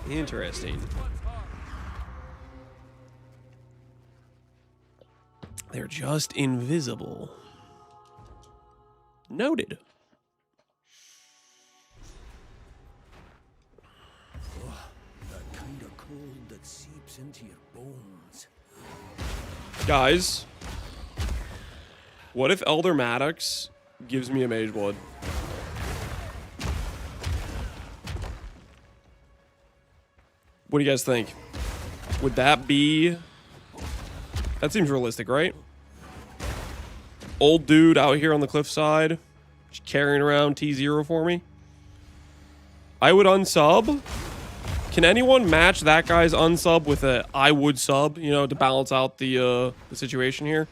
Interesting. They're just invisible. Noted. That kind of cold that seeps into your bones. Guys, what if Elder Maddox gives me a Mage Blood? What do you guys think? Would that be... That seems realistic, right? Old dude out here on the cliffside, just carrying around T0 for me. I would unsub. Can anyone match that guy's unsub with a I would sub, you know, to balance out the situation here?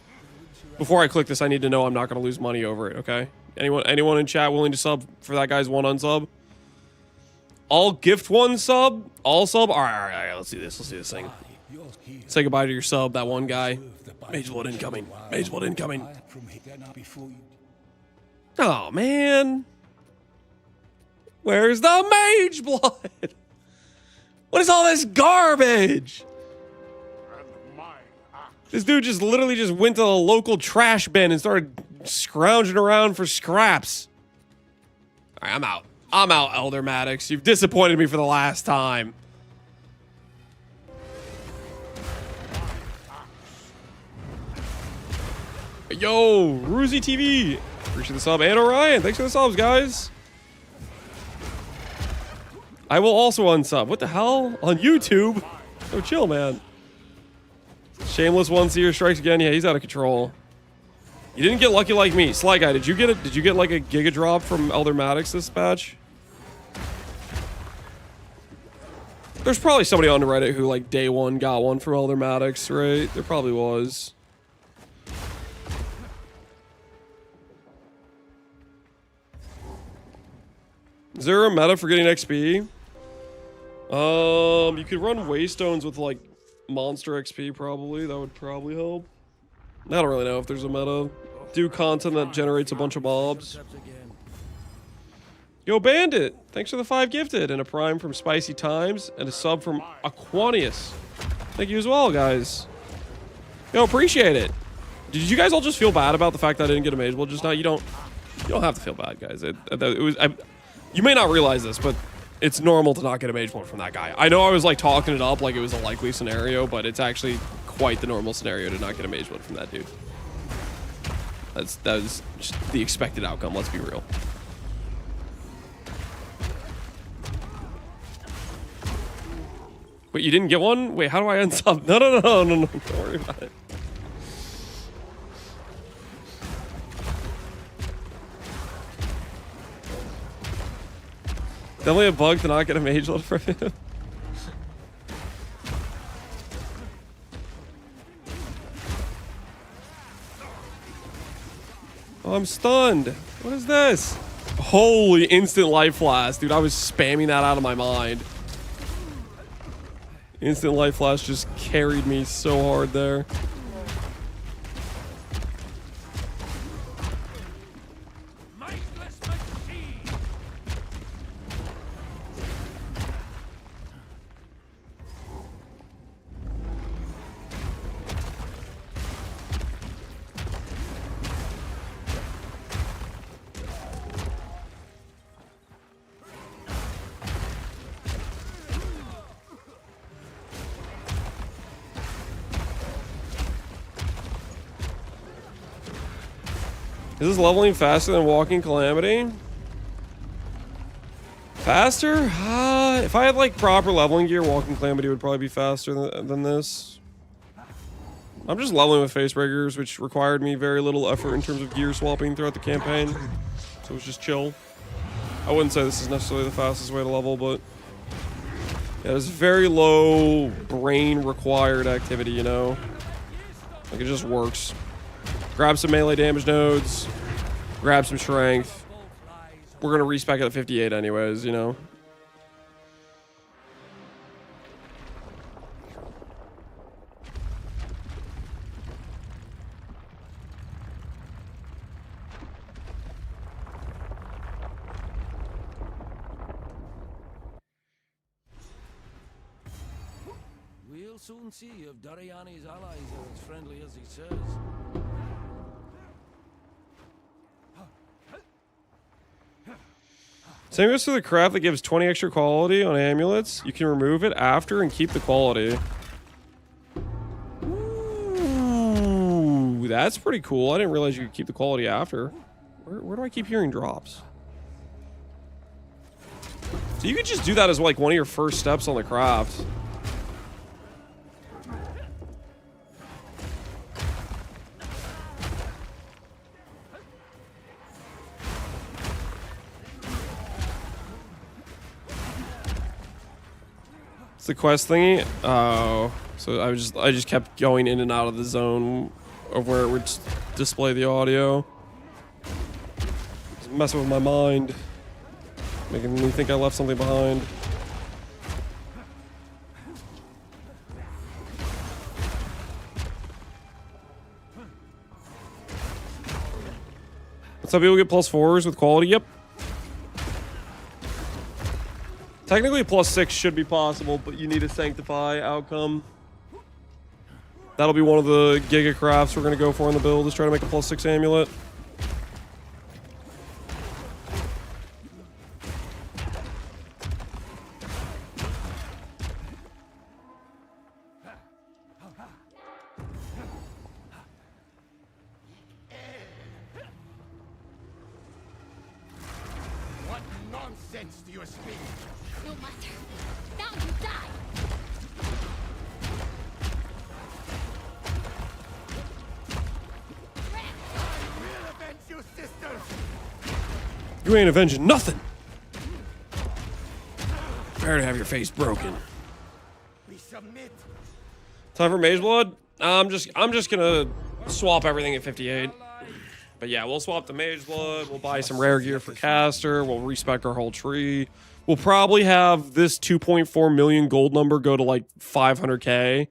Before I click this, I need to know I'm not going to lose money over it, okay? Anyone in chat willing to sub for that guy's one unsub? I'll gift one sub. All sub. All right. Let's do this. Let's do this thing. Say goodbye to your sub. That one guy. Mage blood incoming. Mage blood incoming. Oh man. Where's the mage blood? What is all this garbage? This dude just literally just went to the local trash bin and started scrounging around for scraps. All right, I'm out. I'm out, Elder Maddox. You've disappointed me for the last time. Yo, Roozy TV. Appreciate the sub. And Orion, thanks for the subs, guys. I will also unsub. What the hell? On YouTube? Oh, chill, man. Shameless one seer strikes again. Yeah, he's out of control. You didn't get lucky like me. Sly Guy, did you get it? Did you get like a Giga Drop from Elder Maddox this patch? There's probably somebody on Reddit who like day one got one from Elder Maddox, right? There probably was. Is there a meta for getting XP? You could run Waystones with like monster XP probably. That would probably help. I don't really know if there's a meta. Do content that generates a bunch of mobs. Yo, Bandit! Thanks for the 5 gifted and a prime from Spicy Times and a sub from Aquanius. Thank you as well, guys. Yo, appreciate it. Did you guys all just feel bad about the fact that I didn't get a mage blood just now? You don't have to feel bad, guys. You may not realize this, but it's normal to not get a mage blood from that guy. I know I was like talking it up like it was a likely scenario, but it's actually quite the normal scenario to not get a mage blood from that dude. That was just the expected outcome, let's be real. Wait, you didn't get one? Wait, how do I unsub? No, don't worry about it. Definitely a bug to not get a mage load from him. Oh, I'm stunned. What is this? Holy instant life flash. Dude, I was spamming that out of my mind. Instant life flash just carried me so hard there. Is this leveling faster than Walking Calamity? Faster? If I had like proper leveling gear, Walking Calamity would probably be faster than this. I'm just leveling with Facebreakers, which required me very little effort in terms of gear swapping throughout the campaign. So it was just chill. I wouldn't say this is necessarily the fastest way to level, but yeah, it's very low brain required activity, you know? Like it just works. Grab some melee damage nodes. Grab some strength. We're gonna respec at 58 anyways, you know? We'll soon see if Dariani's allies are as friendly as he says. Same goes to the craft that gives 20 extra quality on amulets. You can remove it after and keep the quality. Ooh, that's pretty cool. I didn't realize you could keep the quality after. Where do I keep hearing drops? So you could just do that as like one of your first steps on the craft. The quest thingy. Oh, so I just kept going in and out of the zone of where it would display the audio. It's messing with my mind, making me think I left something behind. Some people get +4s with quality. Yep. Technically, +6 should be possible, but you need a Sanctify outcome. That'll be one of the Giga Crafts we're going to go for in the build, is try to make a +6 amulet. What nonsense do you speak? No matter. Now you die. I will avenge you, sisters! You ain't avenging nothing. Prepare to have your face broken. We submit. Time for Mage Blood. I'm just gonna swap everything at 58. But yeah, we'll swap the Mage Blood. We'll buy some rare gear for Caster. We'll respec our whole tree. We'll probably have this 2.4 million gold number go to like 500k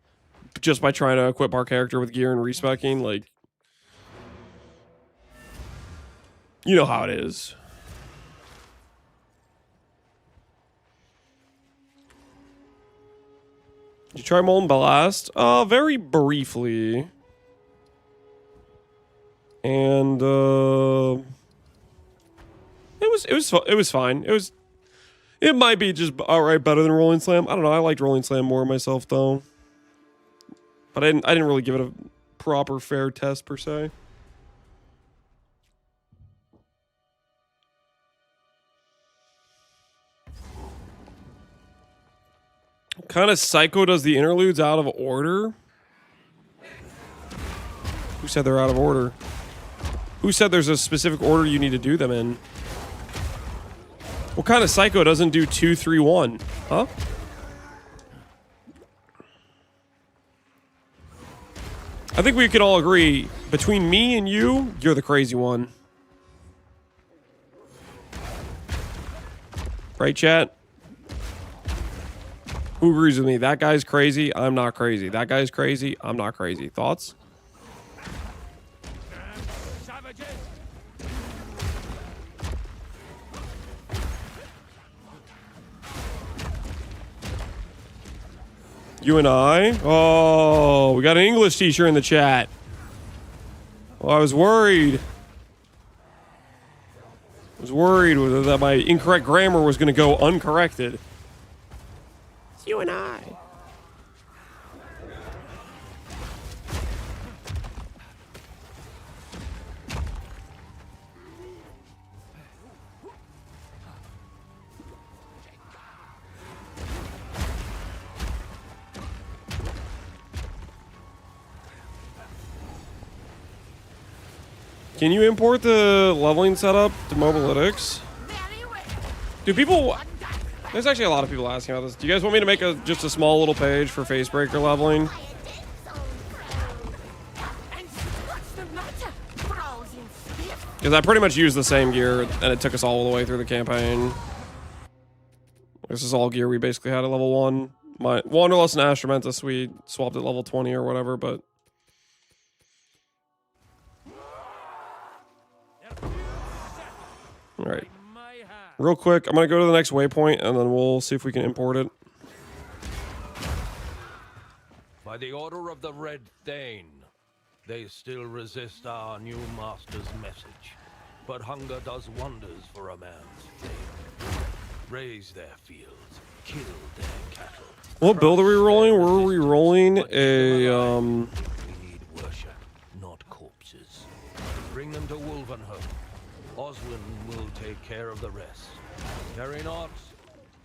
just by trying to equip our character with gear and respecking. Like, you know how it is. Did you try Molten Blast? Very briefly. And it was fine. It might be just outright better than Rolling Slam. I don't know. I liked Rolling Slam more myself though. But I didn't really give it a proper fair test per se. Kind of psycho does the interludes out of order. Who said they're out of order? Who said there's a specific order you need to do them in? What kind of psycho doesn't do 2, 3, 1? Huh? I think we could all agree, between me and you, you're the crazy one. Right, chat? Who agrees with me? That guy's crazy, I'm not crazy. That guy's crazy, I'm not crazy. Thoughts? You and I? Oh, we got an English teacher in the chat. Well, I was worried. That my incorrect grammar was going to go uncorrected. It's you and I. Can you import the leveling setup to Mobalytics? Do people... There's actually a lot of people asking about this. Do you guys want me to make just a small little page for Facebreaker leveling? Because I pretty much used the same gear, and it took us all the way through the campaign. This is all gear we basically had at level 1. My Wanderlust and Astramentus, we swapped at level 20 or whatever, but... Alright. Real quick, I'm going to go to the next waypoint, and then we'll see if we can import it. By the order of the Red Thane, they still resist our new master's message. But hunger does wonders for a man's faith. Raise their fields, kill their cattle. What build are we rolling? We're re-rolling a, We need worship, not corpses. Bring them to Wolvenholm. Oswin will take care of the rest. Carry not,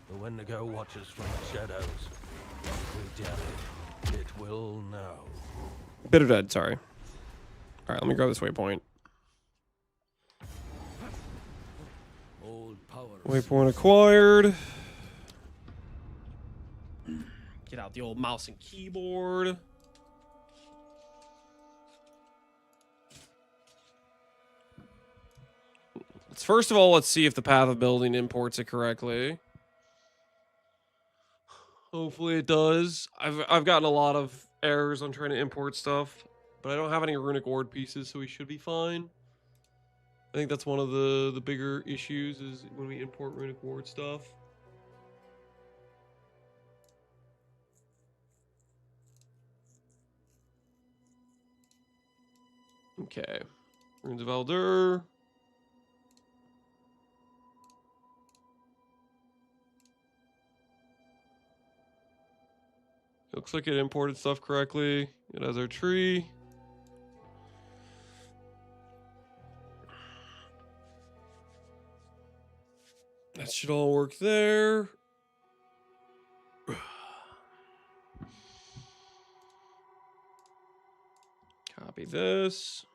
the Wendigo watches from the shadows. We damn it, it will know. Bitter Dead, sorry. Alright, let me grab this waypoint. Waypoint acquired. Get out the old mouse and keyboard. First of all, let's see if the Path of Building imports it correctly. Hopefully it does. I've gotten a lot of errors on trying to import stuff, but I don't have any runic ward pieces, so we should be fine. I think that's one of the bigger issues is when we import runic ward stuff. Okay. Runes of Elder. Looks like it imported stuff correctly. It has our tree. That should all work there. Copy this.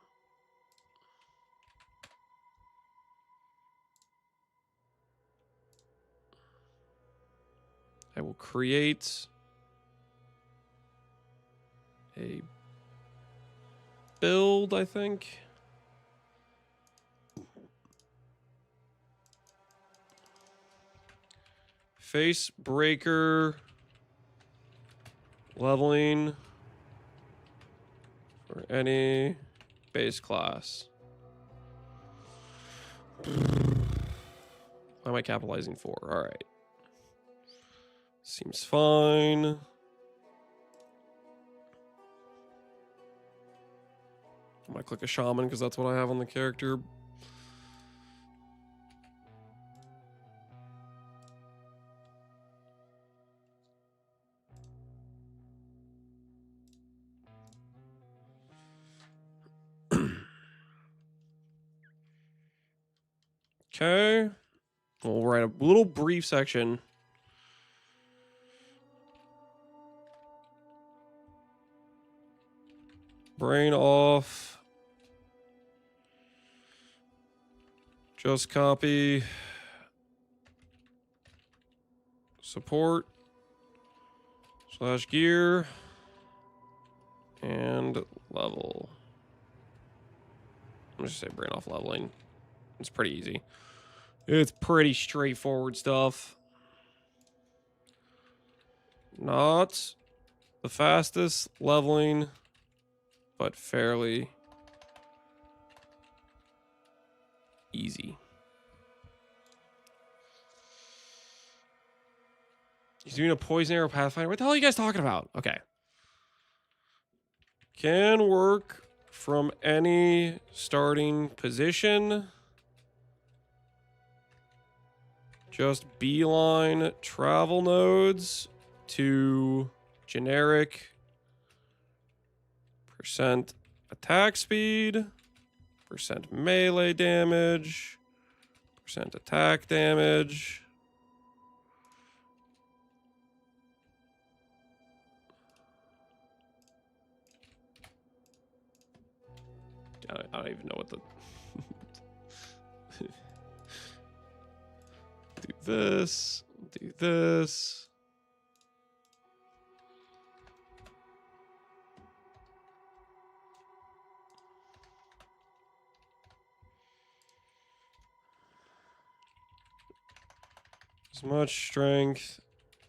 I will create a build, I think. Face breaker leveling for any base class. What am I capitalizing for? All right. Seems fine. I might click a shaman because that's what I have on the character. Okay. We'll write a little brief section. Brain off. Just copy. Support. / gear. And level. I'm just say brain off leveling. It's pretty easy. It's pretty straightforward stuff. Not the fastest leveling, but fairly easy. He's doing a poison arrow pathfinder. What the hell are you guys talking about? Okay. Can work from any starting position. Just beeline travel nodes to generic % attack speed, % melee damage, % attack damage. I don't even know what the... do this, do this. As much strength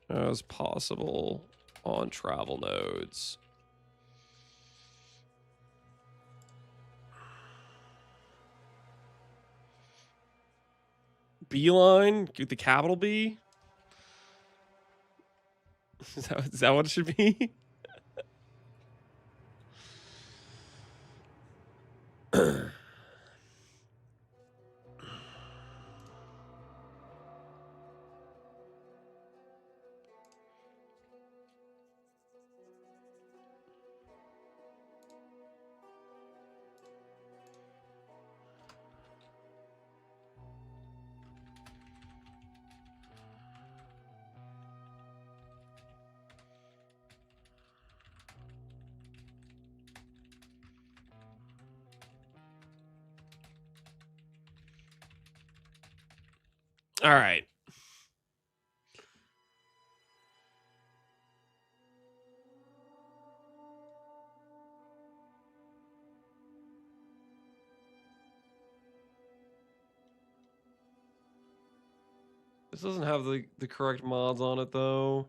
as possible on travel nodes. Beeline, get the capital B. Is that what it should be? All right. This doesn't have the correct mods on it, though.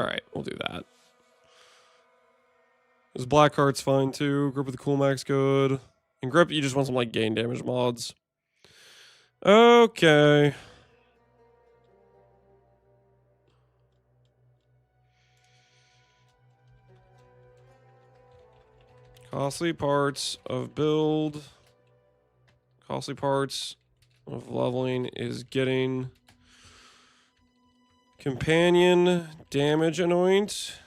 Alright, we'll do that. This black heart's fine too. Grip with the cool max good. And grip, you just want some like gain damage mods. Okay. Costly parts of build. Costly parts of leveling is getting companion damage anoint.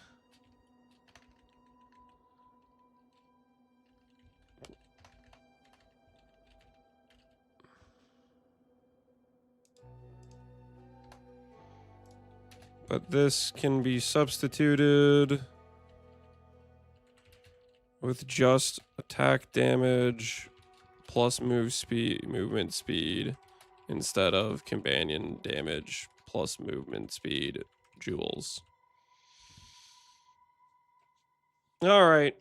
But this can be substituted with just attack damage plus movement speed instead of companion damage plus movement speed jewels. All right.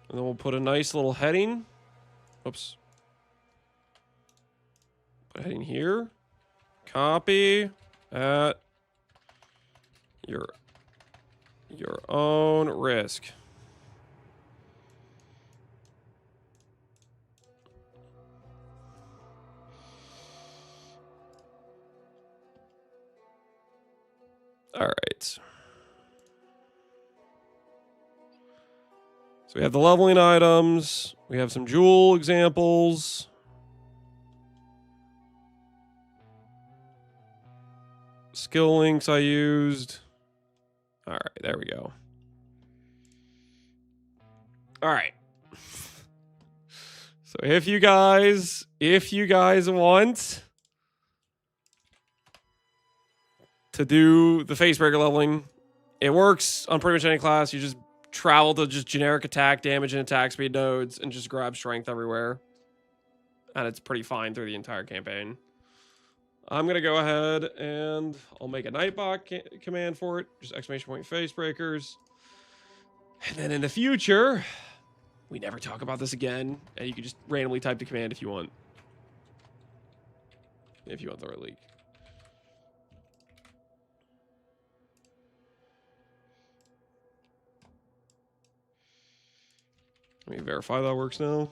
And then we'll put a nice little heading. Oops. Put a heading here. Copy at your own risk. All right. So we have the leveling items. We have some jewel examples. Skill links I used. All right, there we go. All right. So if you guys want to do the facebreaker leveling, it works on pretty much any class. You just travel to just generic attack damage and attack speed nodes and just grab strength everywhere. And it's pretty fine through the entire campaign. I'm going to go ahead and I'll make a Nightbot command for it. Just exclamation point facebreakers. And then in the future, we never talk about this again. And you can just randomly type the command if you want. If you want the right leak. Let me verify that works now.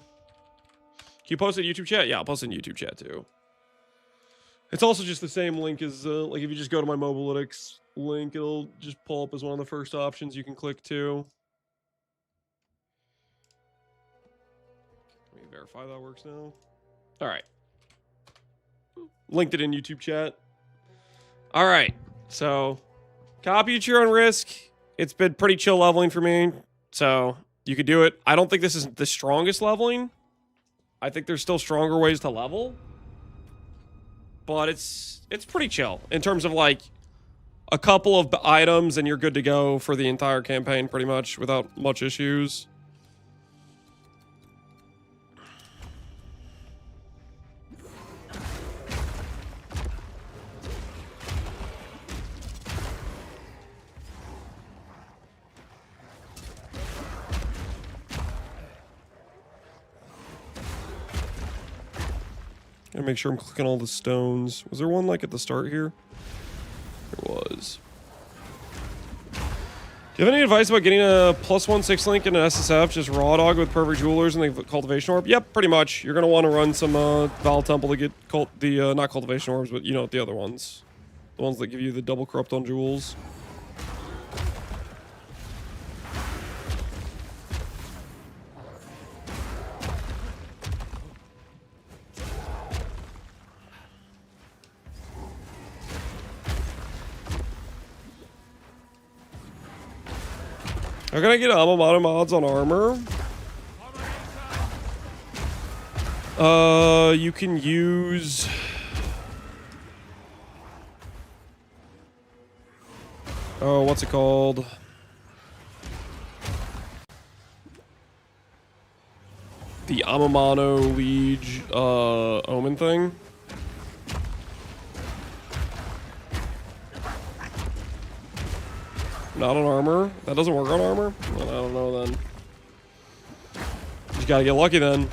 Can you post it in YouTube chat? Yeah, I'll post it in YouTube chat too. It's also just the same link as, like if you just go to my Mobalytics link, it'll just pull up as one of the first options you can click to. Let me verify that works now. All right. Linked it in YouTube chat. All right. So, copy at your own risk. It's been pretty chill leveling for me, so you could do it. I don't think this is the strongest leveling. I think there's still stronger ways to level. But it's pretty chill in terms of like a couple of items and you're good to go for the entire campaign pretty much without much issues. Gotta make sure I'm clicking all the stones. Was there one like at the start here? There was. Do you have any advice about getting a +1/6 link in an SSF? Just raw dog with perfect jewelers and the cultivation orb? Yep, pretty much. You're gonna want to run some Val Temple to get not cultivation orbs, but you know the other ones. The ones that give you the double corrupt on jewels. How can I get Amamata mods on armor? You can use... Oh, what's it called? The Amamano Liege, Omen thing. Not on armor? That doesn't work on armor? Well, I don't know then. Just gotta get lucky then.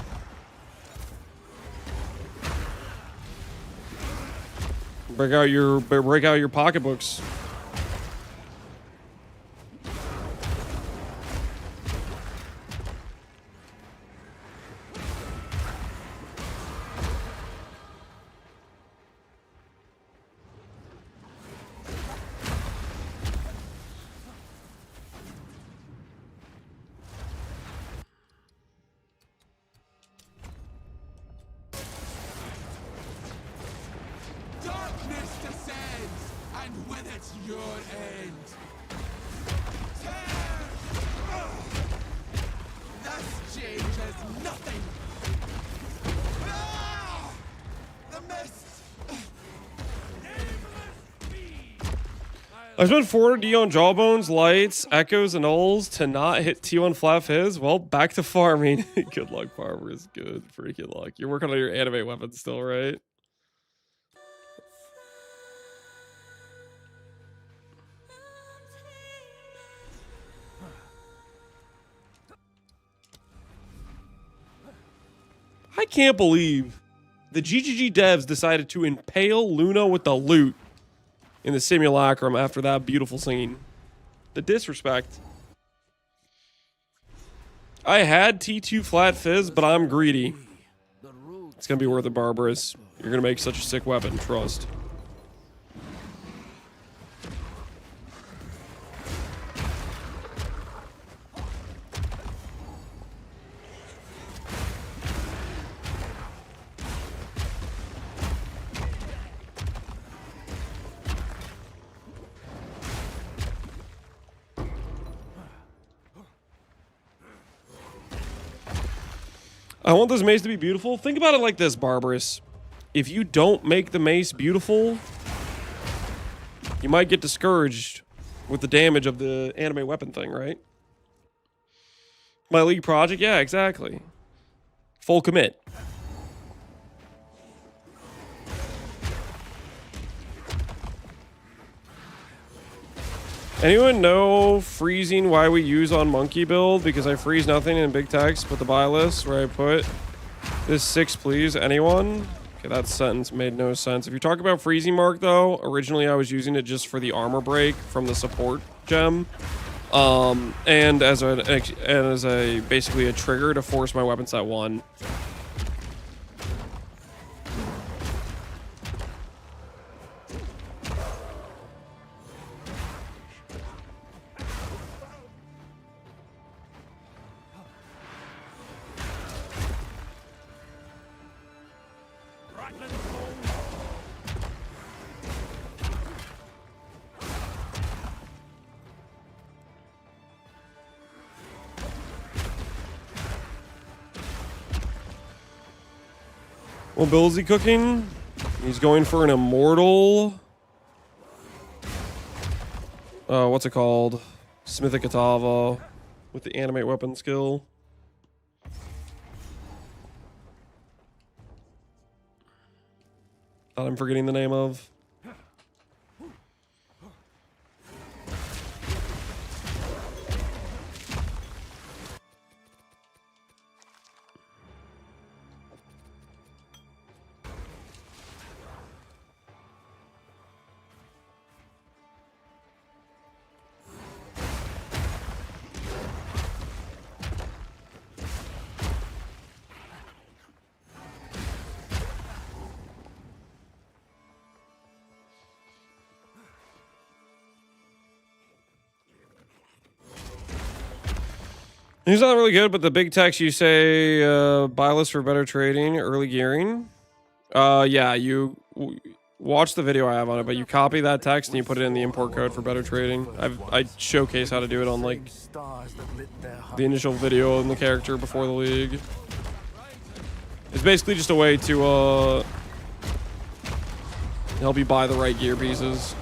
Break out your pocketbooks. Darkness descends, and with it your end. Tear! This changes nothing. Ah! The mist. I spent 4D on Jawbones, Lights, Echoes, and Ulls to not hit T1 flat fizz. Well, back to farming. Good luck, farmers. Good freaking luck. You're working on your anime weapon still, right? I can't believe the GGG devs decided to impale Luna with the loot in the simulacrum after that beautiful scene. The disrespect. I had T2 flat fizz, but I'm greedy. It's gonna be worth it, Barbarous. You're gonna make such a sick weapon, trust. I want this mace to be beautiful. Think about it like this, Barbarous. If you don't make the mace beautiful, you might get discouraged with the damage of the anime weapon thing, right? My league project? Yeah, exactly. Full commit. Anyone know freezing why we use on monkey build? Because I freeze nothing in big text, but the buy list where I put this 6, please. Anyone? Okay, that sentence made no sense. If you talk about freezing mark though, originally I was using it just for the armor break from the support gem. And as a basically a trigger to force my weapons at 1. What build is he cooking? He's going for an immortal. What's it called? Smithic Katava with the animate weapon skill. That I'm forgetting the name of. He's not really good, but the big text you say, buy list for better trading, early gearing. Yeah, you watch the video I have on it, but you copy that text and you put it in the import code for better trading. I showcase how to do it on like the initial video and the character before the league. It's basically just a way to help you buy the right gear pieces.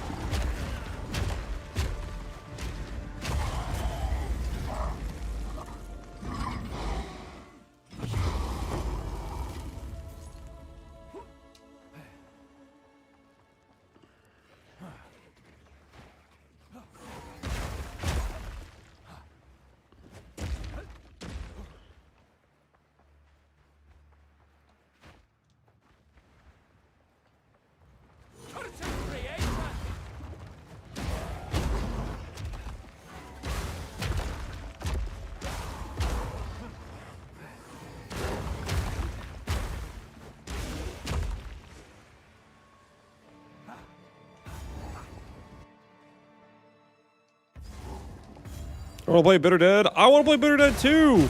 I want to play Bitter Dead. I want to play Bitter Dead too.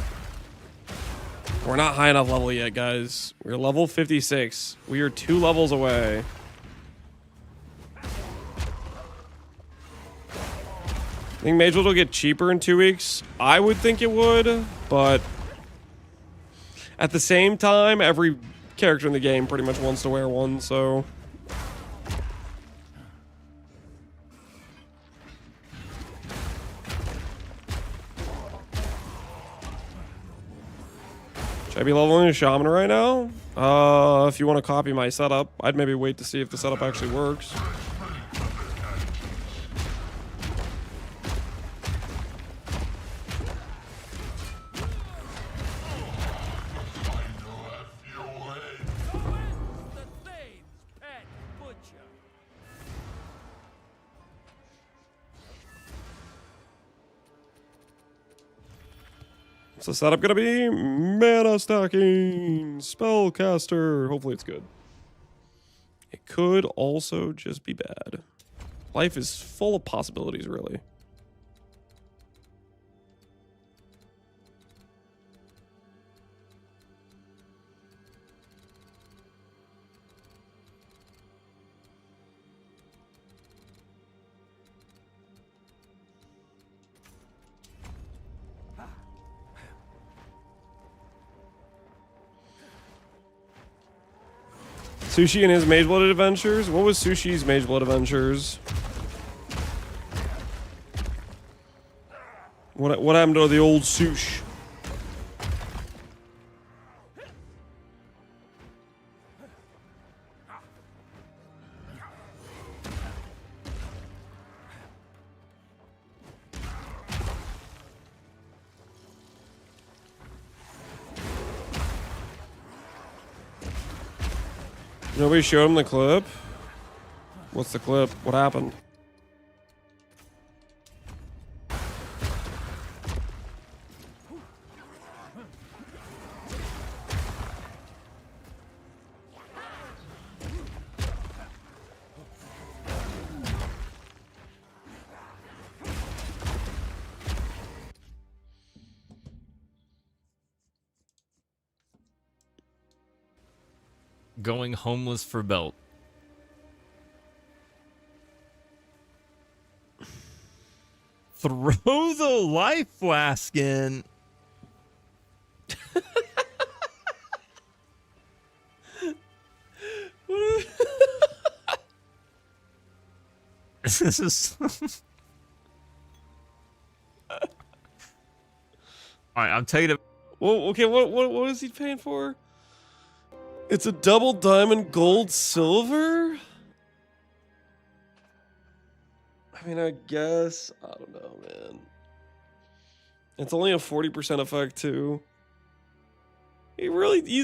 We're not high enough level yet, guys. We're level 56. We are 2 levels away. I think Mage World will get cheaper in 2 weeks. I would think it would, but at the same time, every character in the game pretty much wants to wear one, so. Should I be leveling a shaman right now? If you want to copy my setup, I'd maybe wait to see if the setup actually works. So setup gonna be mana stacking, spellcaster. Hopefully it's good. It could also just be bad. Life is full of possibilities, really. Sushi and his Mage Blooded Adventures? What was Sushi's Mage Blood Adventures? What happened to the old Sush? Nobody showed him the clip? What's the clip? What happened? Going homeless for belt. Throw the life flask in. This is. Alright, I'm taking it. Well, okay, what is he paying for? It's a double diamond gold silver? I mean, I guess. I don't know, man. It's only a 40% effect, too. He's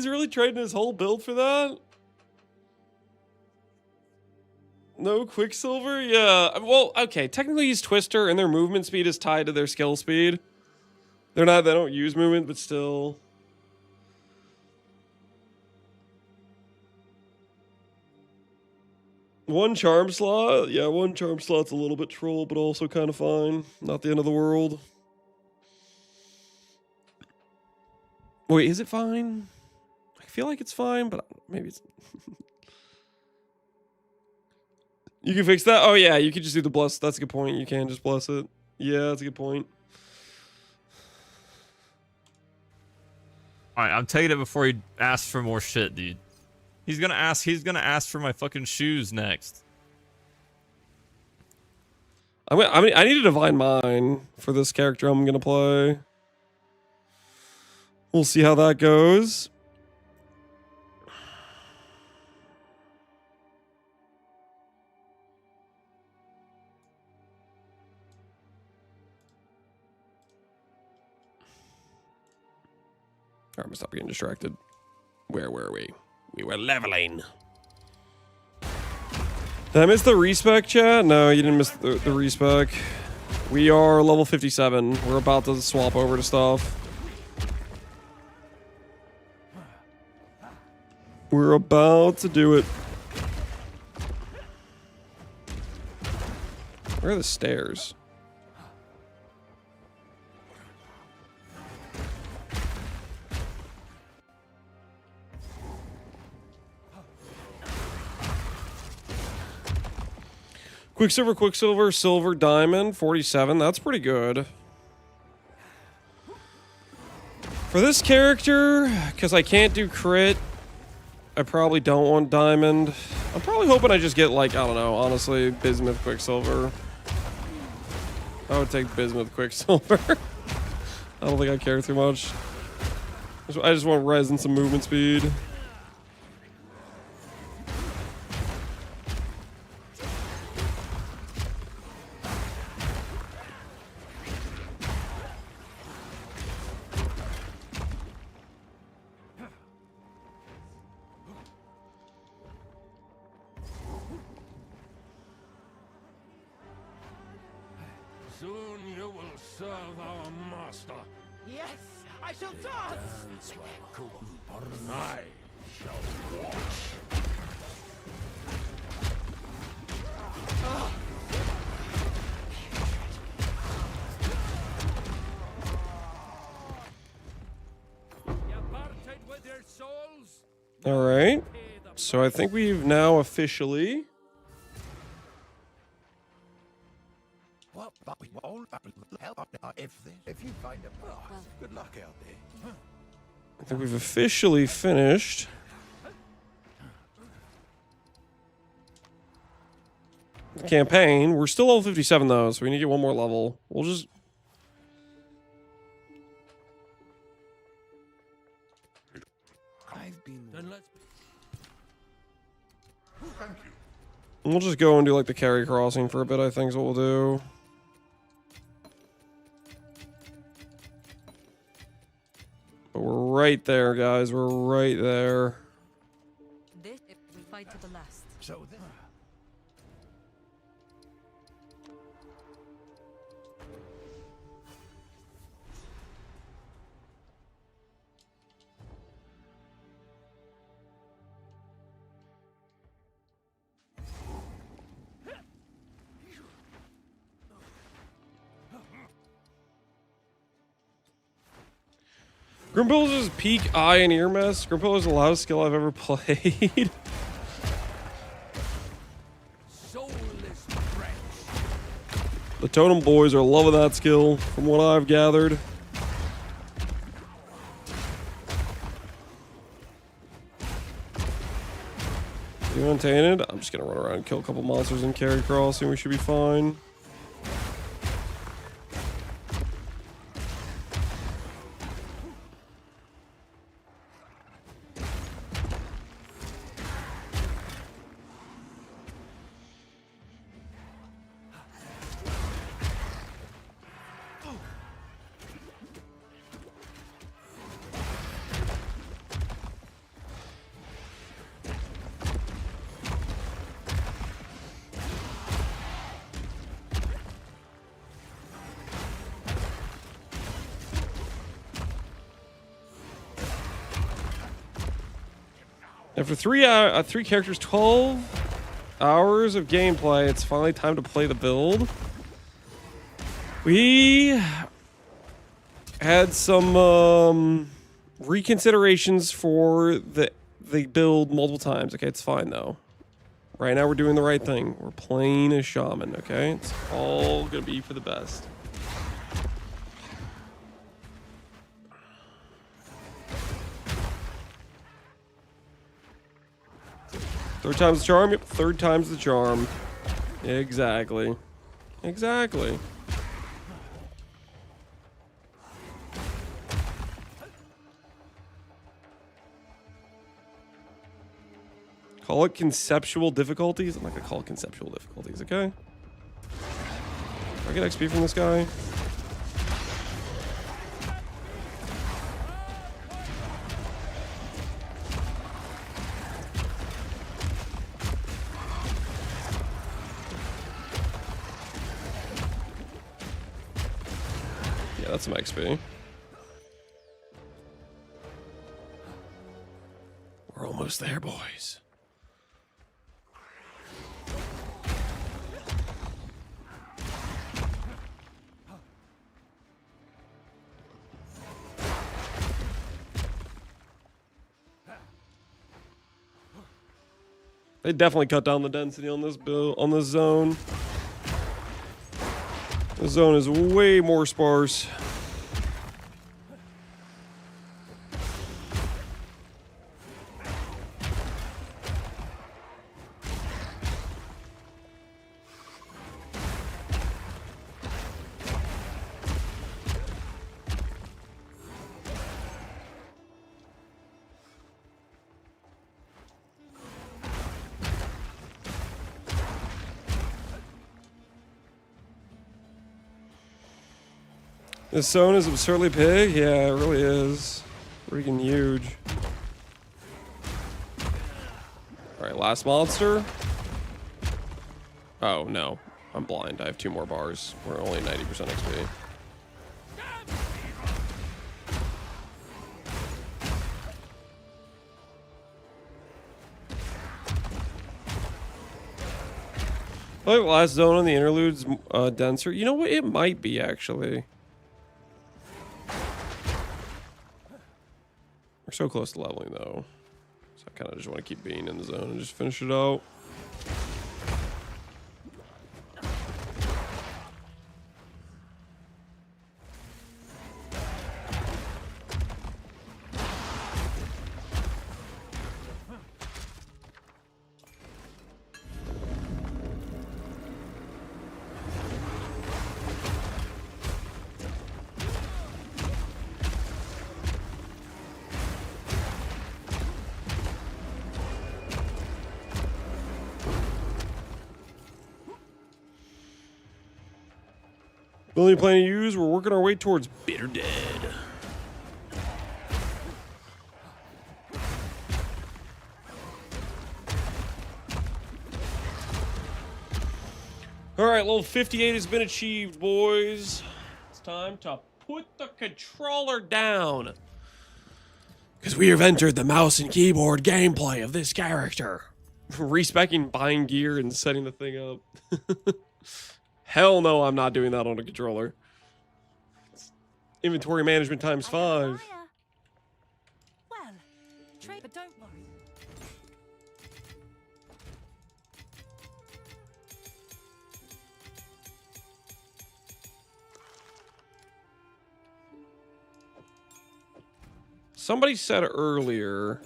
really trading his whole build for that? No Quicksilver? Yeah. Well, okay. Technically, he's Twister, and their movement speed is tied to their skill speed. They don't use movement, but still. One charm slot? Yeah, one charm slot's a little bit troll, but also kind of fine. Not the end of the world. Wait, is it fine? I feel like it's fine, but maybe it's... You can fix that? Oh yeah, you could just do the bless. That's a good point. You can just bless it. Yeah, that's a good point. Alright, I'm taking it before he asks for more shit, dude. He's gonna ask for my fucking shoes next. I mean, I need a Divine Mind for this character I'm gonna play. We'll see how that goes. Alright, I'm gonna stop getting distracted. Where were we? We were leveling. Did I miss the respec, chat? No, you didn't miss the respec. We are level 57. We're about to swap over to stuff. We're about to do it. Where are the stairs? Quicksilver, silver, diamond, 47. That's pretty good. For this character, because I can't do crit, I probably don't want diamond. I'm probably hoping I just get, like, I don't know, honestly, bismuth, quicksilver. I would take bismuth, quicksilver. I don't think I care too much. I just want res and some movement speed. Soon you will serve our master. Yes, I shall dance. I shall watch. All right. So I think we've now officially... If you find a path, good luck out there. I think we've officially finished. The campaign. We're still level 57 though, so we need to get one more level. We'll just... I've been. Then let's. Thank you. We'll just go and do like the carry crossing for a bit, I think is what we'll do. But we're right there, guys. We're right there. This we fight to the last. So then. Grimpill's peak eye and ear mess. Grimpill is the loudest skill I've ever played. The Totem Boys are loving that skill, from what I've gathered. You untainted? I'm just gonna run around and kill a couple monsters and carry crossing. We should be fine. After three characters, 12 hours of gameplay, it's finally time to play the build. We had some reconsiderations for the build multiple times. Okay, it's fine though. Right now we're doing the right thing. We're playing a shaman, okay? It's all gonna be for the best. Third time's the charm? Yep, third time's the charm. Exactly. Exactly. Call it conceptual difficulties? I'm not gonna call it conceptual difficulties, okay? Do I get XP from this guy? Yeah, that's some XP. We're almost there, boys. They definitely cut down the density on this build, on this zone. The zone is way more sparse. This zone is absurdly big? Yeah, it really is. Freaking huge. Alright, last monster. Oh, no. I'm blind. I have 2 more bars. We're only 90% XP. I think last zone on the interlude's denser. You know what? It might be, actually. We're so close to leveling, though. So I kind of just want to keep being in the zone and just finish it out. Building plan to use, we're working our way towards Bitter Dead. Alright, level 58 has been achieved, boys. It's time to put the controller down. Because we have entered the mouse and keyboard gameplay of this character. Respecking buying gear and setting the thing up. Hell no, I'm not doing that on a controller. It's inventory management times 5. Well, trade, but don't worry. Somebody said earlier.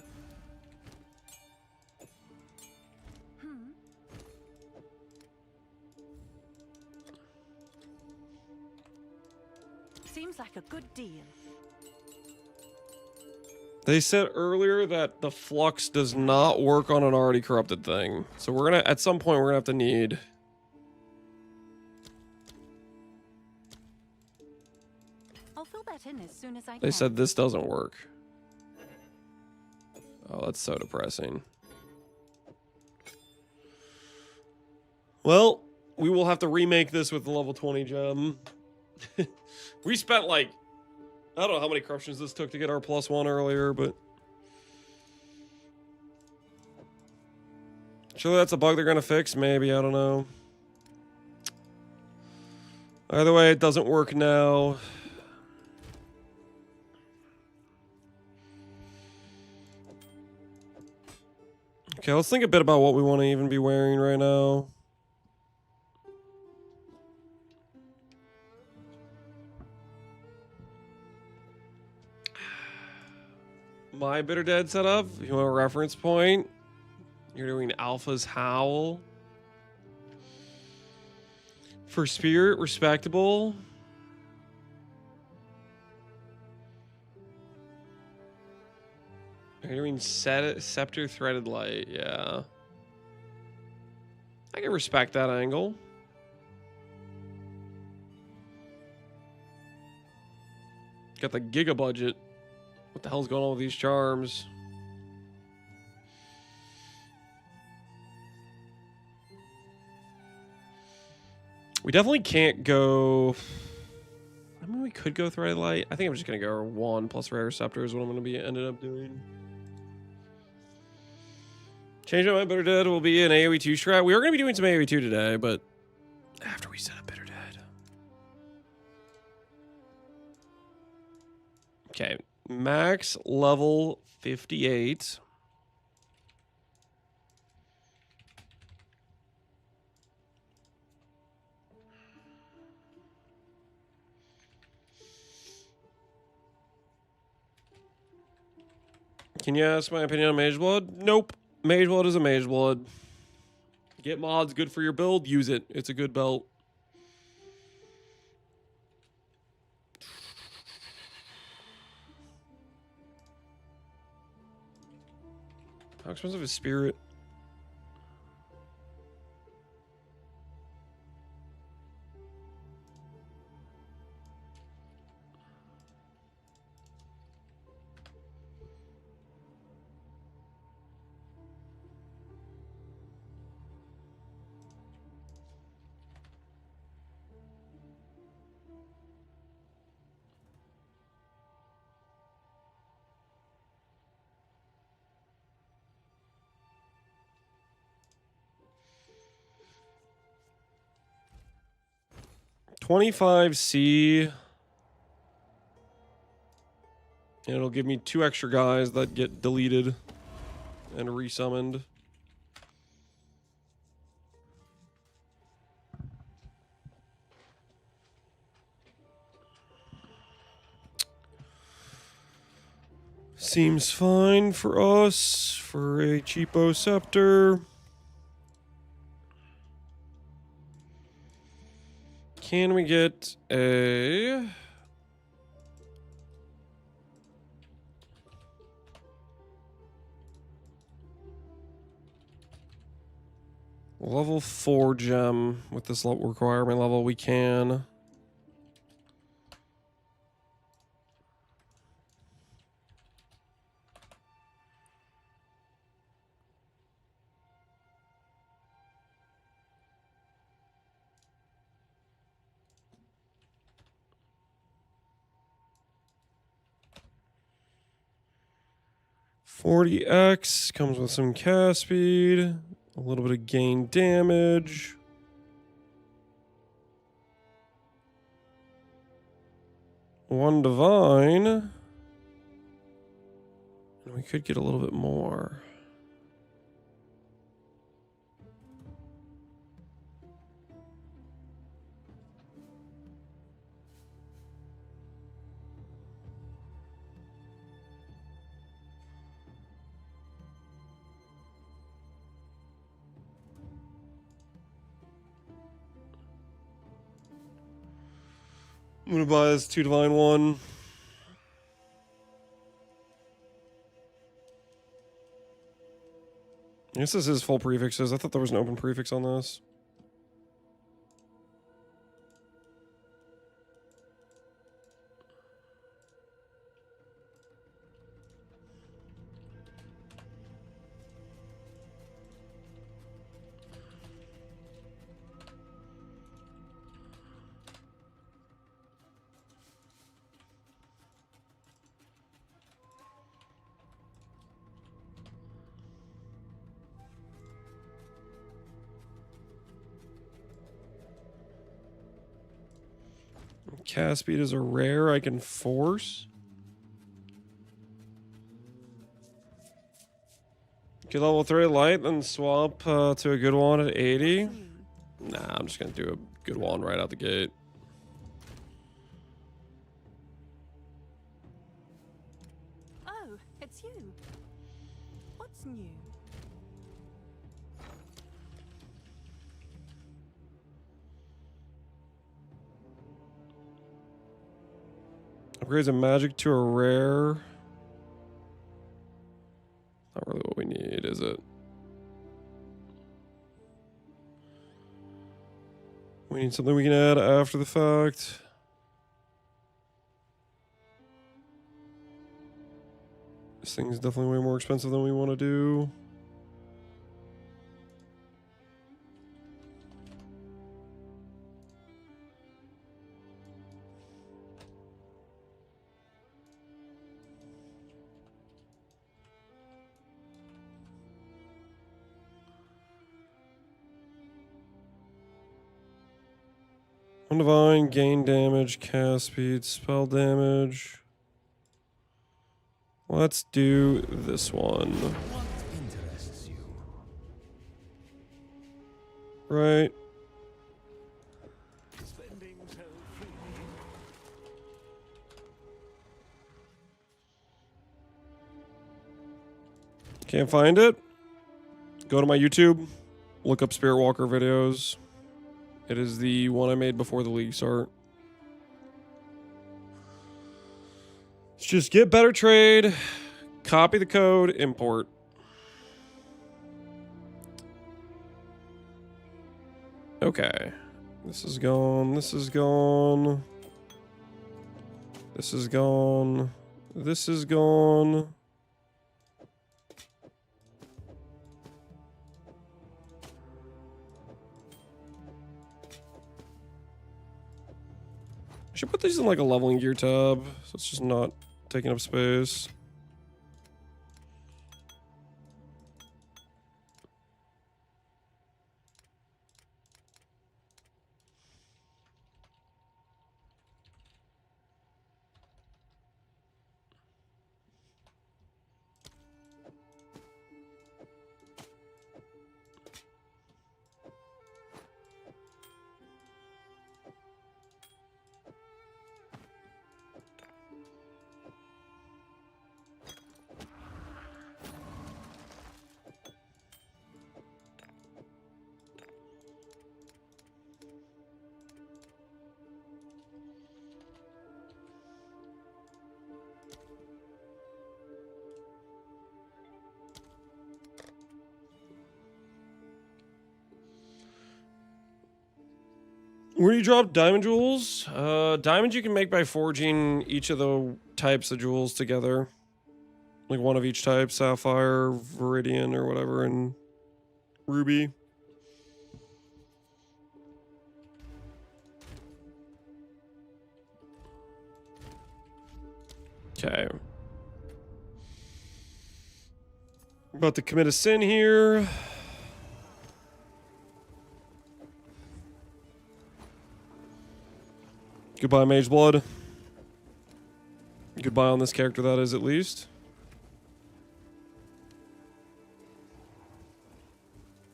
Seems like a good deal. They said earlier that the flux does not work on an already corrupted thing. So we're gonna, at some point, we're gonna have to need. I'll fill that in as soon as I can. They said this doesn't work. Oh, that's so depressing. Well, we will have to remake this with the level 20 gem. We spent like, I don't know how many corruptions this took to get our +1 earlier, but surely that's a bug they're gonna fix, maybe, I don't know. Either way, it doesn't work now. Okay, let's think a bit about what we want to even be wearing right now. My Bitter Dead setup, if you want a reference point, you're doing Alpha's Howl. For Spirit, respectable. You're doing Scepter Threaded Light, yeah. I can respect that angle. Got the giga budget. What the hell's going on with these charms? We definitely can't go. I mean, we could go Threaded Light. I think I'm just gonna go 1 plus Rare Receptor is what I'm gonna be ended up doing. Change up my Bitter Dead will be an AoE2 strat. We are gonna be doing some AoE2 today, but after we set up Bitter Dead. Okay. Max level 58. Can you ask my opinion on Mage Blood? Nope. Mage Blood is a Mage Blood. Get mods, good for your build, use it. It's a good belt. How expensive is Spirit? $25C. And it'll give me 2 extra guys that get deleted and resummoned. Seems fine for us for a cheapo scepter. Can we get a... level 4 gem with this requirement level? We can. $40X comes with some cast speed, a little bit of gain damage. One divine. And we could get a little bit more. I'm gonna buy this 2 divine 1. I guess this is full prefixes. I thought there was an open prefix on this. Cast speed is a rare I can force. Get level 3 light, then swap to a good one at 80. Nah, I'm just gonna do a good one right out the gate. Oh, it's you. What's new? Upgrades a magic to a rare. Not really what we need, is it? We need something we can add after the fact. This thing's definitely way more expensive than we want to do. One divine, gain damage, cast speed, spell damage. Let's do this one. What interests you? Right. Can't find it? Go to my YouTube. Look up Spirit Walker videos. It is the one I made before the league start. It's just get better trade, copy the code, import. Okay. This is gone. This is gone. This is gone. This is gone. I should put these in like a leveling gear tab, so it's just not taking up space. Where do you drop diamond jewels? Diamonds you can make by forging each of the types of jewels together. Like one of each type, sapphire, viridian, or whatever, and ruby. Okay. About to commit a sin here. Goodbye, Mage Blood. Goodbye on this character, that is, at least.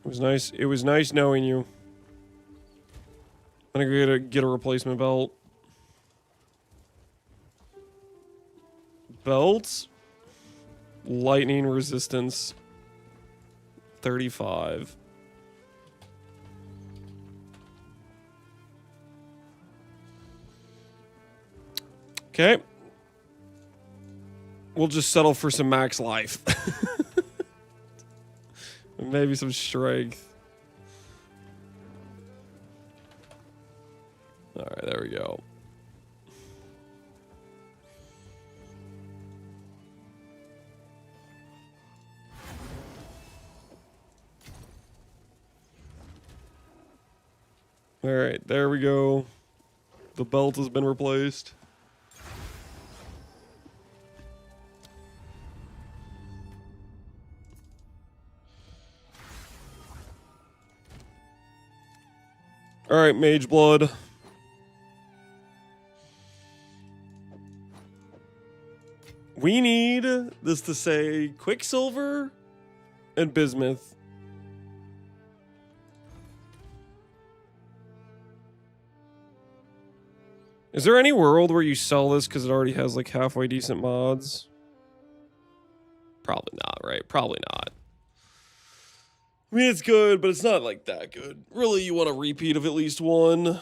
It was nice knowing you. I'm gonna get a replacement belt. Belts? Lightning resistance. 35. Okay. We'll just settle for some max life. Maybe some strength. Alright, there we go. Alright, there we go. The belt has been replaced. Alright, Mage Blood. We need this to say Quicksilver and Bismuth. Is there any world where you sell this because it already has like halfway decent mods? Probably not, right? Probably not. I mean, it's good, but it's not like that good. Really, you want a repeat of at least one.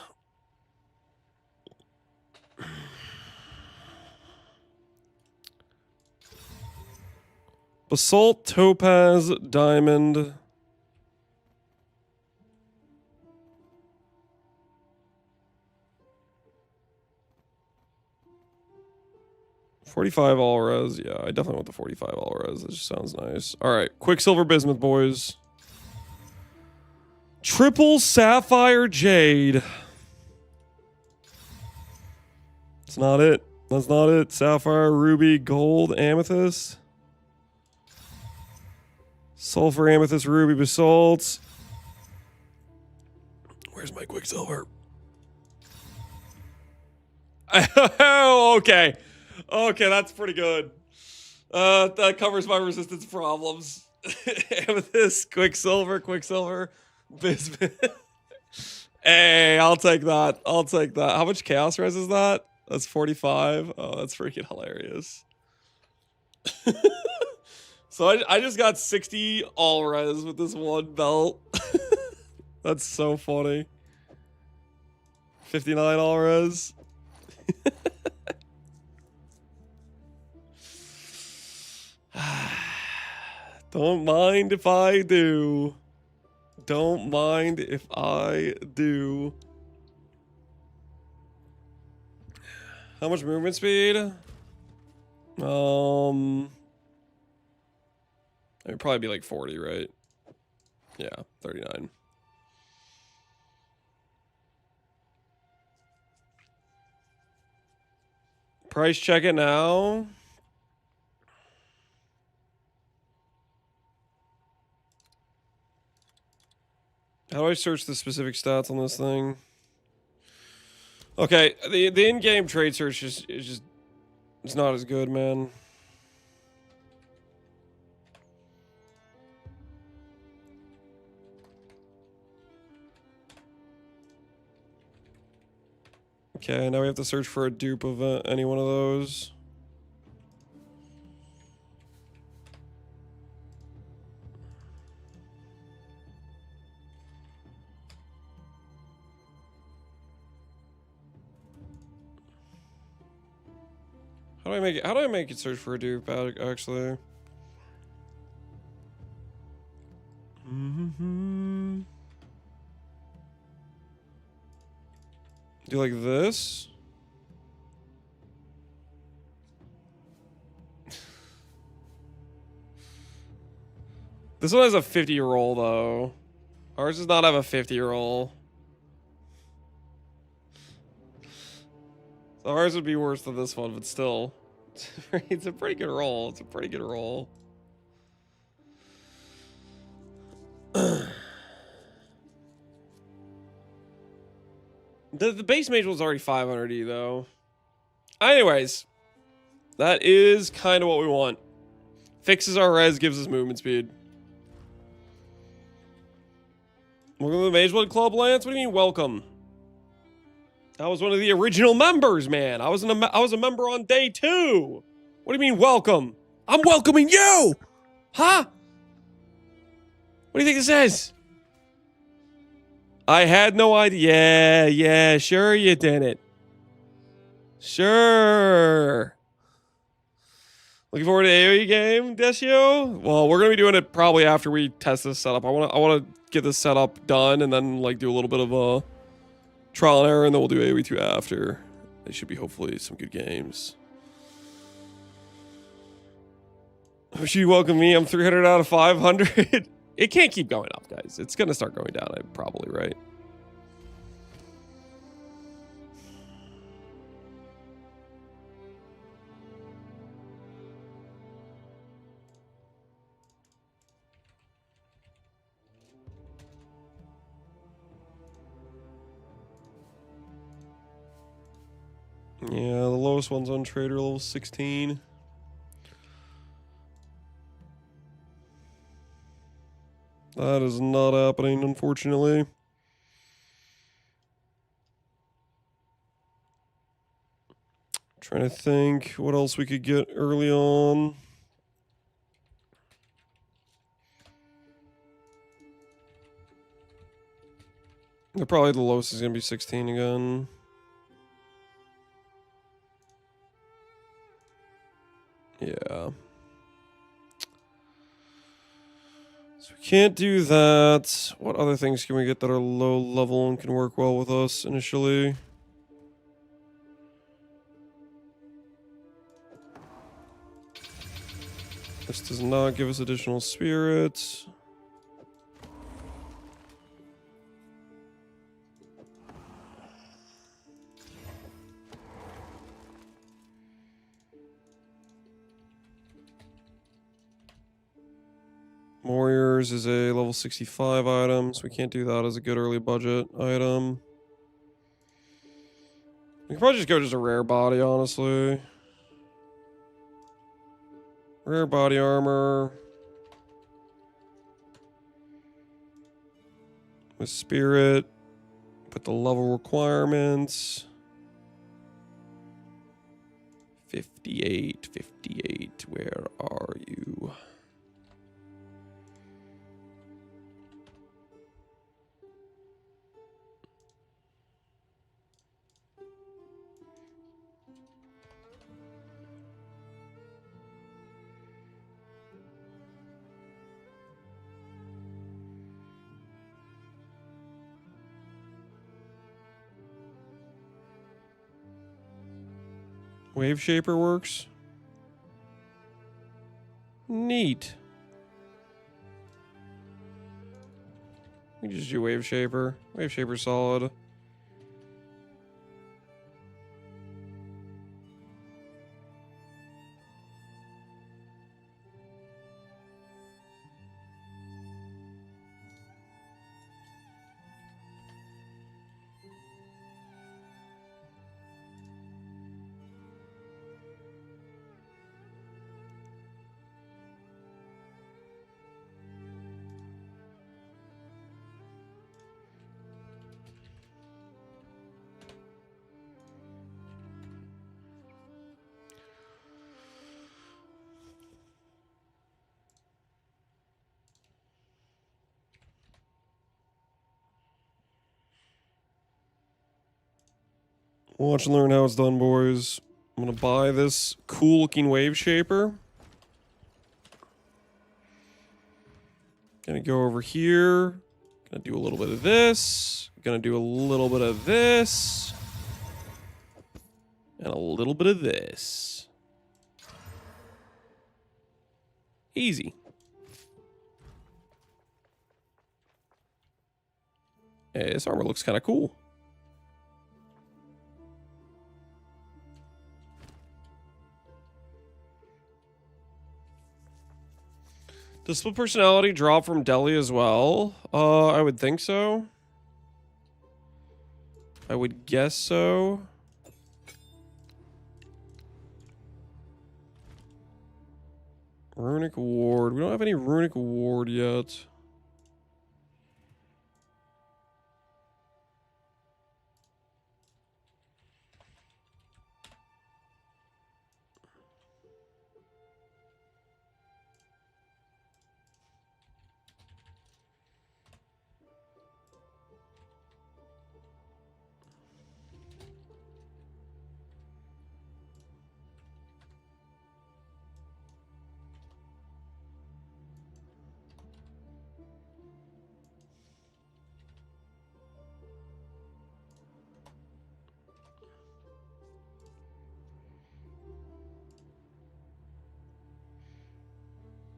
Basalt, Topaz, Diamond. $45 all res. Yeah, I definitely want the $45 all res. That just sounds nice. All right, Quicksilver Bismuth, boys. Triple Sapphire Jade. That's not it. That's not it. Sapphire, Ruby, Gold, Amethyst. Sulfur, Amethyst, Ruby, Basalt. Where's my Quicksilver? Oh, okay. Okay, that's pretty good. That covers my resistance problems. Amethyst, Quicksilver, Bismuth. Hey, I'll take that. I'll take that. How much chaos res is that? That's 45. Oh, that's freaking hilarious. So So I just got 60 all res with this one belt. That's so funny. 59 all res. Don't mind if I do. Don't mind if I do. How much movement speed? It'd probably be like 40, right? Yeah, 39. Price check it now. How do I search the specific stats on this thing? Okay, the in-game trade search is just it's not as good, man. Okay, now we have to search for a dupe of any one of those. How do I make it? How do I make it search for a dupe? Actually. Do like this? This one has a 50 roll though. Ours does not have a 50 roll. So ours would be worse than this one, but still. It's a pretty good roll. It's a pretty good roll. The base mage was already 500E though. Anyways, that is kind of what we want. Fixes our res, gives us movement speed. Welcome to the Mage Blood Club, Lance. What do you mean welcome? I was one of the original members, man. I was a member on day 2. What do you mean welcome? I'm welcoming you! Huh? What do you think this is? I had no idea. Yeah, sure you didn't. Sure. Looking forward to AoE game, Desio? Well, we're gonna be doing it probably after we test this setup. I wanna get this setup done and then like do a little bit of a trial and error, and then we'll do AoE2 after. They should be hopefully some good games. Wish you welcome me. I'm 300 out of 500. It can't keep going up, guys. It's gonna start going down, probably, right? Yeah, the lowest one's on Trader level 16. That is not happening, unfortunately. Trying to think what else we could get early on. Probably the lowest is going to be 16 again. Yeah. So we can't do that. What other things can we get that are low level and can work well with us initially? This does not give us additional spirits. Warriors is a level 65 item, so we can't do that as a good early budget item. We can probably just go just a rare body, honestly. Rare body armor. With spirit. Put the level requirements. 58, 58, where are you? Wave Shaper works. Neat. We can just do Wave Shaper. Wave Shaper solid. Watch and learn how it's done, boys. I'm gonna buy this cool looking Wave Shaper. Gonna go over here. Gonna do a little bit of this. Gonna do a little bit of this. And a little bit of this. Easy. Hey, this armor looks kind of cool. Does split personality drop from Delhi as well? I would think so. I would guess so. Runic Ward. We don't have any Runic Ward yet.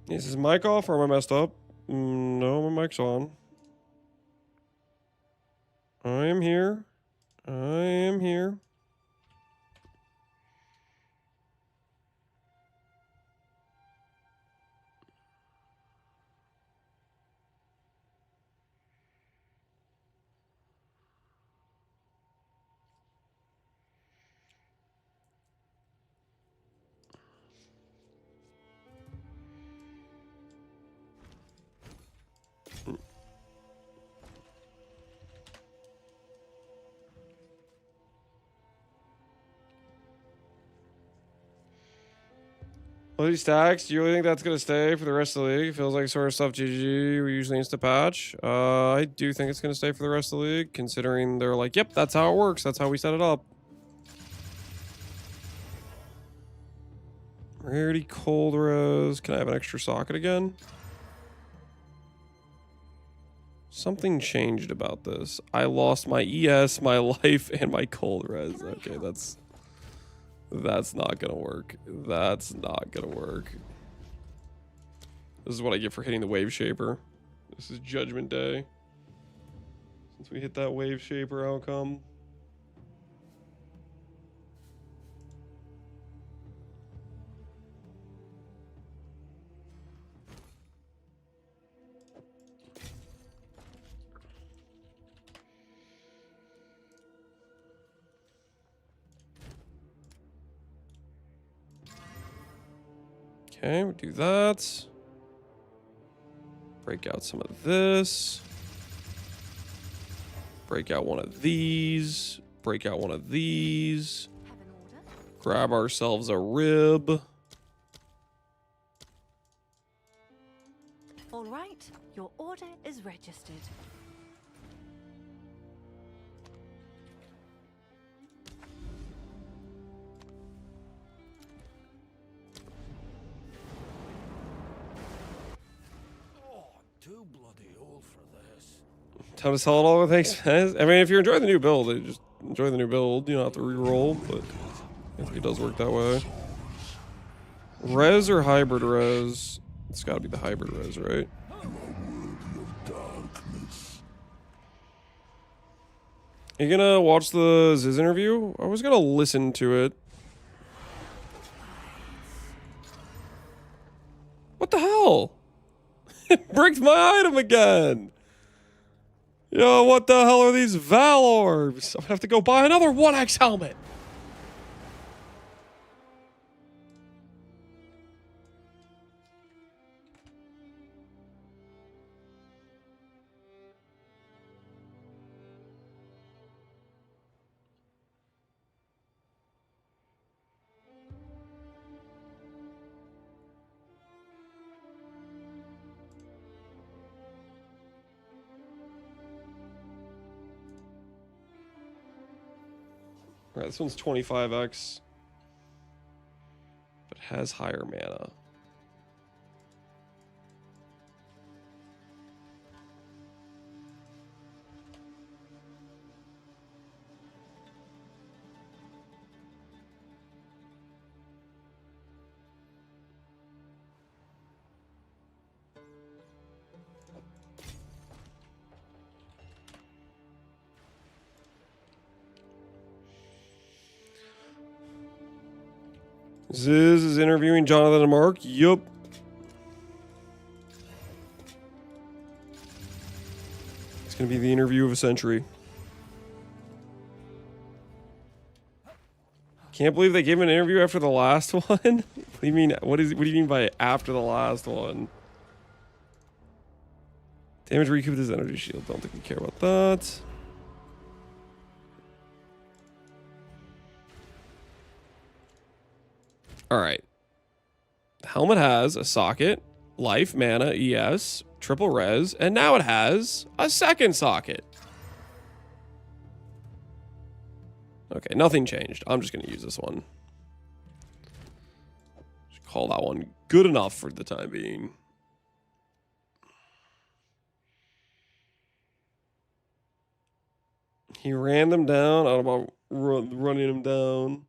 Is his mic off or am I messed up? No, my mic's on. I am here. I am here. All these stacks, do you really think that's going to stay for the rest of the league? Feels like sort of stuff GG we usually insta patch. I do think it's going to stay for the rest of the league, considering they're like, yep, that's how it works. That's how we set it up. Rarity Cold Rose. Can I have an extra socket again? Something changed about this. I lost my ES, my life, and my Cold Res. Okay, that's not gonna work. That's not gonna work. This is what I get for hitting the Wave Shaper. This is Judgment Day. Since we hit that Wave Shaper outcome. Okay, we do that. Break out some of this. Break out one of these. Break out one of these. Grab ourselves a rib. All right, your order is registered. Too bloody old for this. Time to sell it all with thanks, guys. I mean, if you're enjoying the new build, just enjoy the new build. You don't have to re-roll, but I think it does work that way. Res or hybrid res? It's gotta be the hybrid res, right? You gonna watch the Ziz interview? I was gonna listen to it. What the hell? It bricked my item again. Yo, what the hell are these Val orbs? I'm gonna have to go buy another 1X helmet. Alright, this one's 25x. But has higher mana. Ziz is interviewing Jonathan and Mark. Yup. It's gonna be the interview of a century. Can't believe they gave him an interview after the last one. What do you mean? What do you mean by after the last one? Damage recoup his energy shield. Don't think we care about that. All right. The helmet has a socket, life, mana, ES, triple res, and now it has a second socket. Okay, nothing changed. I'm just going to use this one. Just call that one good enough for the time being. He ran them down. I don't know about running them down.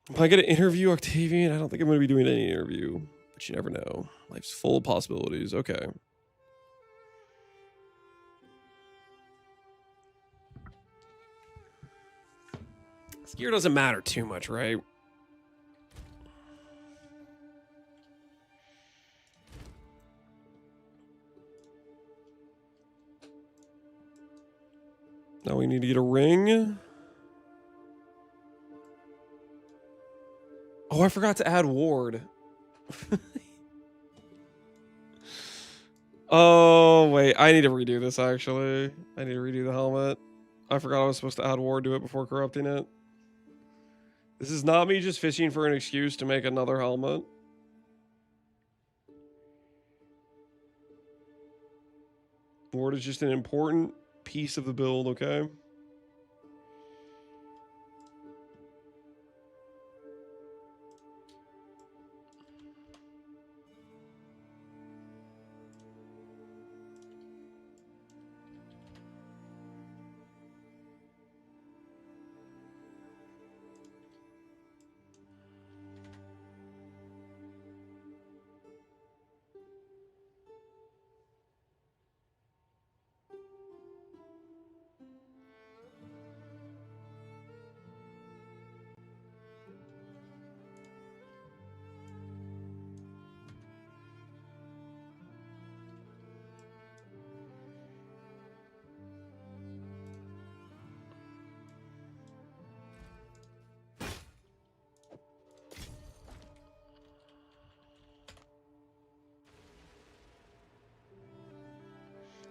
Am I going to interview Octavian? I don't think I'm going to be doing any interview, but you never know. Life's full of possibilities. Okay. This gear doesn't matter too much, right? Now we need to get a ring. Oh, I forgot to add ward. Oh, wait. I need to redo this, actually. I need to redo the helmet. I forgot I was supposed to add ward to it before corrupting it. This is not me just fishing for an excuse to make another helmet. Ward is just an important piece of the build, okay?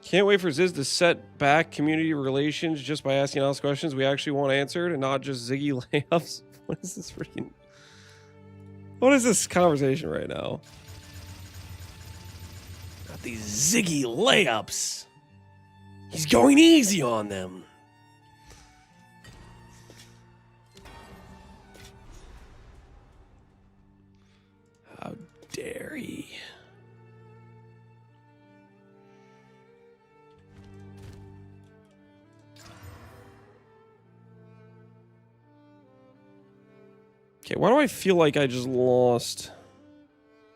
Can't wait for Ziz to set back community relations just by asking us questions we actually want answered and not just Ziggy layups. What is this freaking... What is this conversation right now? Got these Ziggy layups. He's going easy on them. How dare he? Okay, why do I feel like I just lost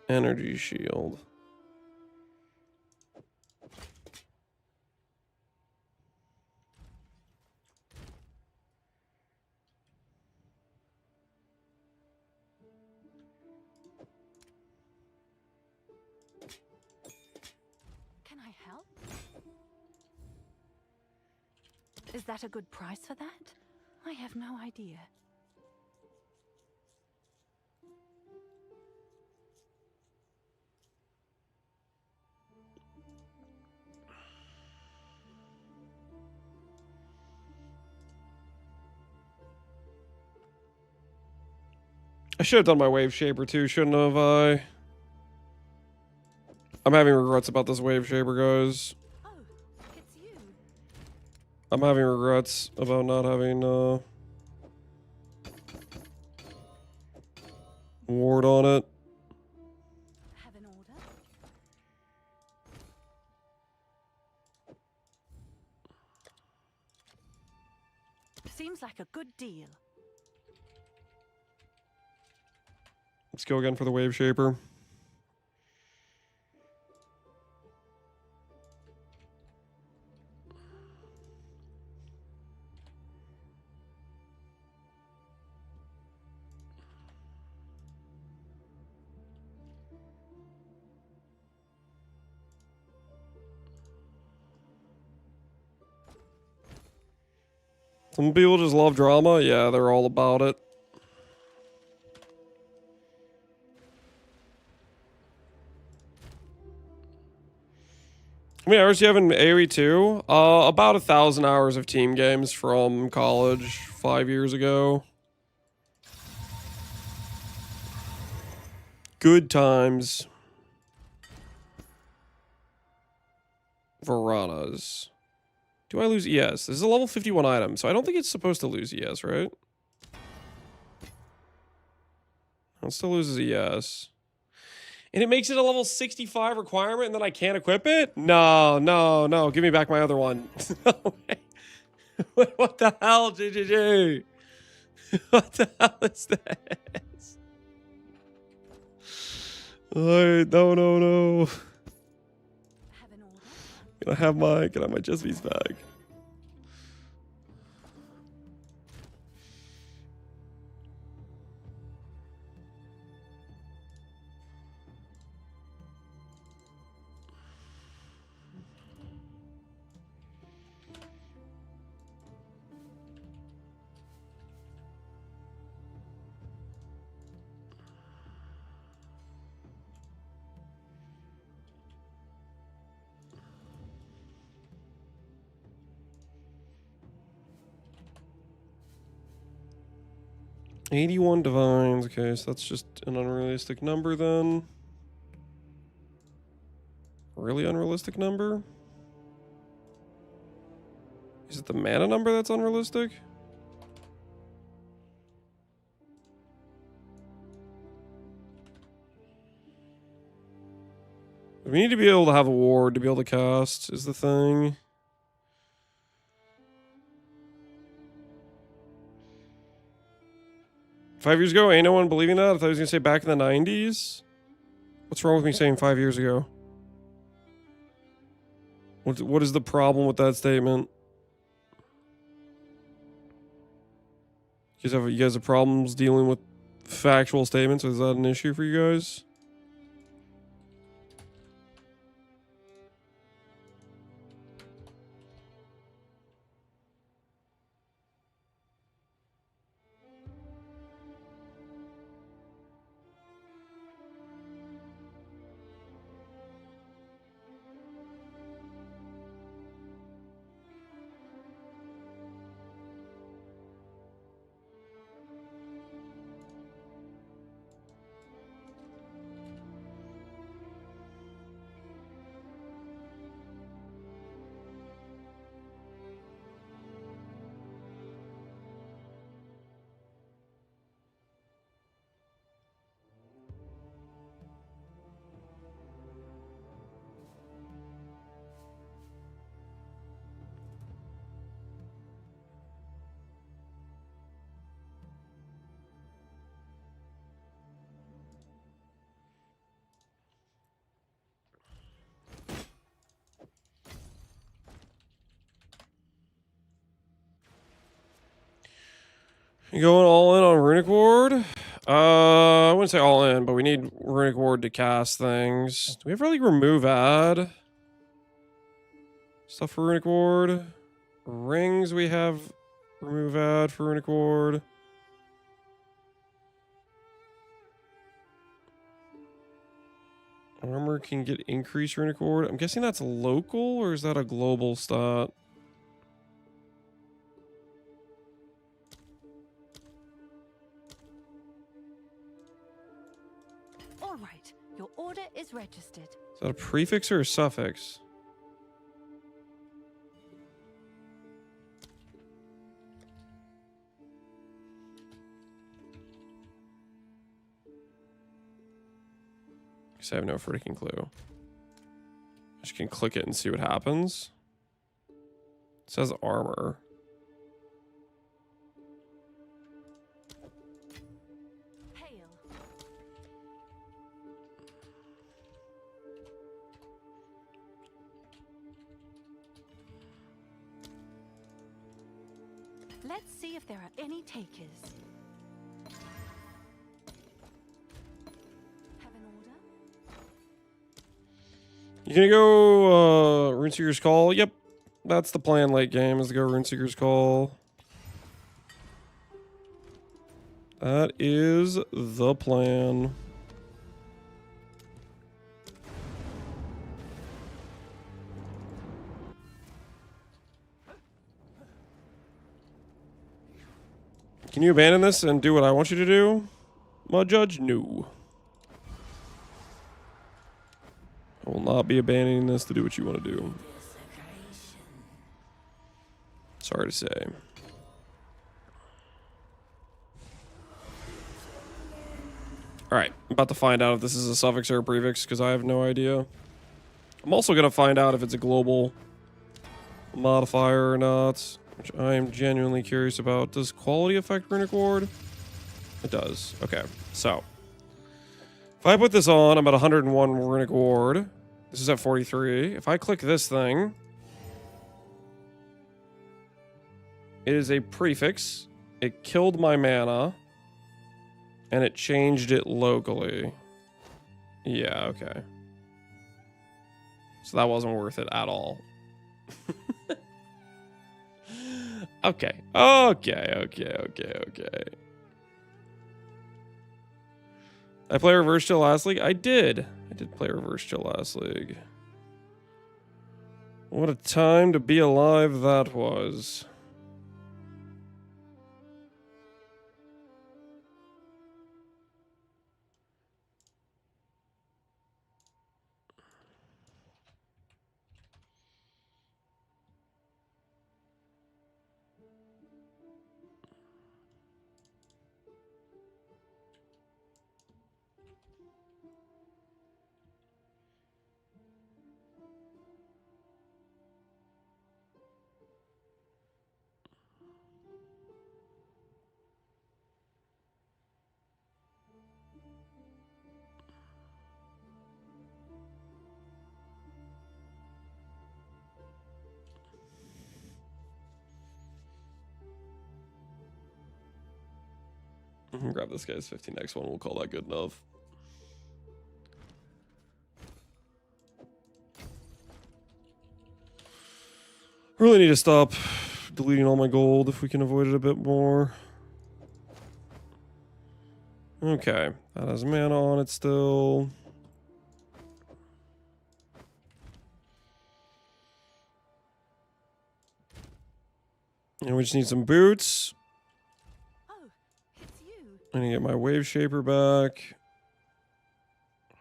energy shield? Can I help? Is that a good price for that? I have no idea. I should have done my wave shaper too, shouldn't have I? I'm having regrets about this wave shaper, guys. Oh, it's you. I'm having regrets about not having ward on it. Have an order? Seems like a good deal. Let's go again for the wave shaper. Some people just love drama. Yeah, they're all about it. How many hours do you have in AoE2? About 1,000 hours of team games from college 5 years ago. Good times. Varanas. Do I lose ES? This is a level 51 item, so I don't think it's supposed to lose ES, right? It still loses ES. And it makes it a level 65 requirement, and then I can't equip it? No, no, no. Give me back my other one. No way. What the hell, JJJ? What the hell is this? Alright, no, no, no. Can I have my Jesby's bag? $81 divines. Okay, so that's just an unrealistic number then. Really unrealistic number? Is it the mana number that's unrealistic? We need to be able to have a ward to be able to cast, is the thing. Five years ago, ain't no one believing that? I thought he was going to say back in the 90s. What's wrong with me saying 5 years ago? What is the problem with that statement? You guys have problems dealing with factual statements? Or is that an issue for you guys? You going all in on Runic Ward? I wouldn't say all in, but we need Runic Ward to cast things. Do we ever like remove add stuff for Runic Ward? Rings we have remove add for Runic Ward. Armor can get increased Runic Ward. I'm guessing that's local, or is that a global stat? All right, your order is registered. Is that a prefix or a suffix? I have no freaking clue. I just can click it and see what happens. It says armor. Hail. Let's see if there are any takers. You gonna go Runeseeker's Call? Yep. That's the plan late game, is to go Runeseeker's Call. That is the plan. Can you abandon this and do what I want you to do? My judge? No. I will not be abandoning this to do what you want to do. Sorry to say. Alright, I'm about to find out if this is a suffix or a prefix, because I have no idea. I'm also going to find out if it's a global modifier or not, which I am genuinely curious about. Does quality affect Runic Ward? It does. Okay, so if I put this on, I'm at 101 Runic Ward. This is at 43. If I click this thing, it is a prefix. It killed my mana, and it changed it locally. Yeah, okay. So that wasn't worth it at all. Okay. I play Reverse Chill last league? I did play Reverse Chill last league. What a time to be alive that was. Grab this guy's 15x one. We'll call that good enough. Really need to stop deleting all my gold if we can avoid it a bit more. Okay, that has mana on it still. And we just need some boots. I need to get my Wave Shaper back.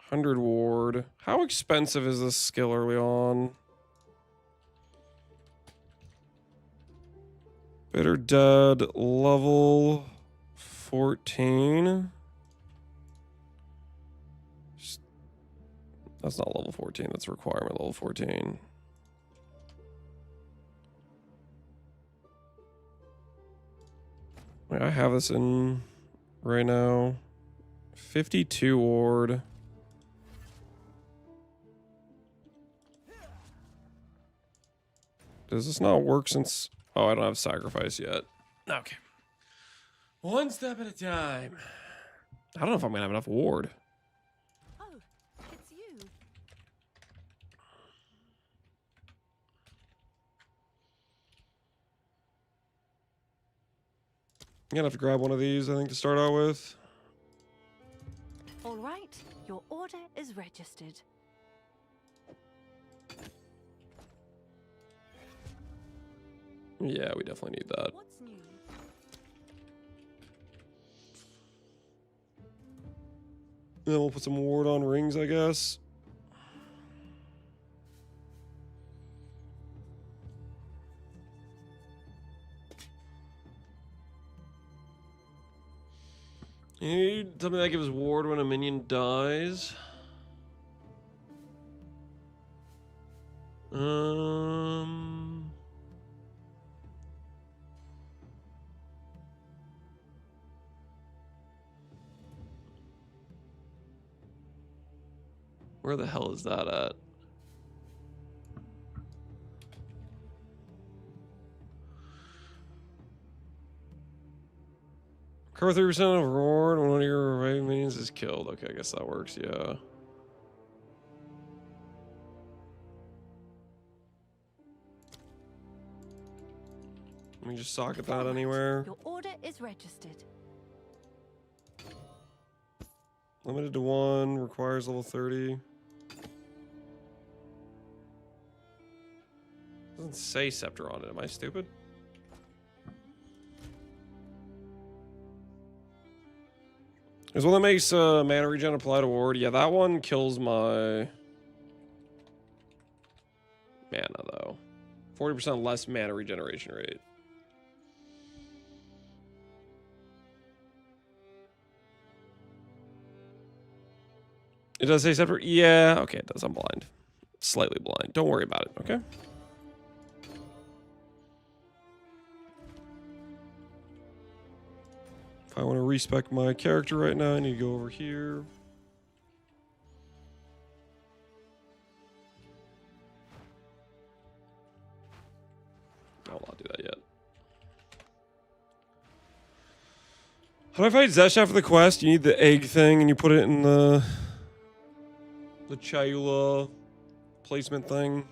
100 ward. How expensive is this skill early on? Bitter Dead, level 14. That's not level 14, that's requirement level 14. Wait, I have this in right now. 52 ward. Does this not work since... Oh, I don't have sacrifice yet. Okay. One step at a time. I don't know if I'm gonna have enough ward. Oh, it's you. I'm gonna have to grab one of these, I think, to start out with. All right, your order is registered. Yeah, we definitely need that. What's new? Then we'll put some ward on rings, I guess. You need something that gives ward when a minion dies. Where the hell is that at? Cover 3% of reward when one of your reviving minions is killed. Okay, I guess that works, yeah. Let me just socket that anywhere. Your order is registered. Limited to 1, requires level 30. Doesn't say scepter on it, am I stupid? There's one that makes mana regen apply to ward. Yeah, that one kills my mana though. 40% less mana regeneration rate. It does say scepter? Yeah, okay, it does. I'm blind. Slightly blind. Don't worry about it, okay? If I want to respec my character right now, I need to go over here. I will not do that yet. How do I fight Zesh after the quest? You need the egg thing and you put it in the Chayula placement thing.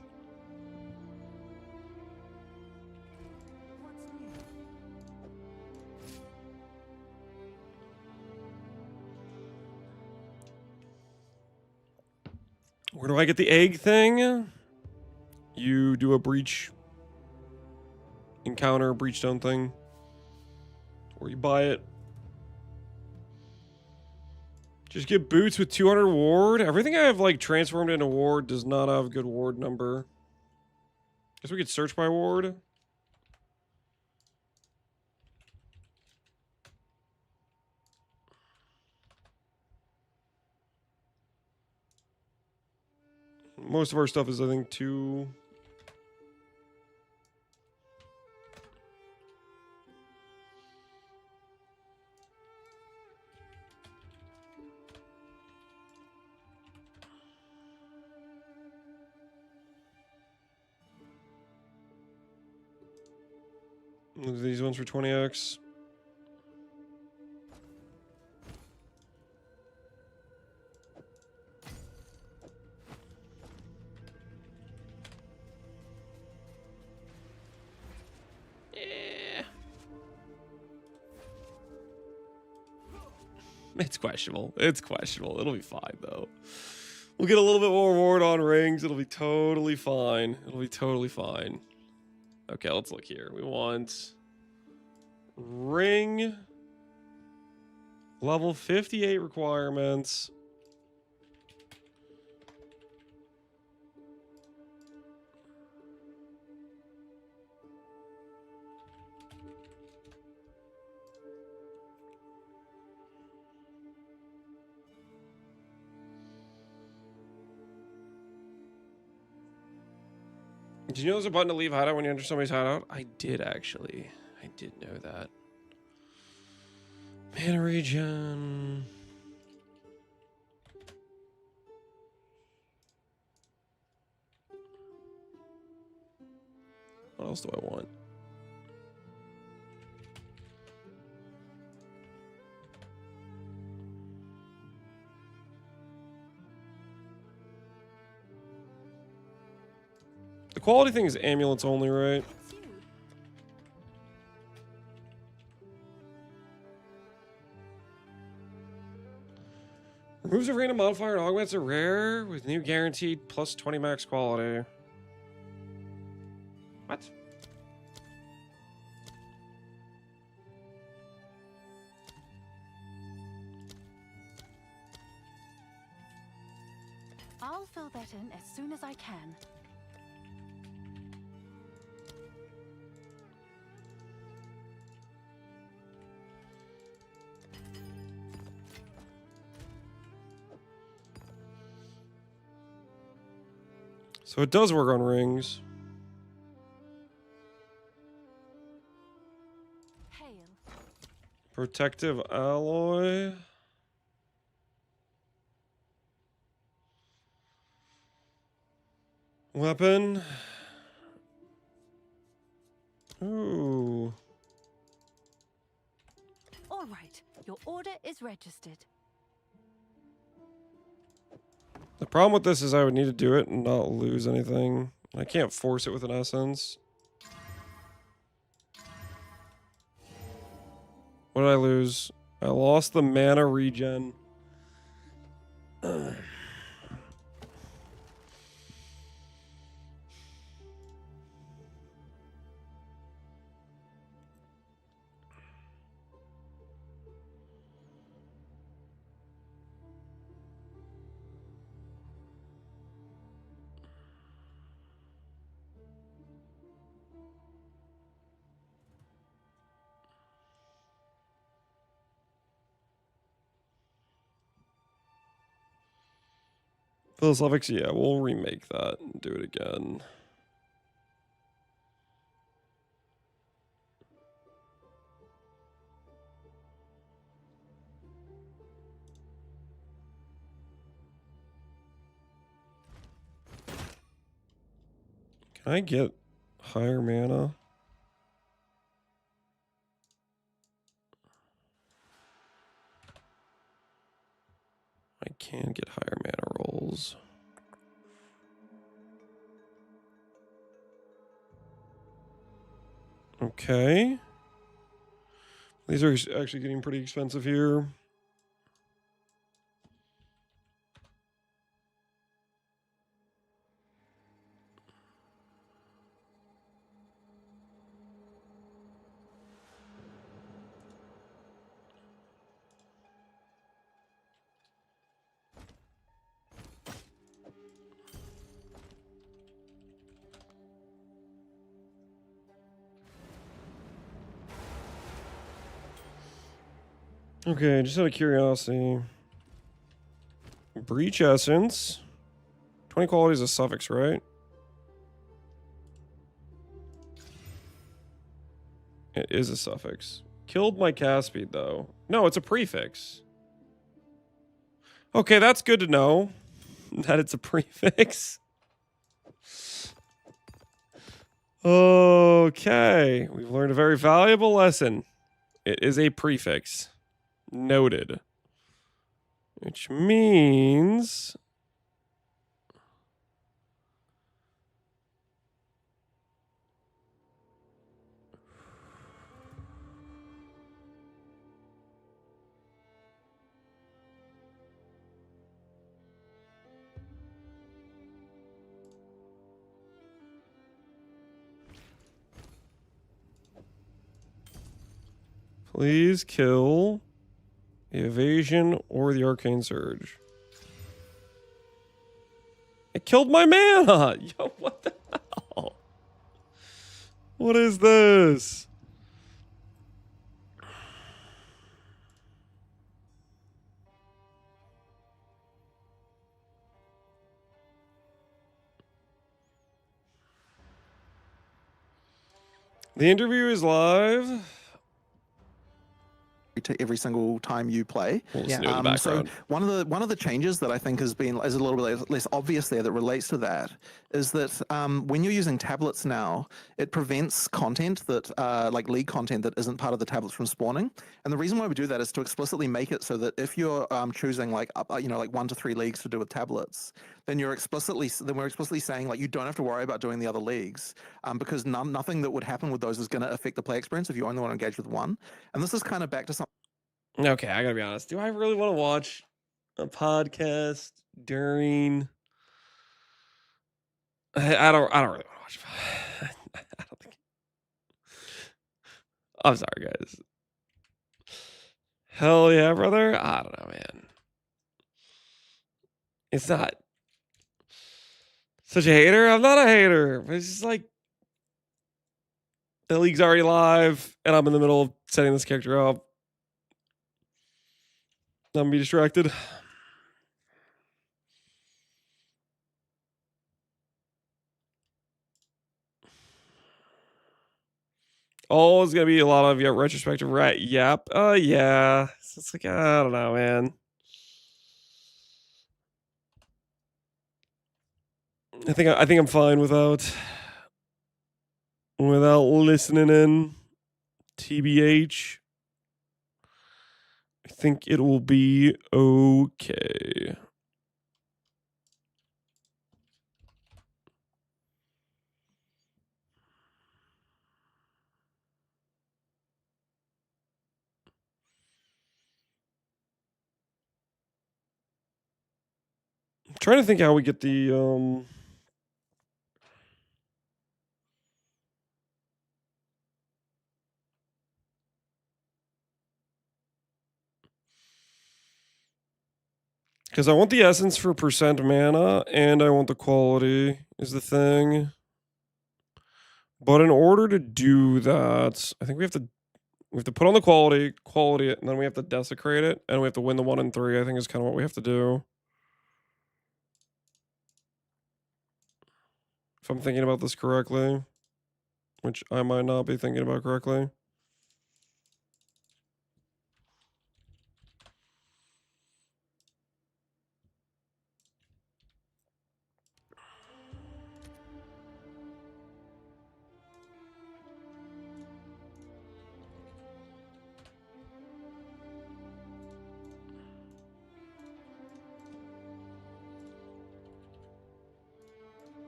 Where do I get the egg thing? You do a breach encounter, breachstone thing. Or you buy it. Just get boots with 200 ward. Everything I have like transformed into ward does not have a good ward number. Guess we could search by ward. Most of our stuff is, I think, 2. These ones for 20x. Yeah. It's questionable. It's questionable. It'll be fine, though. We'll get a little bit more ward on rings. It'll be totally fine. It'll be totally fine. Okay, let's look here. We want ring level 58 requirements. Did you know there's a button to leave hideout when you enter somebody's hideout? I did, actually. I did know that. Mana regen. What else do I want? quality thing is amulets only, right? Removes a random modifier and augments a rare with new guaranteed plus 20 max quality. What? I'll fill that in as soon as I can. So it does work on rings. Hail. Protective alloy. Weapon. Ooh. All right, your order is registered. The problem with this is I would need to do it and not lose anything. I can't force it with an essence. What did I lose? I lost the mana regen. Philosophics, yeah, we'll remake that and do it again. Can I get higher mana? I can get higher mana rolls. Okay. These are actually getting pretty expensive here. Okay, just out of curiosity. Breach Essence. 20 qualities of suffix, right? It is a suffix. Killed my cast speed, though. No, it's a prefix. Okay, that's good to know. That it's a prefix. Okay, we've learned a very valuable lesson. It is a prefix. Noted. Which means... Please kill the evasion or the arcane surge. It killed my mana! Yo, what the hell? What is this? The interview is live. To every single time you play. Yeah. So one of the changes that I think is a little bit less obvious there that relates to that is that when you're using tablets now, it prevents content that like league content that isn't part of the tablets from spawning. And the reason why we do that is to explicitly make it so that if you're choosing like 1 to 3 leagues to do with tablets, then we're explicitly saying like you don't have to worry about doing the other leagues, because nothing that would happen with those is going to affect the play experience if you only want to engage with one. And this is kind of back to something. Okay, I gotta be honest. Do I really want to watch a podcast during? I don't really want to watch. I don't think. I'm sorry, guys. Hell yeah, brother. I don't know, man. It's not such a hater. I'm not a hater. But it's just like the league's already live, and I'm in the middle of setting this character up. I'm gonna be distracted. Oh, it's gonna be a lot of retrospective yap. Yeah. It's like I don't know, man. I think I'm fine without listening in. TBH. I think it will be okay. I'm trying to think how we get the because I want the essence for percent mana and I want the quality is the thing. But in order to do that, I think we have to put on the quality it, and then we have to desecrate it, and we have to win the 1 and 3, I think is kind of what we have to do. If I'm thinking about this correctly, which I might not be thinking about correctly.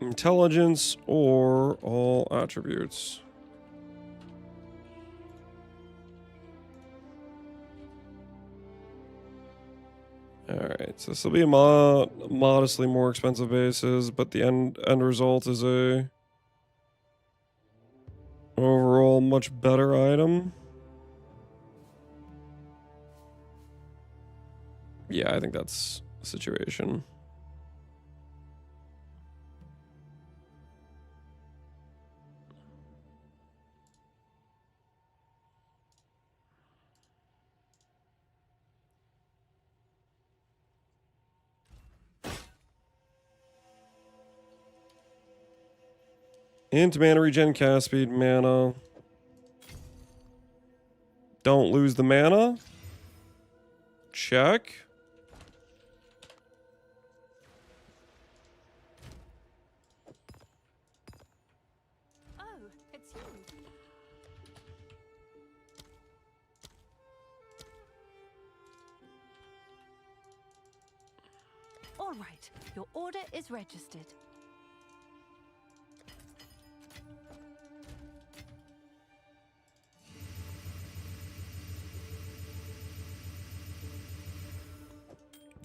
Intelligence or all attributes. Alright, so this will be a modestly more expensive bases, but the end result is a overall much better item. Yeah, I think that's the situation. Int mana regen, cast speed, mana. Don't lose the mana. Check. Oh, it's you. All right, your order is registered.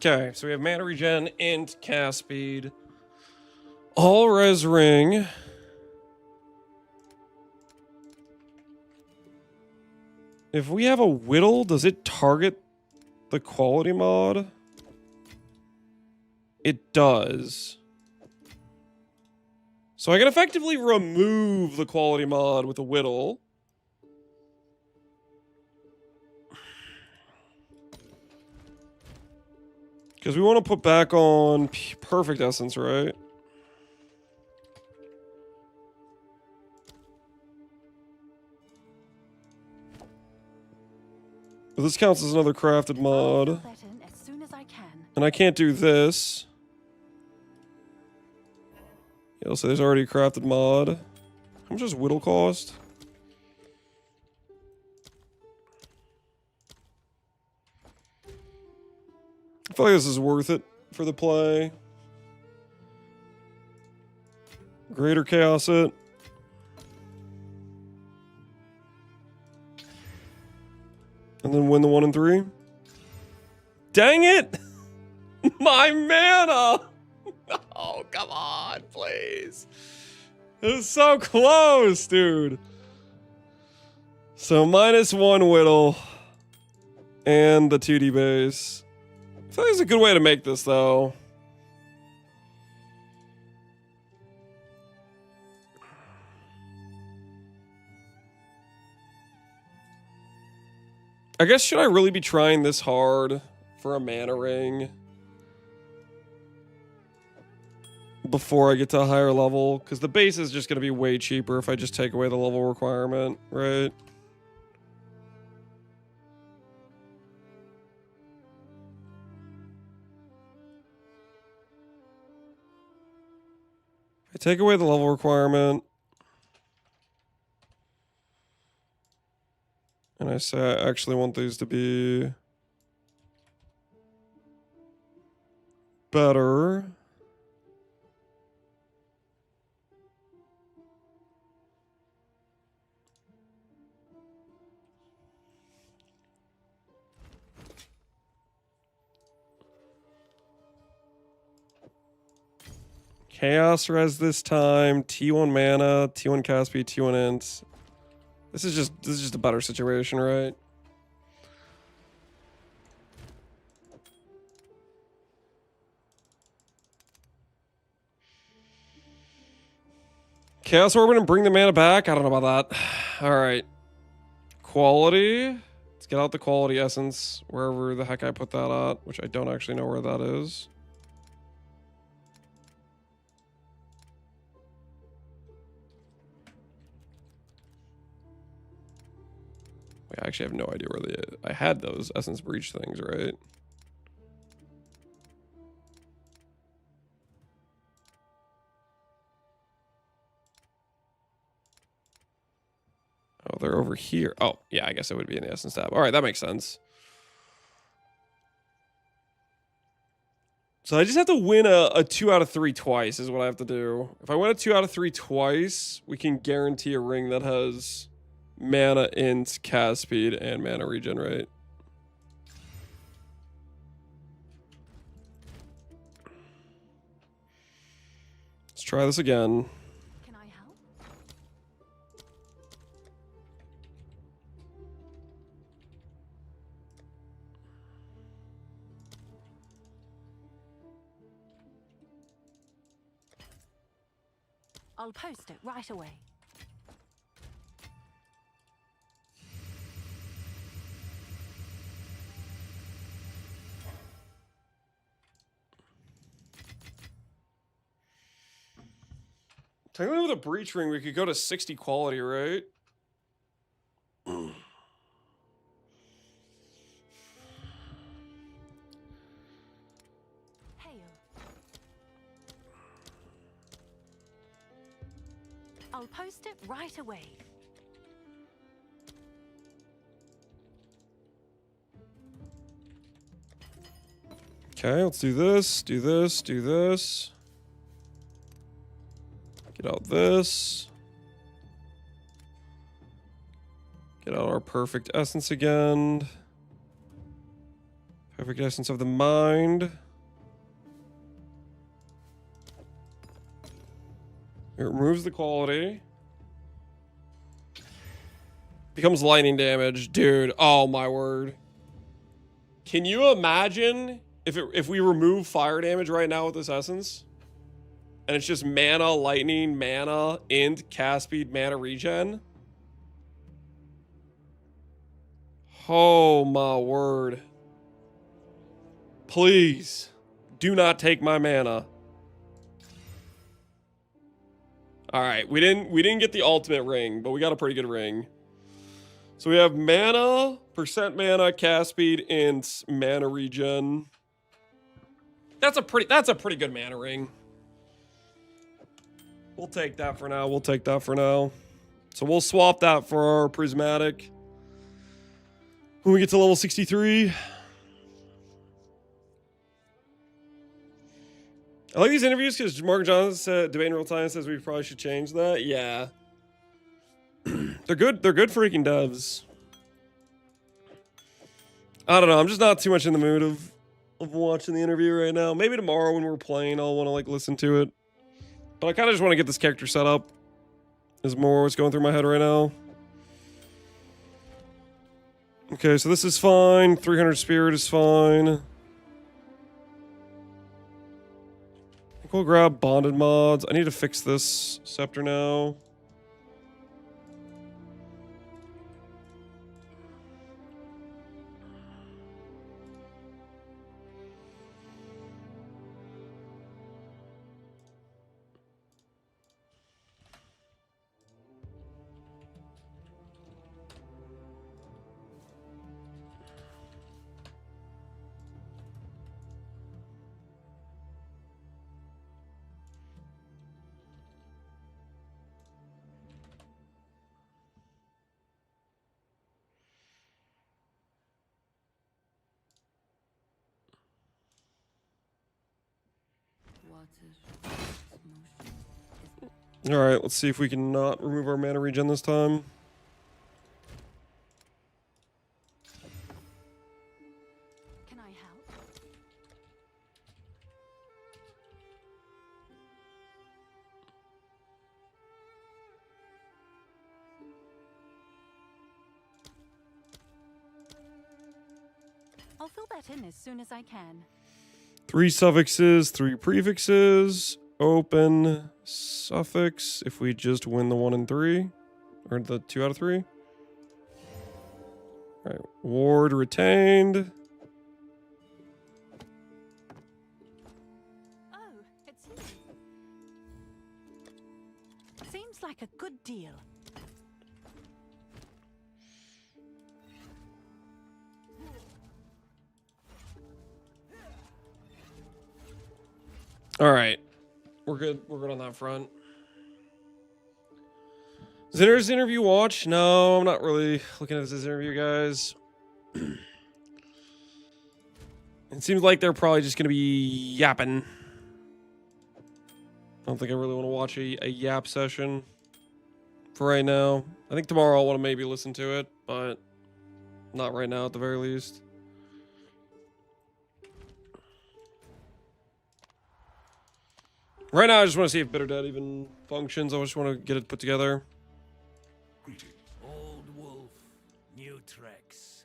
Okay, so we have mana regen, int, cast speed, all res ring. If we have a whittle, does it target the quality mod? It does. So I can effectively remove the quality mod with a whittle. Because we want to put back on perfect essence, right? But this counts as another crafted mod. As soon as I can. And I can't do this. Yeah, so there's already a crafted mod. How much does whittle cost? I feel like this is worth it for the play. Greater Chaos it. And then win the 1 and 3. Dang it! My mana! Oh, come on, please. It was so close, dude. So -1 Whittle. And the 2D base. I feel like there's a good way to make this, though. I guess, should I really be trying this hard for a mana ring before I get to a higher level? Because the base is just going to be way cheaper if I just take away the level requirement, right? If I take away the level requirement, and I say I actually want these to be better. Chaos Res this time, T1 mana, T1 cast speed, T1 int. This is just a better situation, right? Chaos Orbit and bring the mana back? I don't know about that. Alright. Quality. Let's get out the quality essence, wherever the heck I put that at, which I don't actually know where that is. I actually have no idea where I had those Essence Breach things, right? Oh, they're over here. Oh, yeah, I guess it would be in the Essence tab. All right, that makes sense. So I just have to win a 2 out of 3 twice is what I have to do. If I win a 2 out of 3 twice, we can guarantee a ring that has mana int, cast speed, and mana regenerate. Let's try this again. Can I help? I'll post it right away. Technically with a breach ring, we could go to 60 quality, right? I'll post it right away. Okay, let's do this, do this, do this. Get out this. Get out our perfect essence again. Perfect essence of the mind. It removes the quality. Becomes lightning damage. Dude, oh my word. Can you imagine if we remove fire damage right now with this essence? And it's just mana, lightning, mana, int, cast speed, mana regen. Oh my word. Please, do not take my mana. Alright, we didn't get the ultimate ring, but we got a pretty good ring. So we have mana, percent mana, cast speed, int, mana regen. That's a pretty good mana ring. We'll take that for now. We'll take that for now. So we'll swap that for our prismatic when we get to level 63. I like these interviews because Mark Johnson said, Debate in Real Time says we probably should change that. Yeah. They're good freaking devs. I don't know. I'm just not too much in the mood of watching the interview right now. Maybe tomorrow when we're playing, I'll want to like listen to it. But I kind of just want to get this character set up. Is more what's going through my head right now. Okay, so this is fine. 300 spirit is fine. I think we'll grab bonded mods. I need to fix this scepter now. Alright, let's see if we can not remove our mana regen this time. Can I help? I'll fill that in as soon as I can. 3 suffixes, 3 prefixes, open suffix if we just win the 1 and 3, or the 2 out of 3. Alright, ward retained. Oh, it's you. Seems like a good deal. Alright. We're good. We're good on that front. Is there this interview watch? No, I'm not really looking at this interview, guys. It seems like they're probably just going to be yapping. I don't think I really want to watch a yap session for right now. I think tomorrow I'll want to maybe listen to it, but not right now at the very least. Right now, I just want to see if Bitter Dead even functions. I just want to get it put together. Old wolf, new tracks.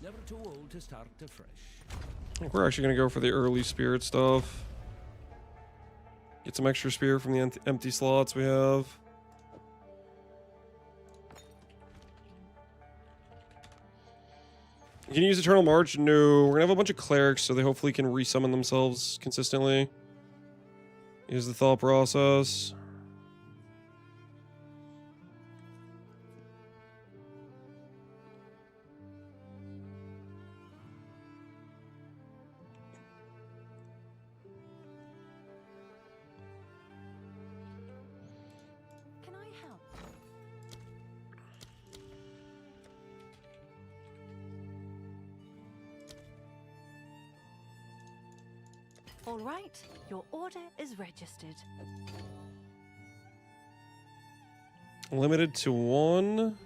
Never too old to start afresh. I think we're actually going to go for the early spirit stuff. Get some extra spirit from the empty slots we have. You can use Eternal March? No. We're going to have a bunch of clerics, so they hopefully can resummon themselves consistently. Is the thought process. Can I help? All right, your order is registered. Limited to 1.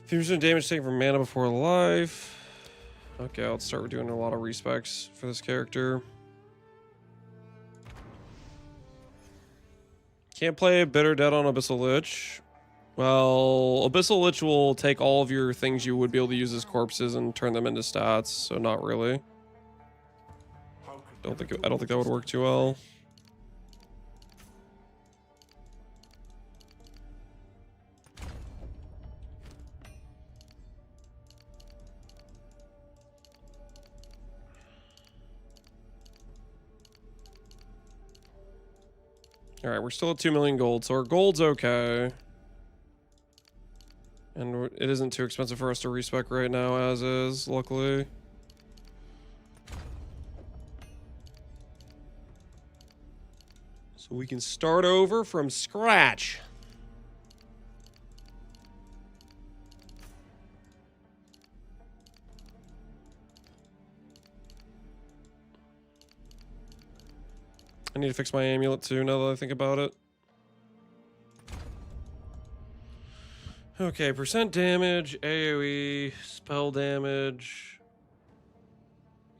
Fusion damage taken from mana before life. Okay, let's start doing a lot of respecs for this character. Can't play Bitter Dead on Abyssal Lich. Well, Abyssal Lich will take all of your things you would be able to use as corpses and turn them into stats, so not really. I don't think that would work too well. Alright, we're still at 2 million gold, so our gold's okay. And it isn't too expensive for us to respec right now, as is, luckily. So we can start over from scratch. I need to fix my amulet too, now that I think about it. Okay, percent damage, AoE, spell damage.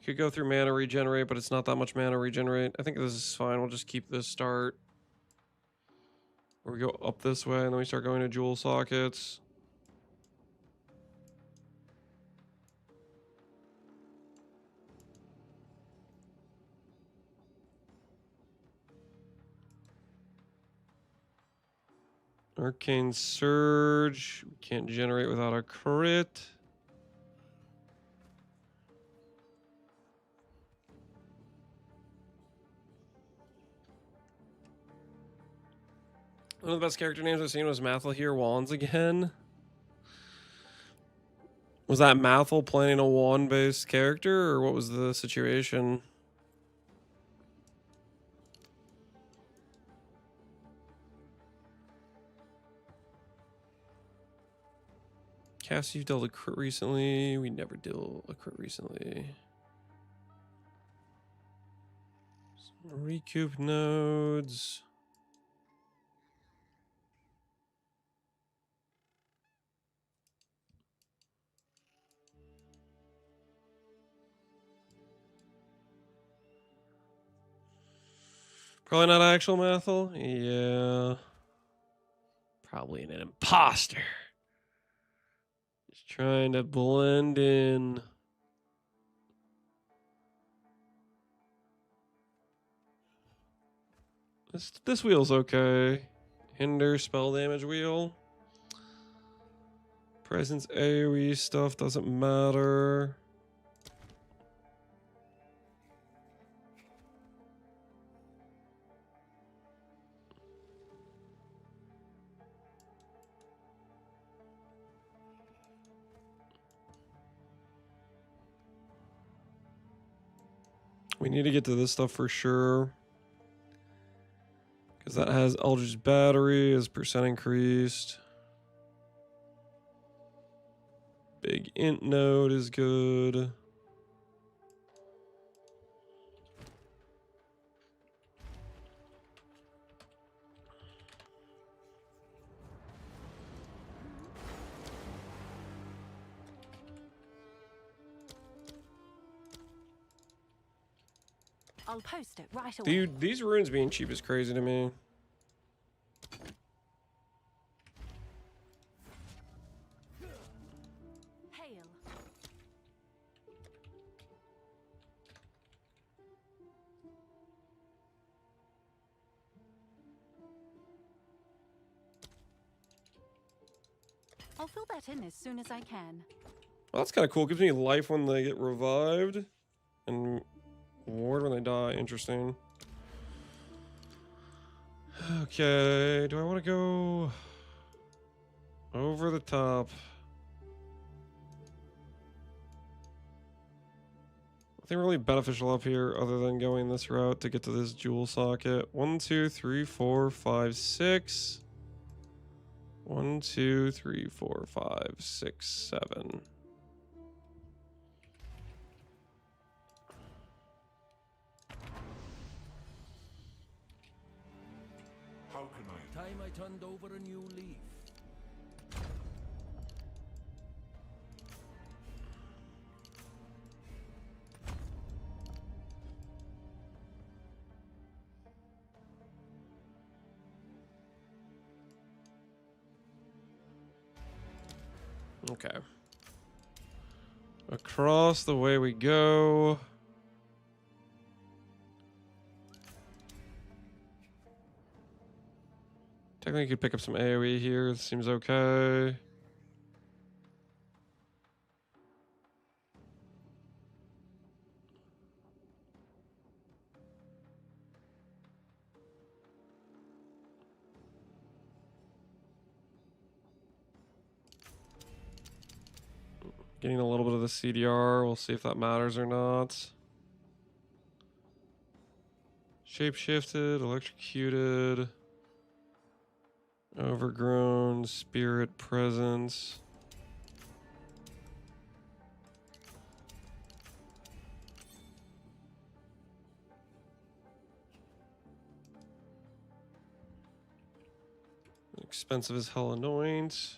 Could go through mana regenerate, but it's not that much mana regenerate. I think this is fine. We'll just keep this start. Or we go up this way, and then we start going to jewel sockets. Arcane Surge. We can't generate without a crit. One of the best character names I've seen was Mathel here, Wands again. Was that Mathel playing a wand-based character, or what was the situation? Cass, you've dealt a crit recently. We never deal a crit recently. Some recoup nodes. Probably not actual Mathel. Yeah. Probably an imposter. Just trying to blend in. This wheel's okay. Hinder spell damage wheel. Presence AoE stuff doesn't matter. We need to get to this stuff for sure. Because that has Eldritch Battery as percent increased. Big int node is good. I'll post it right away. Dude, these runes being cheap is crazy to me. Hail. I'll fill that in as soon as I can. Well, that's kind of cool. Gives me life when they get revived. And ward when they die. Interesting. Okay. Do I want to go over the top? Nothing really beneficial up here other than going this route to get to this jewel socket. 1, 2, 3, 4, 5, 6. 1, 2, 3, 4, 5, 6, 7. How can I? Time I turned over a new leaf. Okay. Across the way we go. Technically, you could pick up some AoE here. It seems okay. Getting a little bit of the CDR. We'll see if that matters or not. Shapeshifted, electrocuted, overgrown, spirit presence. Expensive as hell annoyance.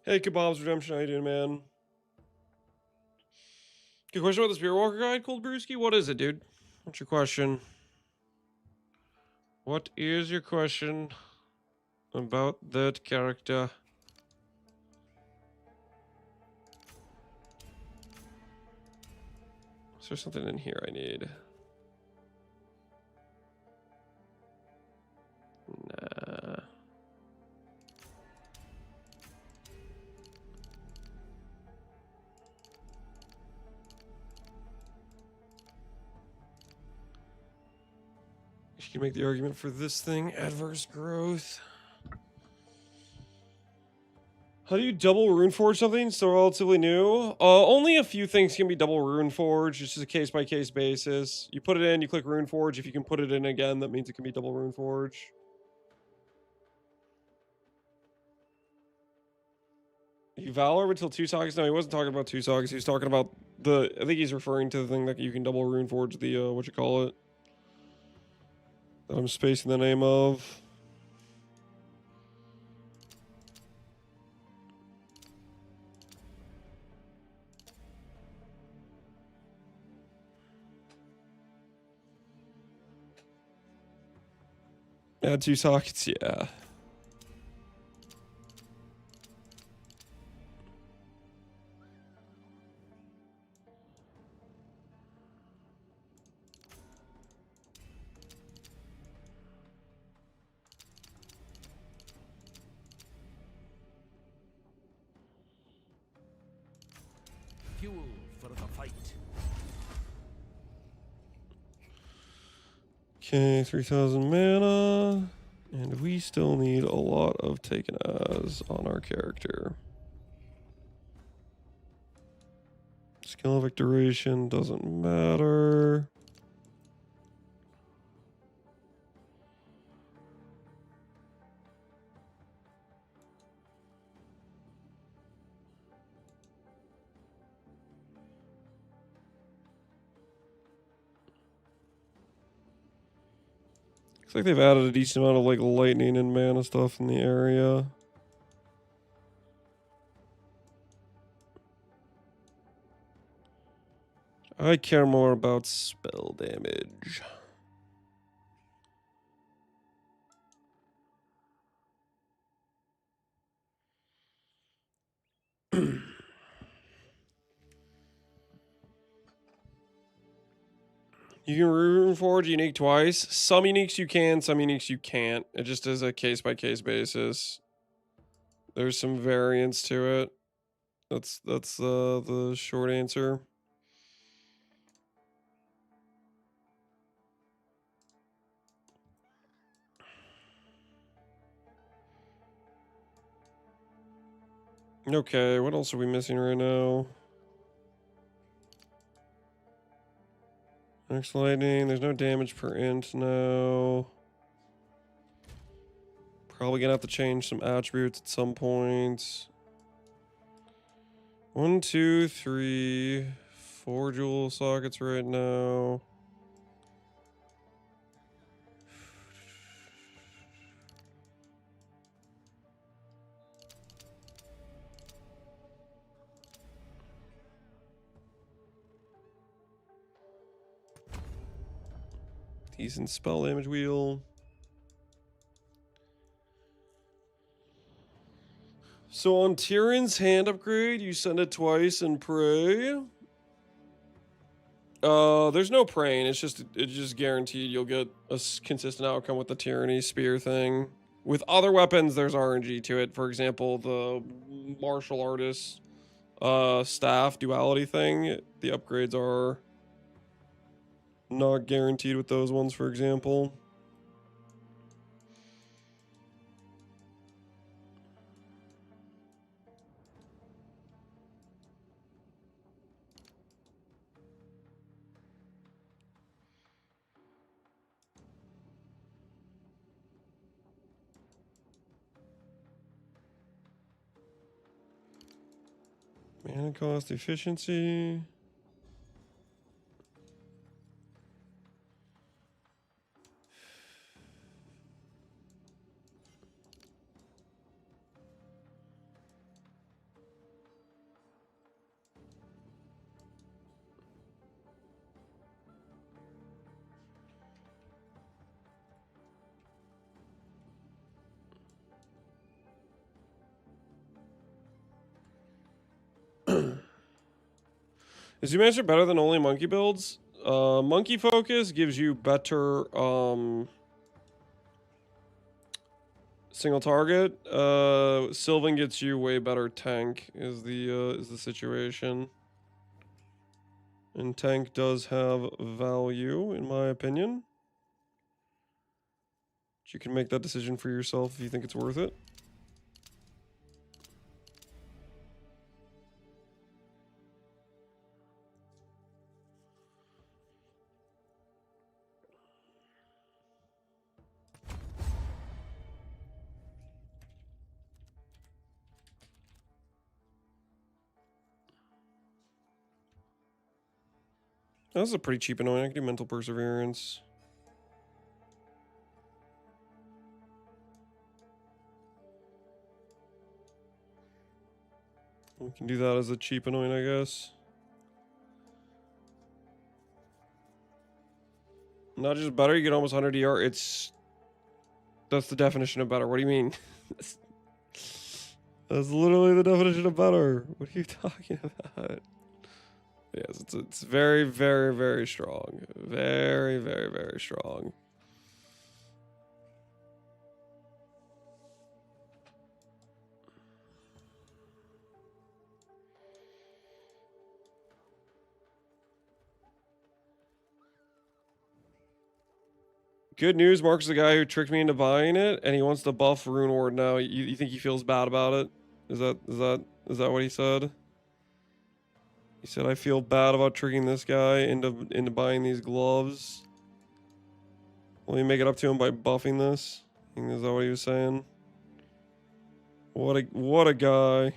Hey, Kebab's Redemption, how you doing, man? Good question about the Spirit Walker guide, Cold Brewski? What is it, dude? What's your question? What is your question about that character? Is there something in here I need? Nah. You can make the argument for this thing, adverse growth. How do you double runeforge something so relatively new? Only a few things can be double runeforged. It's just a case-by-case basis. You put it in, you click runeforge. If you can put it in again, that means it can be double runeforge. You Valor until 2 sockets? No, he wasn't talking about 2 sockets. He was talking about the... I think he's referring to the thing that you can double runeforge the, what you call it. That I'm spacing the name of. Add 2 sockets, yeah. Fuel for the fight. Okay, 3,000 mana. And we still need a lot of taken as on our character. Skill of duration doesn't matter. Looks like they've added a decent amount of like lightning and mana stuff in the area. I care more about spell damage. You can runeforge unique twice. Some uniques you can, some uniques you can't. It just is a case-by-case basis. There's some variance to it. That's the short answer. Okay, what else are we missing right now? Next lightning, there's no damage per int now. Probably gonna have to change some attributes at some point. 1, 2, 3, 4 jewel sockets right now. Decent spell damage wheel. So on Tyrion's hand upgrade, you send it twice and pray. There's no praying. It's just guaranteed you'll get a consistent outcome with the tyranny spear thing. With other weapons, there's RNG to it. For example, the martial artist staff duality thing. The upgrades are not guaranteed with those ones, for example. Mana cost efficiency. Is your master better than only monkey builds? Monkey focus gives you better single target. Sylvan gets you way better tank is the situation. And tank does have value in my opinion. But you can make that decision for yourself if you think it's worth it. That's a pretty cheap annoying. I can do mental perseverance. We can do that as a cheap annoying, I guess. Not just better, you get almost 100 DR. That's the definition of better. What do you mean? That's literally the definition of better. What are you talking about? Yes, it's very, very, very strong. Very, very, very strong. Good news, Mark's the guy who tricked me into buying it, and he wants to buff Rune Ward now. You think he feels bad about it? Is that what he said? He said, I feel bad about tricking this guy into buying these gloves. Let me make it up to him by buffing this. Is that what he was saying? What a guy.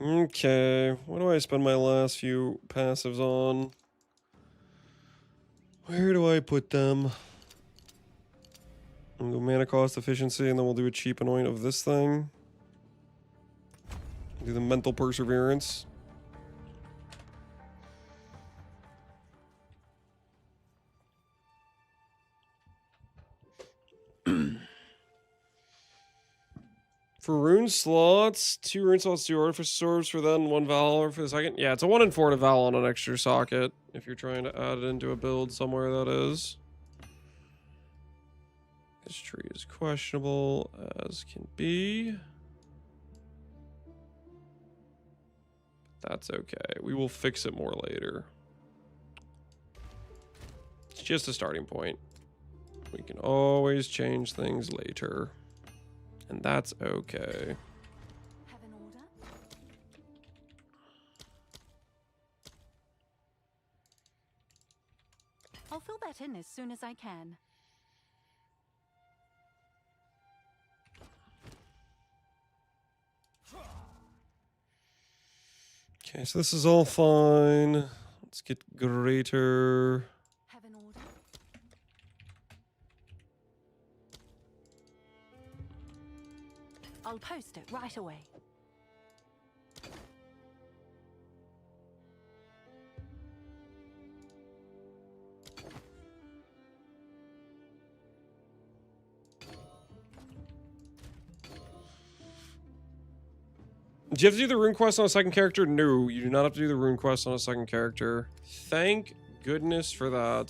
Okay, what do I spend my last few passives on? Where do I put them? I'll go mana cost efficiency, and then we'll do a cheap anoint of this thing. Do the mental perseverance. For rune slots, 2 rune slots, 2 artifice orbs for then, 1 valor for the second. Yeah, it's a 1 in 4 to val on an extra socket if you're trying to add it into a build somewhere, that is. This tree is questionable as can be. That's okay. We will fix it more later. It's just a starting point. We can always change things later. And that's okay. Have an order? I'll fill that in as soon as I can. Okay, so this is all fine. Let's get greater. Have an order? I'll post it right away. Do you have to do the rune quest on a second character? No, you do not have to do the rune quest on a second character. Thank goodness for that.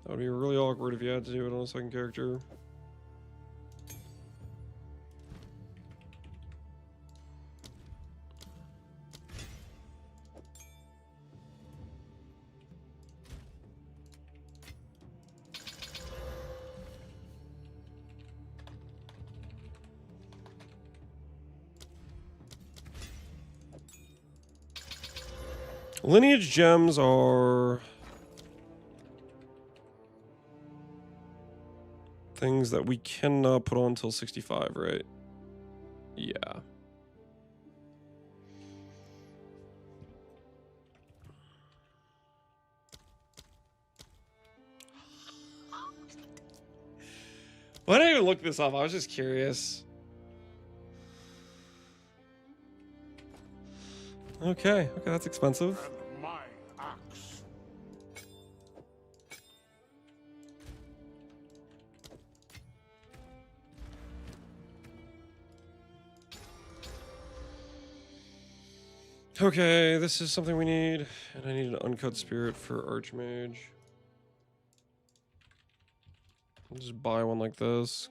That would be really awkward if you had to do it on a second character. Lineage gems are things that we cannot put on until 65, right? Yeah. Why did I even look this up? I was just curious. Okay, that's expensive. My axe. Okay, this is something we need, and I need an uncut spirit for Archmage. I'll just buy one like this.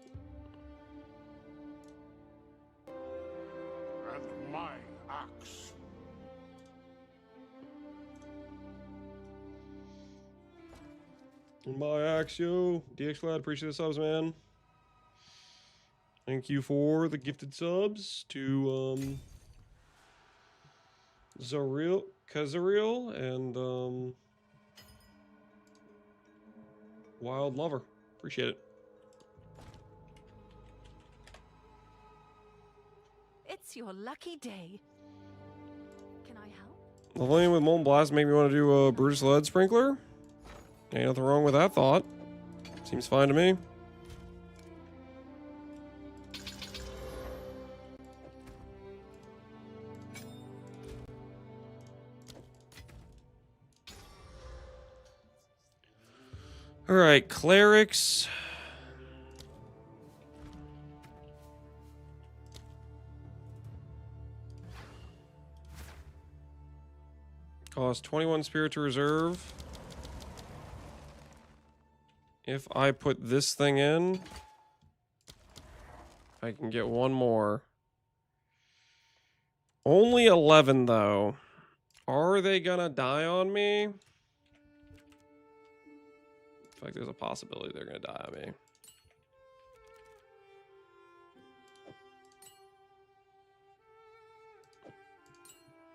And my axe. And my axe, yo. DX Lad, appreciate the subs, man. Thank you for the gifted subs to Kazariel and Wild Lover. Appreciate it. It's your lucky day. Can I help? Leveling with Molten Blast make me want to do a Brutus Lead Sprinkler. Ain't nothing wrong with that thought. Seems fine to me. All right, clerics. Cost 21 spirit to reserve. If I put this thing in, I can get one more. Only 11 though. Are they gonna die on me? I feel like there's a possibility they're gonna die on me.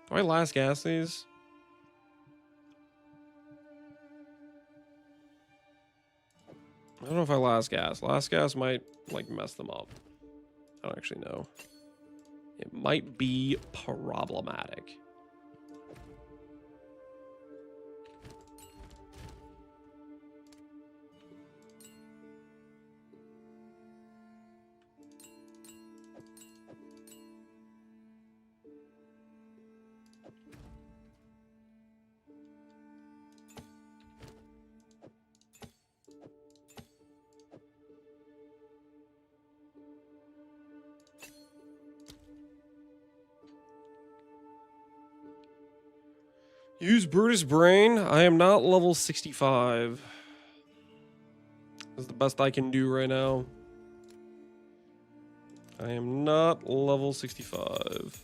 Do I last gas these? I don't know if I last gas. Last gas might like mess them up. I don't actually know. It might be problematic. Use Brutus Brain. I am not level 65. That's the best I can do right now. I am not level 65.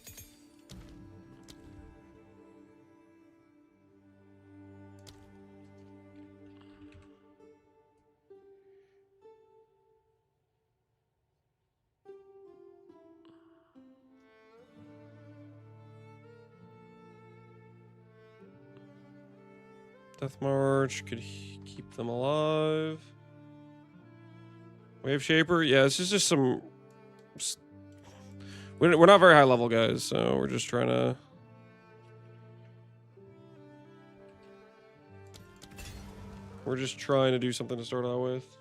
Death March could keep them alive. Wave Shaper, yeah, this is just some We're not very high level guys, so we're just trying to. We're just trying to do something to start out with.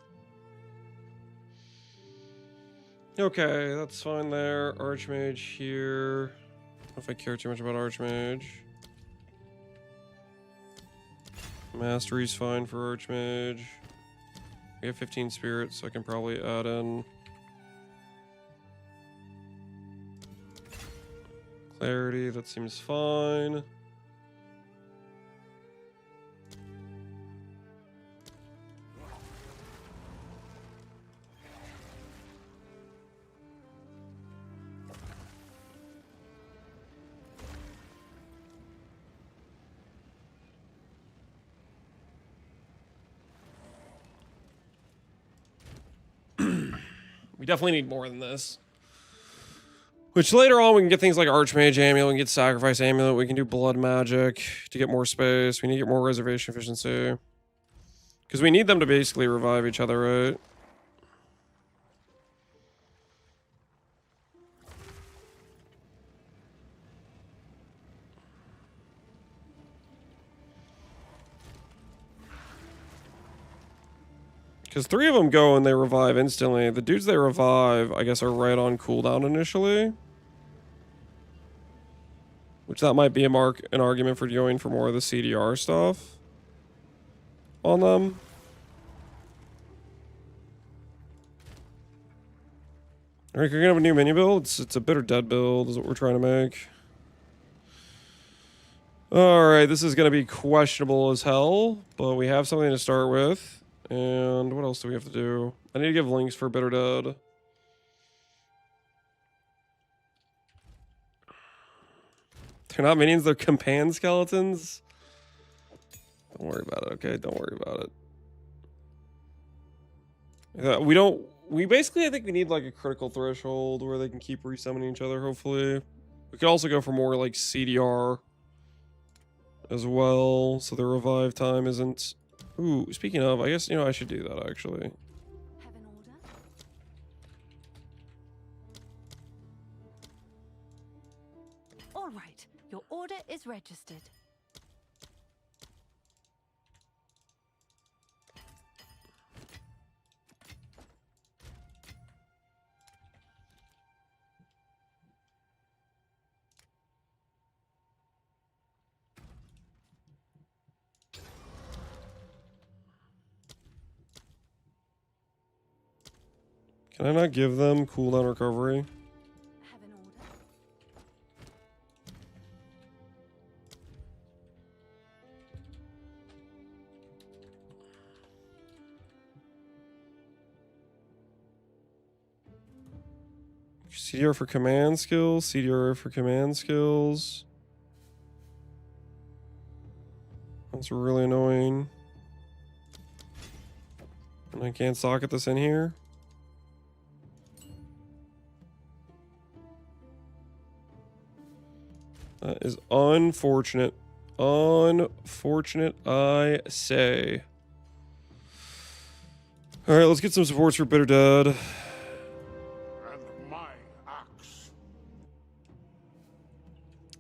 Okay, that's fine there. Archmage here. I don't know if I care too much about Archmage. Mastery's fine for Archmage. We have 15 spirits, so I can probably add in Clarity. That seems fine. We definitely need more than this. Which later on we can get things like Archmage Amulet, we can get Sacrifice Amulet, we can do Blood Magic to get more space. We need to get more reservation efficiency. Because we need them to basically revive each other, right? Because 3 of them go and they revive instantly. The dudes they revive, I guess, are right on cooldown initially. Which that might be an argument for going for more of the CDR stuff on them. Alright, you're gonna have a new mini build. It's a bitter dead build is what we're trying to make. Alright, this is gonna be questionable as hell, but we have something to start with. And what else do we have to do? I need to give links for bitter dead. They're not minions, they're companion skeletons. Don't worry about it, okay? Don't worry about it. We basically, I think we need like a critical threshold where they can keep resummoning each other, hopefully. We could also go for more like CDR as well, so the revive time isn't... Ooh, speaking of, I guess, I should do that, actually. Have an order? All right, your order is registered. Can I not give them cooldown recovery? Have an order? CDR for command skills, CDR for command skills. That's really annoying. And I can't socket this in here. That is unfortunate. Unfortunate, I say. Alright, let's get some supports for Bitter Dead. And my axe.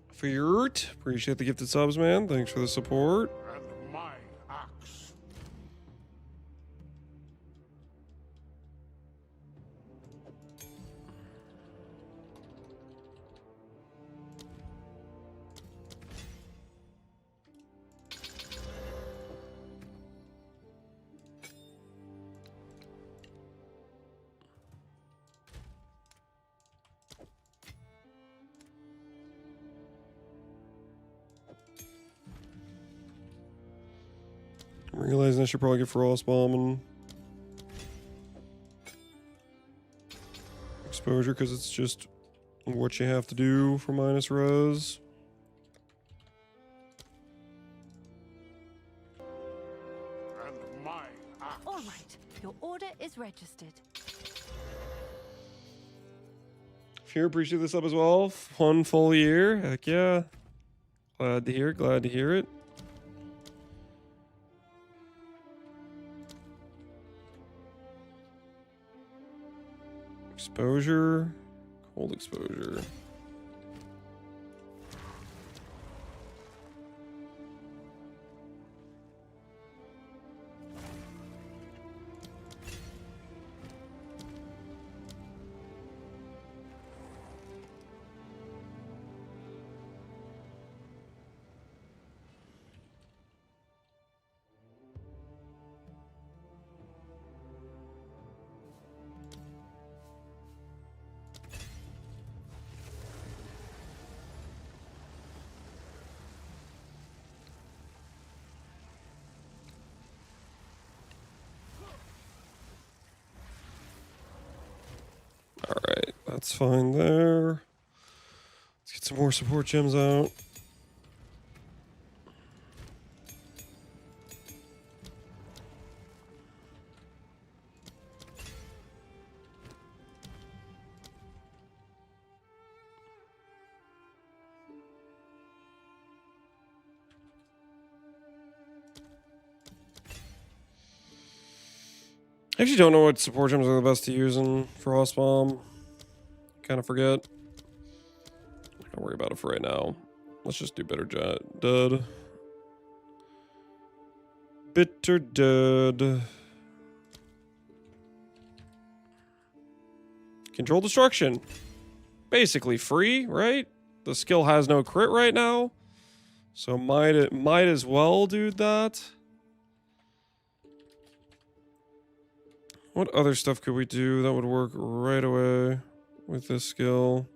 Fiert, appreciate the gifted subs, man. Thanks for the support. And my axe. I'm realizing I should probably get Frost Bomb and exposure because it's just what you have to do for minus res. And my axe. All right, your order is registered. Fear, appreciate this up as well. 1 full year. Heck yeah. Glad to hear it. Glad to hear it. Exposure. Hold exposure. Alright, that's fine there. Let's get some more support gems out. I actually don't know what support gems are the best to use in Frostbomb. Kind of forget. Not gonna worry about it for right now. Let's just do Bitter Dud. Bitter Dud. Control Destruction. Basically free, right? The skill has no crit right now. So might as well do that. What other stuff could we do that would work right away with this skill?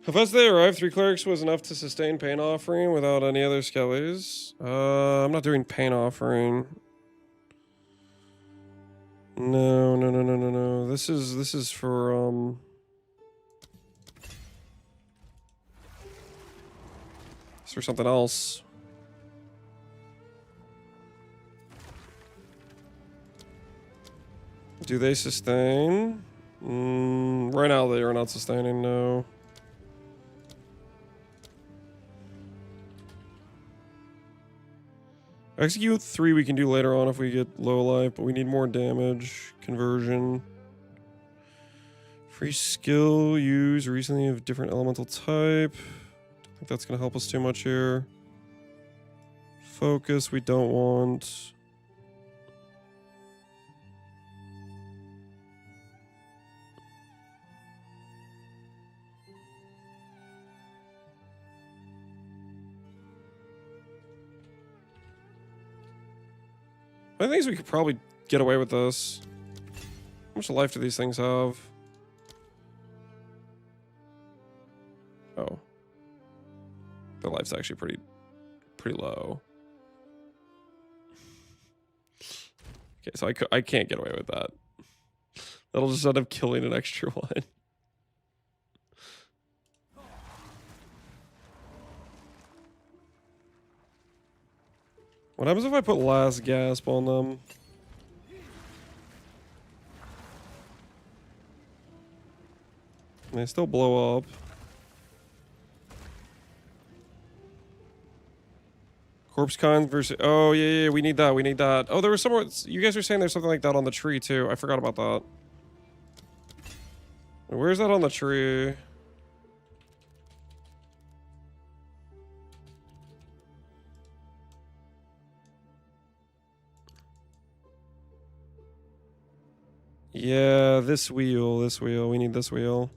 How fast they arrived, 3 clerics was enough to sustain Pain Offering without any other skellies. I'm not doing Pain Offering. No. This is for it's for something else. Do they sustain? Right now they are not sustaining, no. Execute 3 we can do later on if we get low life, but we need more damage. Conversion. Free skill use recently of different elemental type. I think that's going to help us too much here. Focus we don't want. I think we could probably get away with this. How much life do these things have? Oh. Their life's actually pretty low. Okay, so I can't get away with that. That'll just end up killing an extra one. What happens if I put last gasp on them? They still blow up. Corpse Con versus... Oh, yeah, we need that. Oh, there was somewhere... You guys were saying there's something like that on the tree, too. I forgot about that. Where's that on the tree? Yeah, this wheel. We need this wheel.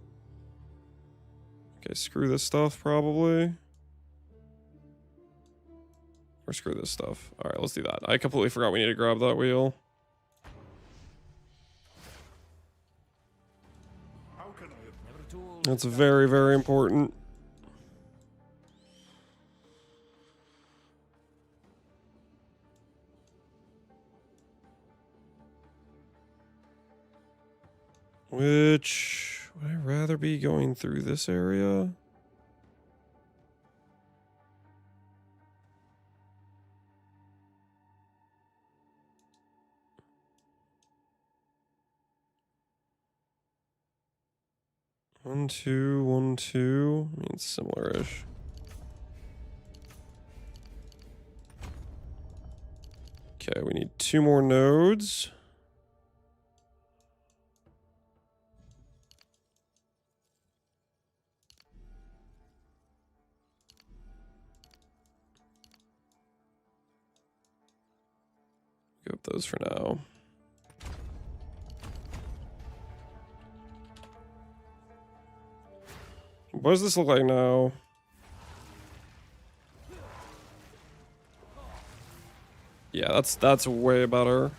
Okay, screw this stuff, probably. Or screw this stuff. Alright, let's do that. I completely forgot we need to grab that wheel. That's very, very important. Which... Would I rather be going through this area? One, two. I mean, it's similar-ish. Okay, we need 2 more nodes. Go with those for now. What does this look like now? Yeah, that's way better.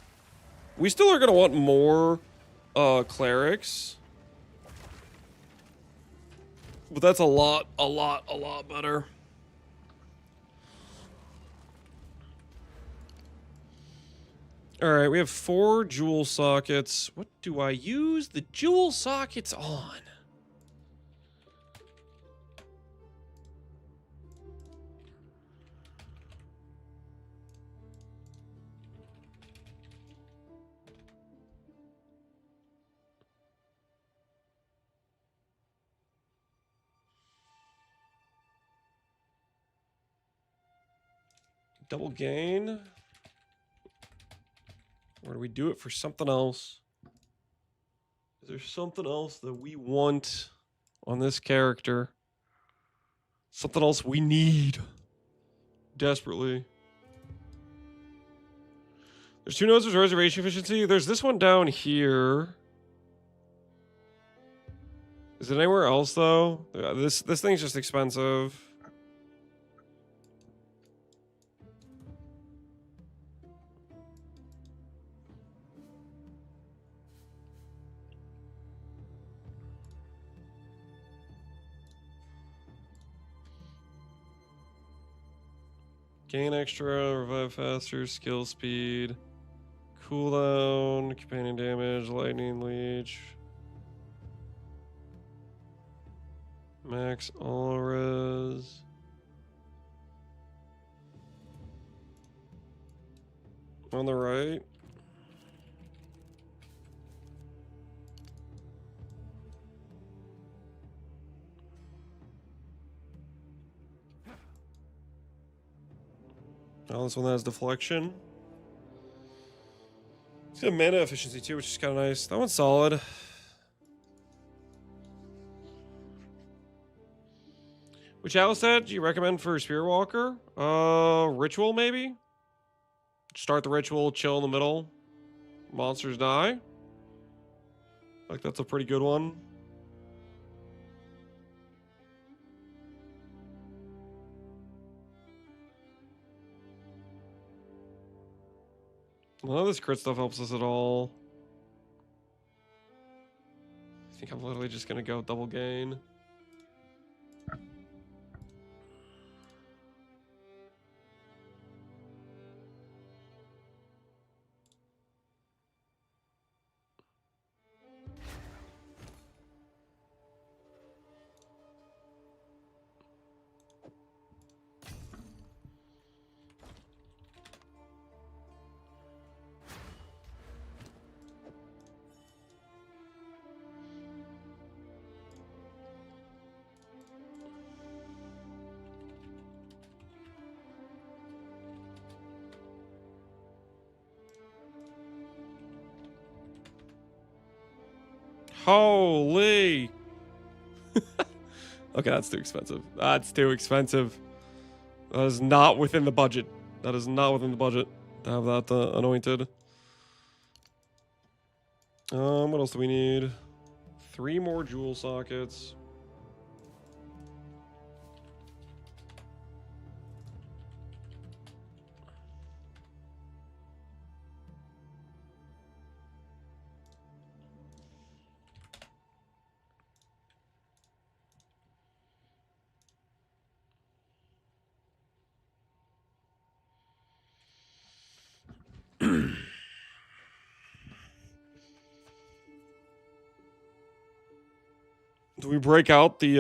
We still are gonna want more clerics. But that's a lot better. Alright, we have 4 jewel sockets. What do I use the jewel sockets on? Double gain? Or do we do it for something else? Is there something else that we want on this character? Something else we need desperately. There's 2 nodes of reservation efficiency. There's this one down here. Is it anywhere else though? This thing's just expensive. Gain extra, revive faster, skill speed, cooldown, companion damage, lightning leech, max all res. On the right. Oh, this one has deflection. It's got mana efficiency too, which is kind of nice. That one's solid. Which Alistair do you recommend for Spirit Walker? Ritual maybe? Start the ritual, chill in the middle. Monsters die. Like that's a pretty good one. None of this crit stuff helps us at all. I think I'm literally just gonna go double gain. Holy. Okay, that's too expensive. That's too expensive. That is not within the budget. That is not within the budget to have that anointed. What else do we need? 3 more jewel sockets. Do we break out the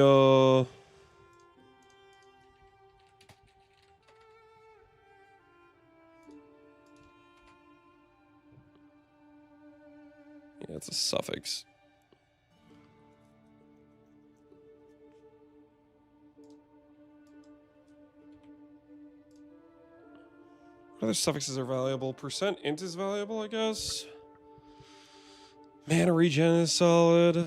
yeah, it's a suffix. What Other suffixes are valuable. Percent int is valuable, I guess. Mana regen is solid. Okay,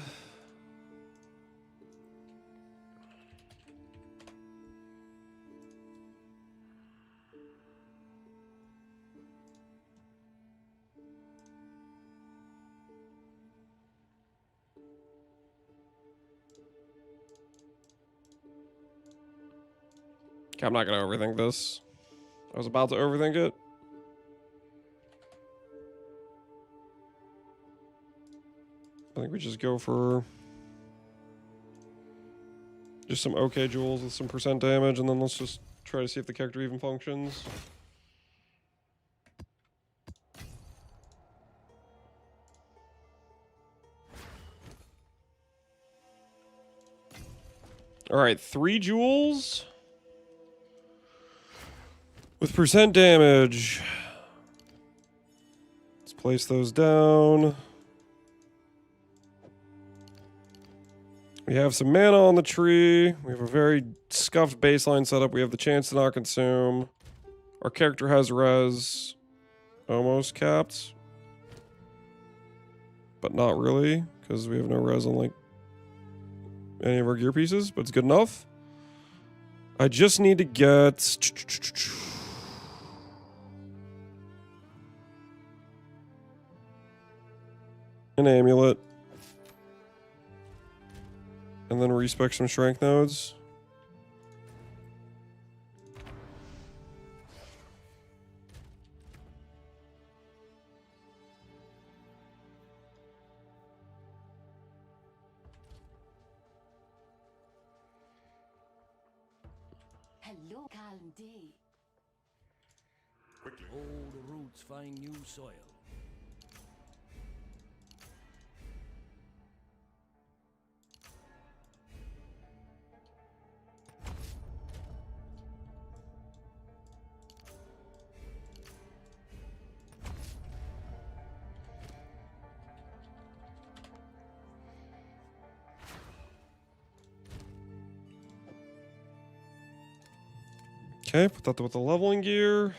I'm not gonna overthink this. I was about to overthink it. I think we just go for just some okay jewels with some percent damage, and then let's just try to see if the character even functions. All right, 3 jewels with percent damage. Let's place those down. We have some mana on the tree. We have a very scuffed baseline setup. We have the chance to not consume. Our character has res almost capped, but not really, because we have no res on like any of our gear pieces, but it's good enough. I just need to get an amulet and then respec some strength nodes. Hello, calm day. Quickly. Old roots find new soil. Okay, put that with the leveling gear.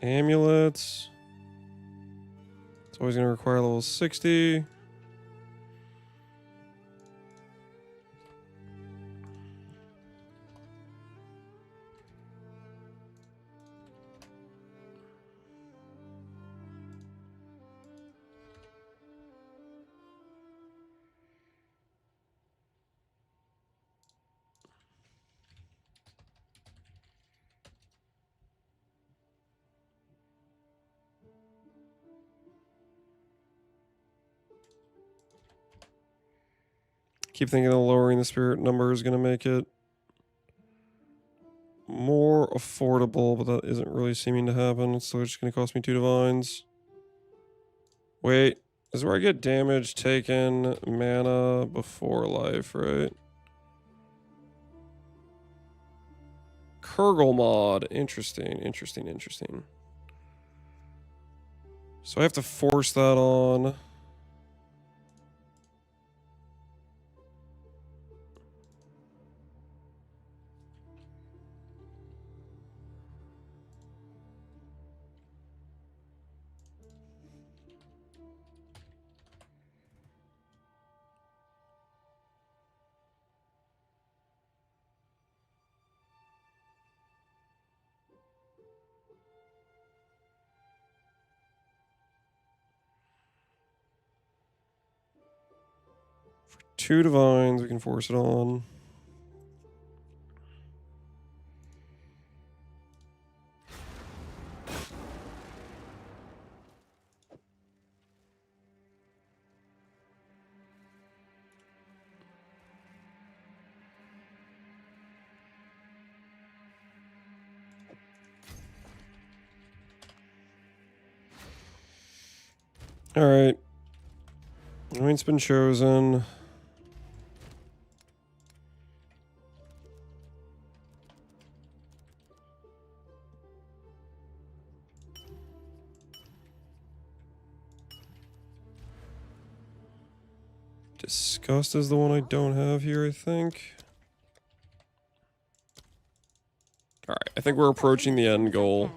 Amulets. It's always going to require level 60. Keep thinking that lowering the spirit number is going to make it more affordable, but that isn't really seeming to happen. It's still just going to cost me 2 divines. Wait, this is where I get damage taken, mana before life, right? Kurgle mod. Interesting, interesting, interesting. So I have to force that on. For 2 divines, we can force it on. All right. Point's been chosen. Disgust is the one I don't have here, I think. Alright, I think we're approaching the end goal.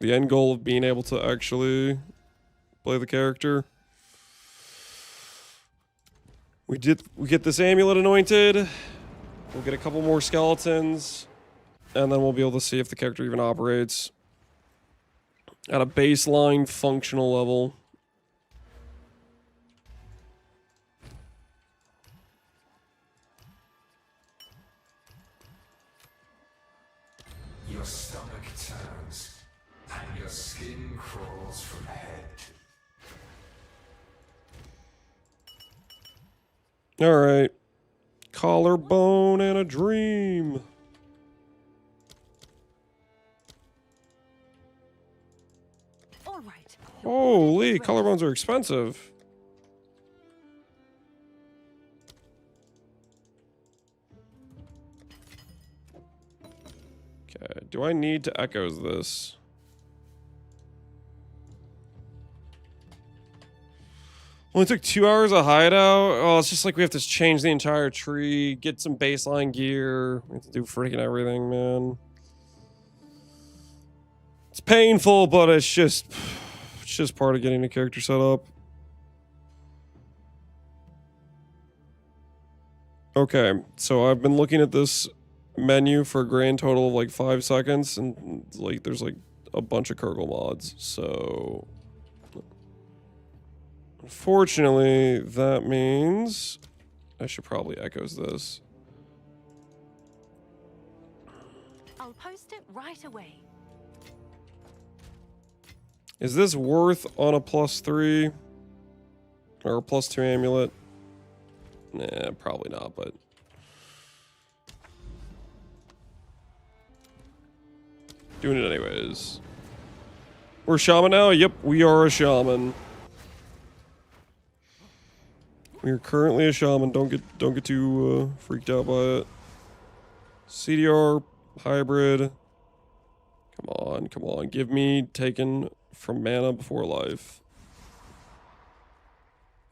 The end goal of being able to actually play the character. We get this amulet anointed. We'll get a couple more skeletons. And then we'll be able to see if the character even operates at a baseline functional level. Your stomach turns, and your skin crawls from head. Alright. Collarbone and a dream. All right. Holy, collarbones are expensive. Okay, do I need to echoes this? Only took 2 hours of hideout. Oh, it's just like we have to change the entire tree, get some baseline gear. We have to do freaking everything, man. It's painful, but it's just part of getting the character set up. Okay, so I've been looking at this menu for a grand total of like 5 seconds, and like there's like a bunch of Kurgle mods, so unfortunately that means I should probably echoes this. I'll post it right away. Is this worth on a +3 or a +2 amulet? Nah, probably not, but doing it anyways. We're a shaman now? Yep, we are a shaman. We are currently a shaman. Don't get too freaked out by it. CDR hybrid. Come on. Give me taken from mana before life.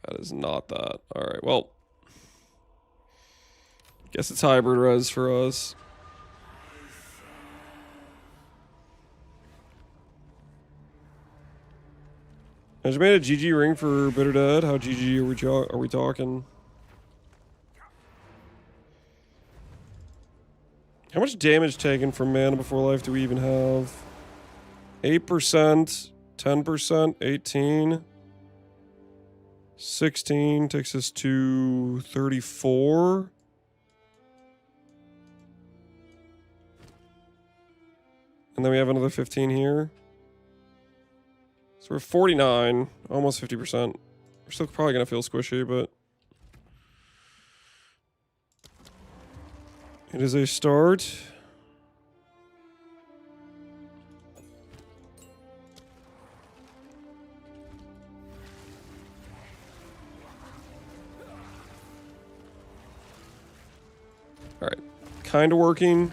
That is not that. Alright, well. Guess it's hybrid res for us. I just made a GG ring for Bitter Dead. How GG are we talking? How much damage taken from mana before life do we even have? 8%, 10%, 18, 16 takes us to 34. And then we have another 15 here. So we're 49, almost 50%. We're still probably gonna feel squishy, but it is a start. All right, kind of working.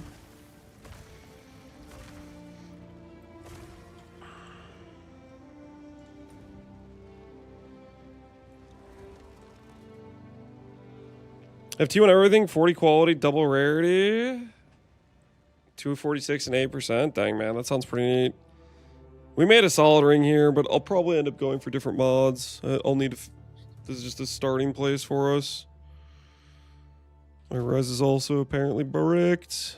I have 2 on everything, 40 quality, double rarity. 246 and 8%. Dang, man, that sounds pretty neat. We made a solid ring here, but I'll probably end up going for different mods. I'll need to... This is just a starting place for us. My res is also apparently bricked.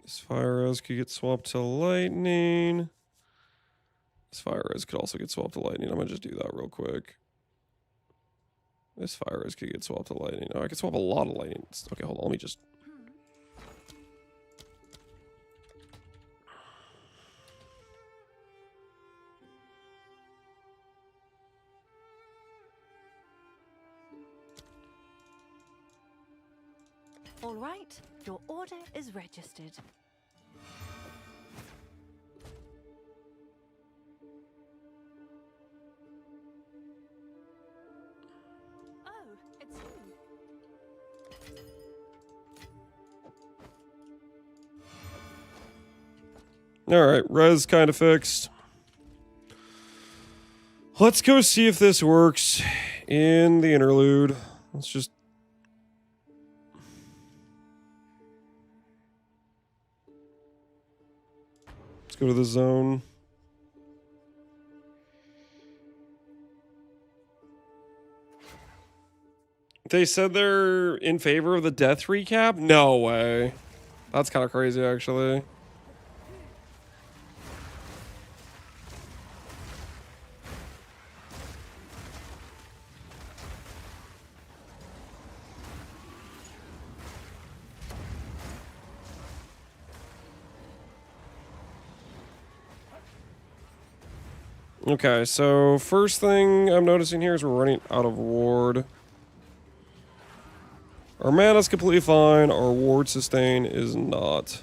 This fire res could get swapped to lightning. This fire res could also get swapped to lightning. I'm going to just do that real quick. This fire res could get swapped to lightning. Oh, I could swap a lot of lightning. Okay, hold on. Let me just... All right, your order is registered. Oh, it's you. Alright, res kind of fixed. Let's go see if this works in the interlude. Let's just... Let's go to the zone. They said they're in favor of the death recap? No way. That's kind of crazy, actually. Okay, so first thing I'm noticing here is we're running out of ward. Our mana's completely fine. Our ward sustain is not.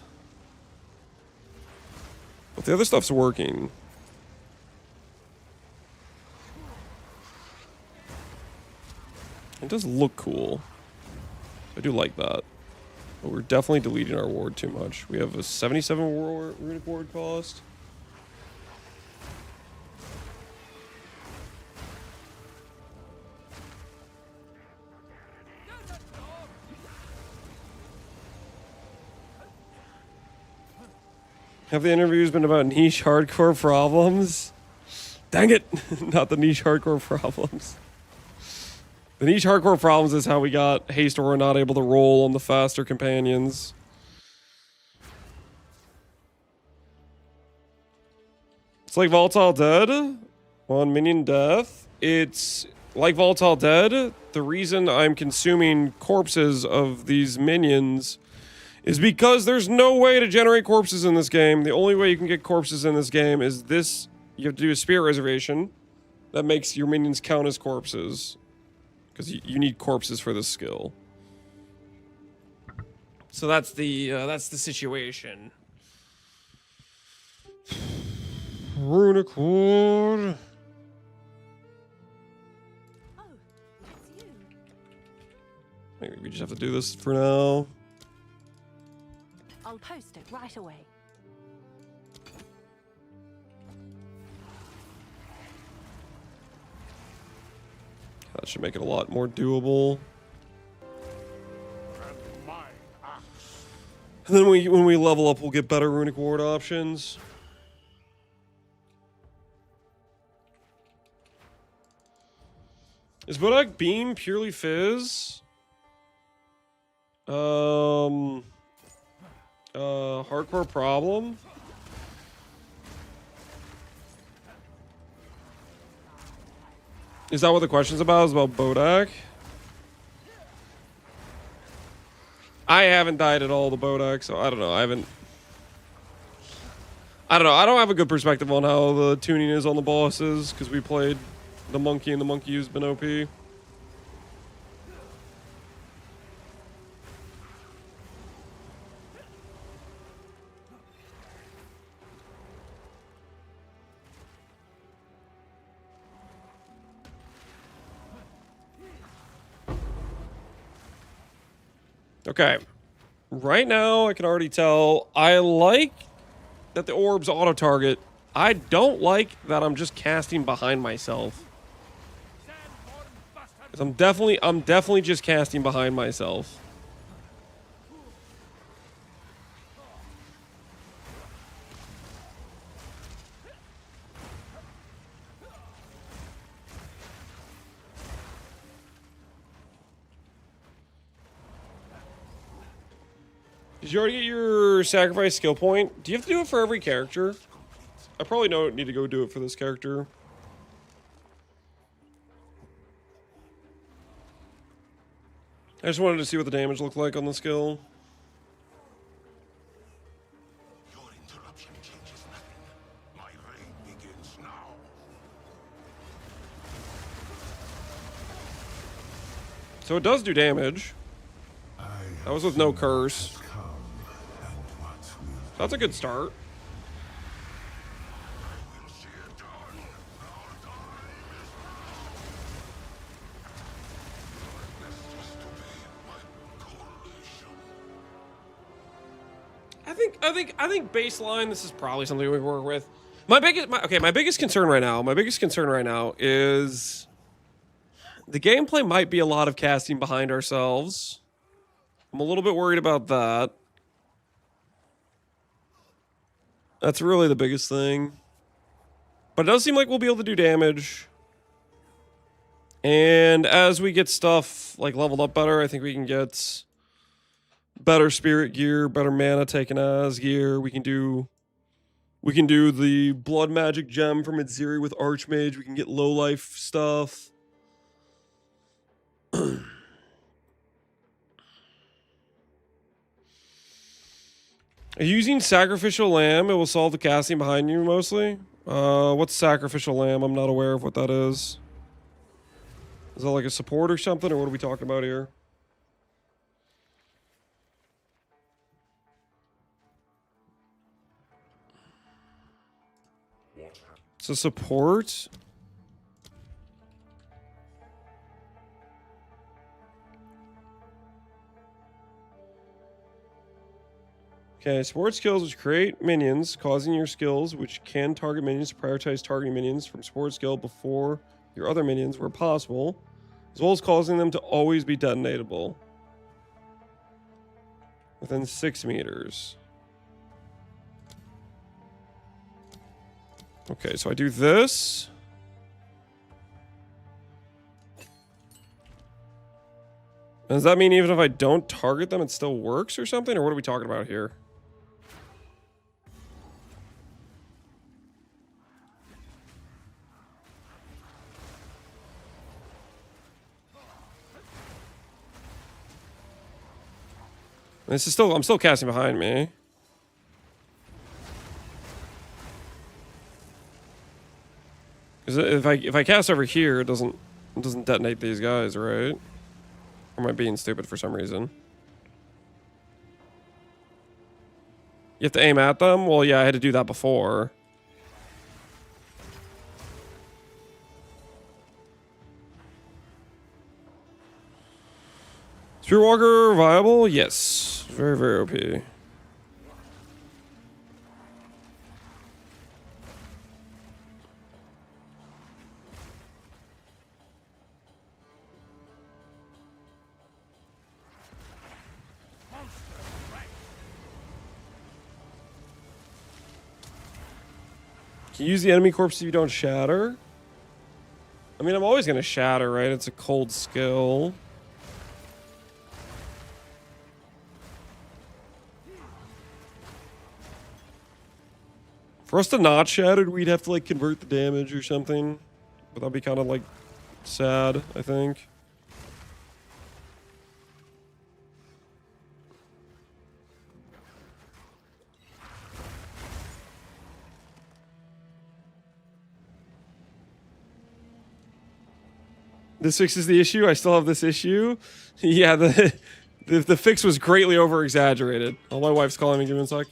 But the other stuff's working. It does look cool. I do like that. But we're definitely deleting our ward too much. We have a 77 runic ward cost. Have the interviews been about niche hardcore problems? Dang it! Not the niche hardcore problems. The niche hardcore problems is how we got Haste Aura not able to roll on the faster companions. It's like Volatile Dead on minion death. It's like Volatile Dead. The reason I'm consuming corpses of these minions is because there's no way to generate corpses in this game. The only way you can get corpses in this game is this. You have to do a spirit reservation that makes your minions count as corpses. Because you need corpses for this skill. So that's the situation. Runic ward. Maybe we just have to do this for now. I'll post it right away. That should make it a lot more doable. And then when we level up, we'll get better runic ward options. Is Bodak Beam purely Fizz? Hardcore problem? Is that what the question's about? Is about Bodak? I haven't died at all to Bodak, so I don't know. I don't know. I don't have a good perspective on how the tuning is on the bosses, because we played the monkey and the monkey has been OP. Okay, right now I can already tell I like that the orbs auto-target. I don't like that I'm just casting behind myself. 'Cause I'm definitely just casting behind myself. Did you already get your sacrifice skill point? Do you have to do it for every character? I probably don't need to go do it for this character. I just wanted to see what the damage looked like on the skill. Your interruption changes nothing. My reign begins now. So it does do damage. That was with no curse. That's a good start. I think baseline, this is probably something we can work with. My biggest concern right now is The gameplay might be a lot of casting behind ourselves. I'm a little bit worried about that. That's really the biggest thing. But it does seem like we'll be able to do damage. And as we get stuff like leveled up better, I think we can get better spirit gear, better mana taken as gear. We can do the blood magic gem from Midziri with Archmage. We can get low life stuff. Using Sacrificial Lamb, it will solve the casting behind you mostly. What's Sacrificial Lamb? I'm not aware of what that is. Is that like a support or something, or what are we talking about here? It's a support? Okay, support skills which create minions, causing your skills which can target minions to prioritize targeting minions from support skill before your other minions where possible, as well as causing them to always be detonatable within 6 meters. Okay, so I do this. Does that mean even if I don't target them, it still works or something? Or what are we talking about here? This is still, I'm still casting behind me. Because if I cast over here, it doesn't detonate these guys, right? Or am I being stupid for some reason? You have to aim at them? Well, yeah, I had to do that before. Spearwalker viable? Yes. Very, very OP. Can you use the enemy corpse if you don't shatter? I mean, I'm always going to shatter, right? It's a cold skill. For us to not shatter, we'd have to like convert the damage or something. But that'd be kind of like sad, I think. This fixes the issue. I still have this issue. Yeah, the fix was greatly over exaggerated. Oh, my wife's calling me. Give me a sec.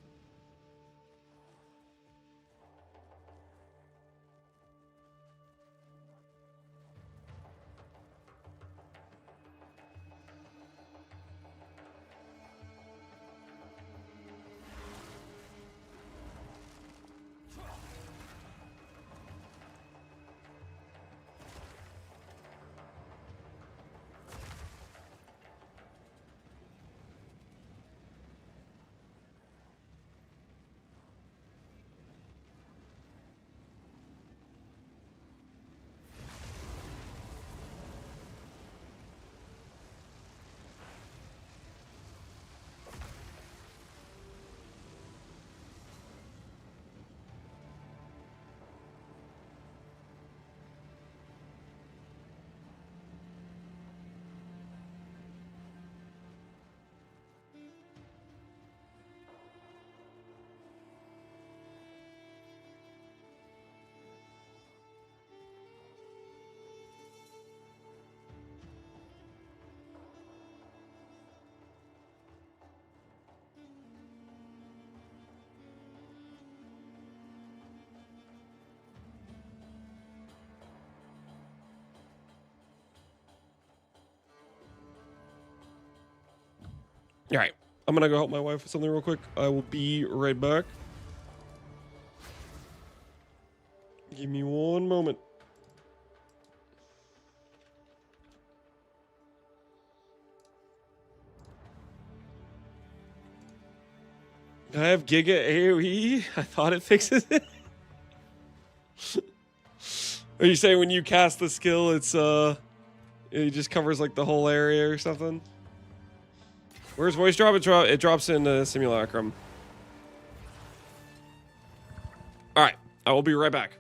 All right, I'm gonna go help my wife with something real quick. I will be right back. Give me one moment. I have Giga AoE? I thought it fixes it. Are you saying when you cast the skill, it just covers like the whole area or something? Where's voice drop? It drops in Simulacrum. All right, I will be right back.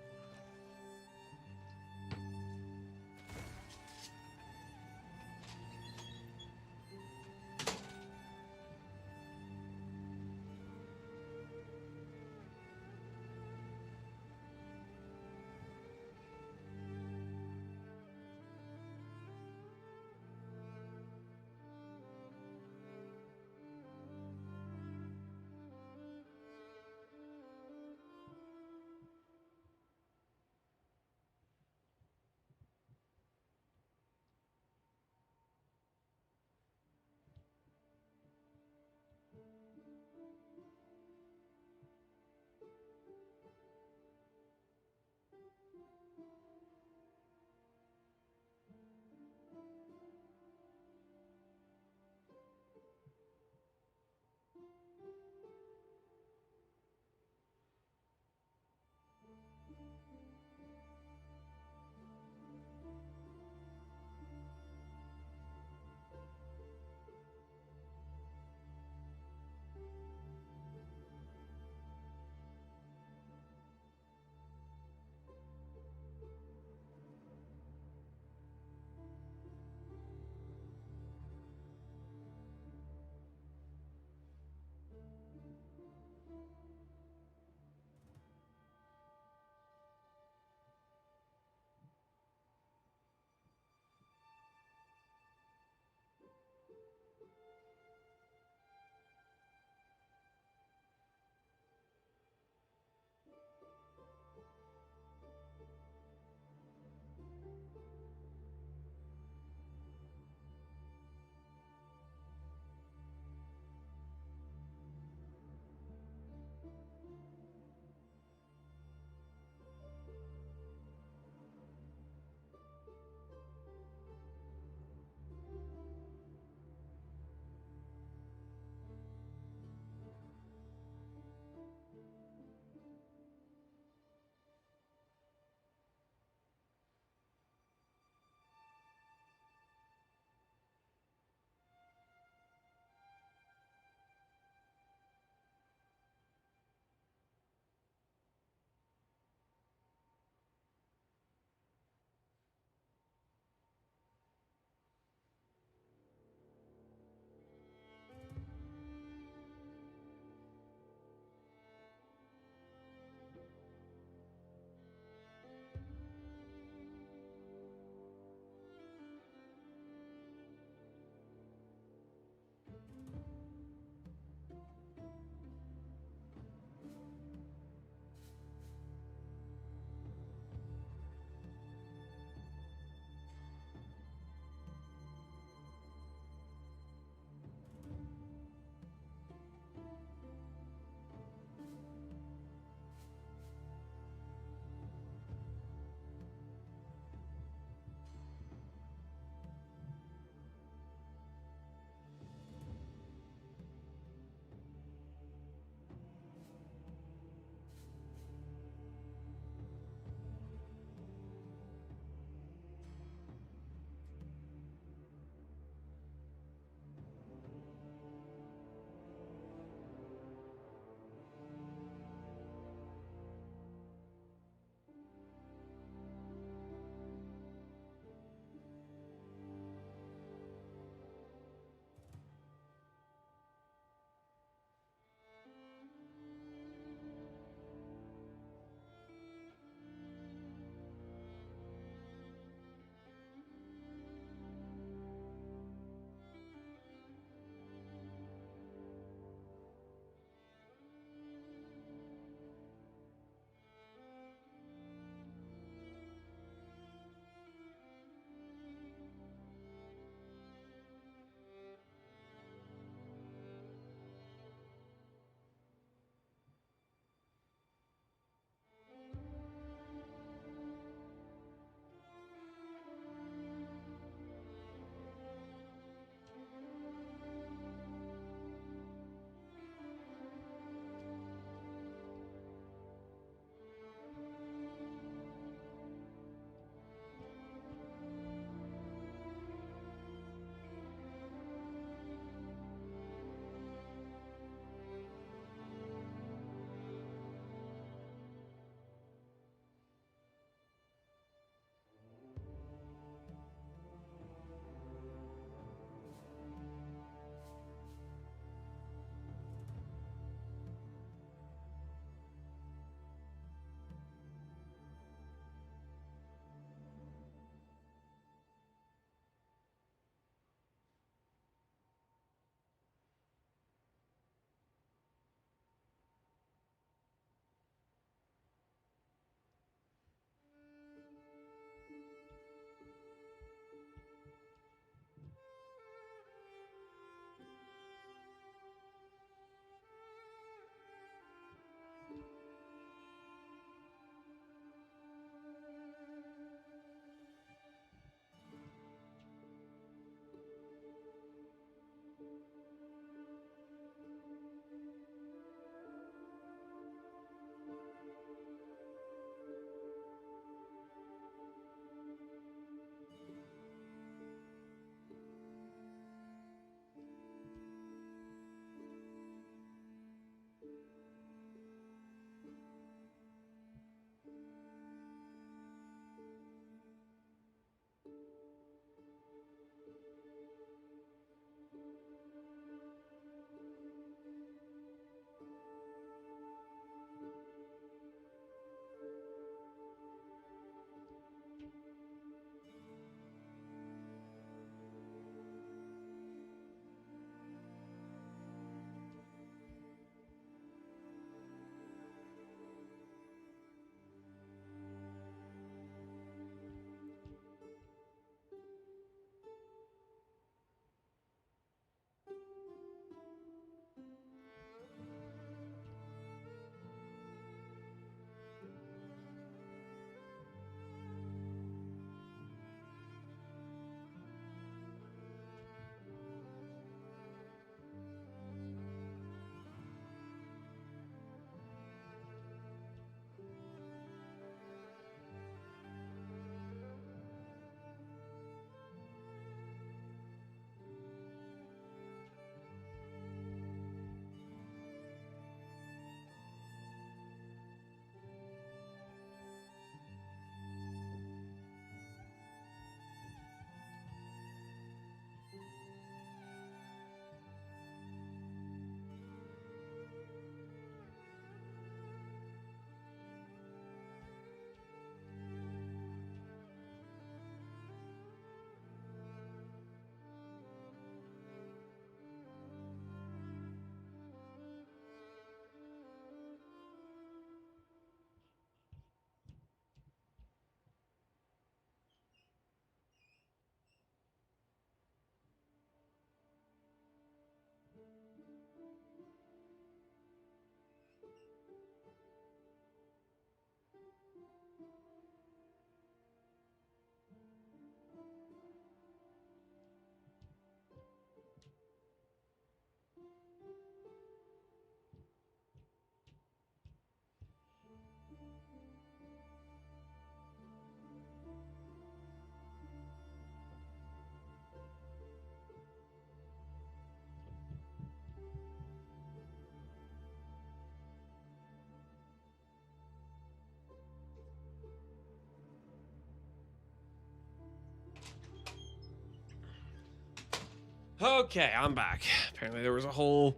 Okay, I'm back. Apparently there was a whole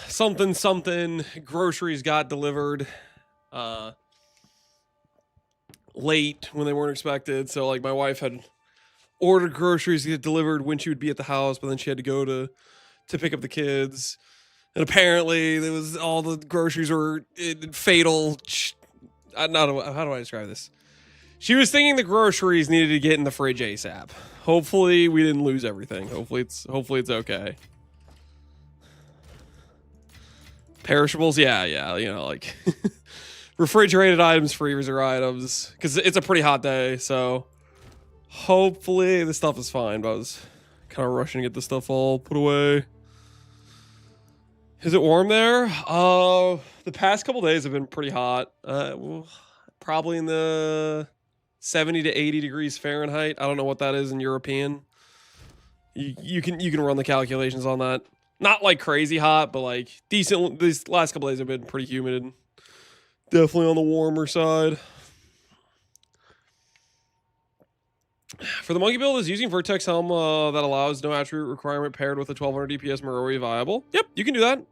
something groceries got delivered late when they weren't expected. So like my wife had ordered groceries to get delivered when she would be at the house, but then she had to go to pick up the kids. And apparently there was all the groceries were fatal. How do I describe this? She was thinking the groceries needed to get in the fridge ASAP. Hopefully we didn't lose everything. Hopefully it's okay. Perishables, yeah, you know, like refrigerated items, freezer items, because it's a pretty hot day, so hopefully the stuff is fine. But I was kind of rushing to get the stuff all put away. Is it warm there? The past couple days have been pretty hot. Probably in the 70 to 80 degrees Fahrenheit. I don't know what that is in European. You can run the calculations on that. Not like crazy hot, but like decent. These last couple days have been pretty humid. Definitely on the warmer side. For the monkey build, is using Vertex Helm that allows no attribute requirement paired with a 1200 DPS Maroi viable? Yep, you can do that.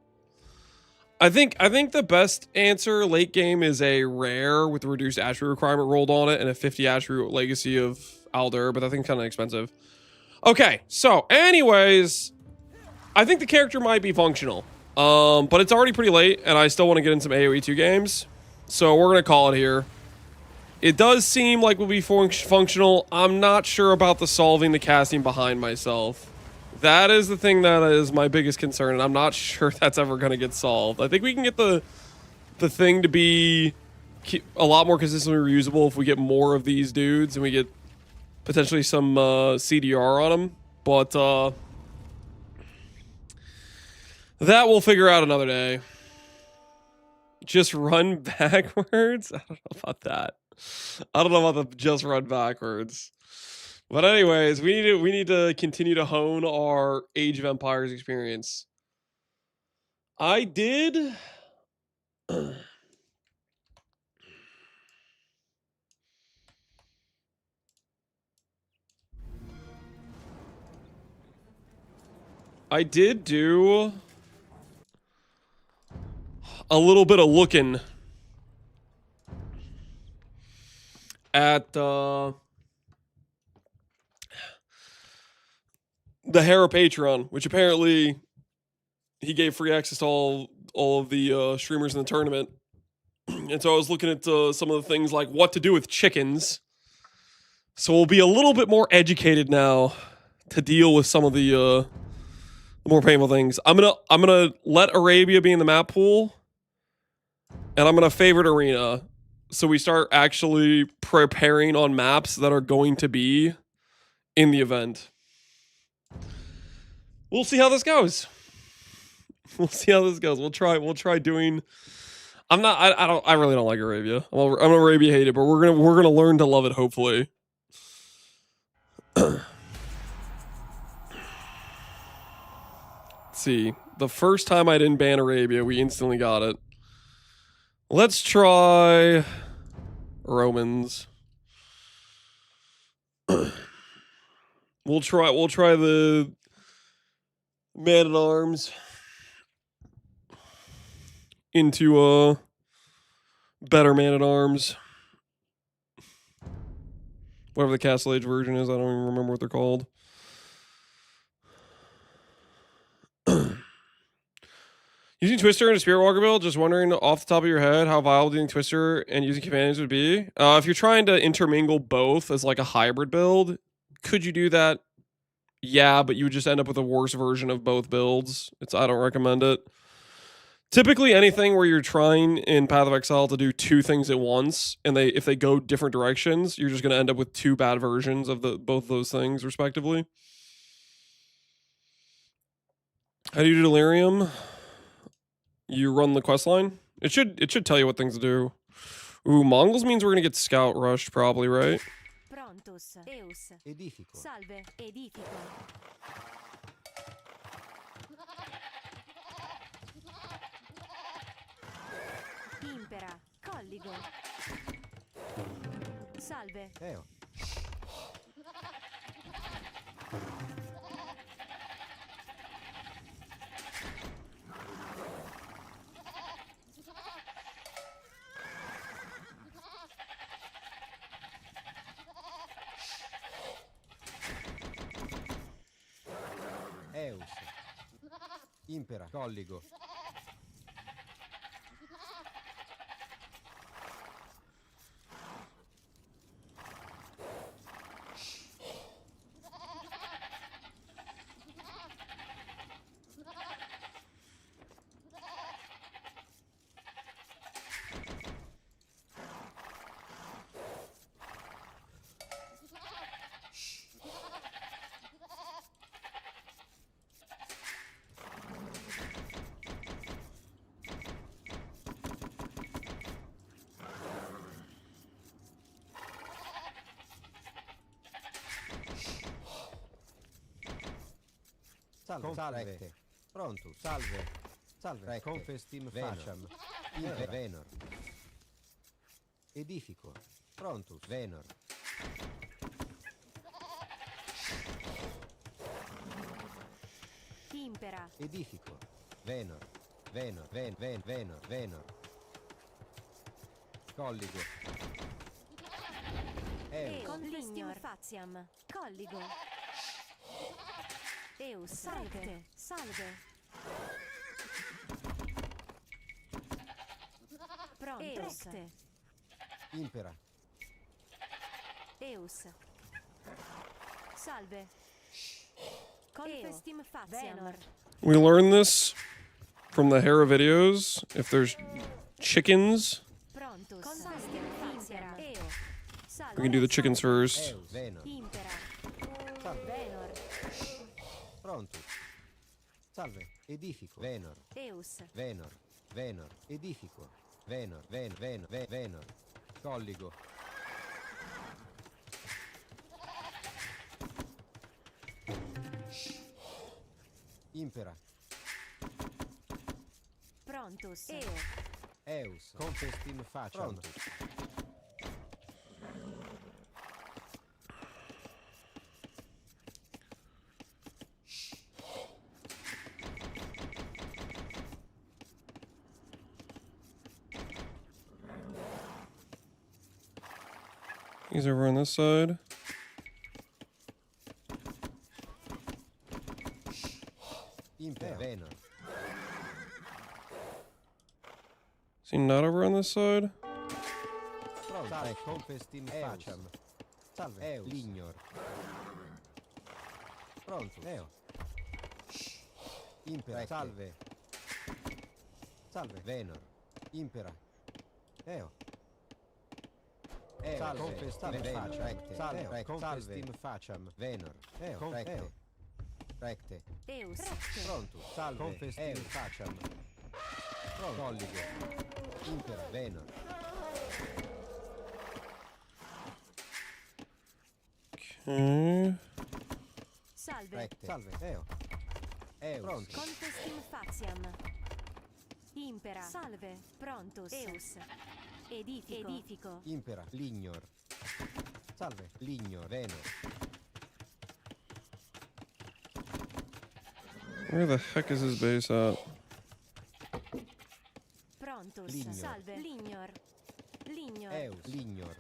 I think the best answer late game is a rare with the reduced attribute requirement rolled on it and a 50 attribute legacy of Aldur, but I think kind of expensive. Okay, so anyways, I think the character might be functional, but it's already pretty late and I still want to get in some AoE2 games, so we're gonna call it here. It does seem like we'll be functional. I'm not sure about the solving the casting behind myself. That is the thing that is my biggest concern, and I'm not sure that's ever going to get solved. I think we can get the thing to be a lot more consistently reusable if we get more of these dudes and we get potentially some CDR on them. But that we'll figure out another day. Just run backwards? I don't know about that. I don't know about the just run backwards. But anyways, we need to continue to hone our Age of Empires experience. I did do a little bit of looking at the Hera Patreon, which apparently he gave free access to all of the streamers in the tournament. And so I was looking at some of the things like what to do with chickens. So we'll be a little bit more educated now to deal with some of the more painful things. I'm gonna let Arabia be in the map pool, and I'm gonna favorite arena, so we start actually preparing on maps that are going to be in the event. We'll see how this goes. We'll see how this goes. We'll try doing. I really don't like Arabia. I'm an Arabia hater, but we're gonna learn to love it. Hopefully. Let's see. The first time I didn't ban Arabia, we instantly got it. Let's try Romans. We'll try the Man-at-Arms into a better Man-at-Arms. Whatever the Castle Age version is, I don't even remember what they're called. Using Twister in a Spirit Walker build, just wondering off the top of your head how viable using Twister and using companions would be. If you're trying to intermingle both as like a hybrid build, could you do that? Yeah, but you would just end up with a worse version of both builds. I don't recommend it. Typically, anything where you're trying in Path of Exile to do two things at once, and if they go different directions, you're just going to end up with two bad versions of both those things, respectively. How do you do Delirium? You run the quest line. It should tell you what things to do. Ooh, Mongols means we're going to get scout rushed, probably, right? Prontus, Deus. Edifico. Salve, edifico. Impera, colligo. Salve. Eo. Impera. Colligo. Salve, salve. Pronto, salve. Salve. Confestim facam. Venor. Edifico. Prontus. Venor. Impera. Edifico. Venor. Venor. Venor. Colligo. Confestim faciam. Colligo. Eus. Salve. Salve. Pronto. Eus. Impera. Eus. Salve. Confestim faciam. We learn this from the Hera videos. If there's chickens, Prontus. Confestim faciam. Eo. Salve. we can do the chickens first. Eus. Venor. Impera. Salve. Venor. Pronto. Salve. Edifico. Venor. Eus. Venor. Venor. Edifico. Venor. Venor. Colligo. Impera. Prontus. Eo. Eus. Confestim facam. Prontus. He's over on this side. Impera. Venor. Is he not over on this side? Salve. Confestim facam. Salve. Eus. Lignor. Pronto. Eo. Impera. Salve. Salve. Venor. Impera. Eo. Salve. Confestim facam. Salve. Confestim facam. Venor. Eo. Recte. Recte. Eus. Pronto. Salve. Confestim facam. Pronto. Colligo. Impera. Venor. Okay. Salve. Recte. Salve. Eo. Eus. Pronto. Confestim faciam. Impera. Salve. Prontus. Eus. Edifico. Impera. Lignor. Salve. Lignor. Venor. Where the heck is his base at? Prontus. Lignor. Salve. Lignor. Lignor. Eus. Lignor.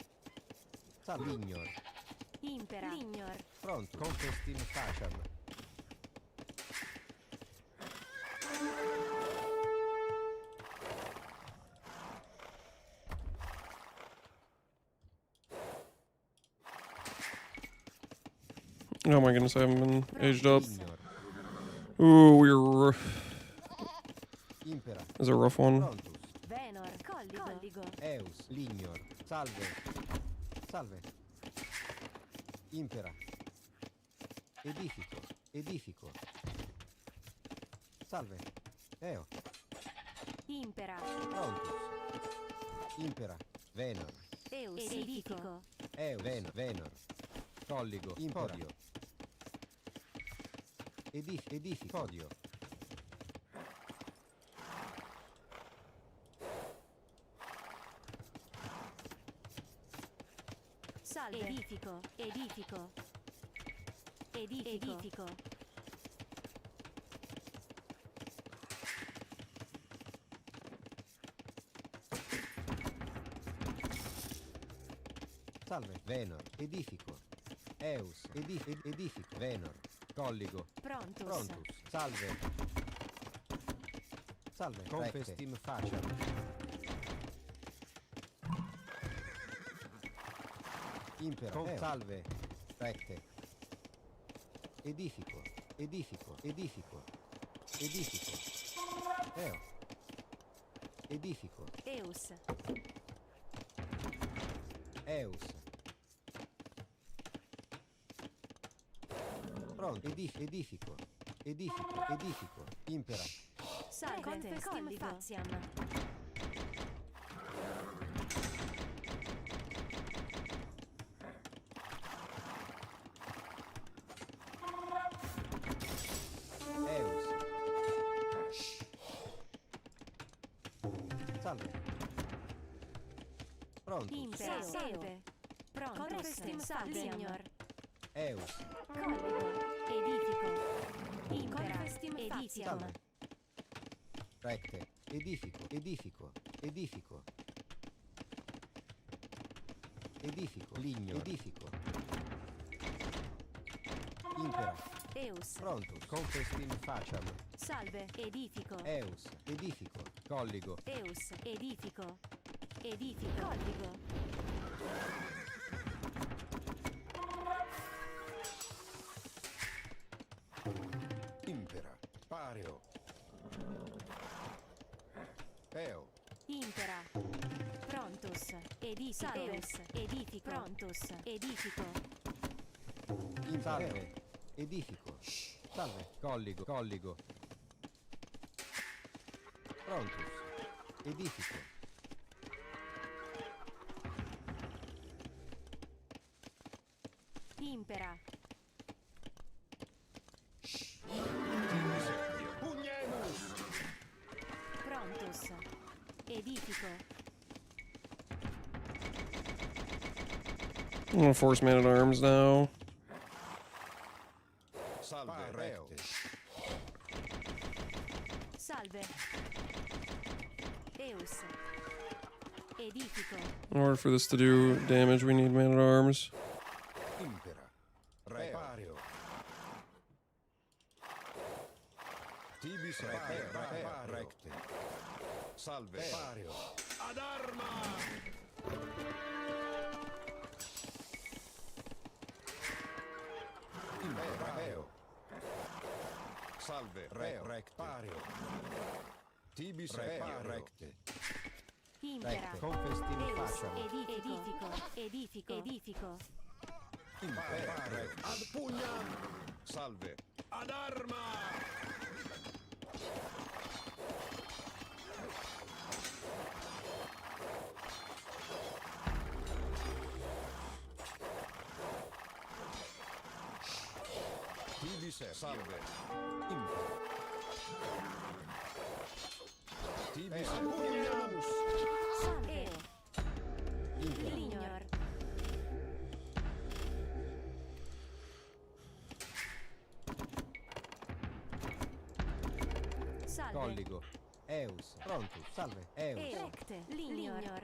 Salve. Lignor. Impera. Lignor. Pronto. Confestim facam. Oh my goodness, I haven't been aged up. Ooh, we're... Impera. This is a rough one. Prontus. Venor. Colligo. Eus. Lignor. Salve. Salve. Impera. Edifico. Edifico. Salve. Eo. Impera. Prontus. Impera. Venor. Eus. Edifico. Eus. Venor. Colligo. Impodio. Edifico. Podio. Salve. Edifico. Salve. Venor. Edifico. Eus. Edifico. Venor. Colligo. Prontus. Prontus. Salve. Salve. Confestim facem. Impera. Salve. Recte. Edifico. Edifico. Edifico. Edifico. Eo. Edifico. Eus. Eus. Pronto. Edifico. Edifico. Edifico. Impera. Salve. Confestim faciam. Eus. Salve. Pronto. Impera. Salve. Pronto. Confestim faciam. Eus. Colligo. Edifico. Impera. Confestim faciam. Salve. Recte. Edifico. Edifico. Edifico. Edifico. Ligno. Edifico. Impera. Eus. Pronto. Confestim faciam. Salve. Edifico. Eus. Edifico. Colligo. Eus. Edifico. Edifico. Colligo. Impera. Pareo. Eo. Impera. Prontus. Edifico. Eus. Edifico. Prontus. Edifico. Salve. Edifico. Salve. Colligo. Colligo. Prontus. Edifico. Impera. Prontus. Edifico. I'm gonna force man at arms now. Salve. Recte. Salve. Eus. Edifico. In order for this to do damage, we need man at arms. Impera. Repario. Tibis recte. Salve. Repario. Ad arma! Impera. Salve. Recte. Pario. Tibis recte. Impera. Confestim Eus. faciam. Edifico. Edifico. Edifico. Impera. Ad pugnam. Salve. Ad arma! Tibis salve. Impera. Tibis pugnam. Salve. Lignor. Salve. Colligo. Eus. Pronto. Salve. Eus. Recte. Lignor.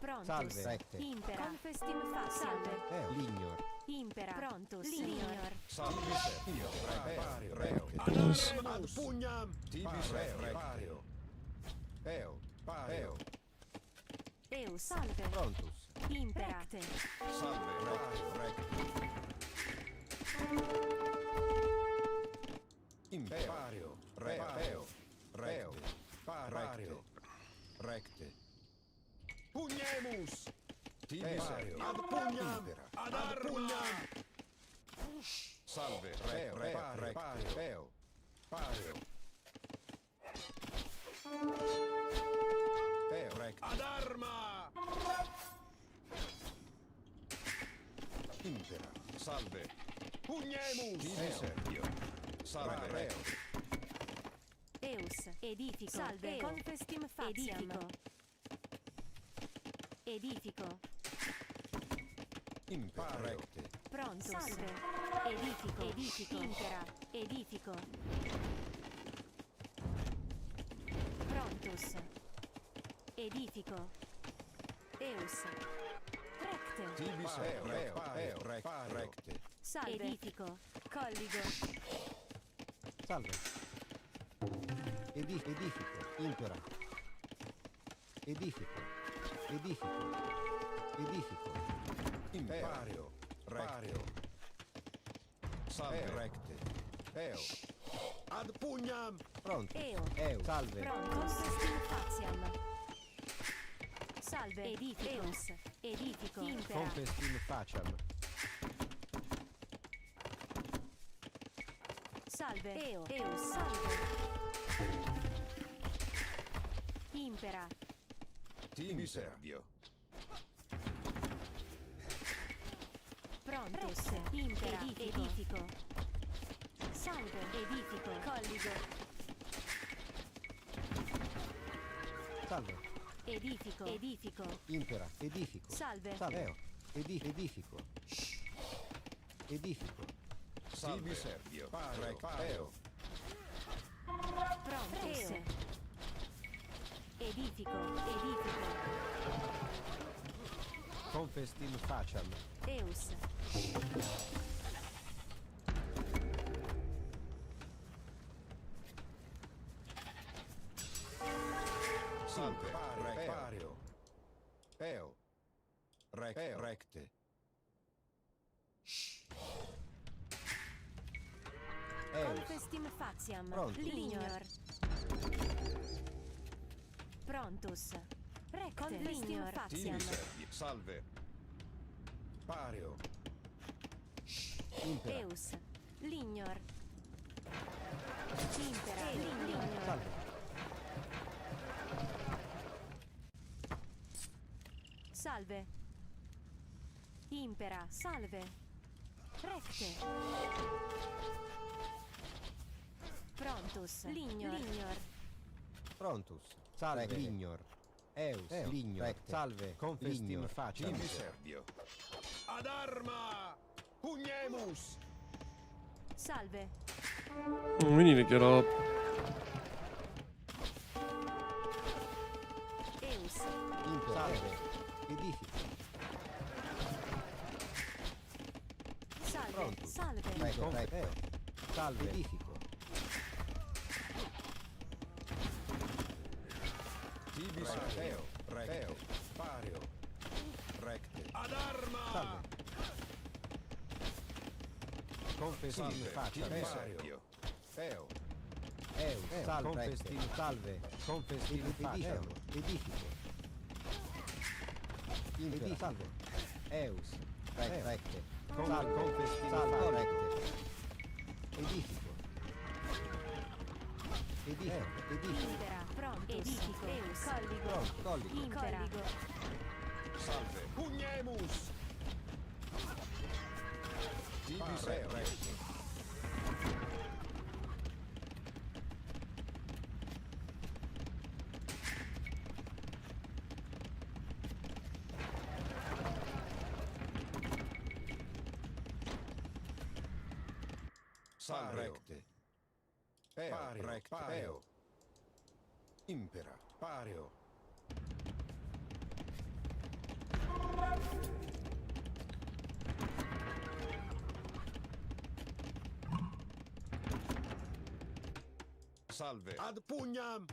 Prontus. Salve. Recte. Impera. Confestim faciam. Salve. Lignor. Impera. Prontus. Lignor. Salve. Repario. Reo. Ad pugnam. Tibis repario. Eo. Pareo. Eus. Salve. Prontus. Impera. Recte. Salve. Recte. Imperio. Reo. Reo. Pario. Recte. Pugnemus. Tibis ad pugnam. Ad pugnam. Salve. Recte. Reo. Pario. Recte. Ad arma. Impera. Salve. Pugnemus. Tibis. Salve. Reo. Eus. Edifico. Salve. Confestim faciam. Edifico. Impera. Recte. Prontus. Salve. Edifico. Edifico. Impera. Edifico. Prontus. Edifico. Eus. Recte. Tibis reo. Recte. Salve. Edifico. Colligo. Salve. Edifico. Impera. Edifico. Imperio. Recte. Salve. Recte. Eo. Ad pugnam. Pronto. Eo. Salve. Pronto. Consestim faciam. Salve. Edificus. Edifico. Impera. Confestim faciam. Salve. Eus. Salve. Impera. Ti servio. Prontus. Impera. Edifico. Salve. Edifico. Colligo. Salve. Edifico. Impera. Edifico. Salve. Eo. Edifico. Salve. Servio. Eo. Prontus. Edifico. Confestim faciam. Eus. Salve. Pario. Eo. Recte. Confestim faciam. Pronto. Lignor. Prontus. Recte. Lignor faciam. Salve. Pario. Impera. Eus. Lignor. Impera. Lignor. Salve. Salve. Impera. Salve. Recte. Prontus. Lignor. Prontus. Salve. Lignor. Eus. Lignor. Salve. Confestim faciam. Servio. Ad arma! Pugnemus! Salve. We need to get up. Eus. Salve. Edifico. Salve. Pronto. Salve. Salve. Edifico. Tibi Eo. Pario. Recte. Ad arma! Salve. Confestim faciam. Pario. Eo. Salve. Confestim salve. Confestim faciam. Edifico. Impera. Salve. Eus. Recte. Confestim salve. Recte. Edifico. Impera. Prontus. Edifico. Eus. Colligo. Impera. Salve. Pugnemus. Tibi recte. Salve. Recte. Pario. Impera. Pario. Salve. Ad pugnam.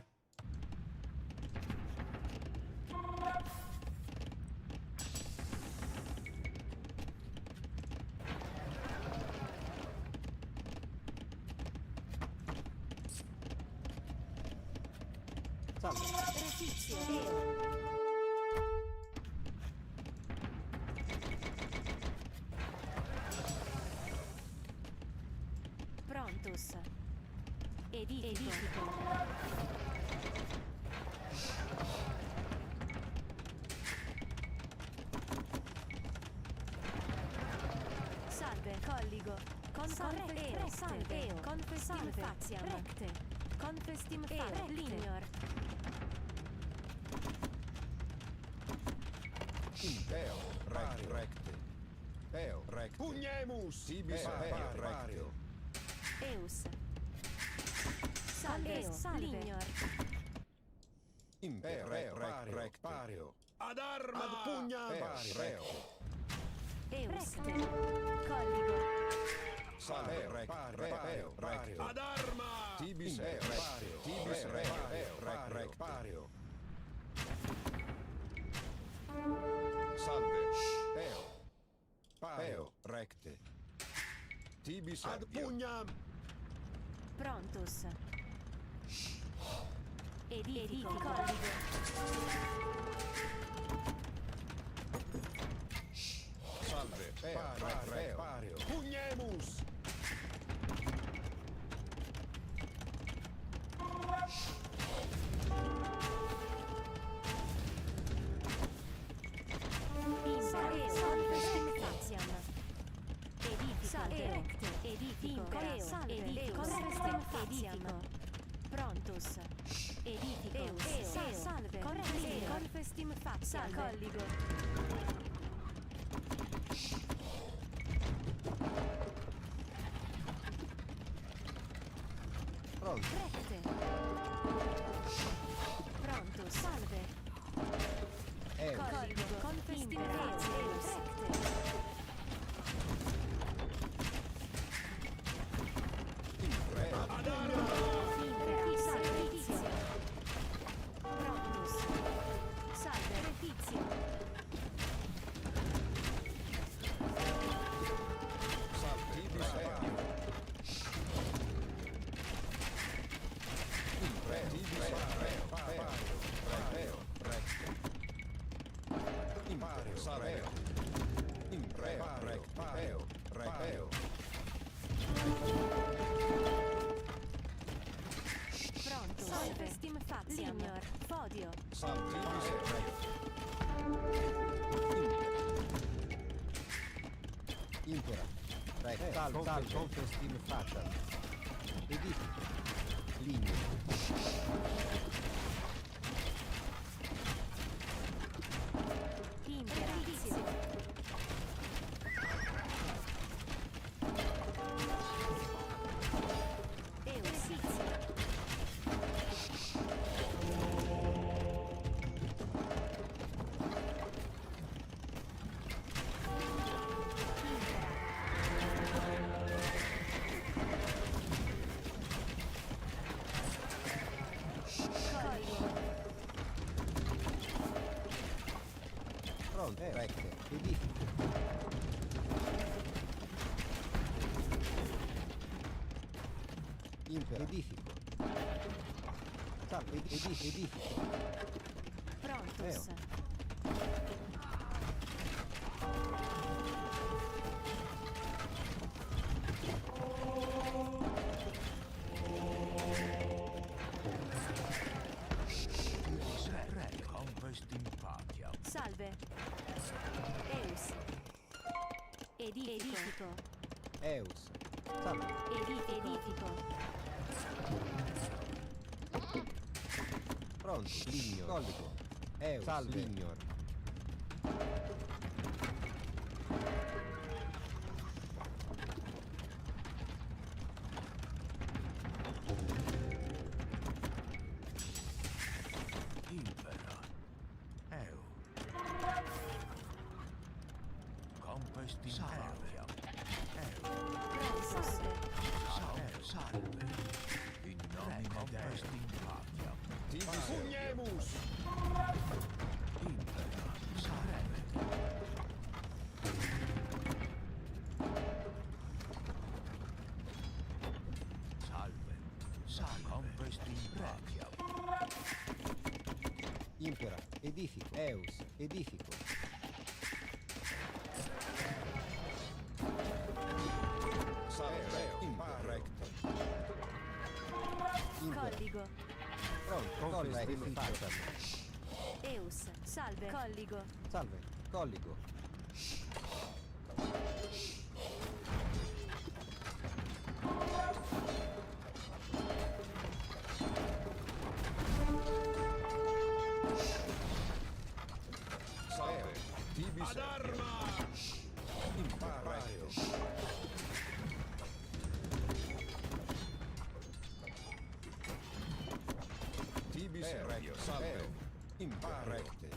Salve. Retizio. Prontus. Edifico. Salve. Colligo. Salve. Confestim faciam. Recte. Confestim faciam. Lignor. Eo. Recte. Eo. Recte. Pugnemus. Tibis pario. Eus. Salve. Lignor. Impera. Pario. Ad arma. Ad pugnam. Pario. Eus. Colligo. Salve, recto. Ad arma! Tibis recto. Tibis recto. Salve, peo, recte. Tibis Ad pugnam! Prontus. Edifico colligo. Salve, peo. Pugnemus! Prontus. Edifico. Salve. Corfestim faccia. Colligo. Pronto. Recte. Pronto, salve. Colligo. Confestim faccia. Recte. Pronto, Salvestim faziam. Lignor, Fodio. Impera. Tal, confestim facciam. Edifico. Ligno. Imperatio. Eusizio. Pronto, recte. Edifico. Impera. Edifico. Salve, edifico. Prontus. Salve. Eus. Edifico. Eus. Salve. Edifico. Pronto. Lignor. Colligo. Eus. Salve. Lignor. Impera. Eu. Compestim salve. Salve. In nomine Dei. Pugnemus! Impera. Salve. Salve. Compestim Impera. Edifico. Eus. Edifico. Salve. Recto. Colligo. Pronto. Confestim facciam. Eus. Salve. Colligo. Salve. Colligo. Salve. Tibis. Ad arma! Imparaio. Tibis recto. Salve. Recte.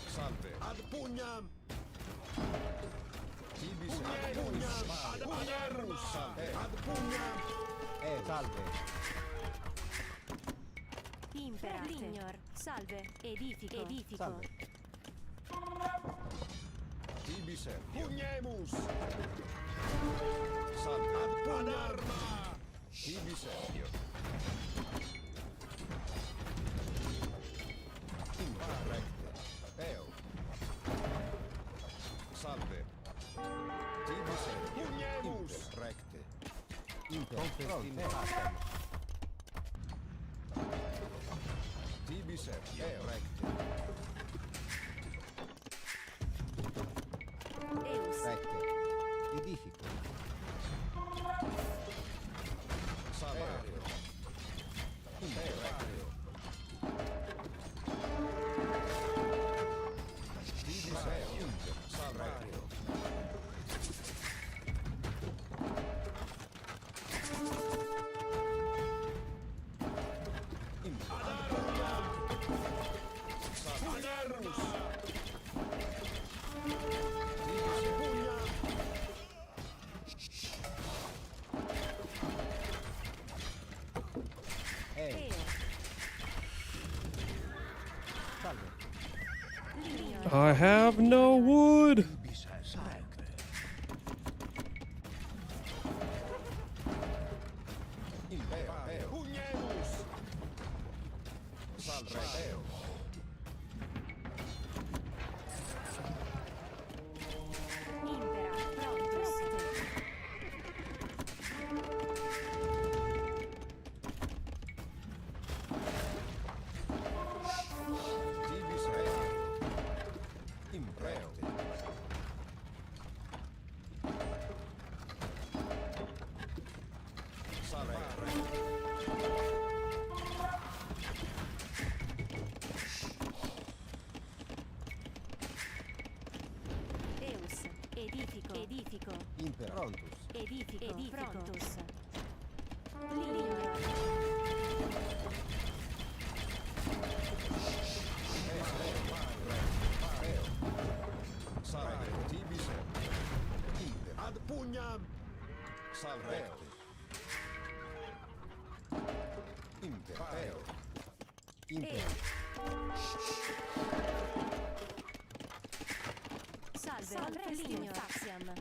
Salve. Ad pugnam! Tibis Salve. Impera. Lignor. Salve. Edifico. Edifico. Salve. Tibi Servio. Pugnemus! Salve. Ad arma! Tibi Servio. Recte. Eo. Salve. Tibi Servio. Pugnemus! Recte. Confestin facem. Tibi Servio. Recte. Recte. Edifico. Salario. Recte. Tibi Servio. Salario. I have no wood. Edifico. Edifico. Impera. Prontus. Edifico. Edifico. Prontus. Lignor. Salve. Tibi Servio. Ad pugnam! Salve. Impero. Impera. Salve. Lignor. Faxiam.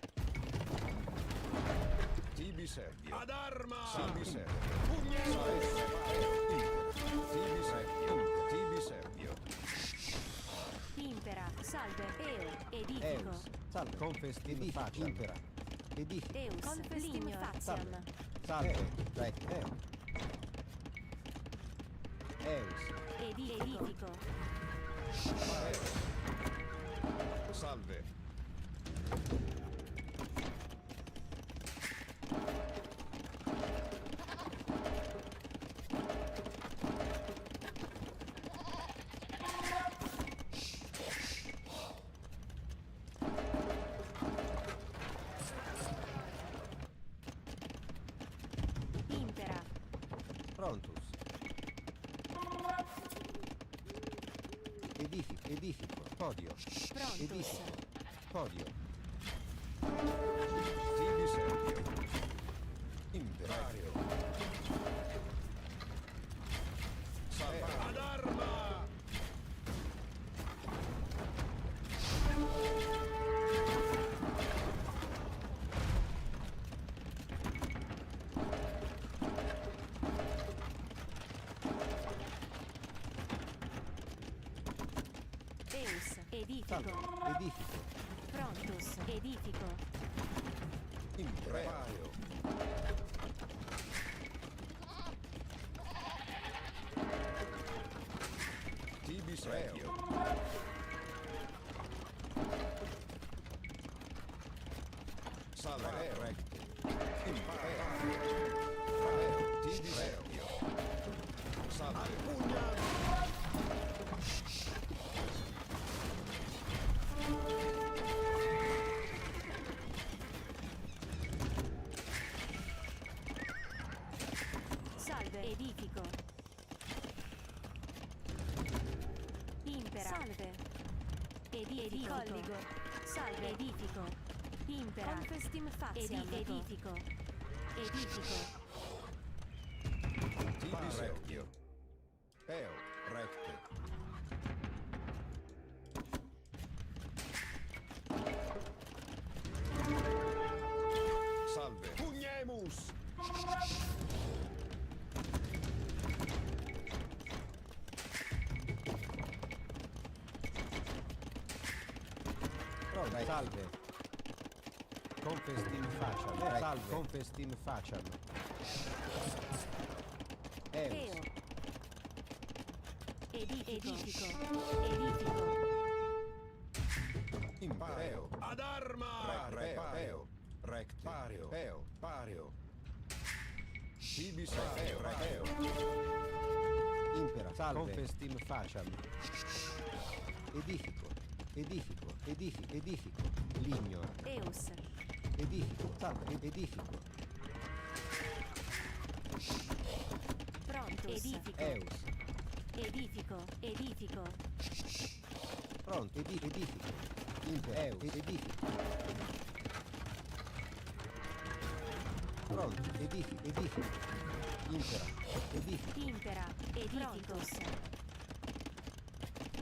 Tibi Servio. Ad arma! Tibi Servio. Tibi Servio. Tibi Servio. Impera. Salve. Eo. Edifico. Eus. Salve. Confestin facem. Impera. Edifico. Eus. Lignor. Faxiam. Salve. Recte. Eo. Eus. Edifico. Salve. Impera. Prontus. Edifico. Edifico. Podio. Prontus. Edifico. Podio. Tibi Servio. Imperario. Salve. Ad arma! Eus. Edifico. Salve. Edifico. Prontus. Edifico. Imperario. Tibi Servio. Salve. Recte. Imperario. Tibi Servio. Salve. Salve. Edifico. Impera. Salve. Edifico. Colligo. Salve. Edifico. Impera. Confestim faciam. Edifico. Edifico. Rectio. Eo. Recte. Salve. Pugnemus. Salve. Confestim faciam. Salve. Confestim faciam. Eus. Edifico. Edifico. Impareo. Ad arma. Pareo. Recte. Pareo. Peo. Pareo. Tibis eo. Recteo. Impera. Salve. Confestim faciam. Edifico. Edifico. Edifico. Edifico. Lignor. Eus. Edifico. Salve. Edifico. Pronto. Edifico. Eus. Edifico. Edifico. Pronto. Edifico. Impera. Eus. Edifico. Pronto. Edifico. Edifico. Impera. Edifico. Impera. Edificus.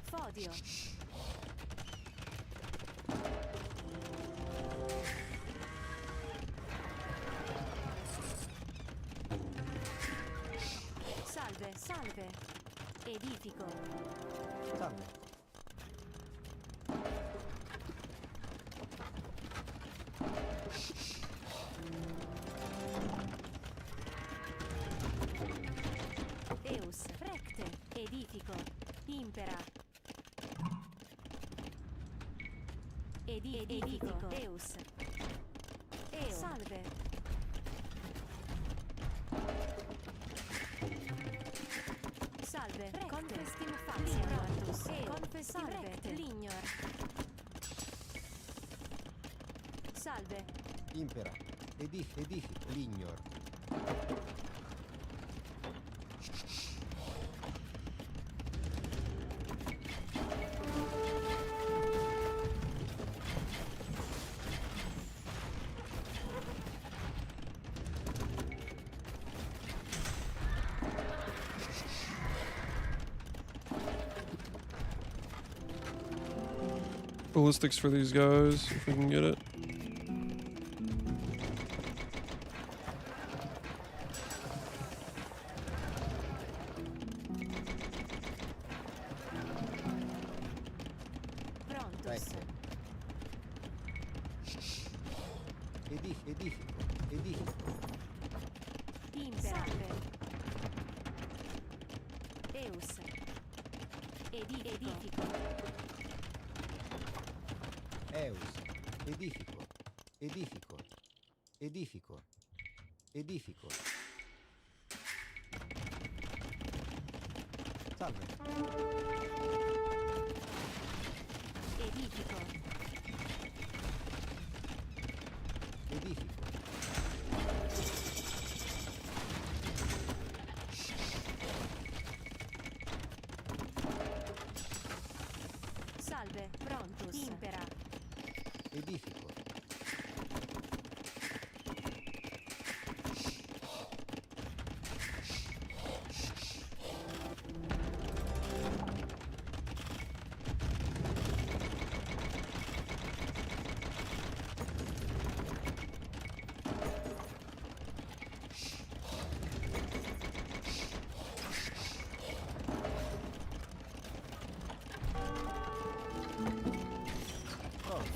Fodio. Salve, salve. Edifico. Salve. Eus. Recte. Edifico. Impera. Edifico. Eus. Eo. Salve. Salve. Confestim faciam. Confestim recte. Lignor. Salve. Impera. Edifico. Lignor. Ballistics for these guys, if we can get it. Prontus. Edifico. Edifico. Impera. Eus. Edifico. Eus. Edifico. Edifico. Edifico. Edifico. Salve. Edifico. Edifico. Salve. Prontus. Impera. Edifico.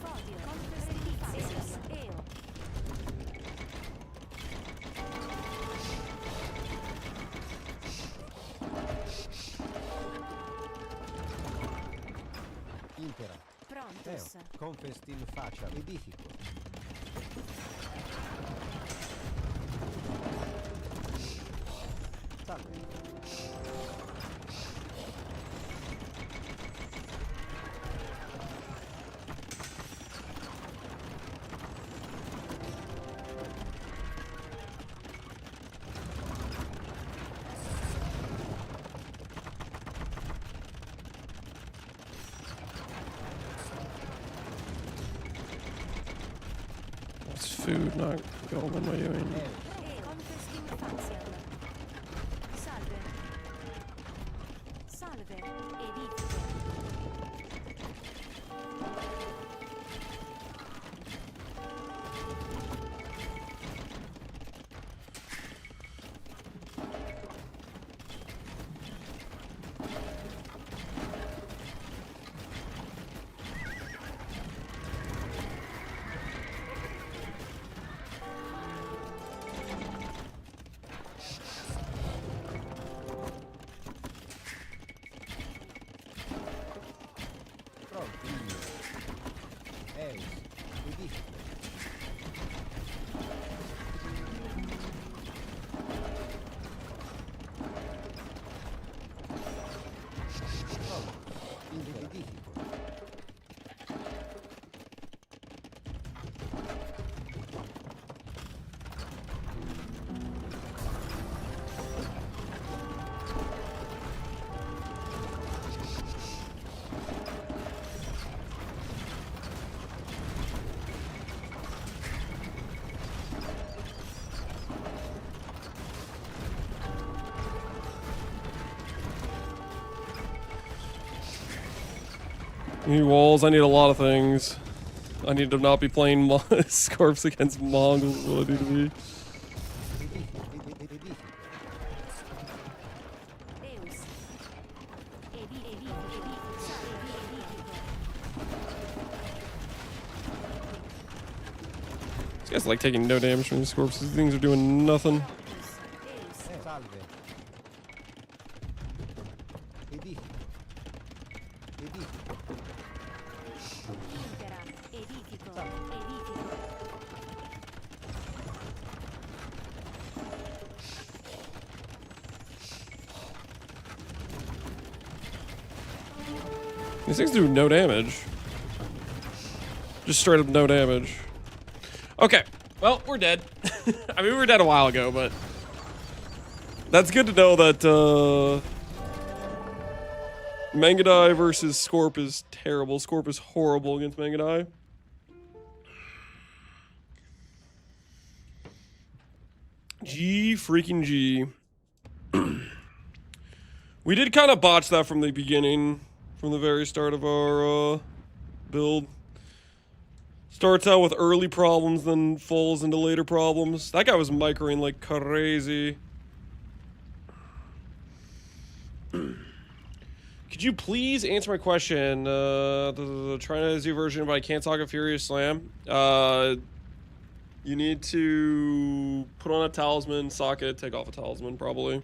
Fodio. Confestim faciam. Eo. Impera. Prontus. Confestim faciam. Edifico. Salve. It's food, not gold. What am I doing? Salve. Salve. Edifico. I need walls. I need a lot of things. I need to not be playing Scarps against Mongols. Is what I need to be. These guys like taking no damage from these Scorps. These things are doing nothing. These things do no damage. Just straight up no damage. Okay, well, we're dead. I mean, we were dead a while ago, but that's good to know that Mangadai versus Scorp is terrible. Scorp is horrible against Mangadai. G freaking G. We did kind of botch that from the beginning, from the very start of our build. Starts out with early problems, then falls into later problems. That guy was microing like crazy. Could you please answer my question? Trying to do version, but I can't talk a Furious Slam. You need to put on a talisman socket, take off a talisman probably,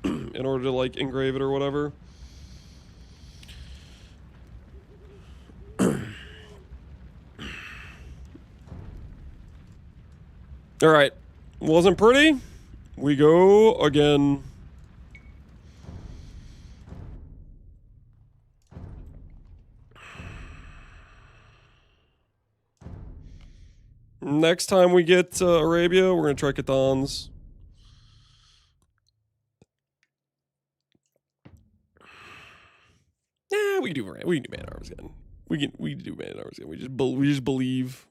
in order to like engrave it or whatever. All right, wasn't pretty. We go again. Next time we get Arabia, we're gonna try Catans. Nah, we can do Man Arms again. We can do Man Arms again. We just believe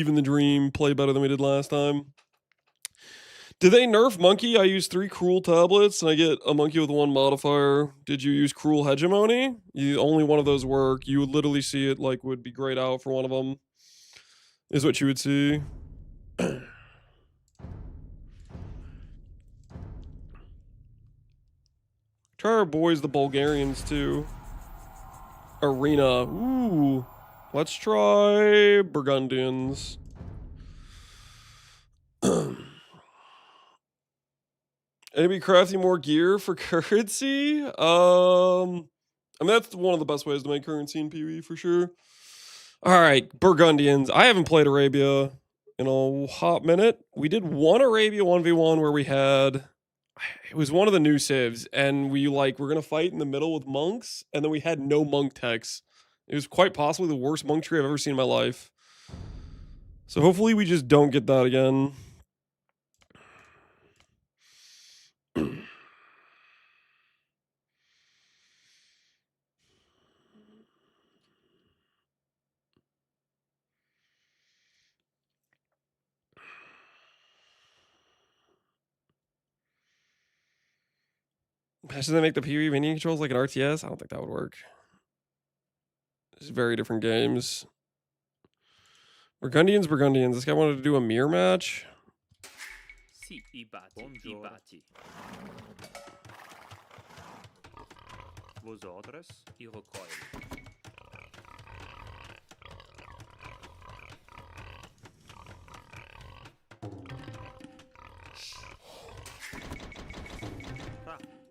in the dream. Play better than we did last time. Did they nerf Monkey? I used 3 Cruel tablets and I get a Monkey with 1 modifier. Did you use Cruel Hegemony? Only one of those work. You would literally see it like would be grayed out for one of them. Is what you would see. Try our boys, the Bulgarians, too. Arena. Ooh. Let's try Burgundians. Anybody crafting more gear for currency? I mean, that's one of the best ways to make currency in PvE for sure. All right, Burgundians. I haven't played Arabia in a hot minute. We did one Arabia 1v1 where we had, it was one of the new civs, and we're gonna fight in the middle with monks, and then we had no monk techs. It was quite possibly the worst monk tree I've ever seen in my life. So hopefully we just don't get that again. Imagine they make the PvE mini controls like an RTS. I don't think that would work. It's very different games. Burgundians. This guy wanted to do a mirror match. Sì, i bati. Vosotros, i recoil.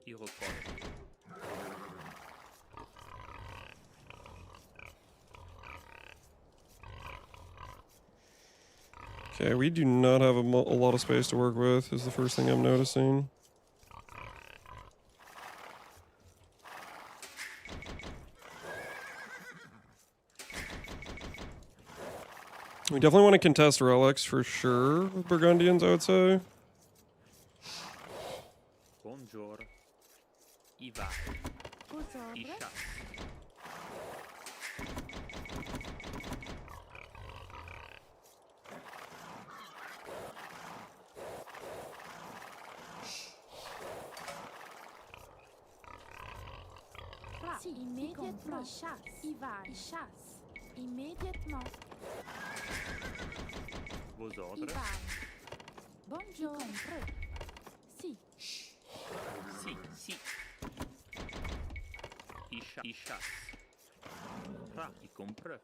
I recoil. Okay, we do not have a lot of space to work with, is the first thing I'm noticing. We definitely want to contest relics for sure with Burgundians, I would say. Buongiorno. I vai. I shot. Immédiatement, chasse. Il va, il chasse. Immédiatement. Vosotros. Buongiorno. Sì. Sì. I chasse. I compre.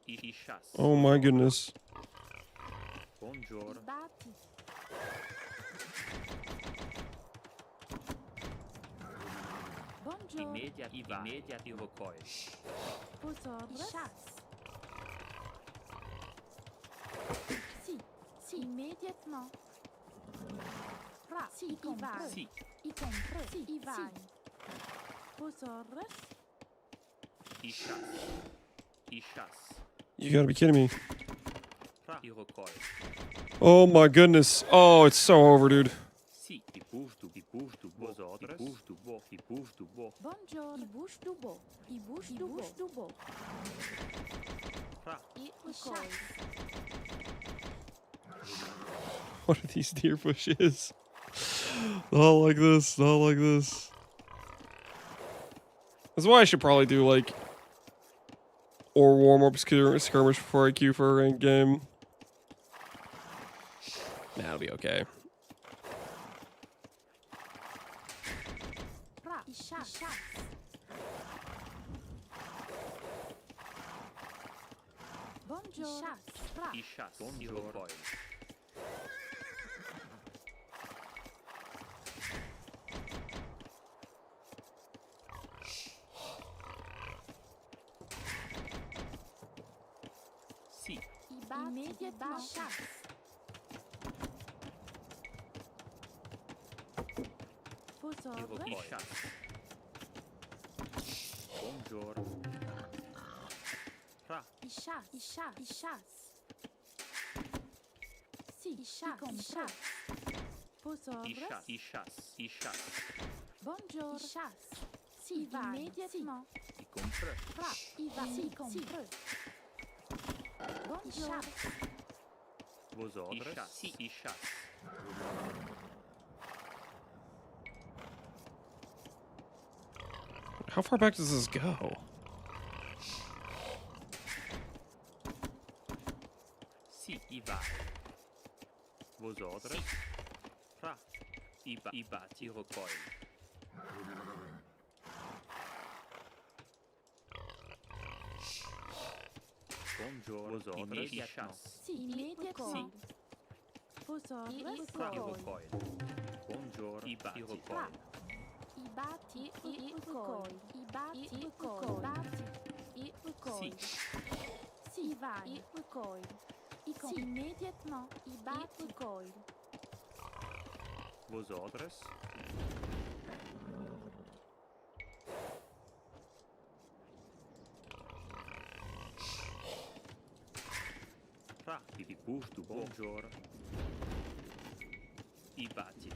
I chasse. Oh my goodness. Buongiorno. Immediati recoil. Chasse. Sì, immédiatement. Sì, i compre. Sì. I compre. Sì, i vai. Vosotros. I chasse. You gotta be kidding me. I recoil. Oh my goodness. Oh, it's so over, dude. Sì, i bouge du vosotros. I bouge du bo. Buongiorno. I bouge du bo. I bouge du bo. I recoil. What are these deer bushes? Not like this. Not like this. That's why I should probably do like or warm-up skirmish before I queue for a ranked game. Nah, it'll be okay. I chasse. I recoil. Sì. Immédiatement. Chasse. I chasse. Buongiorno. I chasse. Sì, i chasse. I chasse. Buongiorno. I chasse. Sì, va. Immédiatement. I compre. I va. Sì, compre. Buongiorno. Vosotros. I chasse. How far back does this go? Sì, i vai. Vosotros. I bati recoil. Buongiorno. Vosotros. I chasse. Sì, immédiatement. Vosotros. I recoil. Buongiorno. I bati recoil. I bati recoil. I bati recoil. I recoil. Sì, vai. I recoil. Sì, immédiatement. I bati recoil. Vosotros. I bouge du buongiorno. I bati.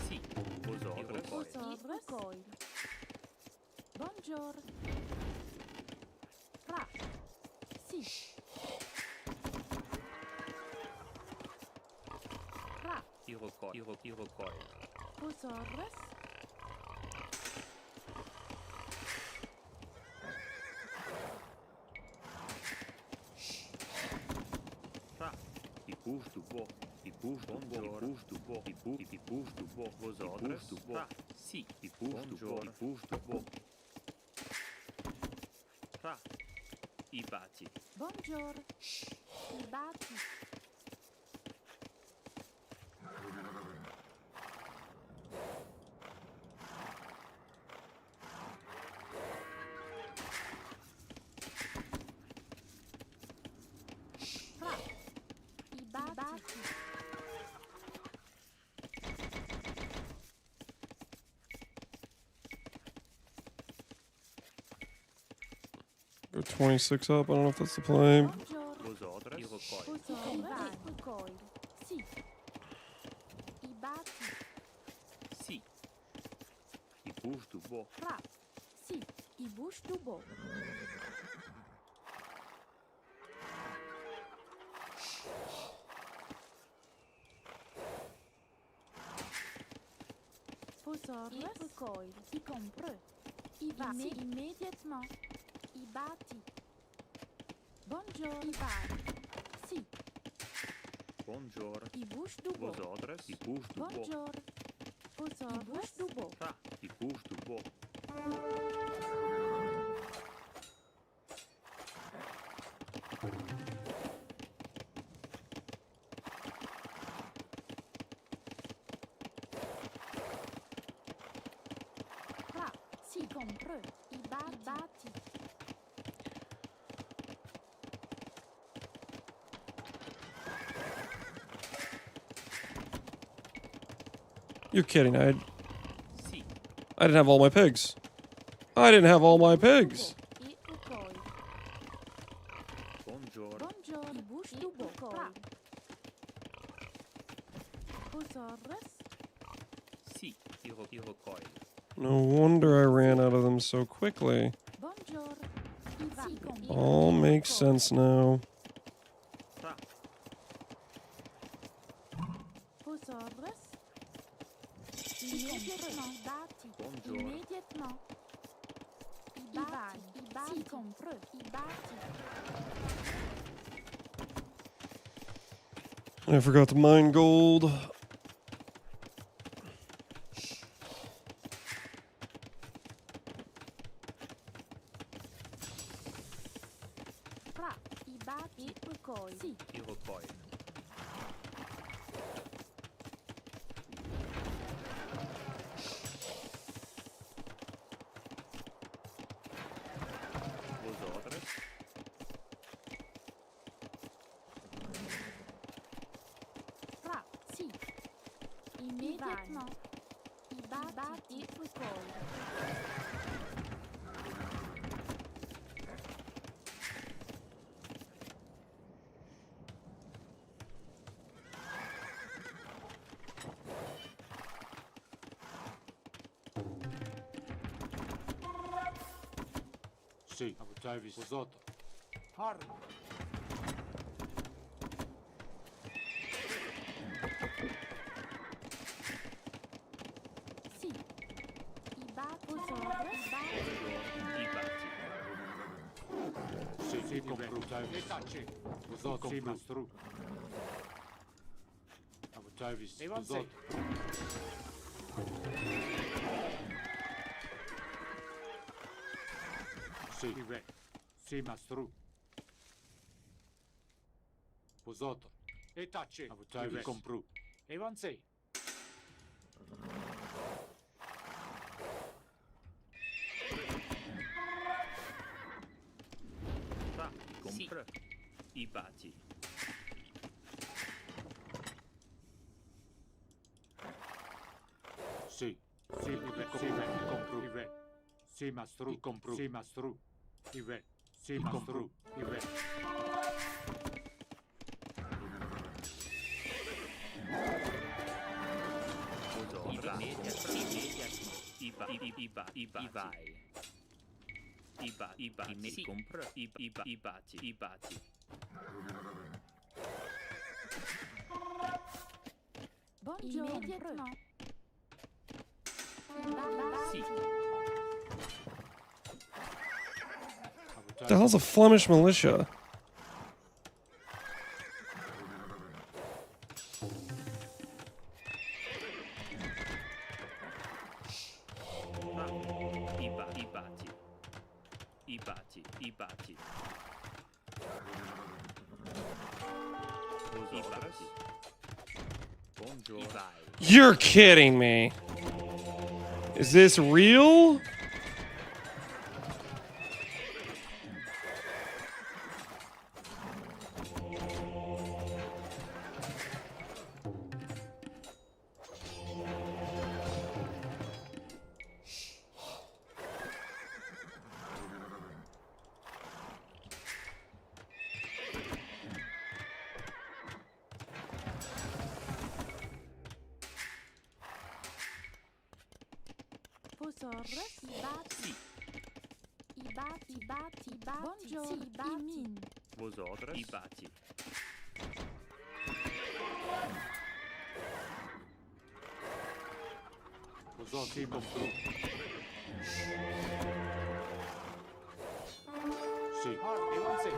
Sì. Vosotros. I recoil. Buongiorno. Sì. I recoil. Vosotros. pusto bo, e pusto bo, e pusto bo, vos outras, tá, sim, e pusto bo, tá, e bate. Buongiorno. I batti. I batti. Go 26 up. I don't know if that's the play. Vos outras, e recoil. Recoil. Sì. I batti. Sim. E pusto bo, Fra. Sì. I busto bo. Posorles. I recoil. I compreux. I va. Immédiatement. I batti. Buongiorno. I vai. Sì. buongiorno. I busto bo. Vos outras, e pusto bo, Buongiorno. I busto bo. tá, e pusto bo. Fra. Sì, compreux. I batti. You're kidding. I didn't have all my pigs. I didn't have all my pigs. I recoil. Buongiorno. Buongiorno. I busto bo. Fra. Posorles. Sì, e recoil. No wonder I ran out of them so quickly. Buongiorno. I va. All makes sense now. Tá, Posorles. Immédiatement. Batti. buongiorno. Immédiatement. I batti. I batti. Sì, compreux. I batti. I forgot to mine gold. Fra. I batti. I recoil. Sì. E recoil. Vos outras, Fra. Sì. Immédiatement. I batti. I recoil. Sì, avevo visto sotto. Harry. Sì. I batti. Posorles. I batti. e bate. Sì, compro. E tacci. Sotto, sì, mastru. Avevo visto sotto. Sì, beh. Sì, mastru. Sotto. E tacci. Avevo compro. E avanzi. Tá, e compra, e bate. Sì, sì, compro. Sì, mastru. Compro. Sì, mastru. Sì, mastru. Vos outras, imediatamente. E vai. E bate. Compra, e bate. E bate. Buongiorno. Immédiatement. Sì. The hell's a Flemish militia? I bati. Vosotros. Buongiorno. You're kidding me. Is this real? Vosotros. I bati. Sì, compro. Sì. Sì.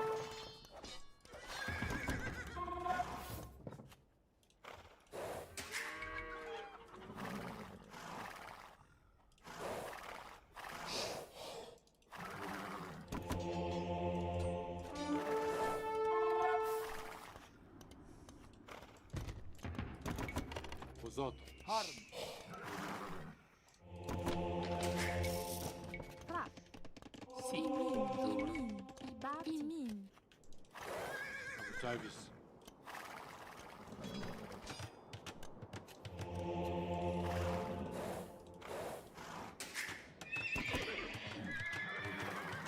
Vosotros. Harm. Sì. Travis.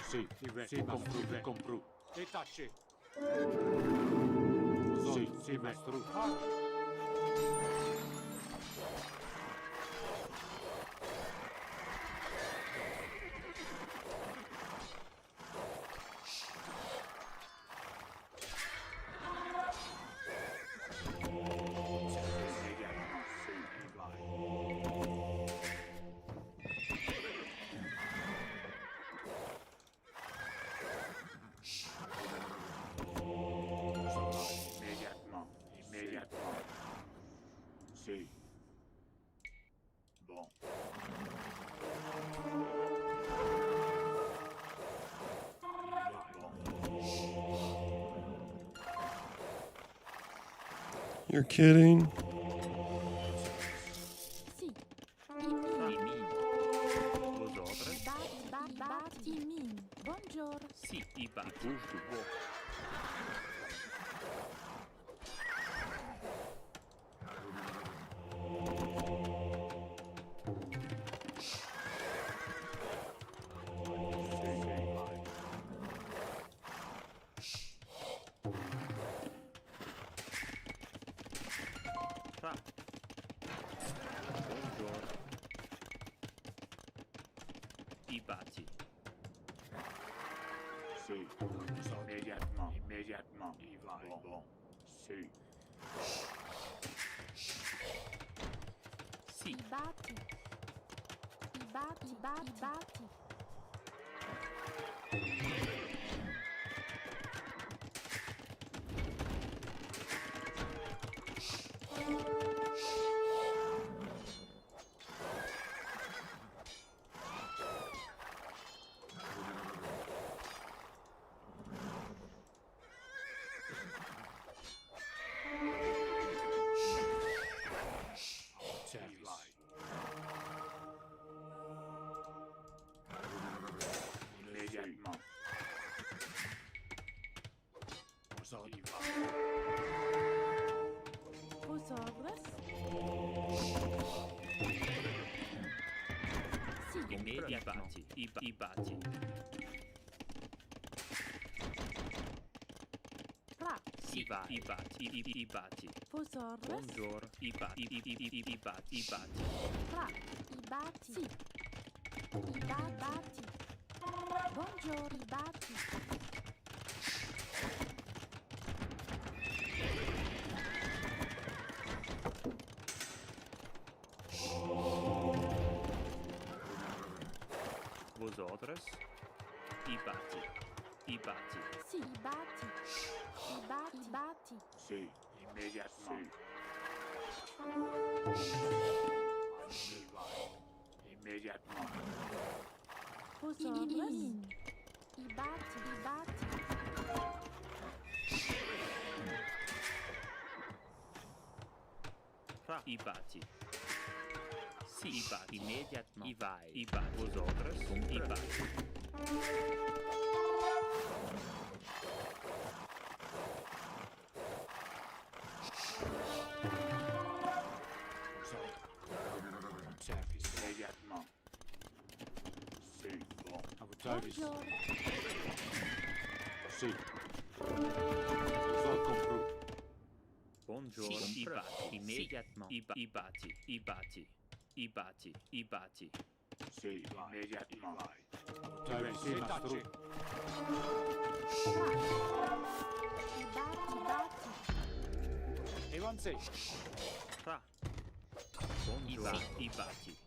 Sì, compro. E tace. Sì, mastro. Immédiatement. Sì. Bon. You're kidding. Sì, i bati. I bati. Sì. Immédiatement. Il va. Bon. Sì. Sì. I bati. Immédiatement. Immediatamente. I bati. Si va. I bati. Buongiorno. I bati. I bati. Buongiorno, i bati. Vosotros. I bati. Sì, i bati. Sì, immédiatement. Immédiatement. Vosotros. И бати. Си, и бати. Имедиатно. И vai. И бати. Vosotros. И бати. Service immédiatement. C'est bon. À votre service. Si. Vous avez compris. Buongiorno. Sì, i bati. Immediatamente. I bati. I bati. I bati. I bati. Sì, immediatement. Service mastro. Avancez. Fra. Buongiorno. I bati.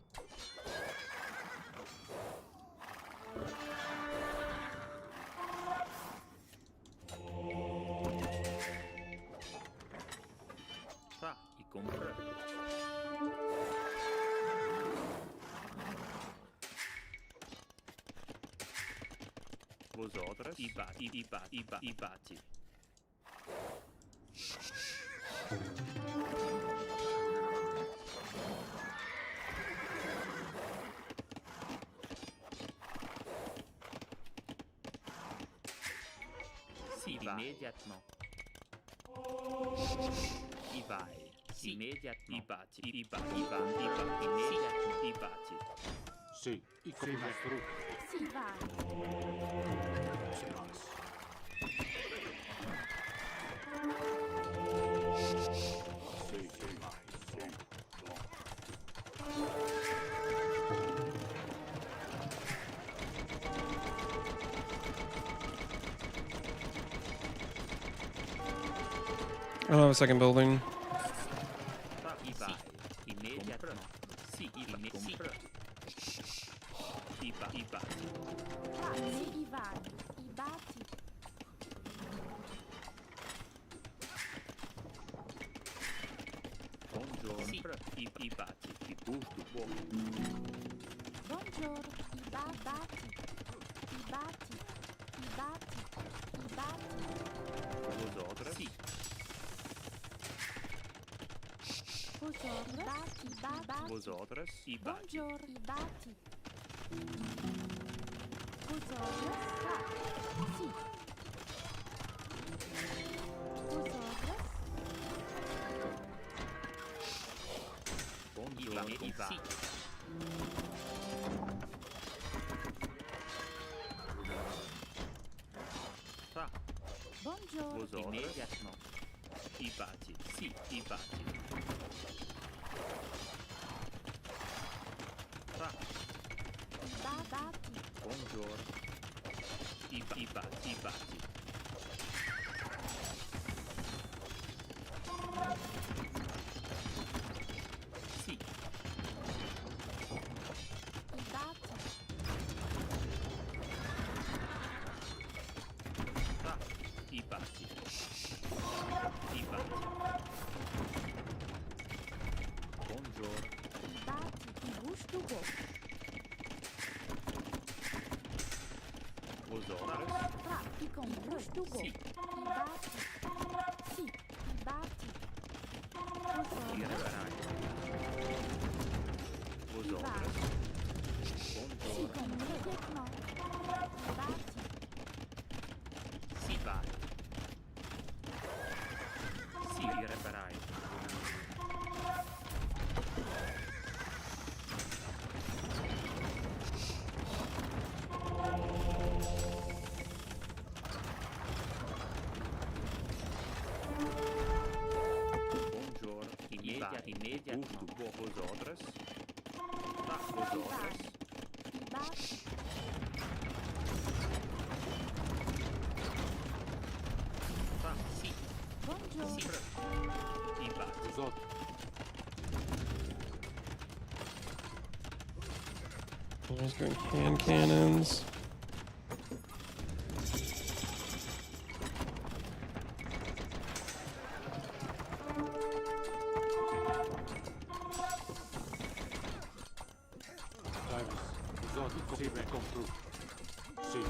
Fra. I compra. Vosotros. I bati. I bati. I bati. Si va. Immédiatement. I vai. Si. Immédiatement. I bati. I bati. I bati. I bati. Immédiatement. I bati. Sì, i mastro. Si vai. I don't have a second building. I vai. Immediatement. Si. I compra. I bati. I bati. Si, i vai. I bati. Buongiorno. Sì. I bati. I busto buono. Buongiorno. I bati. I bati. I bati. I bati. Vosotros. Sì. Buongiorno. I bati. Vosotros. I bati. Buongiorno. I bati. Buongiorno. Sì. Buongiorno. Buongiorno. I vai. Fra. Buongiorno. Vosotros. Immediatement. I bati. Sì. I bati. Fra. Bati. Buongiorno. I bati. I bati. Sì. I bati. Fra. I bati. I bati. Buongiorno. I bati. I gusto go. Vosotros. Fra. I con gusto go. Sì. I bati. Sì. I bati. I reverai. Vosotros. Sì, con immediatement. I bati. Si vai. Sì, i reverai. Buongiorno. Immediat. Vosotros. Va. Vosotros. I bati. Va. Sì. Buongiorno. Sì. I bati. There's going hand cannons. Service. Sì.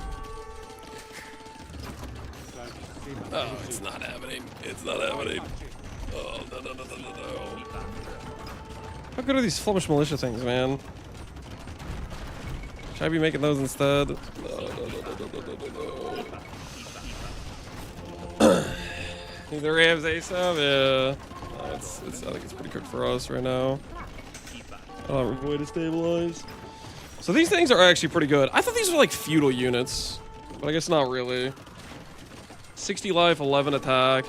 Oh, it's not happening. It's not happening. Oh, no, no, no, no, no, no. How good are these Flemish militia things, man? Should I be making those instead? No, no, no, no, no, no, no, no. Either Rams ASAP, yeah. I think it's pretty good for us right now. We're going to stabilize. So these things are actually pretty good. I thought these were like feudal units, but I guess not really. 60 life, 11 attack.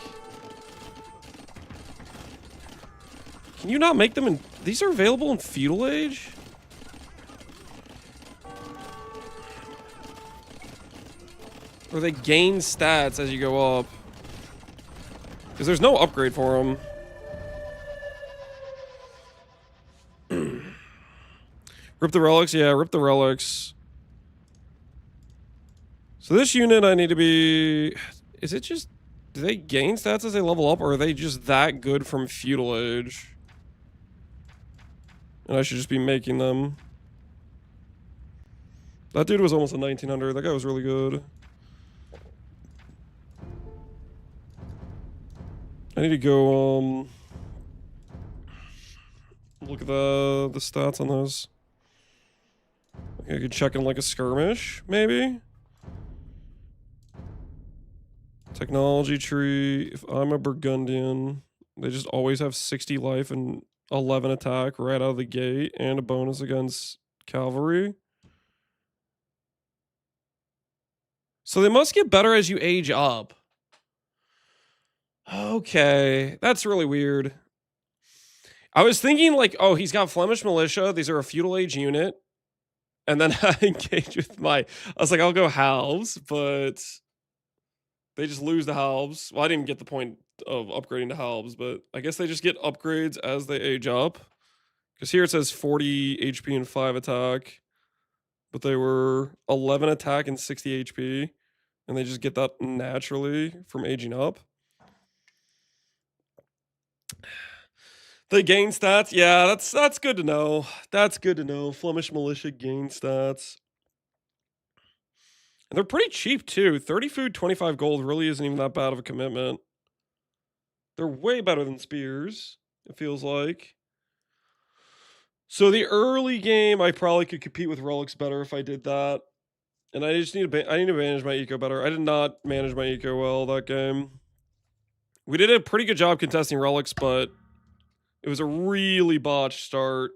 Can you not make them in... These are available in feudal age? Or they gain stats as you go up? Because there's no upgrade for them. Rip the relics? Yeah, rip the relics. So this unit I need to be... Is it just... Do they gain stats as they level up, or are they just that good from feudal age? And I should just be making them. That dude was almost a 1900. That guy was really good. I need to go, look at the stats on those. I could check in like a skirmish, maybe? Technology tree. If I'm a Burgundian, they just always have 60 life and 11 attack right out of the gate, and a bonus against cavalry. So they must get better as you age up. Okay, that's really weird. I was thinking like, oh, he's got Flemish militia. These are a feudal age unit. And then I engage with I was like, I'll go halves, but they just lose the halves. Well, I didn't get the point of upgrading to halves, but I guess they just get upgrades as they age up. Because here it says 40 HP and 5 attack. But they were 11 attack and 60 HP. And they just get that naturally from aging up. They gain stats. Yeah, that's good to know. That's good to know. Flemish militia gain stats. And they're pretty cheap too. 30 food, 25 gold really isn't even that bad of a commitment. They're way better than spears, it feels like. So the early game, I probably could compete with relics better if I did that. And I just need to manage my eco better. I did not manage my eco well that game. We did a pretty good job contesting relics, but it was a really botched start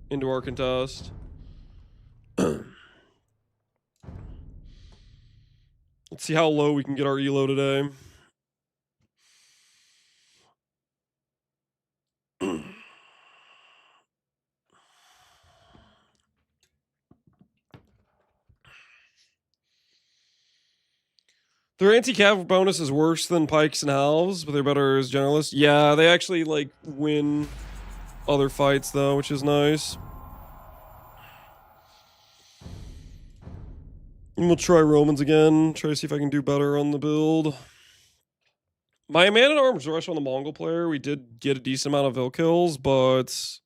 into our contest. Let's see how low we can get our elo today. Their anti-cav bonus is worse than pikes and halves, but they're better as generalists. Yeah, they actually like win other fights though, which is nice. And we'll try Romans again. Try to see if I can do better on the build. My man-at-arms rush on the Mongol player, we did get a decent amount of Vil kills, but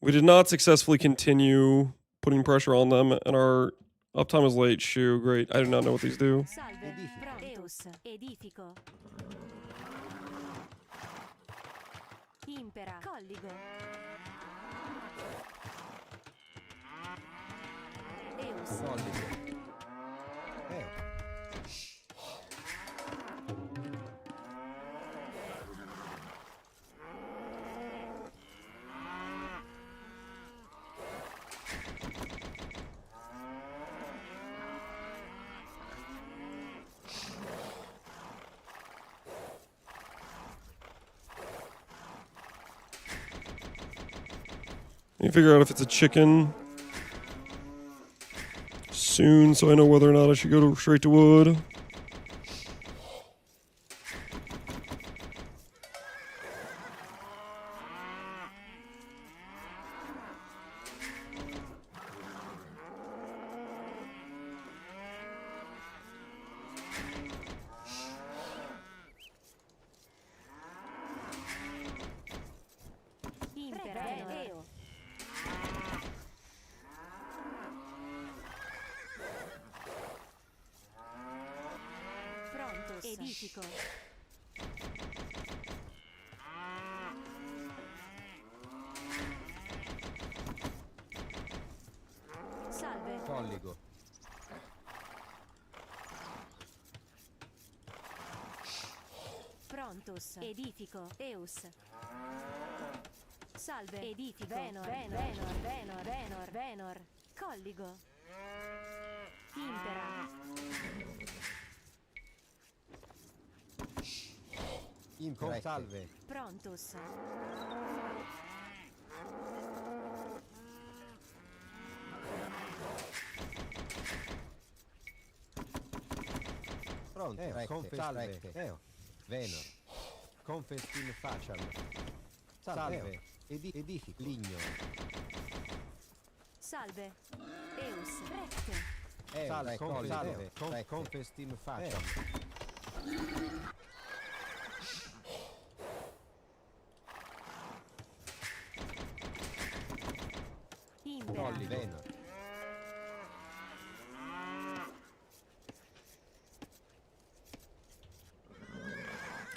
we did not successfully continue putting pressure on them, and our uptime is late. Shoo, great. I do not know what these do. Let me figure out if it's a chicken soon, so I know whether or not I should go straight to wood. Prontus. Edifico. Salve. Colligo. Prontus. Edifico. Eus. Salve. Edifico. Venor. Venor. Colligo. Impera. Impera. Salve. Prontus. Pronto. Salve. Venor. Confestim facem. Salve. Edifico. Ligno. Salve. Eus. Recte. Salve. Confestim facem. Impera. Colli. Venor.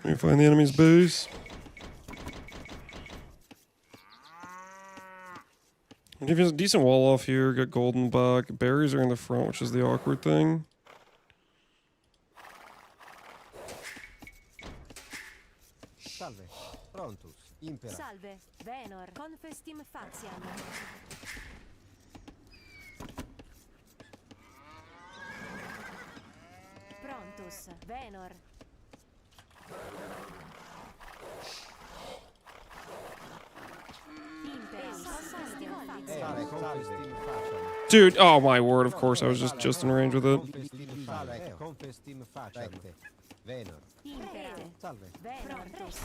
Let me find the enemy's base. Give you a decent wall off here. Got golden buck. Berries are in the front, which is the awkward thing. Salve. Prontus. Impera. Salve. Venor. Confestim faciam. Prontus. Venor. Dude, oh my word, of course, I was just in range with it. Confestim facem. Venor. Salve. Prontus.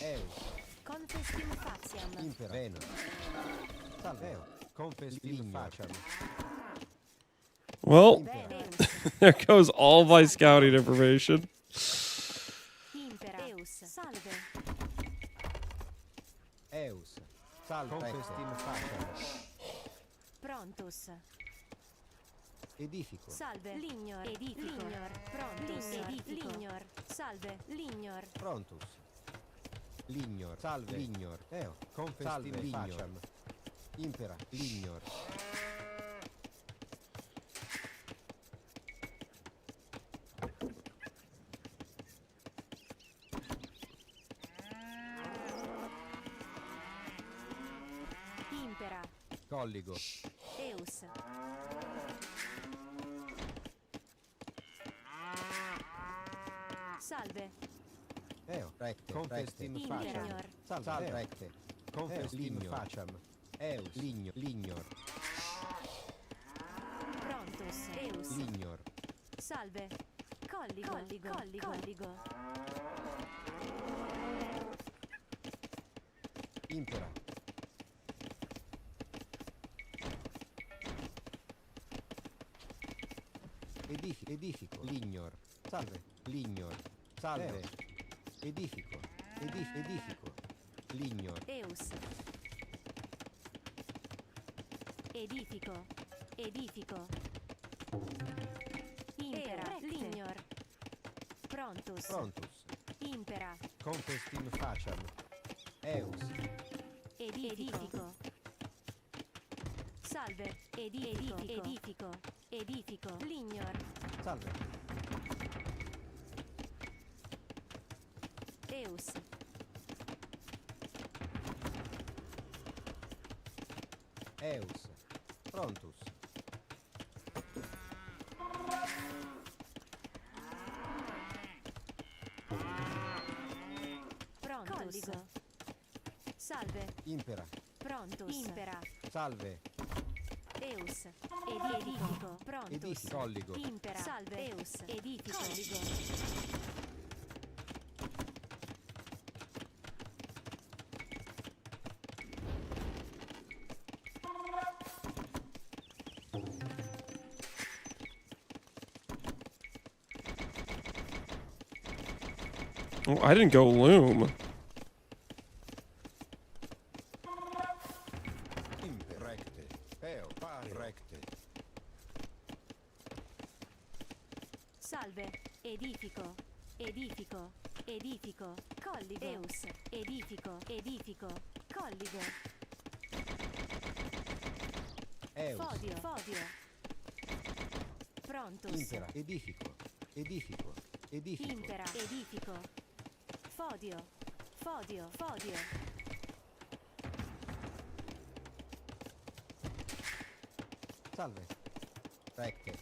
Eus. Confestim faciam. Impera. Venor. Salve. Confestim facem. Well, there goes all my scouting information. Impera. Eus. Salve. Eus. Salve. Confestim facem. Prontus. Edifico. Salve. Lignor. Edifico. Lignor. Prontus. Edifico. Lignor. Salve. Lignor. Prontus. Lignor. Salve. Lignor. Confestim lignor. Impera. Lignor. Impera. Colligo. Eus. Salve. Recte. Confestim facem. Salve. Recte. Confestim facem. Eus. Lignor. Prontus. Eus. Lignor. Salve. Colligo. Impera. Edifico. Lignor. Salve. Lignor. Salve. Edifico. Edifico. Lignor. Eus. Edifico. Impera. Lignor. Prontus. Impera. Confestim facem. Eus. Edifico. Salve. Edifico. Lignor. Salve. Eus. Prontus. Colligo. Salve. Impera. Prontus. Impera. Salve. Eus. Edifico. Prontus. Colligo. Impera. Salve. Eus. Edifico. Colligo. Oh, I didn't go loom. Salve. Edifico. Colligo. Eus. Edifico. Edifico. Colligo. Eus. Fodio. Fodio. Prontus. Impera. Edifico. Edifico. Edifico. Impera. Edifico. Fodio. Fodio. Fodio. Salve. Recte.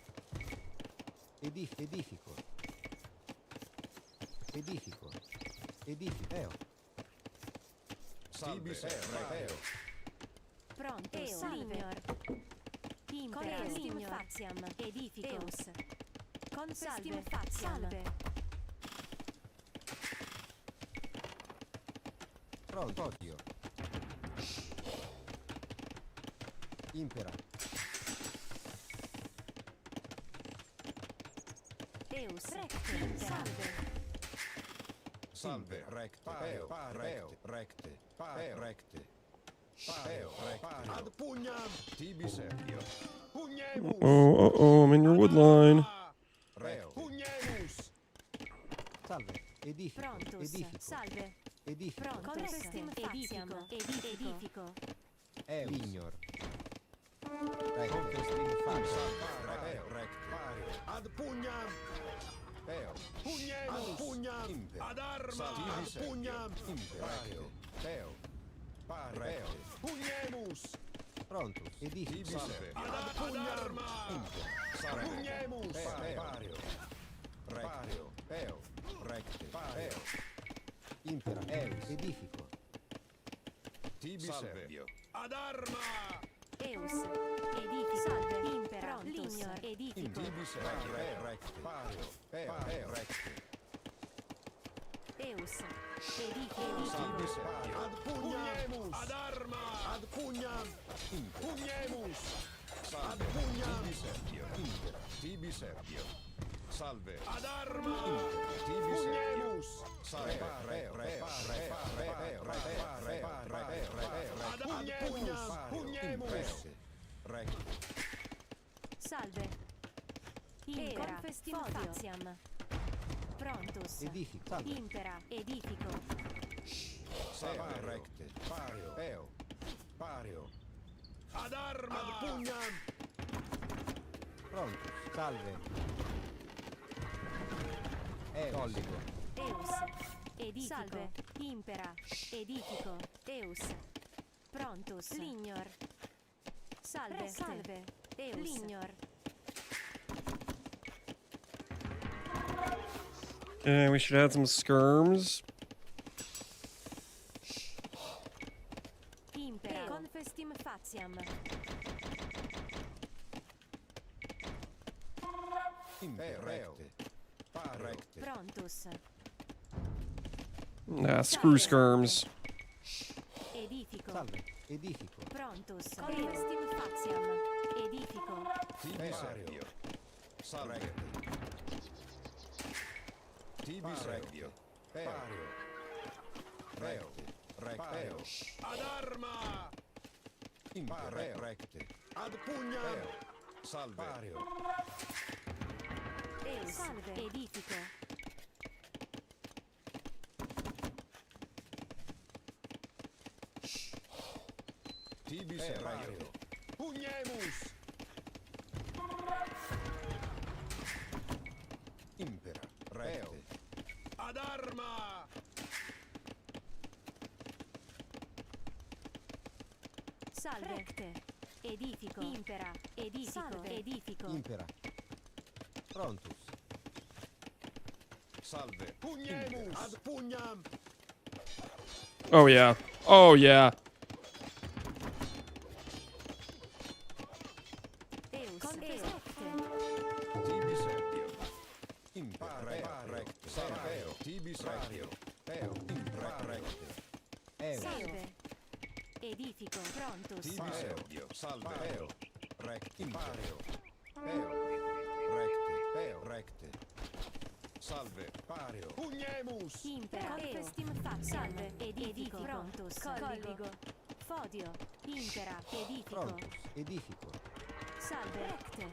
Edifico. Edifico. Edifico. Salve. Pronto. Signor. Impera. Signor. Faziam. Edifico. Eus. Consestim faziam. Salve. Pronto. Odio. Impera. Eus. Recte. Salve. Salve. Recte. Recte. Recte. Ad pugnam. Tibi servio. Pugnemus. Oh, I'm in your wood line. Pugnemus. Salve. Edifico. Prontus. Edifico. Salve. Edifico. Prontus. Edifico. Edifico. Lignor. Recte. Recte. Ad pugnam. Pugnemus. Ad pugnam. Ad arma. Ad pugnam. Imperario. Pare. Pugnemus. Prontus. Edifico. Ad pugnam. Pugnemus. Pario. Recte. Recte. Impera. Edifico. Tibi servio. Ad arma. Eus. Edifico. Salve. Impera. Lignor. Edifico. Tibi servio. Recte. Pario. Recte. Eus. Edifico. Tibi servio. Ad pugnam. Ad arma. Ad pugnam. Pugnemus. Ad pugnam. Tibi servio. Impera. Tibi servio. Salve. Ad arma. Tibi servio. Salve. Ad pugnam. Pugnemus. Recte. Salve. Impera. Faziam. Prontus. Edifico. Salve. Impera. Edifico. Salve. Recte. Pario. Pario. Ad arma. Ad pugnam. Pronto. Salve. Colligo. Eus. Edifico. Salve. Impera. Edifico. Eus. Prontus. Lignor. Salve. Salve. Eus. Lignor. We should add some skirms. Impera. Confestim faziam. Recte. Recte. Prontus. Nah, screw skirms. Edifico. Salve. Edifico. Prontus. Confestim faziam. Edifico. Tibi servio. Salve. Tibi servio. Pario. Recte. Recte. Ad arma. Impare. Recte. Ad pugnam. Salve. Pario. Eus. Salve. Edifico. Tibi servio. Pugnemus. Impera. Recte. Ad arma. Salve. Recte. Edifico. Impera. Edifico. Salve. Edifico. Impera. Prontus. Salve. Pugnemus. Ad pugnam. Oh yeah. Oh yeah. Eus. Recte. Tibi servio. Impare. Recte. Salve. Tibi servio. Impare. Recte. Salve. Edifico. Prontus. Tibi servio. Salve. Recte. Impario. Recte. Recte. Salve. Pario. Pugnemus. Impera. Confestim faziam. Salve. Edifico. Prontus. Colligo. Fodio. Impera. Edifico. Prontus. Edifico. Salve. Recte.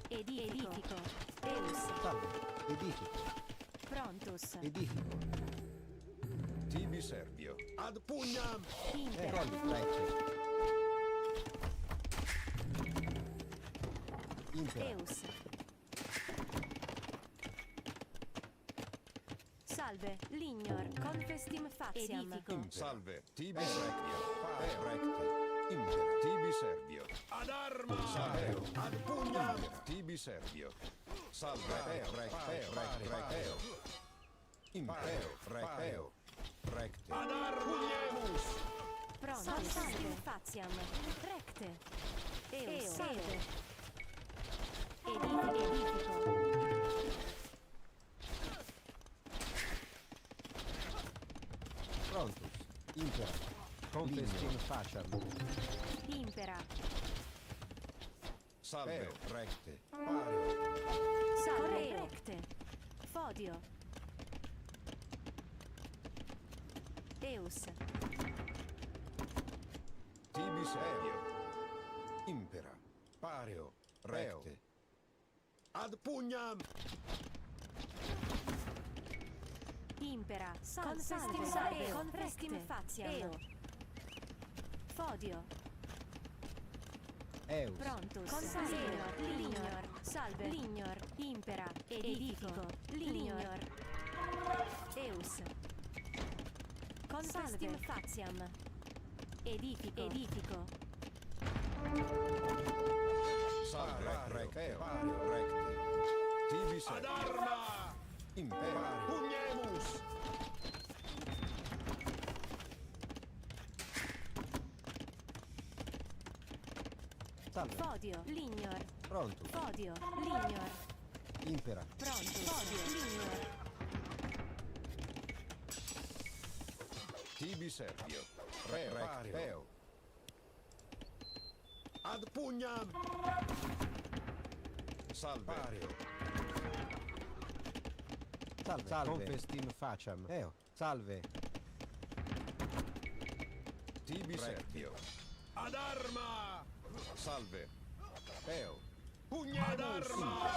Edifico. Eus. Salve. Edifico. Prontus. Edifico. Tibi Servio. Ad pugnam. Impera. Impera. Eus. Salve, Lignor, confestim faciam. Edifico. Salve, Tibi Servio. Recte. Impera. Tibi Servio. Ad arma. Salve. Ad pugnam. Tibi Servio. Salve. Recteo. Impero. Recteo. Recte. Ad arma. Pronto. Confestim faciam. Recte. Eus. Salve. Edifico. Prontus. Impera. Confestim faciam. Impera. Salve. Recte. Salve. Recte. Fodio. Eus. Tibi Servio. Impera. Pareo. Recte. Ad pugnam. Impera. Confestim salve. Confestim faciam. Eo. Fodio. Eus. Prontus. Consalve. Lignor. Salve. Lignor. Impera. Edifico. Lignor. Eus. Confestim faciam. Edifico. Edifico. Salve. Recteo. Recte. Tibi Servio. Ad arma. Impera. Pugnemus. Salve. Fodio. Lignor. Pronto. Fodio. Lignor. Impera. Pronto. Fodio. Lignor. Tibi Servio. Recteo. Ad pugnam. Salve. Salve. Confestim faciam. Eo. Salve. Tibi Servio. Ad arma. Salve. Eo. Pugnam. Ad arma.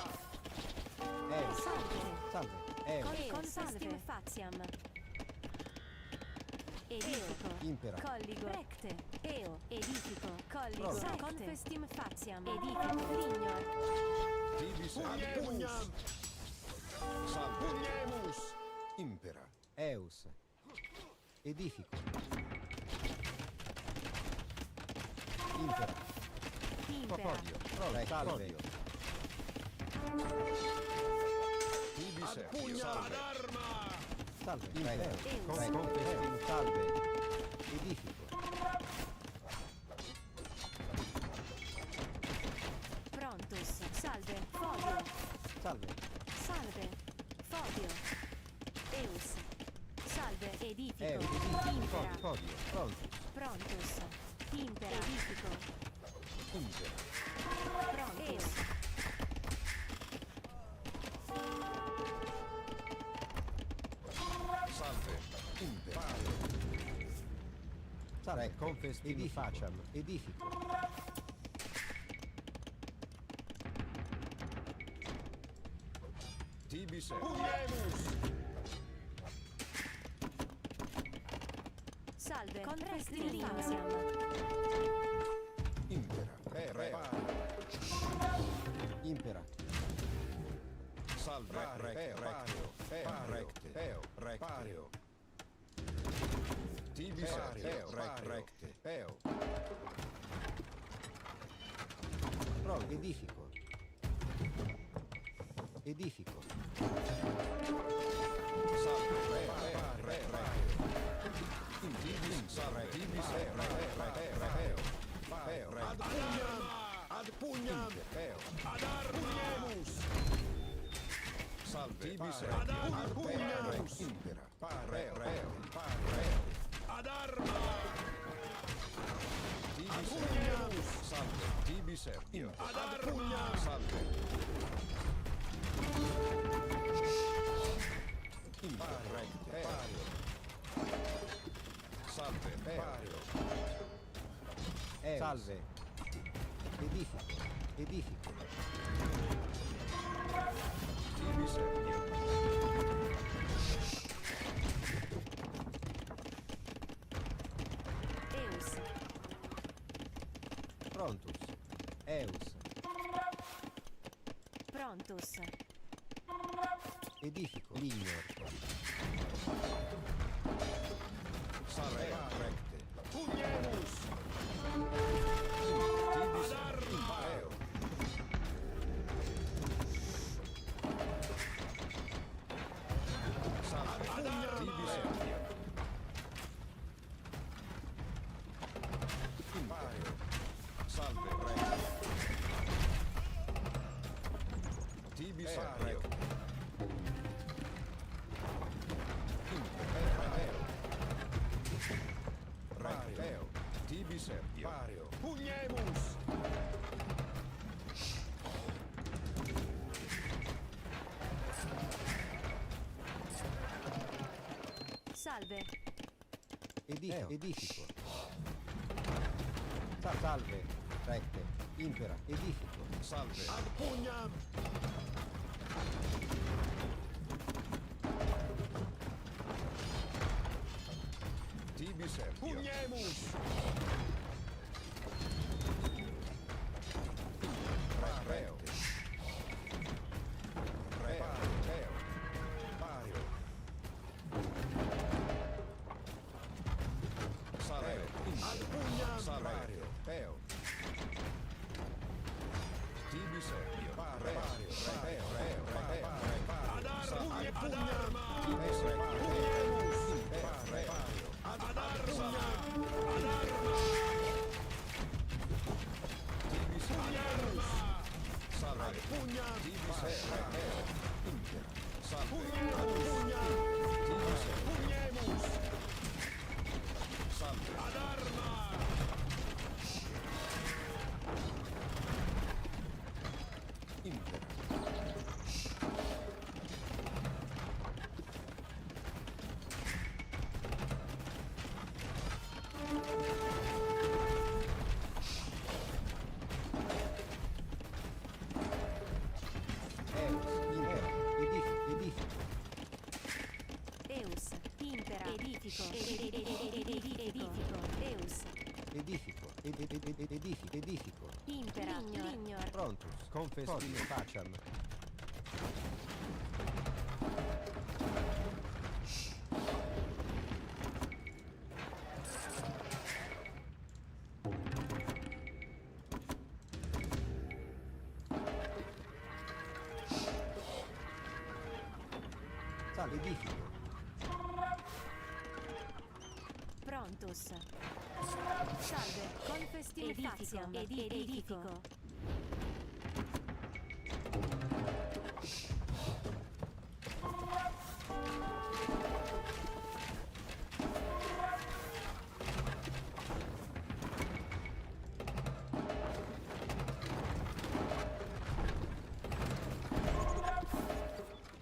Eo. Salve. Salve. Eo. Confestim faciam. Edifico. Impera. Colligo. Recte. Eo. Edifico. Colligo. Pronto. Confestim faciam. Edifico. Lignor. Tibi Servio. Pugnam. Salve. Pugnemus. Impera. Eus. Edifico. Impera. Impera. Podio. Salve. Tibi Servio. Salve. Salve. Eus. Confestim salve. Edifico. Prontus. Salve. Fodio. Salve. Salve. Fodio. Eus. Salve. Edifico. Edifico. Impera. Podio. Pronto. Prontus. Impera. Edifico. Impera. Prontus. Salve. Impera. Salve. Confestim faciam. Edifico. Tibi Servio. Salve. Confestim faciam. Impera. Impera. Salve. Recteo. Recteo. Tibi Servio. Recte. Pro. Edifico. Edifico. Salve. Tibi Servio. Ad pugnam. Ad arma. Salve. Tibi Servio. Ad pugnamus. Impera. Ad arma. Tibi Servio. Salve. Tibi Servio. Ad arma. Salve. Impera. Salve. Salve. Edifico. Edifico. Tibi Serpio. Eus. Prontus. Eus. Prontus. Edifico. Lignor. Salve. Recte. Pugnemus. Tibi Serpio. Eo. Salve. Tibi Serpio. Impareo. Salve. Recte. Tibi Serpio. Recteo. Tibi Serpio. Pareo. Pugnemus. Salve. Edifico. Salve. Recte. Impera. Edifico. Salve. Ad pugnam. Tibi Serpio. Pugnemus. Recteo. Recteo. Pario. Salve. Ad pugnam. Salve. Teo. Tibi Serpio. Pario. Ad arma. Tibi Serpio. Pugnemus. Ad arma. Ad arma. Tibi Serpio. Salve. Pugnam. Tibi Serpio. Salve. Pugnam. Tibi Serpio. Pugnemus. Salve. Ad arma. Impera. Eus. Impera. Edifico. Edifico. Eus. Edifico. Edifico. Impera. Lignor. Prontus. Confestino facciam. Salve. Edifico. Prontus. Salve. Confestim faciam. Edifico.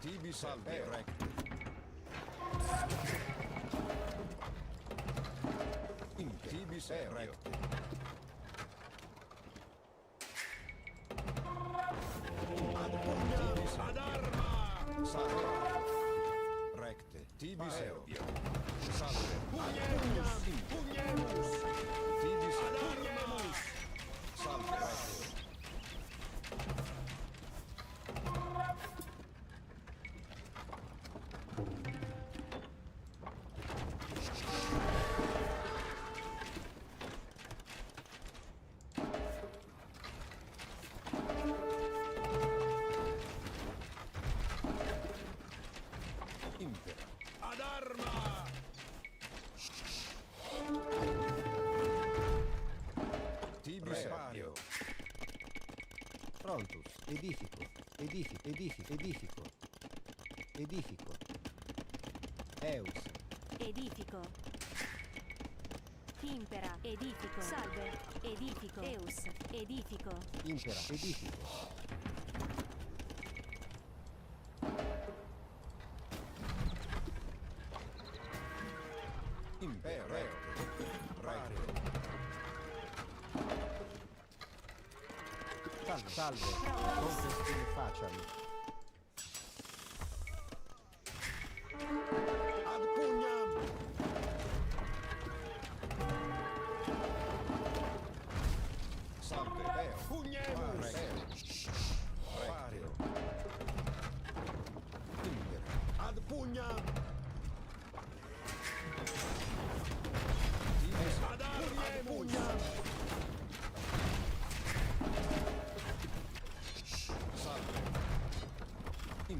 Tibi Salve. Recte. Tibi Serpio. Ad arma. Salve. Recte. Tibi Serpio. Salve. Pugnemus. Pugnemus. Tibi Serpio. Salve. Recte. Impera. Ad arma. Tibi Serpio. Prontus. Edifico. Edifico. Eus. Edifico. Impera. Edifico. Salve. Edifico. Eus. Edifico. Impera. Edifico. Impero. Rario. Salve. Confestino facciam. pugnam. Ad pugnam. Salve.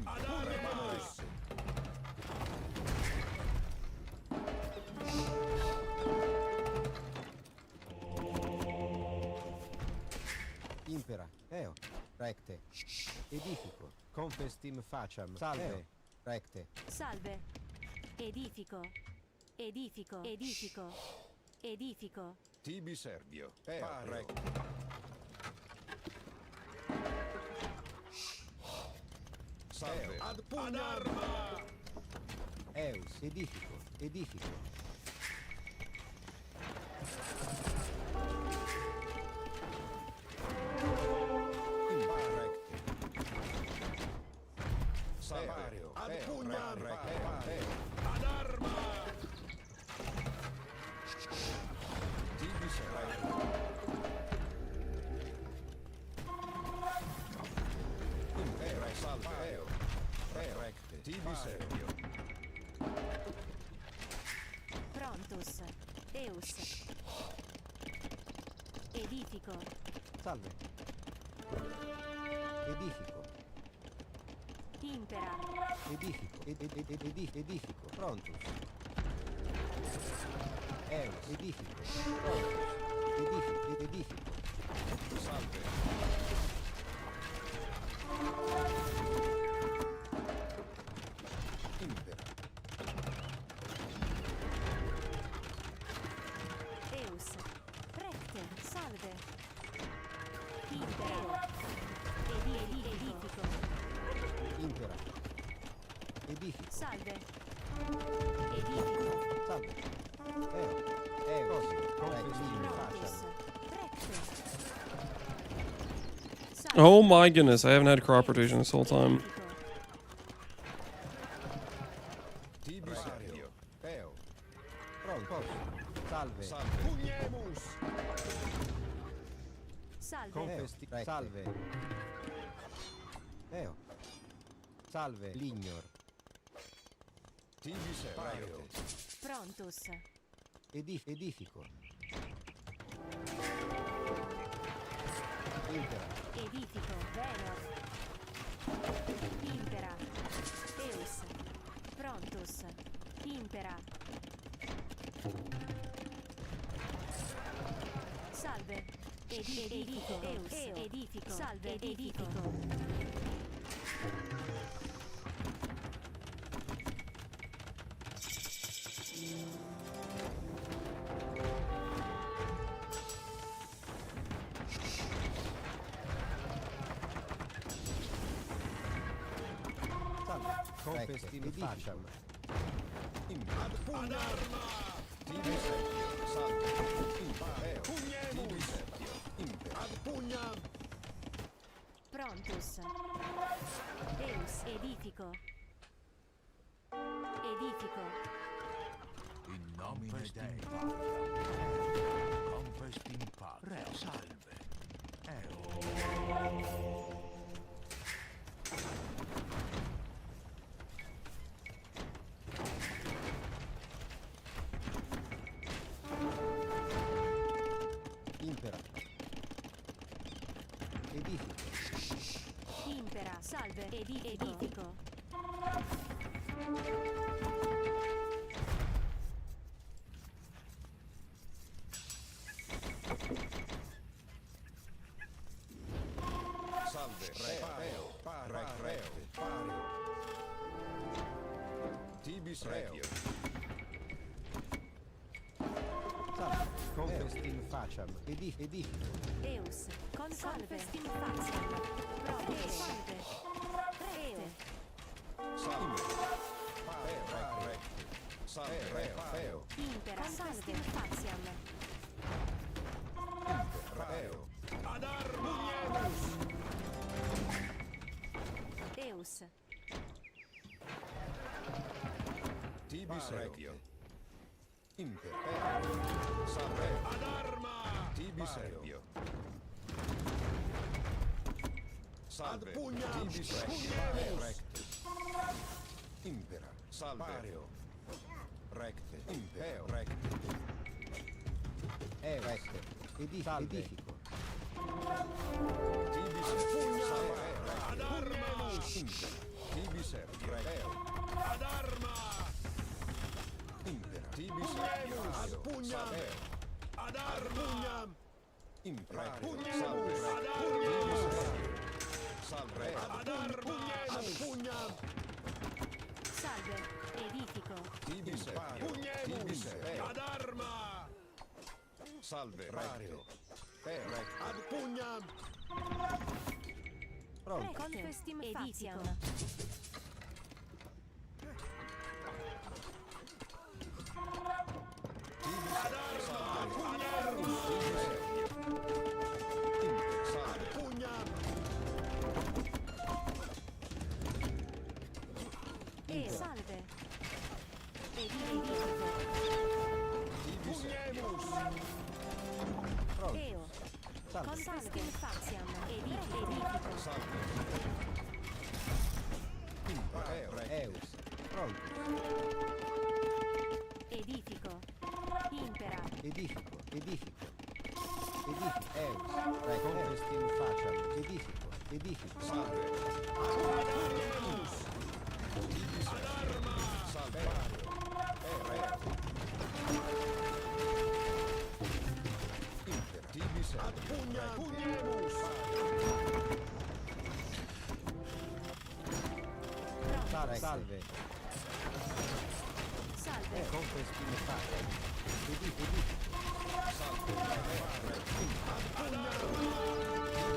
Ad armas. Impera, recte, edifico, confestim facam, salve, recte, Salve. Edifico. Edifico. Edifico. Edifico. Tibi Servio. Recte. Salve. Ad pugnam. eus, edifico, edifico, Salario. Ad pugnam. Ad arma. Tibi Servio. Salve. Recte. Tibi Servio. Prontus. Eus. Edifico. salve, edifico, Impera. edifico, edifico, prontus, edifico, prontus, edifico, salve. Impera. Eus. Recte. Salve. Impero. Edifico. impera, edifico, Salve. Edifico. salve, Prontus. Recte. Oh my goodness, I haven't had crop rotation this whole time. Tibi Servio. pronto, salve, Pugnemus. Salve. confesti, salve, salve, lignor, Tibi Servio. Prontus. edifico, impera, Edifico. Venor. Impera. Eus. Prontus. Impera. Salve. Edifico. Eus. Edifico. Salve. Edifico. salve, confesti, facciam, Ad pugnam. Tibi Servio. Salve. Impera. Tibi Servio. Impera. Ad pugnam. Prontus. Eus. Edifico. Edifico. In nomine Dei. Confest in pace. Re salve. impera, edifico, Impera. Salve. Edifico. Salve. Recte. Tibi Servio. salve, confestim facciam, edifico, Eus. Salve. Prontus. Salve. Recte. Salve. Recte. Salve. Impera. Salve. Faciam. Ad armas. Eus. Tibi Servio. Impera. Salve. Ad arma. Tibi Servio. Salve. Tibi Servio. Recte. Impera. Salve. Vario. Recte. Impeo. Recte. Recte. Edifico. Tibi salve. Ad arma. Tibi servio. Ad arma. Impera. Tibi servio. Ad pugnam. Ad arma. Impera. Salve. Ad arma. Salve. Ad arma. Ad pugnam. Salve, edifico. Tibi servio. Tibi servio. Ad arma. Salve. Vario. Ad pugnam. Pronto. Confestim edifico. Ad arma. Ad arma. Salve. Pugnam. Salve. Edifico. Pugnemus. Eo. Confestim faciam. Edifico. Salve. Eus. Pronto. Edifico. Impera. Edifico. Eus. Confestim faciam. Edifico. Salve. Ad arma. Salve. Impera. Tibi ad pugnam. Pugnemus. Salve. Salve. Confestim faciam. Edifico. Salve. Ad pugnam.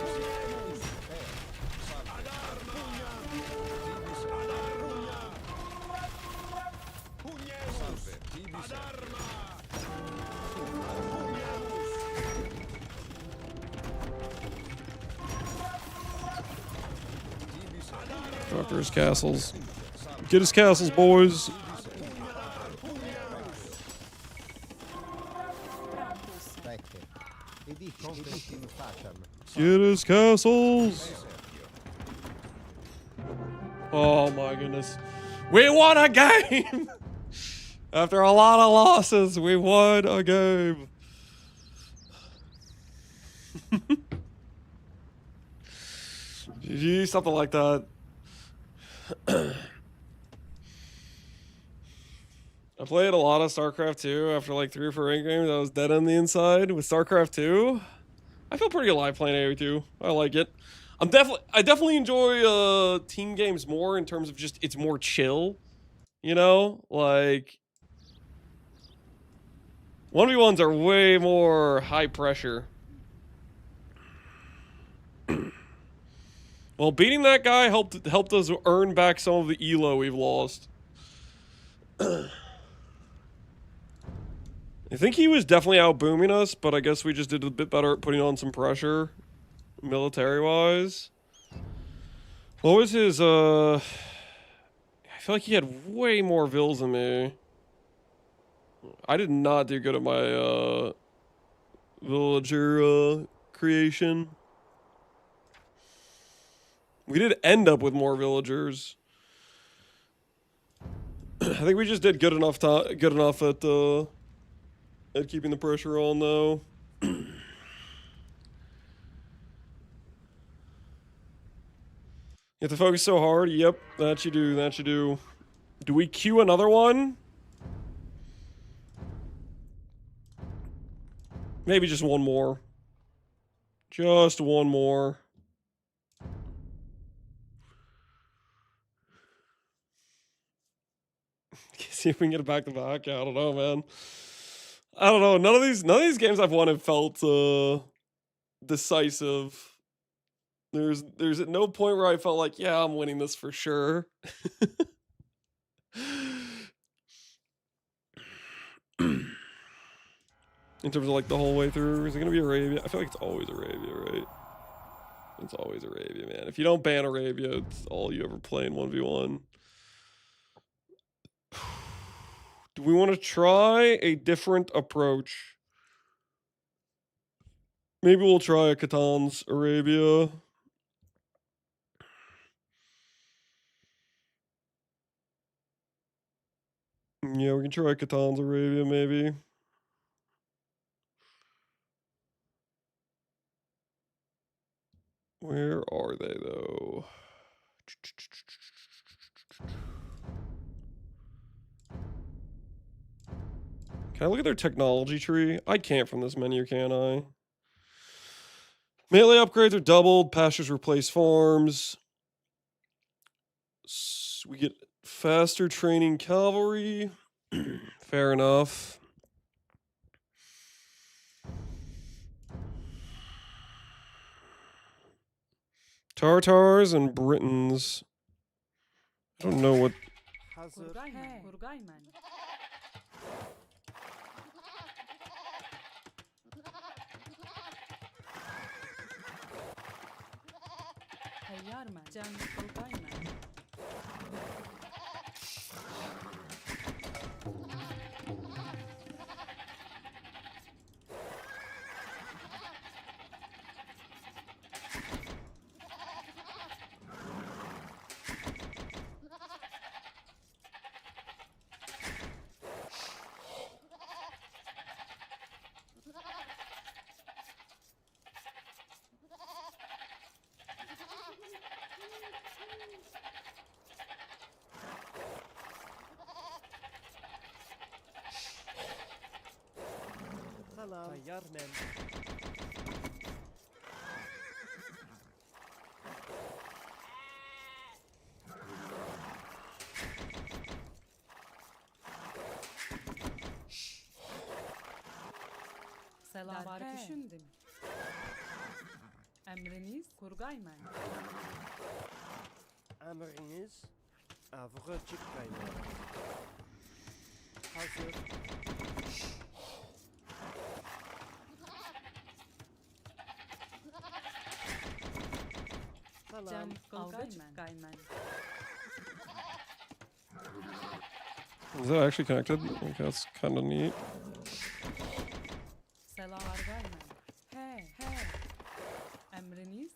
Pugnemus. Salve. Ad arma. Ad arma. Pugnemus. Salve. Ad arma. Ad pugnemus. After his castles. Get his castles, boys. Recte. Confestim faciam. Get his castles. Oh my goodness. We won a game! After a lot of losses, we won a game. GG, something like that. I played a lot of StarCraft 2 after like 3 or 4 ranked games. I was dead on the inside with StarCraft 2. I feel pretty alive playing AoE2. I like it. I definitely enjoy team games more in terms of just it's more chill. You know? Like 1v1s are way more high pressure. Well, beating that guy helped us earn back some of the elo we've lost. I think he was definitely out booming us, but I guess we just did a bit better at putting on some pressure, military-wise. What was his, I feel like he had way more vills than me. I did not do good at my, villager, creation. We did end up with more villagers. I think we just did good enough at keeping the pressure on, though. You have to focus so hard. Yep, that you do. That you do. Do we queue another one? Maybe just one more. Just one more. See if we can get it back to back. I don't know, man. I don't know. None of these games I've won have felt decisive. There's at no point where I felt like, yeah, I'm winning this for sure. In terms of like the whole way through, is it gonna be Arabia? I feel like it's always Arabia, right? It's always Arabia, man. If you don't ban Arabia, it's all you ever play in 1v1. Do we want to try a different approach? Maybe we'll try a Catan's Arabia. Yeah, we can try Catan's Arabia, maybe. Where are they, though? Can I look at their technology tree? I can't from this menu, can I? Melee upgrades are doubled. Pastures replace farms. We get faster training cavalry. Fair enough. Tartars and Britons. I don't know what... Salam. Tayyar men. Selam var düşündüm. Emriniz Kurgaymen. Emriniz avga çıkmayın. Hazır. Salam. Kurgaymen. Is that actually connected? Okay, that's kind of neat. Selam Kurgaymen. He. Emriniz.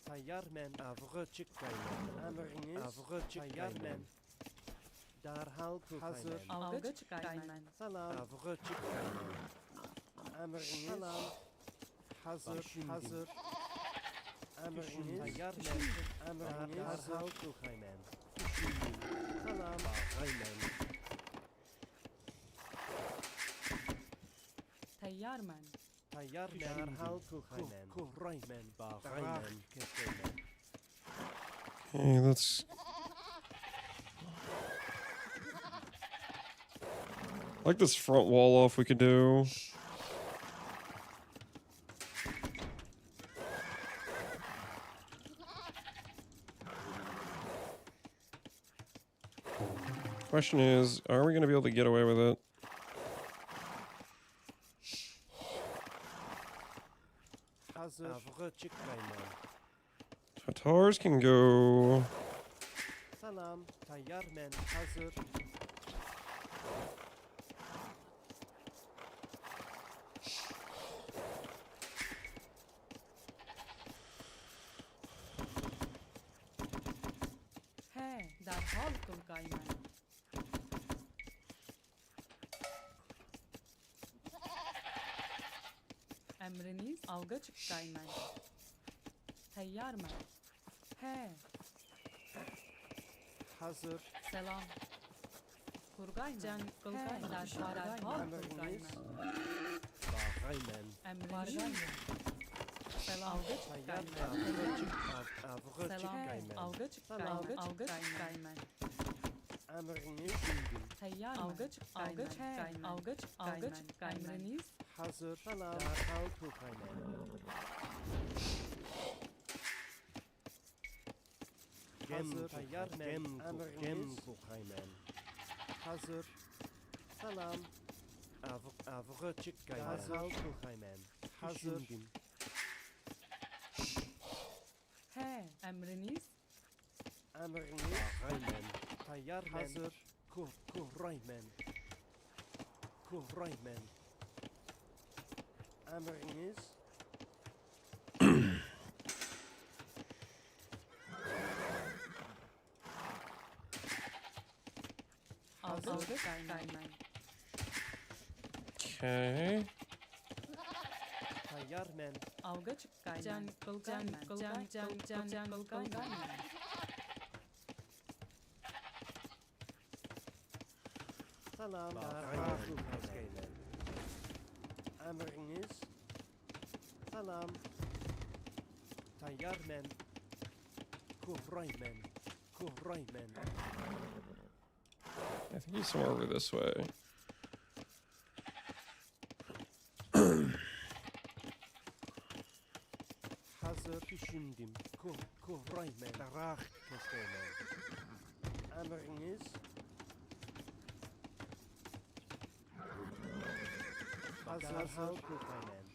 Tayyar men avga çıkmayın. Emriniz avga çıkmayın. Derhal hazır. Avga çıkaymen. Salam. Avga çıkmayın. Emriniz. Salam. Hazır. Hazır. Emriniz. Tayyar men. Emriniz. Derhal çıkmayın. Salam. Ağaymen. Tayyarmen. Tayyar men. Derhal çıkmayın. Kuhraymen. Bağaymen. Keseymen. Okay, let's... I like this front wall off we could do. Question is, are we going to be able to get away with it? Hazır. Avga çıkmayın. Tatars can go... Salam. Tayyar men. Hazır. Derhal Kurgaymen. Emriniz avga çıkaymen. Tayyarmen. He. Hazır. Selam. Kurgaymen. Kurgaymen. Derhal Kurgaymen. Bağaymen. Emriniz. Selam. Avga çıkmayın. Avga çıkaymen. Avga çıkaymen. Emriniz. Tayyar avga çıkaymen. Avga çıkaymen. Emriniz. Hazır. Salam. Derhal çıkaymen. Hazır. Tayyar men. Emriniz. Çıkaymen. Hazır. Salam. Avga çıkaymen. Derhal çıkaymen. Hazır. He, emriniz. Emriniz. Bağaymen. Tayyar hazır. Kuhraymen. Kuhraymen. Emriniz. Algı kaymen. Okay. Tayyarmen. Algı kaymen. Can kaymen. Salam. Emriniz. Salam. Tayyarmen. Kuhraymen. Kuhraymen. I think he's somewhere over this way. Hazır düşündüm. Kuhraymen. Darak keskemen. Emriniz. Hazır kuhraymen.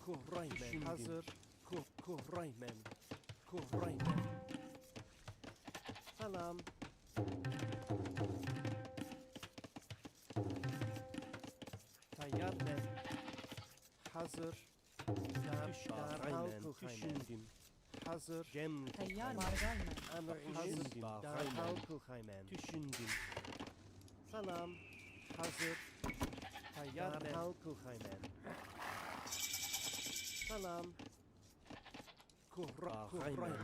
Kuhraymen. Hazır. Kuhraymen. Kuhraymen. Salam. Tayyarmen. Hazır. Derhal düşündüm. Hazır. Cem. Tayyar Düşündüm. Derhal kılhaymen. Düşündüm. Salam. Hazır. Tayyar derhal kılhaymen. Salam. Kuhraymen.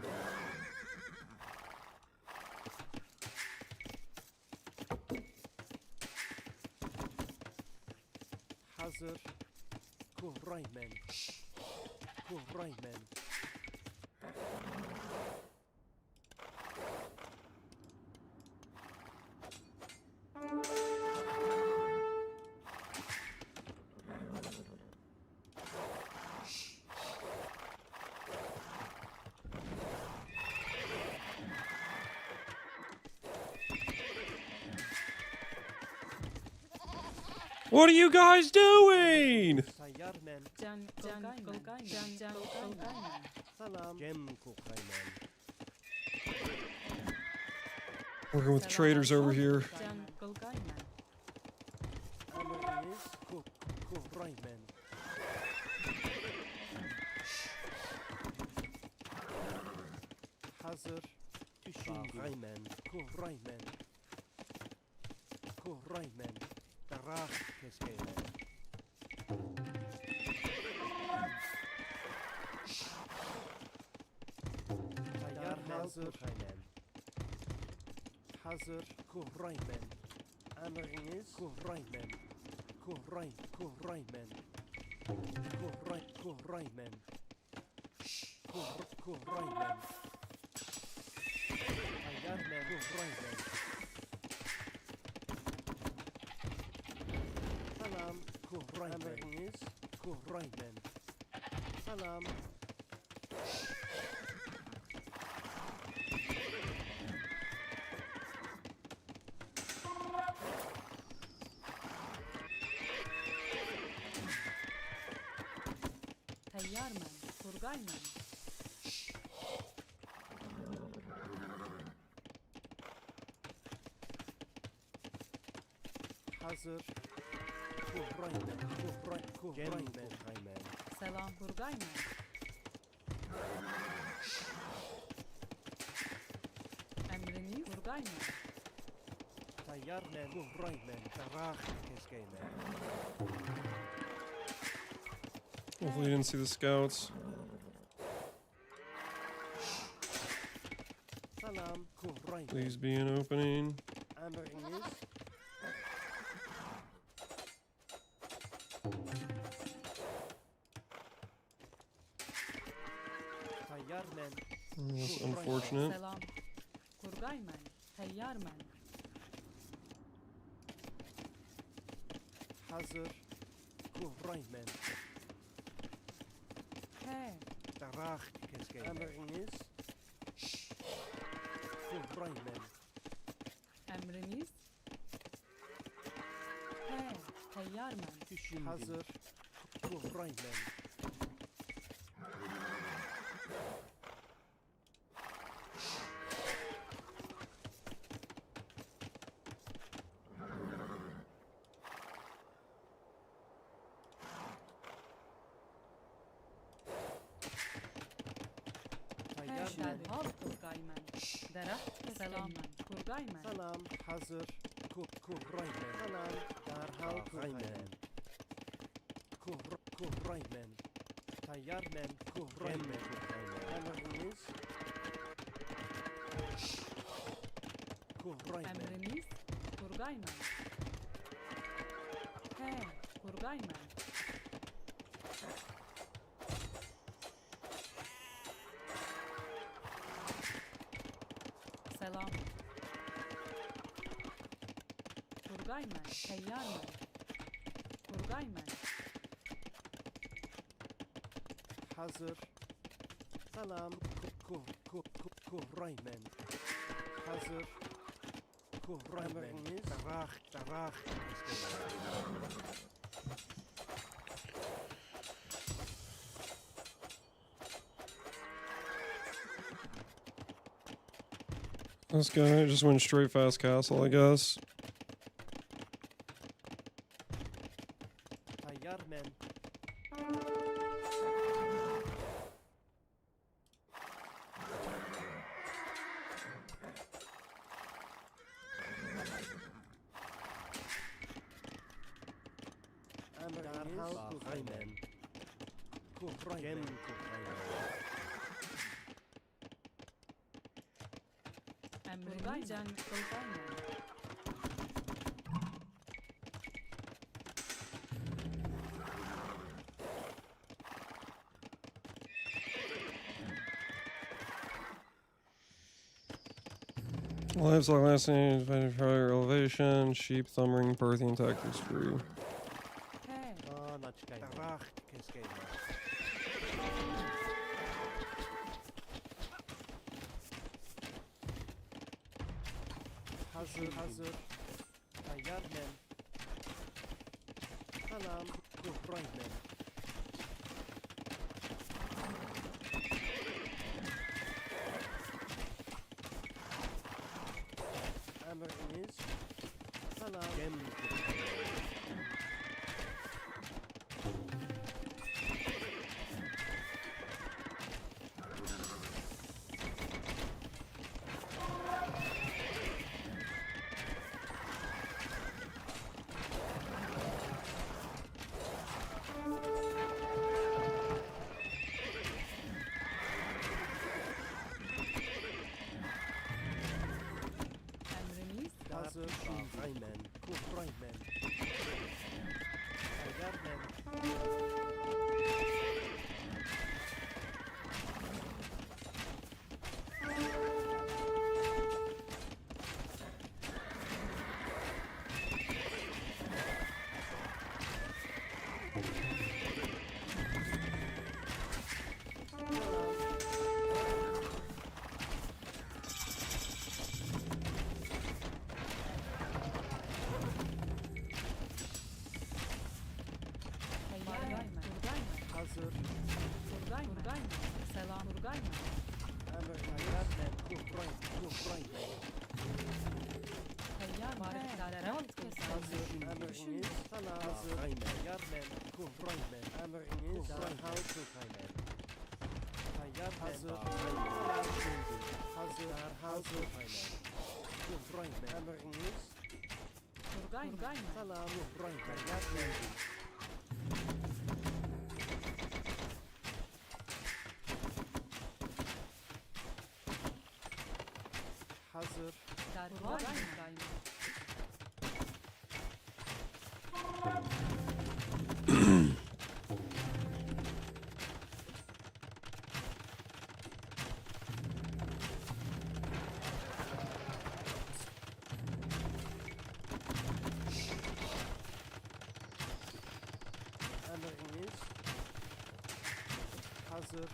Hazır. Kuhraymen. Kuhraymen. What are you guys doing? Tayyarmen. Can Salam. Cem kuhraymen. Working with the traders over here. Emriniz. Kuhraymen. Hazır. Düşündüm. Kuhraymen. Kuhraymen. Darak keskeymen. Tayyar hazır. Hazır. Kuhraymen. Emriniz. Kuhraymen. Kuhraymen. Kuhraymen. Kuhraymen. Tayyarmen. Kuhraymen. Salam. Kuhraymen. Emriniz. Kuhraymen. Salam. Tayyarmen. Kurgaymen. Hazır. Kuhraymen. Kuhraymen. Selam kurgaymen. Emriniz kurgaymen. Tayyarmen. Kuhraymen. Darak keskeymen. Hopefully you didn't see the scouts. Salam. Kuhraymen. Please be an opening. Emriniz. Tayyarmen. That's unfortunate. Selam. Kurgaymen. Tayyarmen. Hazır. Kuhraymen. He. Darak keskeymen. Emriniz. Kuhraymen. Emriniz. He. Tayyarmen. Düşündüm. Hazır. Kuhraymen. Derhal Kurgayman. Derah Selamman. Kurgayman. Salam hazır. Kuraymen. Salam derhal kuraymen. Kuraymen. Tayyarmen. Kuraymen. Emriniz. Kuraymen. Emriniz Kurgayman. He Kurgayman. Selam. Kurgayman. Teyyarman. Kurgayman. Hazır. Salam kuraymen. Hazır. Kuraymen. Darah. This guy just went straight fast castle, I guess. Tayyarmen. Derhal kuraymen. Kuraymen. Emriniz Kurgayman. Livestock lasting, fire elevation, sheep, thumbring, birthing tactics free. He. Darah keskeyn. Hazır. Tayyarmen. Salam kuraymen. Emriniz. Salam. Emriniz Hazır. Kuraymen. Tayyarmen. Teyyarman. Kurgayman. Hazır. Kurgayman. Selam Kurgayman. Tayyarmen. Kuraymen. Teyyarman. Derhal Hazır. Emriniz. Salam. Hazır. Tayyarmen. Kuraymen. Emriniz. Derhal kuraymen. Tayyarmen. Hazır. Hazır. Derhal kuraymen. Kuraymen. Emriniz. Kurgayman. Salam. Kuraymen. Tayyarmen. Hazır. Derhal Kurgayman. Emriniz. Hazır.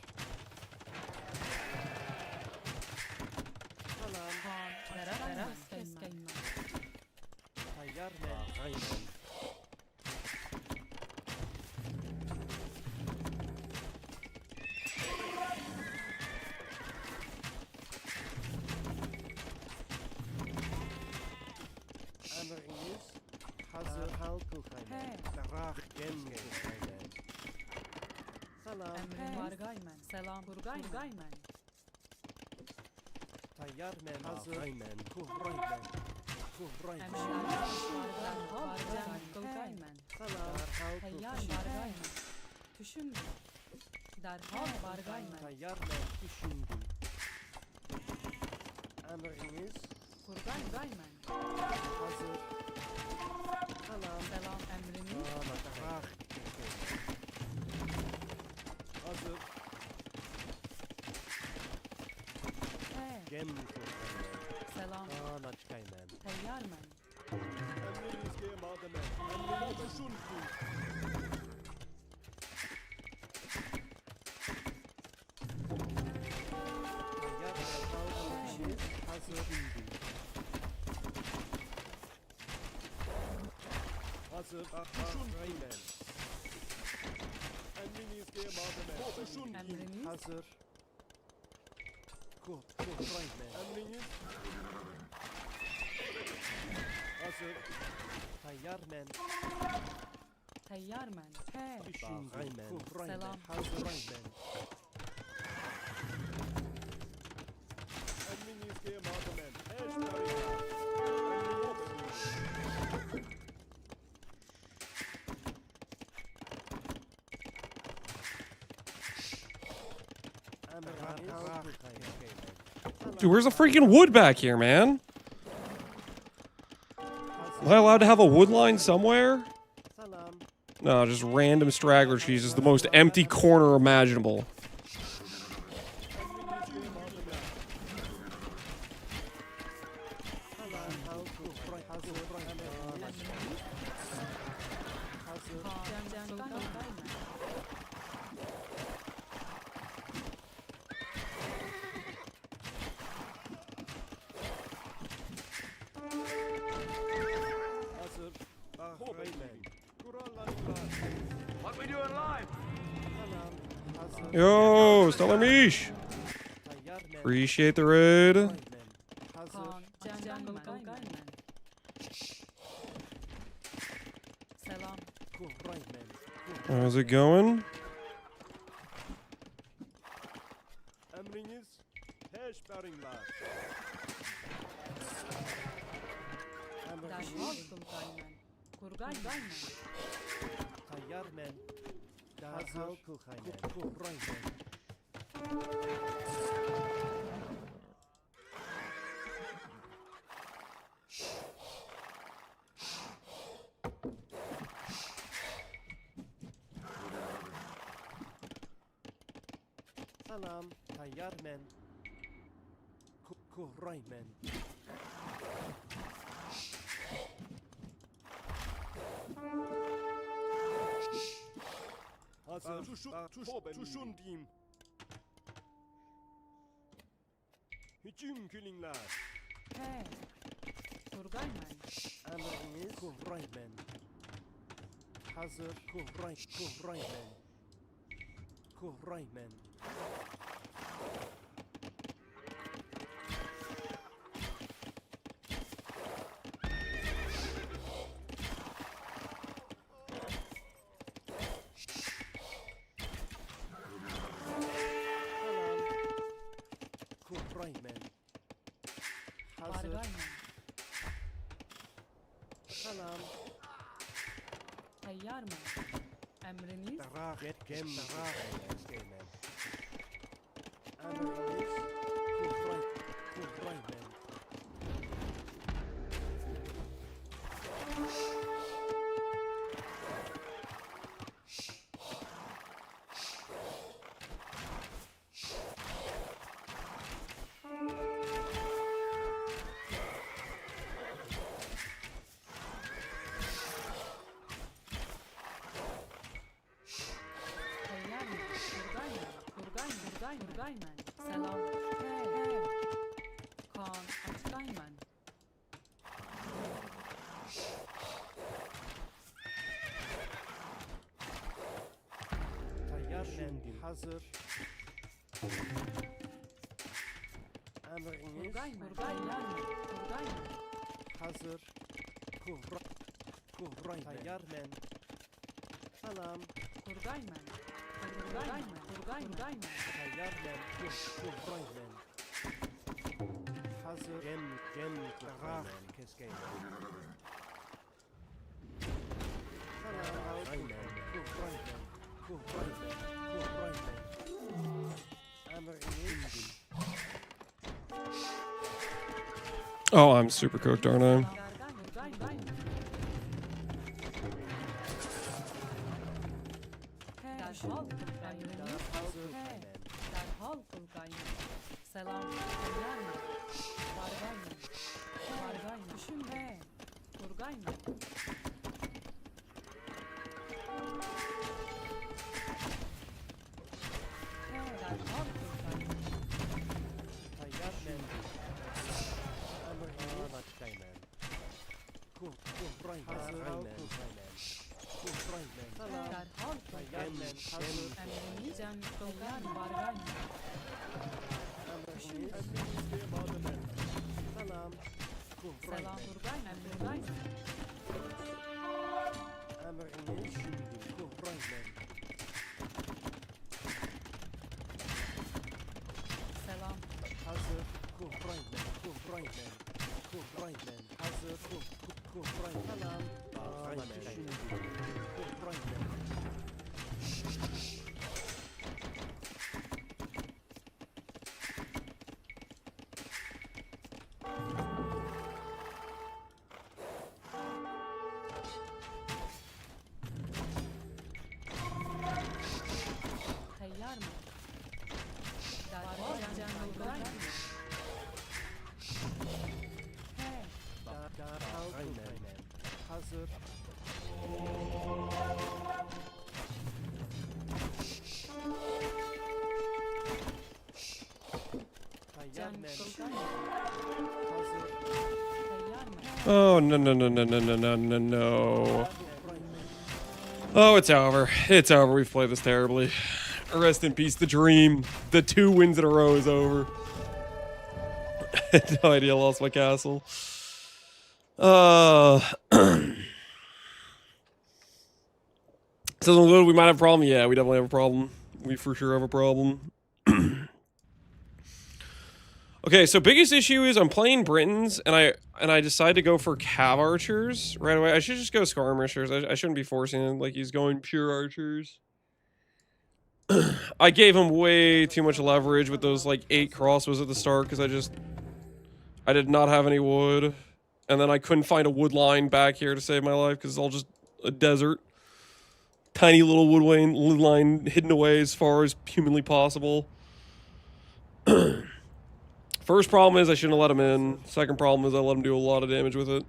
Salam. Derhal Keskayman. Tayyarmen. Aynen. Emriniz. Hazır. Halkı kaymen. Darah Salam. Emrin Kurgayman. Selam Kurgayman. Tayyar men. Hazır. Raymen. Raymen. Raymen. Salam. Tayyar bargayman. Düşündüm. Derhal bargayman. Tayyar men. Düşündüm. Emriniz. Kurgayman. Hazır. Salam. Selam emriniz. Hazır. Gem Selam. Naçkaymen. Tayyarman. Emrinizge mademen. Emriniz düşündüm. Tayyar men. Hazır. Hazır. Raymen. Emrinizge mademen. Düşündüm. Hazır. Raymen. Emriniz. Hazır. Tayyar men. Tayyarman. He. Düşündüm. Raymen. Selam. Hazır. Raymen. Emrinizge mademen. Dude, where's the freaking wood back here, man? Am I allowed to have a wood line somewhere? No, just random straggler trees. Just the most empty corner imaginable. What we doing live? Yo, Stellar Mish. Appreciate the raid. Selam. How's it going? Emriniz. Heş beringler. Derhal kurgayman. Tayyar men. Hazır. Raymen. Salam. Tayyar men. Raymen. Hazır. Düşündüm. Hücum külünler. He. Kurgayman. Emriniz. Raymen. Hazır. Raymen. Raymen. Raymen. Hazır. Bargayman. Salam. Tayyarman. Emriniz. Gem. Emriniz. Raymen. Kurgayman. Selam. He. Kaan Açgayman. Tayyar men. Hazır. Emriniz. Kurgayman. Hazır. Tayyar men. Salam. Kurgayman. Kurgayman. Tayyar men. Raymen. Hazır. Gem Kara Keske. Oh, I'm super cooked, aren't I? Selam. Bargaymen. Bargaymen. Düşün be. Turgaymen. Selam Turgaymen. Turgaymen. Selam. Hazır. Kuhraymen. Hazır. Kuhraymen. Salam. Kuhraymen. Tayyar mı? Bargaymen. Turgaymen. Hazır. Oh, no, no, no, no, no, no, no, no, no. Oh, it's over. It's over. We've played this terribly. Rest in peace, the dream. The 2 wins in a row is over. I had no idea I lost my castle. Says good, we might have a problem. Yeah, we definitely have a problem. We for sure have a problem. Okay, so biggest issue is I'm playing Britons and I decide to go for cav archers right away. I should just go skirmishers. I shouldn't be forcing him like he's going pure archers. I gave him way too much leverage with those like 8 crossbows at the start because I did not have any wood. And then I couldn't find a wood line back here to save my life because it's all just a desert. Tiny little wood line hidden away as far as humanly possible. First problem is I shouldn't have let him in. Second problem is I let him do a lot of damage with it.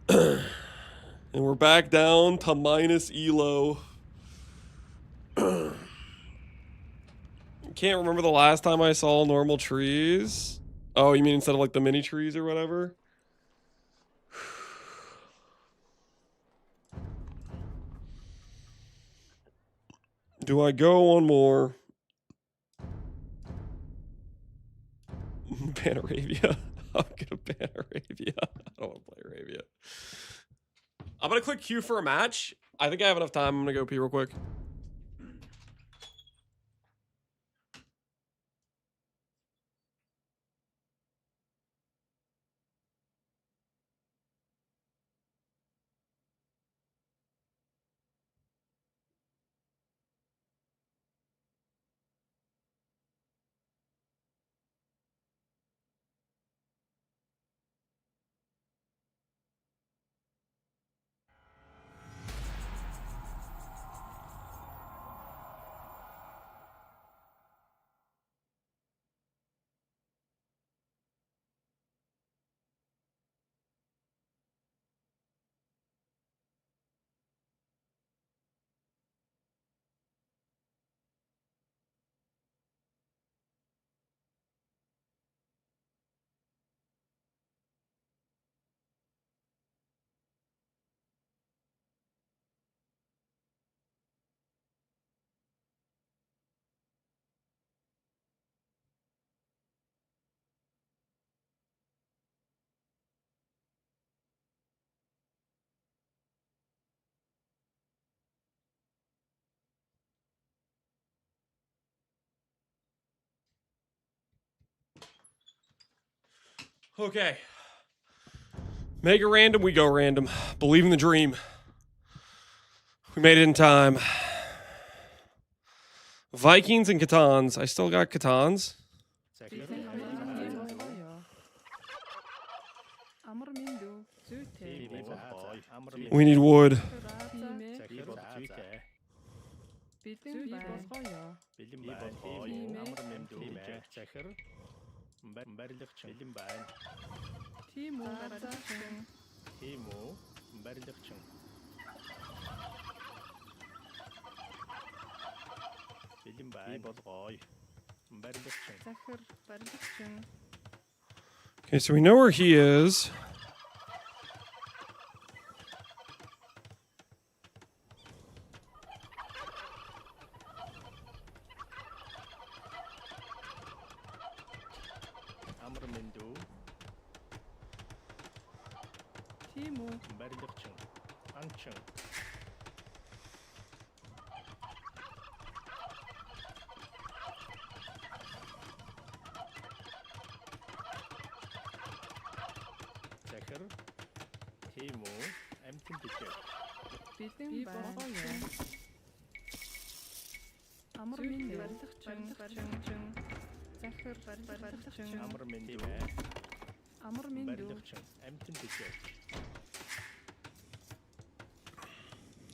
And we're back down to minus elo. Can't remember the last time I saw normal trees. Oh, you mean instead of like the mini trees or whatever? Do I go one more? Ban Arabia. I'm gonna ban Arabia. I don't want to play Arabia. I'm gonna click Q for a match. I think I have enough time. I'm gonna go pee real quick. Okay. Make it random, we go random. Believe in the dream. We made it in time. Vikings and Catans. I still got Catans. We need wood. Okay, so we know where he is.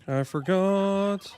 I forgot.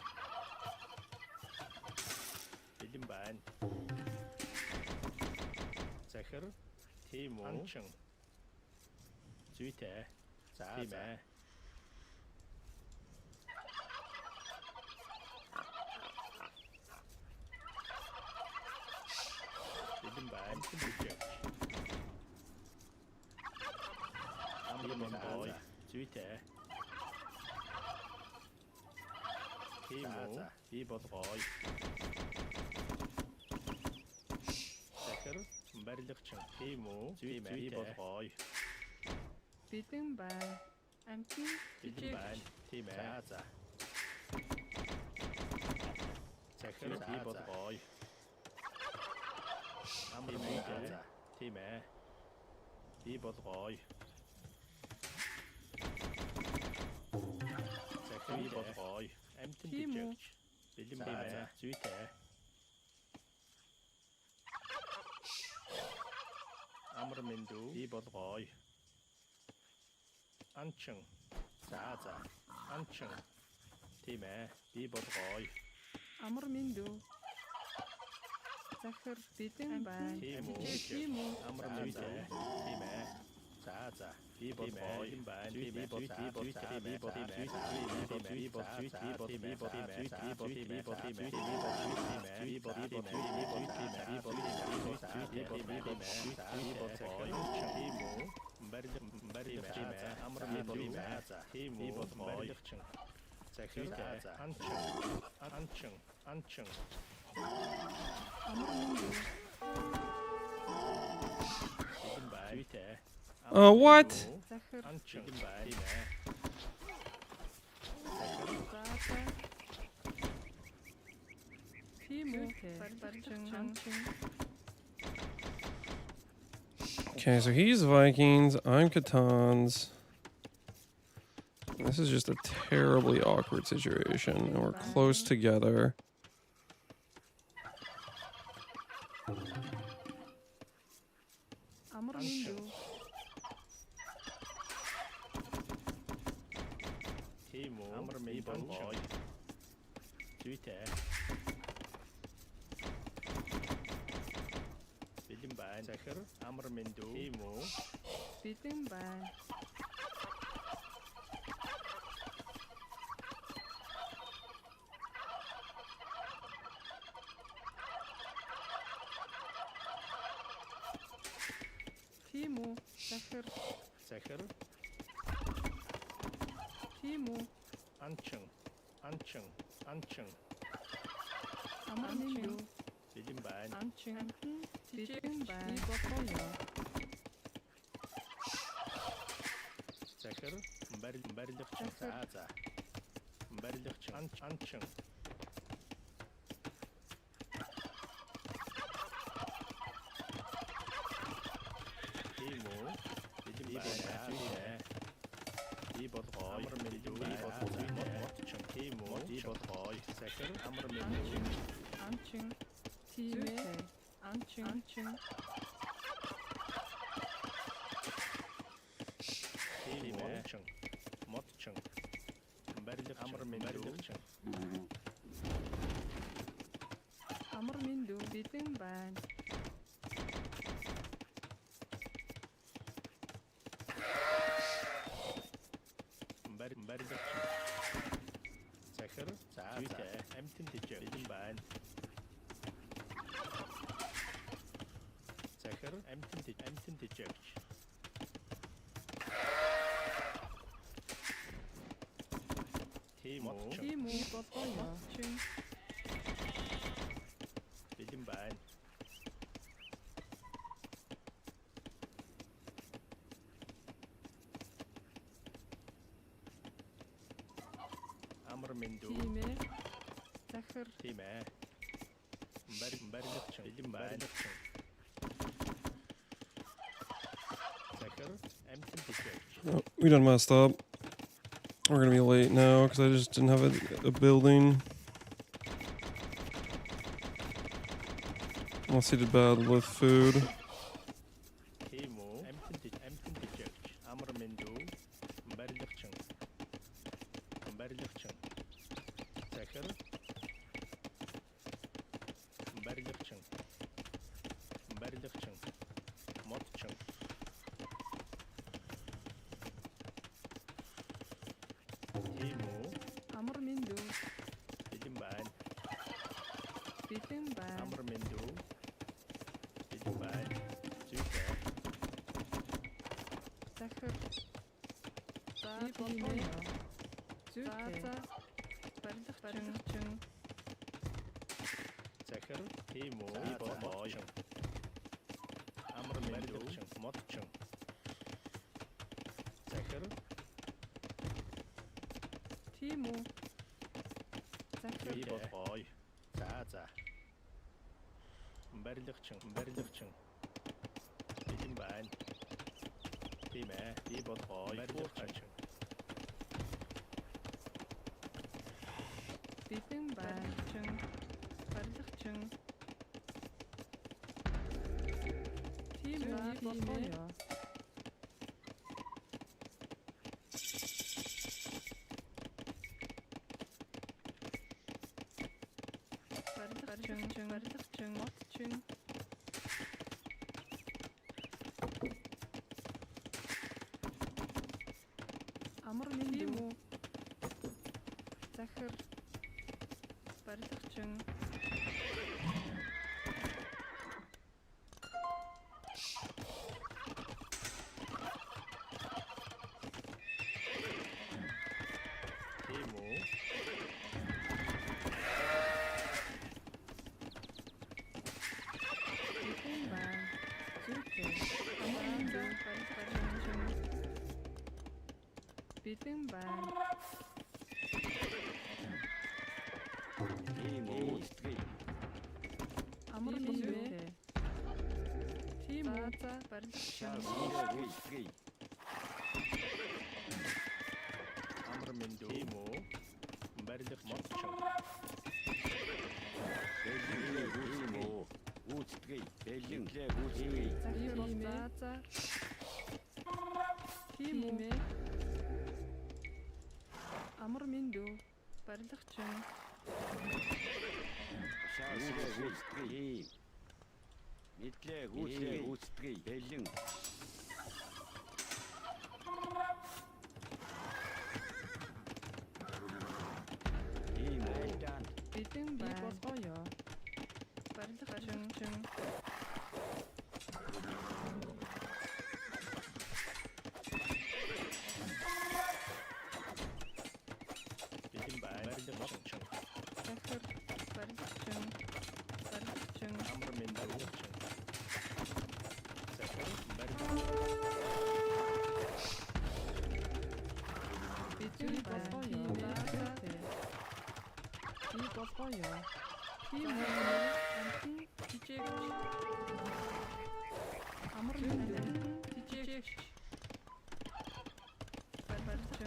What? Okay, so he's Vikings, I'm Catans. This is just a terribly awkward situation, and we're close together. Oh, we done messed up. We're gonna be late now because I just didn't have a building. Unless he did bad with food.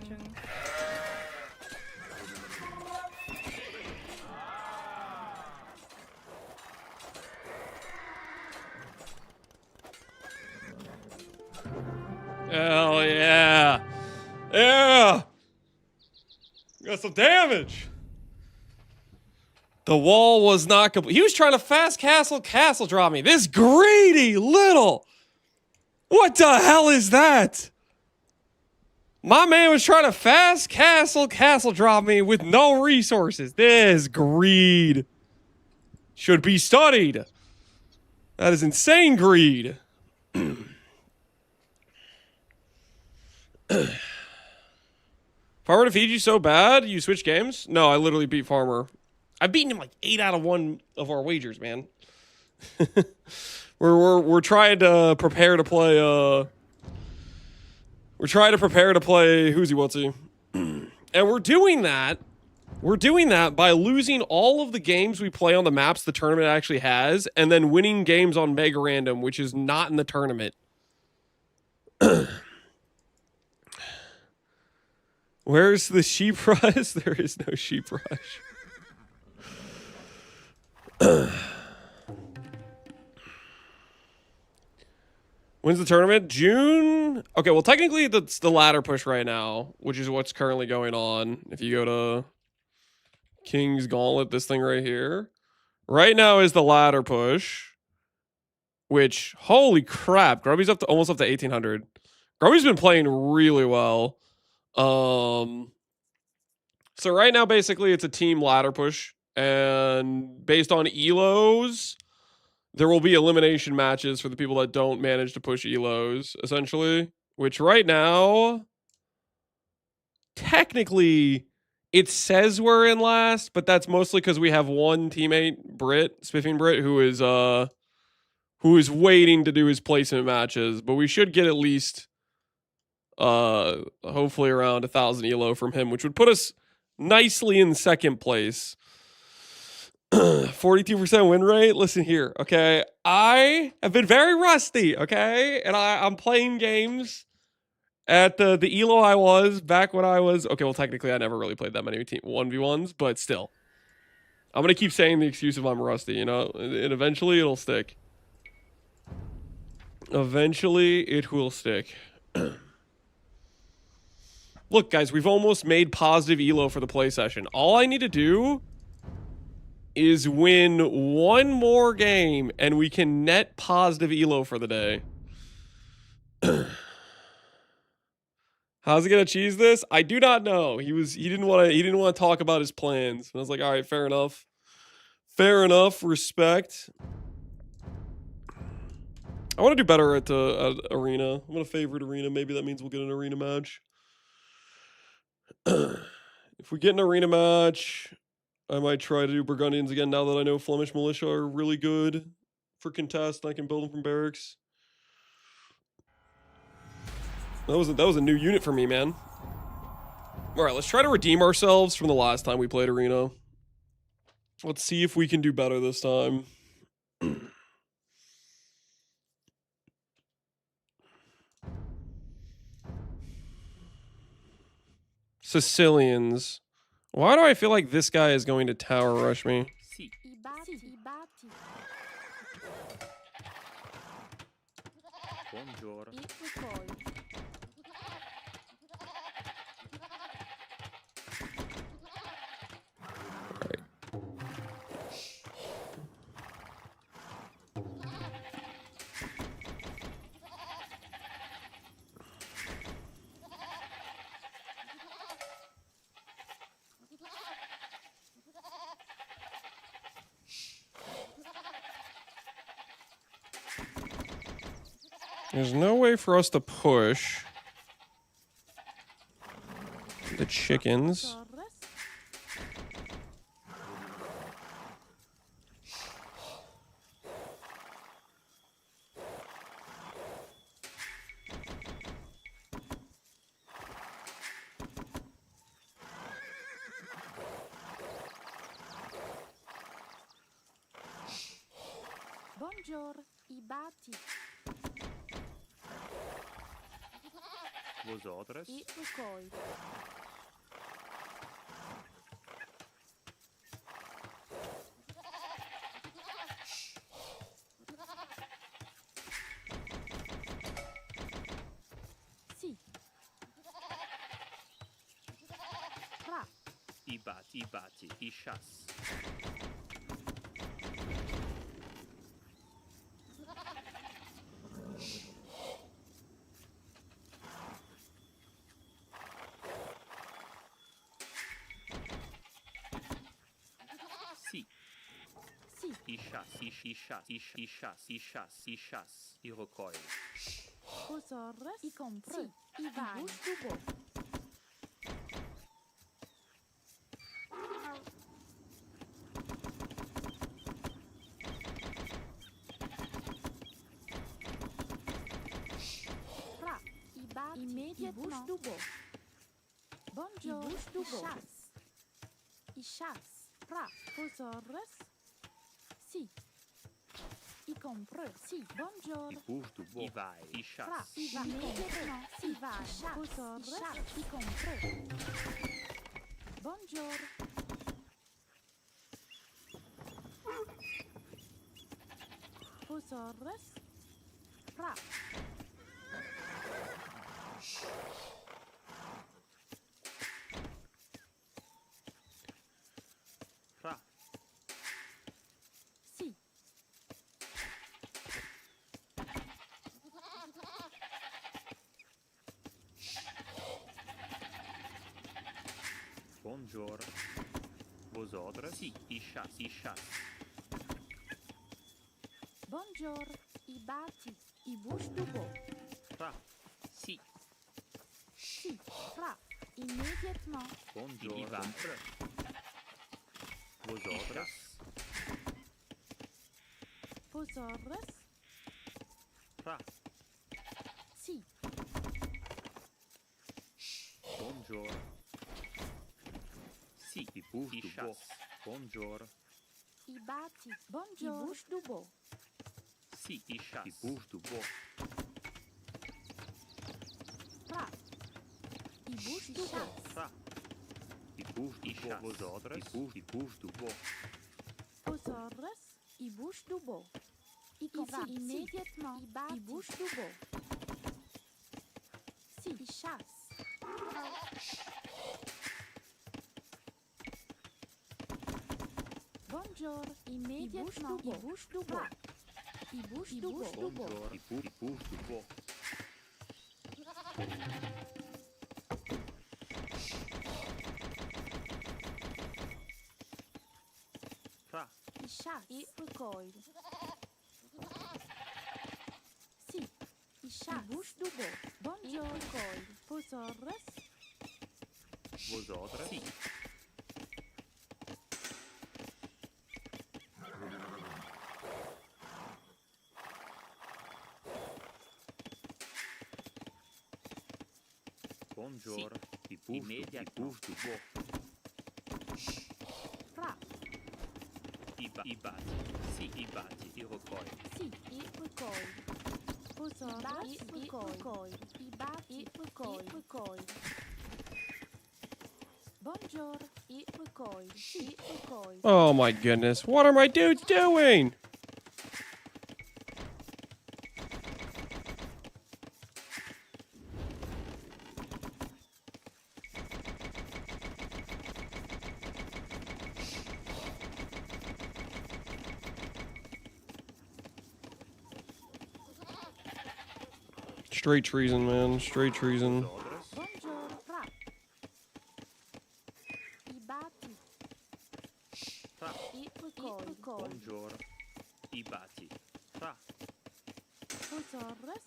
Chung. Hell yeah. Yeah. Got some damage. The wall was not complete. He was trying to fast castle drop me. This greedy little. What the hell is that? My man was trying to fast castle drop me with no resources. This greed should be studied. That is insane greed. Farmer defeated you so bad you switch games? No, I literally beat Farmer. I've beaten him like 8 out of 1 of our wagers, man. we're trying to prepare to play we're trying to prepare to play Who's He What's He. And we're doing that by losing all of the games we play on the maps the tournament actually has, and then winning games on Mega Random, which is not in the tournament. Where's the sheep rush? There is no sheep rush. When's the tournament? June? Okay, well, technically, it's the ladder push right now, which is what's currently going on. If you go to King's Gauntlet, this thing right here. Right now is the ladder push, which, holy crap, Grubby's almost up to 1,800. Grubby's been playing really well. So right now, basically, it's a team ladder push, and based on elos, there will be elimination matches for the people that don't manage to push elos, essentially. Which right now, technically, it says we're in last, but that's mostly because we have one teammate, Spiffing Brit, who is waiting to do his placement matches. But we should get at least, hopefully around 1,000 elo from him, which would put us nicely in second place. 42% win rate. Listen here, okay? I have been very rusty, okay? And I'm playing games at the elo I was back when I was... Okay, well, technically, I never really played that many 1v1s, but still. I'm going to keep saying the excuse of I'm rusty, you know? And eventually, it'll stick. Eventually, it will stick. Look, guys, we've almost made positive elo for the play session. All I need to do is win one more game, and we can net positive elo for the day. How's he gonna cheese this? I do not know. He didn't want to talk about his plans. And I was like, all right, fair enough. Fair enough. Respect. I want to do better at arena. I'm gonna favorite arena. Maybe that means we'll get an arena match. If we get an arena match, I might try to do Burgundians again now that I know Flemish Militia are really good for contest and I can build them from barracks. That was a new unit for me, man. Alright, let's try to redeem ourselves from the last time we played arena. Let's see if we can do better this time. Sicilians. Why do I feel like this guy is going to tower rush me? There's no way for us to push the chickens. Buongiorno, i batti. Vosotros. I recolho. Sì. Ra. I bati, i chas. Sì. Sì. I chas. I recolho. Vosotros. I compro. I vai. I busto. Ra. I bati. Imediatement. I busto. Buongiorno. I busto. I chas. Ra. Vosotros. Sì. I compro. Sì. Buongiorno. I busto. I vai. I Ra. chas. I vai. Imediatement. I vai. Vosotros. I compro. Buongiorno. Vosotros. Ra. Fra. Sì. Buongiorno. Vosotros. Sì. I chas. Buongiorno. I bati. I busto. Fra. Sì. Sì. Fra. Immédiatement. Buongiorno. I compro. Vosotros. Vosotros. Fra. Sì. Buongiorno. Sì. I busto. Buongiorno. I bati. Buongiorno. I busto. Sì. I chas. I busto. Fra. I busto. Fra. I busto. I chas. Vosotros. I busto. Vosotros. I busto. I va immédiatement. I bati. I busto. Sì. I chas. Buongiorno. Immédiatement. I busto. I busto. Buongiorno. I busto. Fra. I chas. I recolho. Sì. I chas. I busto. Buongiorno. I recolho. Vosotros. Vosotros. Sì. Buongiorno. I busto. Fra. I bati. Sì. I bati. I recolho. Sì. I recolho. Vosotros. I recolho. I bati. I recolho. Buongiorno. I recolho. Sì. I recolho. Oh my goodness. What are my dudes doing? Straight treason, man. Straight treason. Buongiorno. Fra. I bati. Fra. I recolho. Buongiorno. I bati. Fra. Vosotros.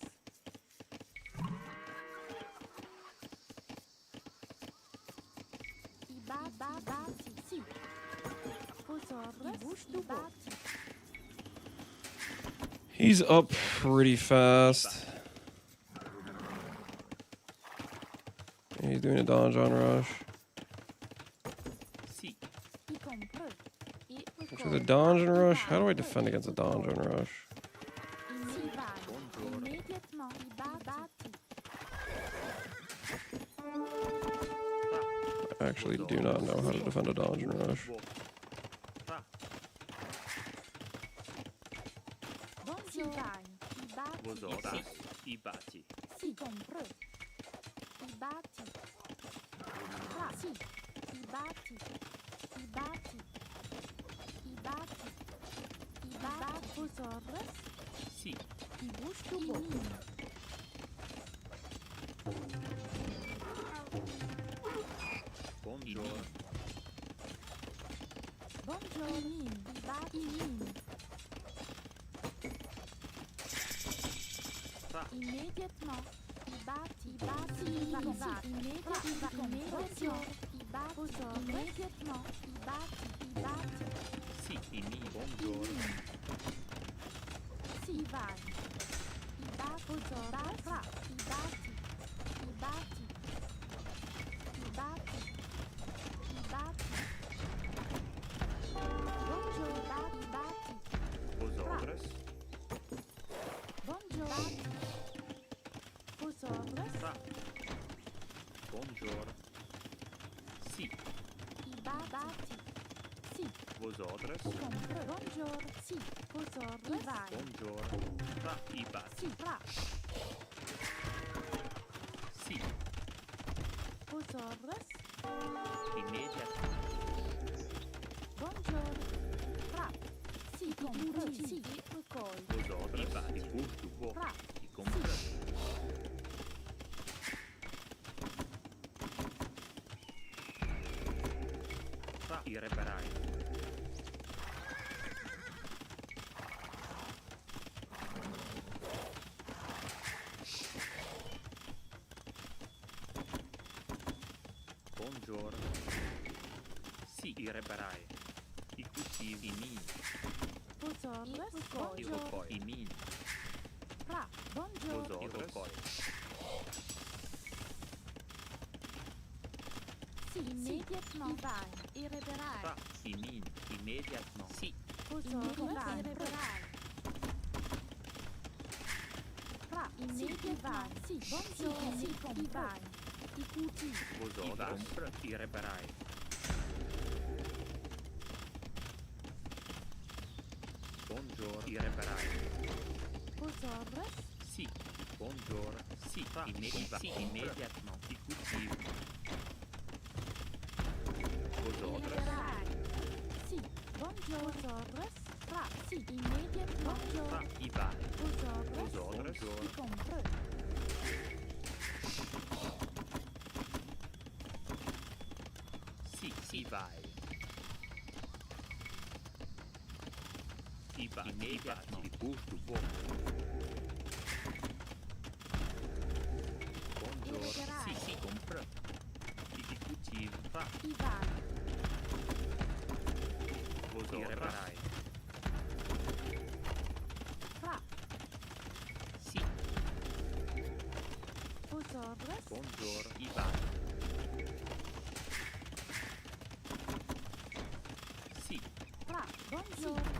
I bati. Sì. Vosotros. I busto. Bati. He's up pretty fast. He's doing a donjon rush. Sì. I compro. I Which is a recolho. donjon rush? How do I defend against a donjon rush? Si vai. Immediatement. I bati. actually do not know how to defend a dodge and rush. Vosotros i bati. Si compro. I batti. Sì. I batti. I batti. I batti. I batti. Vosotros. Sì. I busto bom. Buongiorno. Buongiorno. I batti. Immédiatement. I batti. I batti. I batti. Immédiatement. I batti. Immédiatement. I batti. I batti. Sì, i miei buongiorno. Si vai. I batti. I batti. I batti. I batti. I batti. Buongiorno. I batti. Vosotros. Buongiorno. Vosotros. Buongiorno. Sì. I batti. Sì. Vosotros. Buongiorno. Sì. Vosotros. I vai. Buongiorno. I bati. Sì. Sì. Vosotros. Immediatamente. Buongiorno. Sì. Compro. Sì. Poi. Vosotros. I bati. Gusto buon. I compro. I reparai. Buongiorno. Sì, i reparai. I cultivi, i mini. Vosotros. I rocoi, i mini. Buongiorno. I rocoi. Sì. Immediatement. I vai. I reparai. I mini. Immediatamente. Sì. Vosotros. I reparai. Immediatement. Sì. Buongiorno. Sì. I vai. I cultivi. Vosotros. I reparai. Buongiorno. I reparai. Vosotros. Sì. Buongiorno. Sì. Immediatamente. I cultivi. Vosotros. Sì. Buongiorno. Sì. Immediatement. Buongiorno. I vari. Vosotros. I compro. Sì, vai. I vari. Immediatamente. I gusto buono. Buongiorno. Sì, compro. I cultivi. I vari. I reparai. Sì. Vosotros. Buongiorno. I vari. Sì. Buongiorno.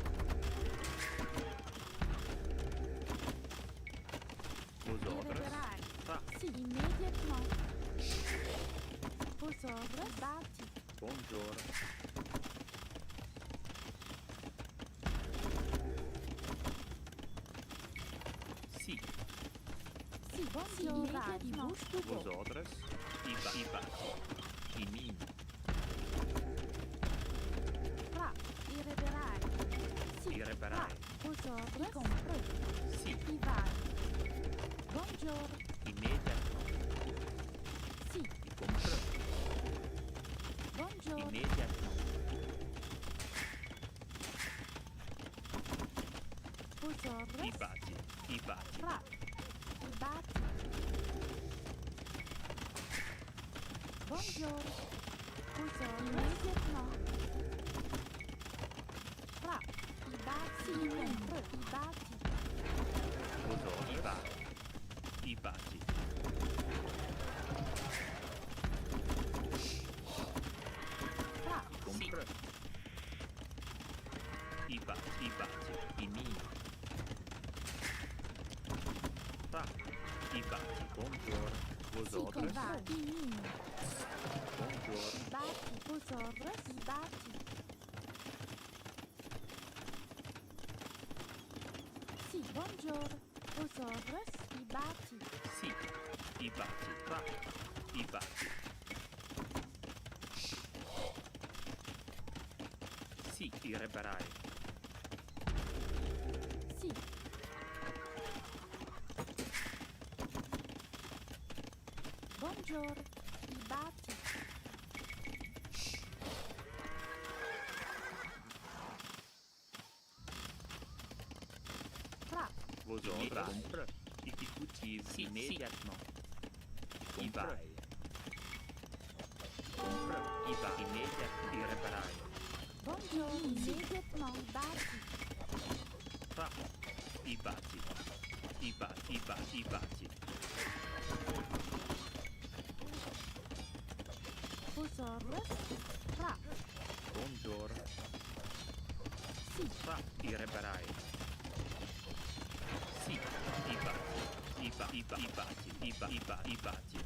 Vosotros. Sì. Immediatement. Vosotros. Batti. Buongiorno. Sì. Sì. Buongiorno. I busto. Vosotros. I batti. I mini. I reparai. Sì. I reparai. Vosotros. I compro. Sì. I vai. Buongiorno. Immediatamente. Sì. I compro. Buongiorno. Immediatamente. Vosotros. I batti. I batti. I batti. Buongiorno. Vosotros. Immediatement. I batti. I batti. Vosotros. I batti. I batti. Compro. I batti. I batti. I mini. I batti. Buongiorno. Vosotros. I mini. Buongiorno. Vosorus ibati. Sì, buongiorno. Vosorus ibati. Sì, ibati, va, ibati. Sì, ireberai. Sì. Buongiorno, ibati. Fra. Vos ordres. Compre. Exécutive immédiatement. Ibai. Compre. Iba. Immédiatement. Ireberai. Buongiorno, immediatement ibati. Fa. Ibati. Ibati. Vosorus. Fra. Buongiorno. Sì. Fa. Ireberai. Sì. Ibati. Ibati.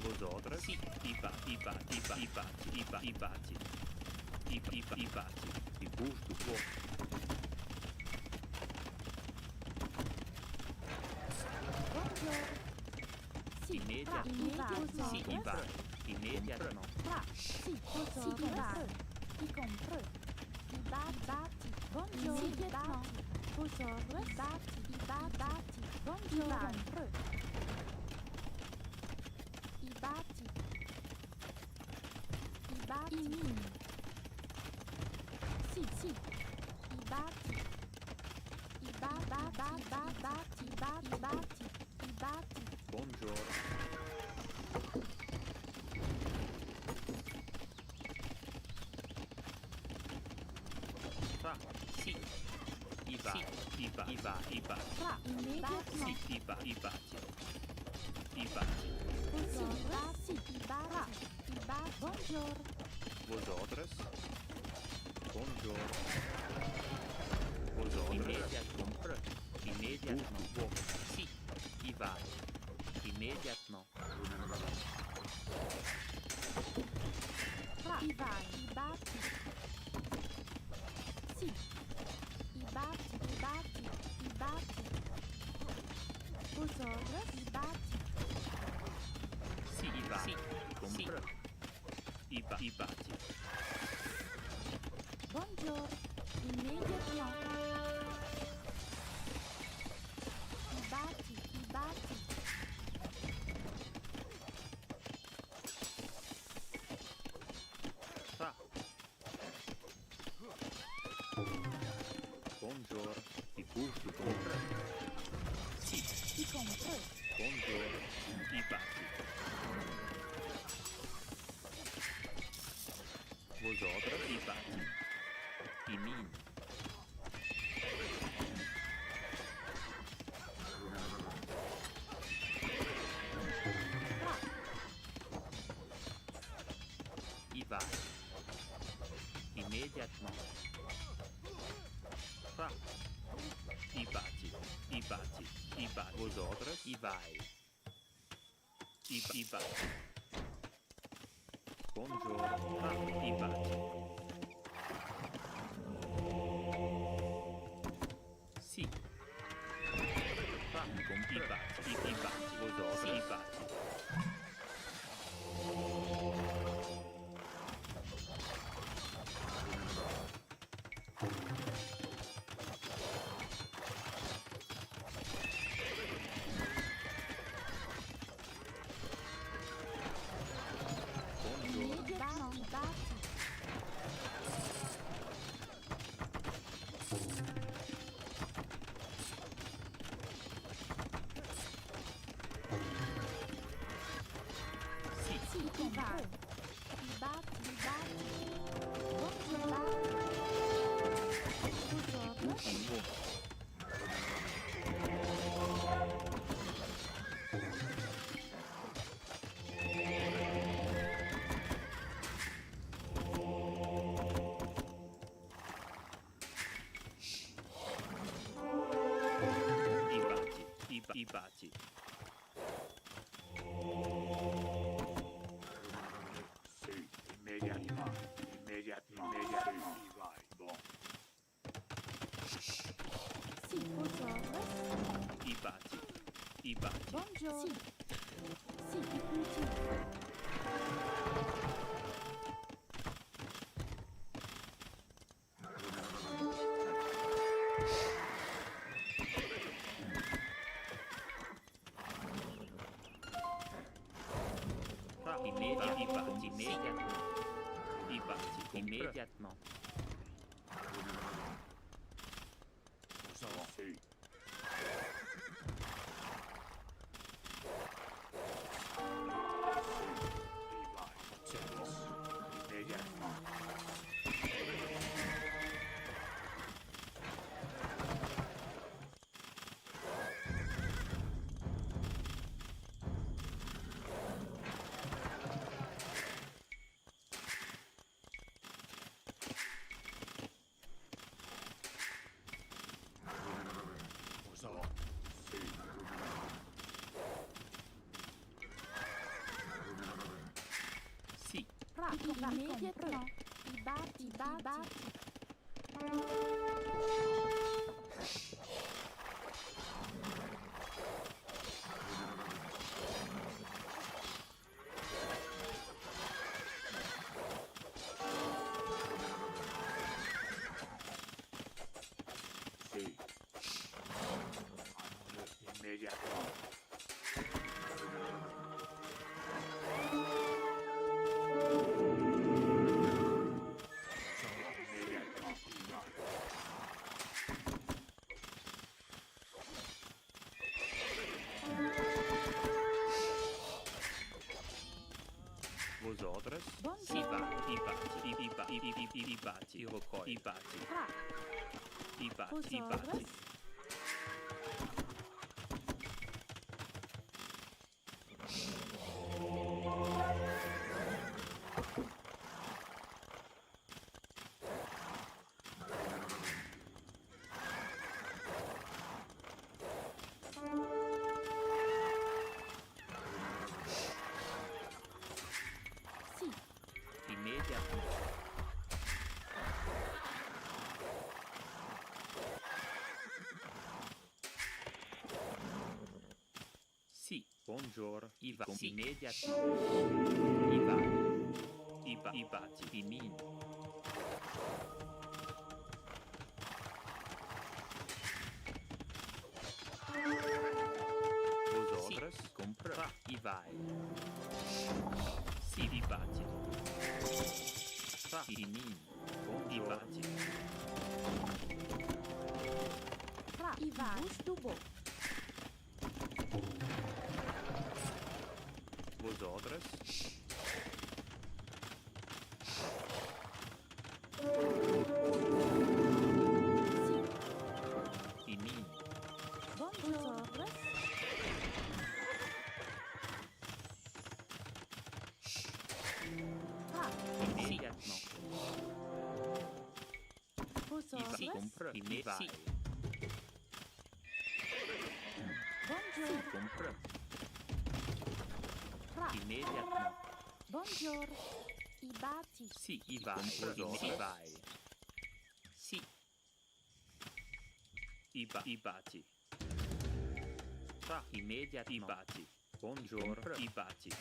Vos ordres. Sì. Ibati. Il bouge du bois. Buongiorno. Sì, Immédiatement. Sì, Ibai. Immédiatement. Fra. Sì, Vosorus. Ibati. I compre. Ibati. Buongiorno. Immediatement. Vosorus. Ibati. Buongiorno. Ibati. Imin. Sì. Ibati. Ibati. Buongiorno. Fa. Sì. Iba. Fra. Immediatement. Sì, ibati. Vosorus. Sì. Ibati. Buongiorno. Vos ordres. Buongiorno. Vos ordres. Immédiatement. Sì. Ibai. Immédiatement. Fra. Ibati. Sì. Ibati. Vosorus. Ibati. Sì, Ibai. Compre. Ibati. Buongiorno. Immediatement. Ibati. Fa. Buongiorno. Il bouge du compre. Sì. I compre. Buongiorno. Ibati. Vos ordres. Ibati. Imin. Ibai. Immédiatement. Fa. Ibati. Vos ordres. Ibai. Ibati. Buongiorno. Fa. Ibati. Sì. Fa. Ibati. Vos ordres. Ibati. Immédiatement. Immédiatement. Immédiatement. Bon. Si, buongiorno. I bati. I bati. Buongiorno. Sì. Sì, i punti. Immédiatement. Sì. Immediatamente. I batti. Sì. Immediatement. Vos ordres? Buongiorno. I bati. I bati. I rocoi. I bati. I bati. I bati. Sì. Immédiatement. Sì, buongiorno. I va. Sì. Immediatement. I va. I bati. I min. Vos ordres? Compra. I vai. Sì, i bati. I min. I bati. I vai. Stubo. Vos ordres? I min. Buongiorno. Immédiatement. Vos I va. ordres. Compra. I vai. Buongiorno. Compra. Immédiatement. Buongiorno. I batti. Sì, i vai. I vai. Sì. I bati. Immediatement. I bati. Buongiorno. I bati.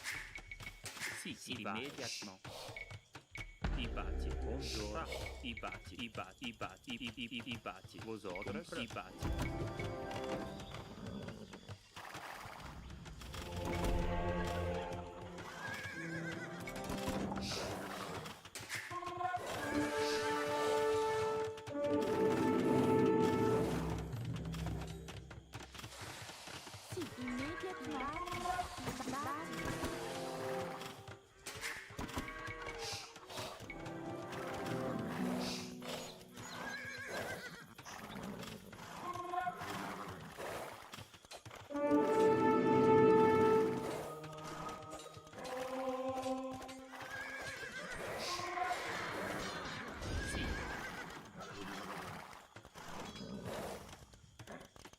Sì, immediatement. I bati. Buongiorno. I bati. I bati. I bati. Vos ordres? I bati. Sì, immediatamente. I batti.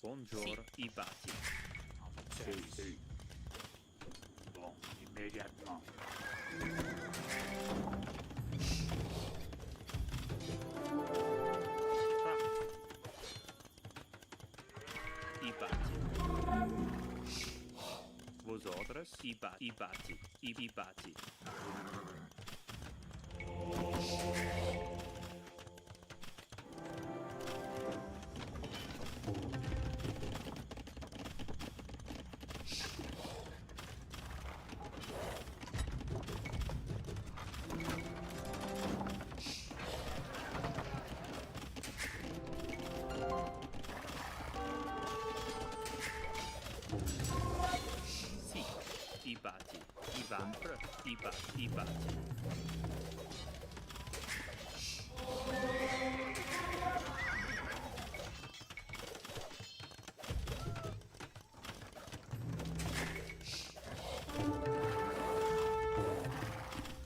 Buongiorno. I bati. Sì. Bon, immédiatement. Vosotros y bati. Ibati.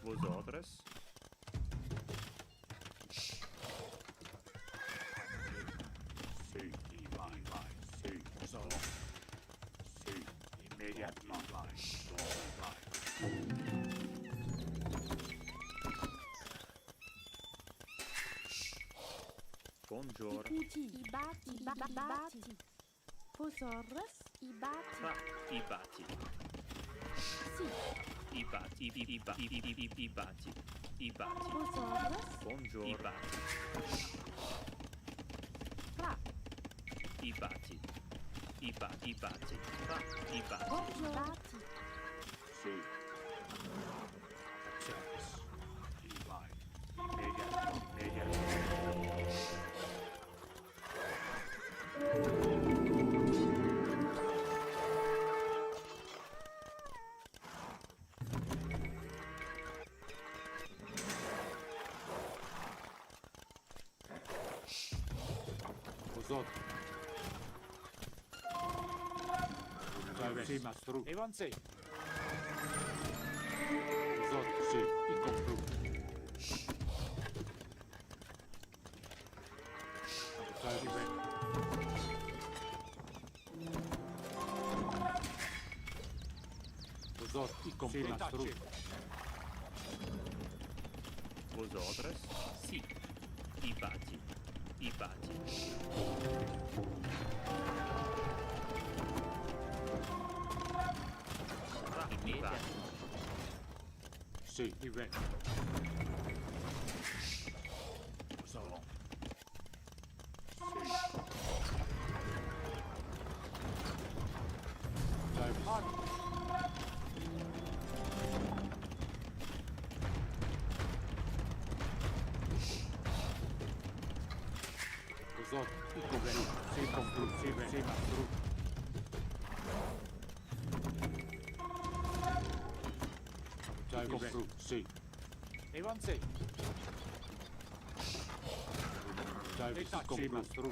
Vosotros. Sí, sí, solo. Sí, inmediatamente. Buongiorno. Ibati. Vosotros Ibati. Sì. Ibati. Vosotros Buongiorno. Ibati. Buongiorno. Sì. Access. Immediatamente. Sì, mastro. Evanze. Sì, i compru. I compru. Mastro. Vosotros. Sì. Ibati. Sì, i re. Solo. Sì, compru. Sì, mastro. Compru. Sì. Evanze. Sì, mastro. I compru.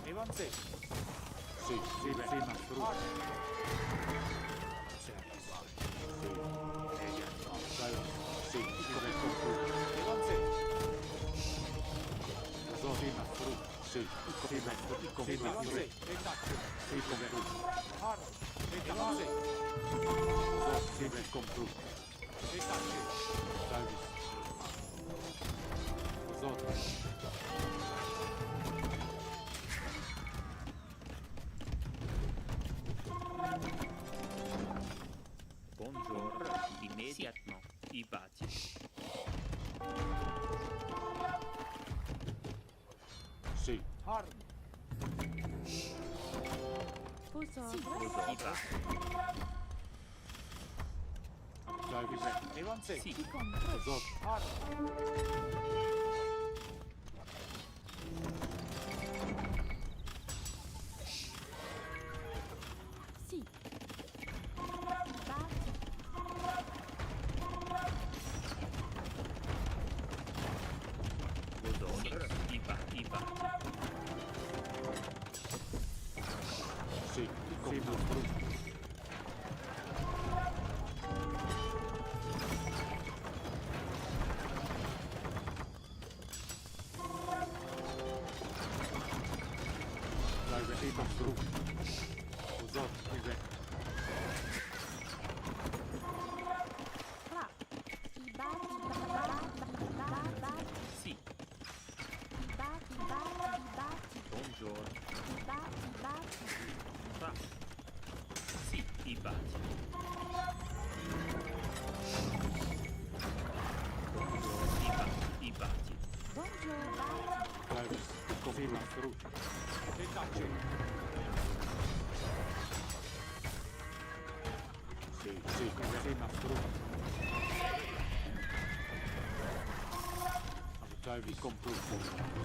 Evanze. Sì, mastro. Sì, compru. Evanze. Sì, mastro. Sì, compru. Evanze. Sì, compru. Evanze. Sì, compru. Buongiorno. Immédiatement. Ibati. Sì. Evanze. Sì. Sì. Vosotros. Ibati. Sì, mastro. Sì, mastro. brutto. Retacci. Sì, ma brutto. Avutavi compruto.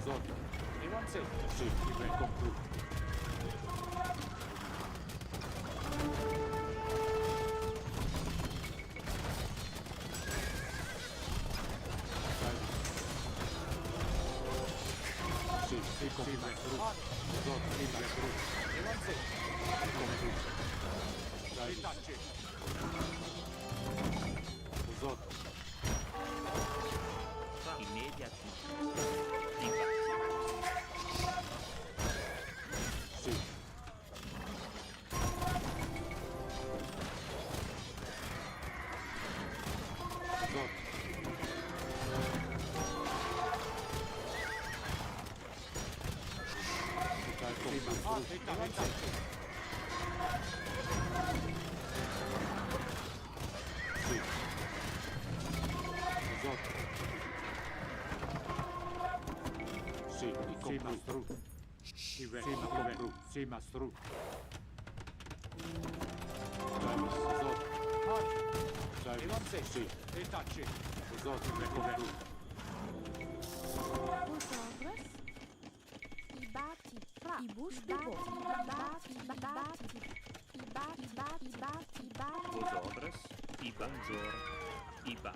Zotto. E one set. Sì, ti compruto. Sì, mastro. E non sei, sì. E tacci. Zotto, come I batti, fra, i busti, i batti, Vosotros, i bonjour,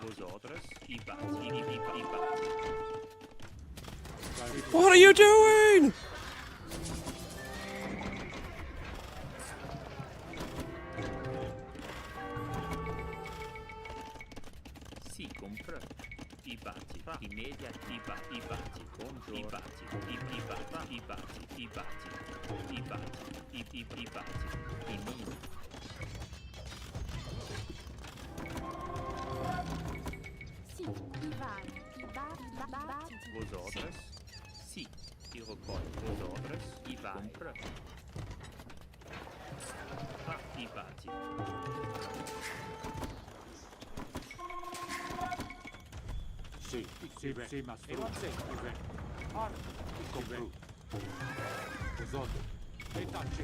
vosotros, i batti. What are you doing? Si compra i batti, immediati, i batti, buongiorno, i batti, i mini. Sì, i vari, i batti. Vosotros, sì, i rocoli, vosotros, i vari, compra. I batti. Sì, mastro. E non sei, il compruto. Zotto. E tacci.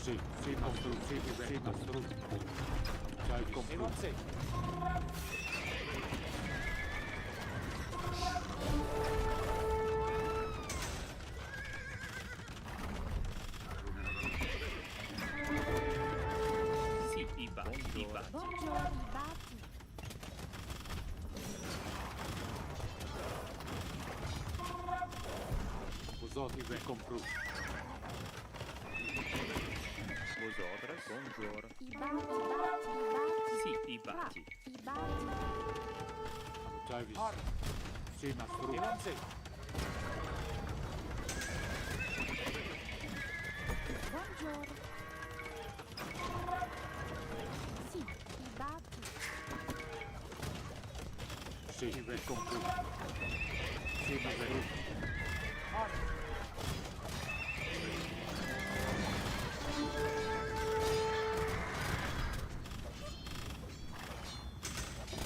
Sì, mastro. C'è il compruto. E non sei. Sì, i batti. Buongiorno, i batti. Usotti il compruto. Vosotros, buongiorno. I batti. Sì, i batti. I batti. Già visto. Sì, mastro. E non sei. Buongiorno. Sì, i batti. Sì, il compruto. Sì, mastro.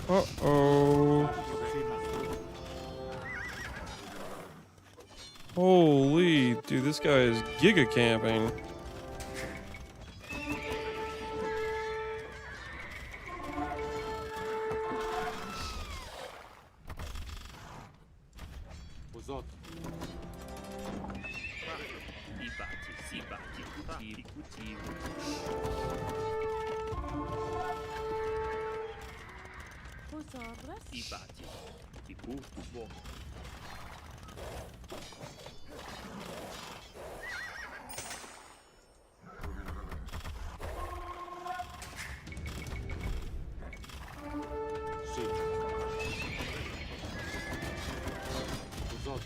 Uh-oh. Holy, dude, this guy is giga camping. Usotti. I batti, si batti, i cutivi. Vosotros. I batti, i gusto buono. Sì. Usotti.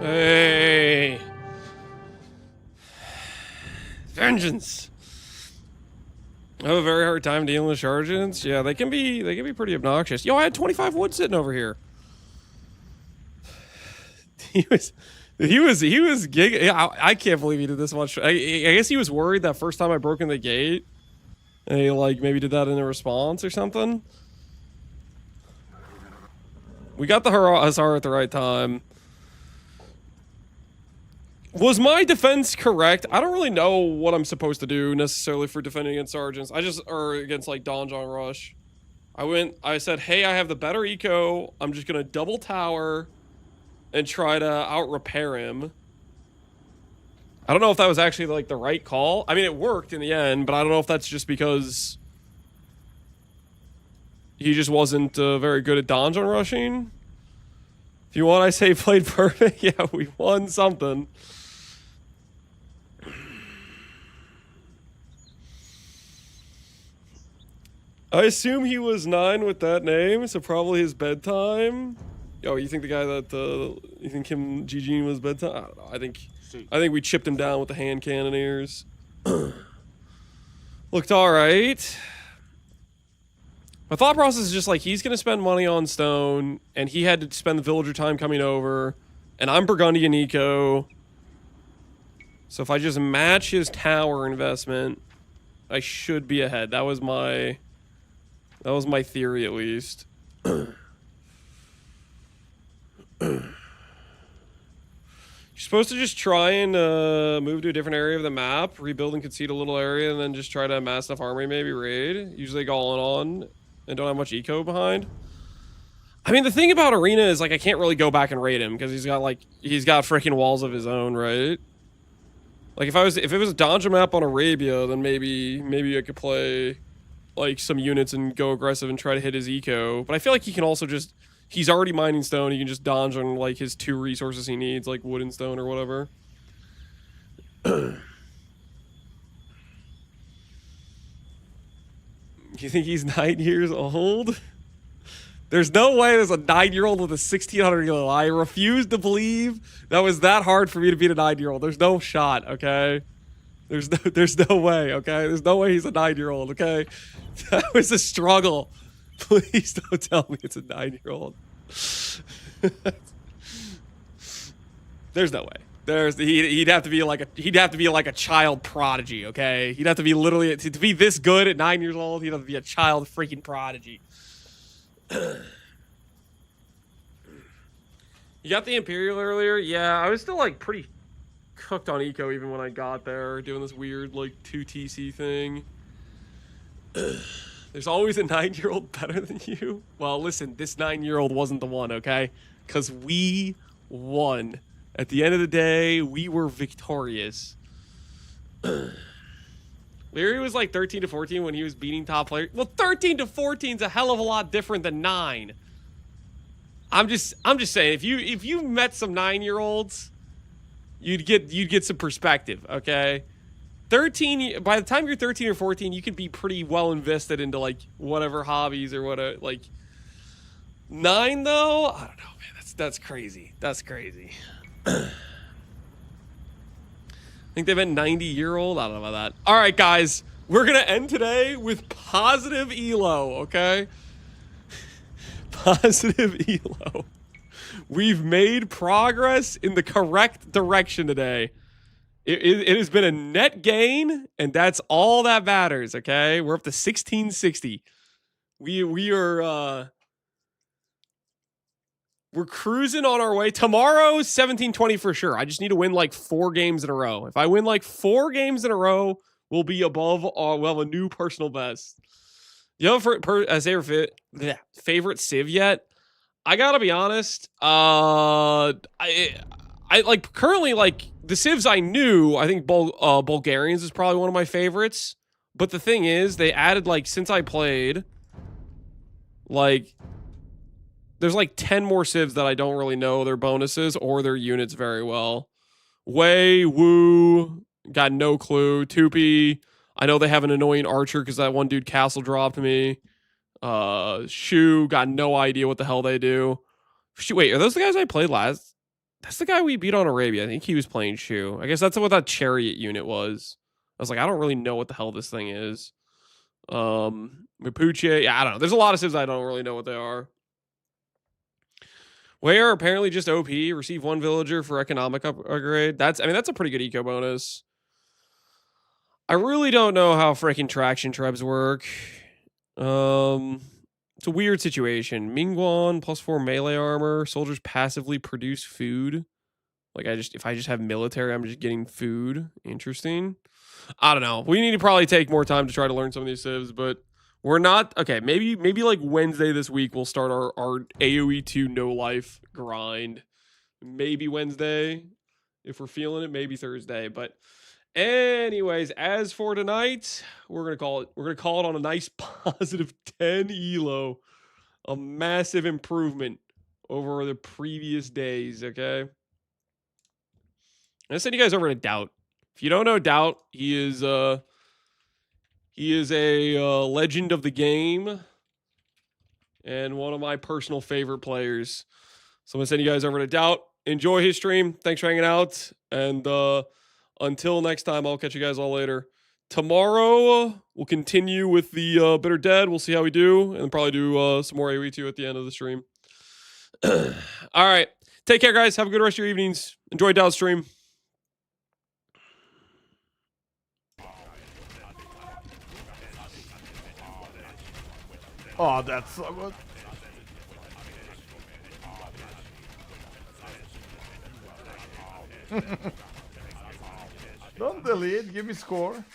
Hey. Vengeance. I have a very hard time dealing with sergeants. Yeah, they can be pretty obnoxious. Yo, I had 25 wood sitting over here. He was giggling. I can't believe he did this much. I guess he was worried that first time I broke in the gate. And he like maybe did that in a response or something. We got the Hussar at the right time. Was my defense correct? I don't really know what I'm supposed to do necessarily for defending against sergeants. Or against like Donjon Rush. I said, hey, I have the better eco. I'm just gonna double tower and try to out repair him. I don't know if that was actually like the right call. I mean, it worked in the end, but I don't know if that's just because he just wasn't very good at Donjon Rushing. If you want, I say played perfect. Yeah, we won something. I assume he was 9 with that name, so probably his bedtime. Yo, you think the guy that you think him GGing was bedtime? I don't know. I think we chipped him down with the hand cannoneers. Looked all right. My thought process is just like he's gonna spend money on stone, and he had to spend the villager time coming over, and I'm Burgundian eco. So if I just match his tower investment, I should be ahead. That was my theory at least. You're supposed to just try and move to a different area of the map, rebuild and concede a little area, and then just try to amass enough army, maybe raid. Usually go all in on and don't have much eco behind. I mean, the thing about Arena is like I can't really go back and raid him because he's got freaking walls of his own, right? Like if it was a Donjon map on Arabia, then maybe I could play like some units and go aggressive and try to hit his eco. But I feel like he can also just, he's already mining stone. He can just donjon like his 2 resources he needs, like wood and stone or whatever. You think he's 9 years old? There's no way there's a 9-year-old with a 1600 kilo. I refuse to believe that was that hard for me to beat a 9-year-old. There's no shot, okay? There's no way, okay? There's no way he's a 9-year-old, okay? That was a struggle. Please don't tell me it's a 9-year-old. There's no way. He'd have to be like a child prodigy, okay? He'd have to be literally to be this good at 9 years old. He'd have to be a child freaking prodigy. You got the Imperial earlier? Yeah, I was still like pretty cooked on eco even when I got there, doing this weird like 2 TC thing. There's always a 9-year-old better than you. Well, listen, this 9-year-old wasn't the one, okay? Because we won. At the end of the day, we were victorious. Larry was like 13 to 14 when he was beating top players. Well, 13 to 14 is a hell of a lot different than 9. I'm just saying, if you met some 9-year-olds, you'd get some perspective, okay? 13, by the time you're 13 or 14, you can be pretty well invested into like whatever hobbies or whatever. Like 9 though, I don't know, man. That's crazy. That's crazy. I think they meant 90-year-old. I don't know about that. All right, guys, we're gonna end today with positive elo. Okay, positive elo. We've made progress in the correct direction today. It has been a net gain, and that's all that matters, okay? We're up to 1660. We're cruising on our way. Tomorrow, 1720 for sure. I just need to win like 4 games in a row. If I win like 4 games in a row, we'll be above, we'll have a new personal best. You know, favorite Civ yet? I gotta be honest. I like currently like the Civs I knew. I think Bulgarians is probably one of my favorites. But the thing is, they added like since I played, like there's like 10 more Civs that I don't really know their bonuses or their units very well. Wei, Wu, got no clue. Tupi, I know they have an annoying archer because that one dude castle dropped me. Shu, got no idea what the hell they do. Wait, are those the guys I played last? That's the guy we beat on Arabia. I think he was playing Shu. I guess that's what that chariot unit was. I was like, I don't really know what the hell this thing is. Mapuche, yeah, I don't know. There's a lot of Civs I don't really know what they are. Where apparently just OP, receive 1 villager for economic upgrade. That's a pretty good eco bonus. I really don't know how freaking traction trebs work. It's a weird situation. Mingguan +4 melee armor. Soldiers passively produce food. Like if I just have military, I'm just getting food. Interesting. I don't know. We need to probably take more time to try to learn some of these civs, but we're not okay. Maybe like Wednesday this week we'll start our AoE2 no life grind. Maybe Wednesday if we're feeling it. Maybe Thursday, but. Anyways, as for tonight, we're gonna call it on a nice positive 10 elo, a massive improvement over the previous days. Okay, I send you guys over to Doubt. If you don't know Doubt, he is a legend of the game and one of my personal favorite players. So I'm gonna send you guys over to Doubt. Enjoy his stream. Thanks for hanging out and. Until next time, I'll catch you guys all later. Tomorrow, we'll continue with the Bitter Dead. We'll see how we do, and probably do some more AoE2 at the end of the stream. All right. Take care, guys. Have a good rest of your evenings. Enjoy Dow's stream. Oh, that's so good. Don't delete, give me score.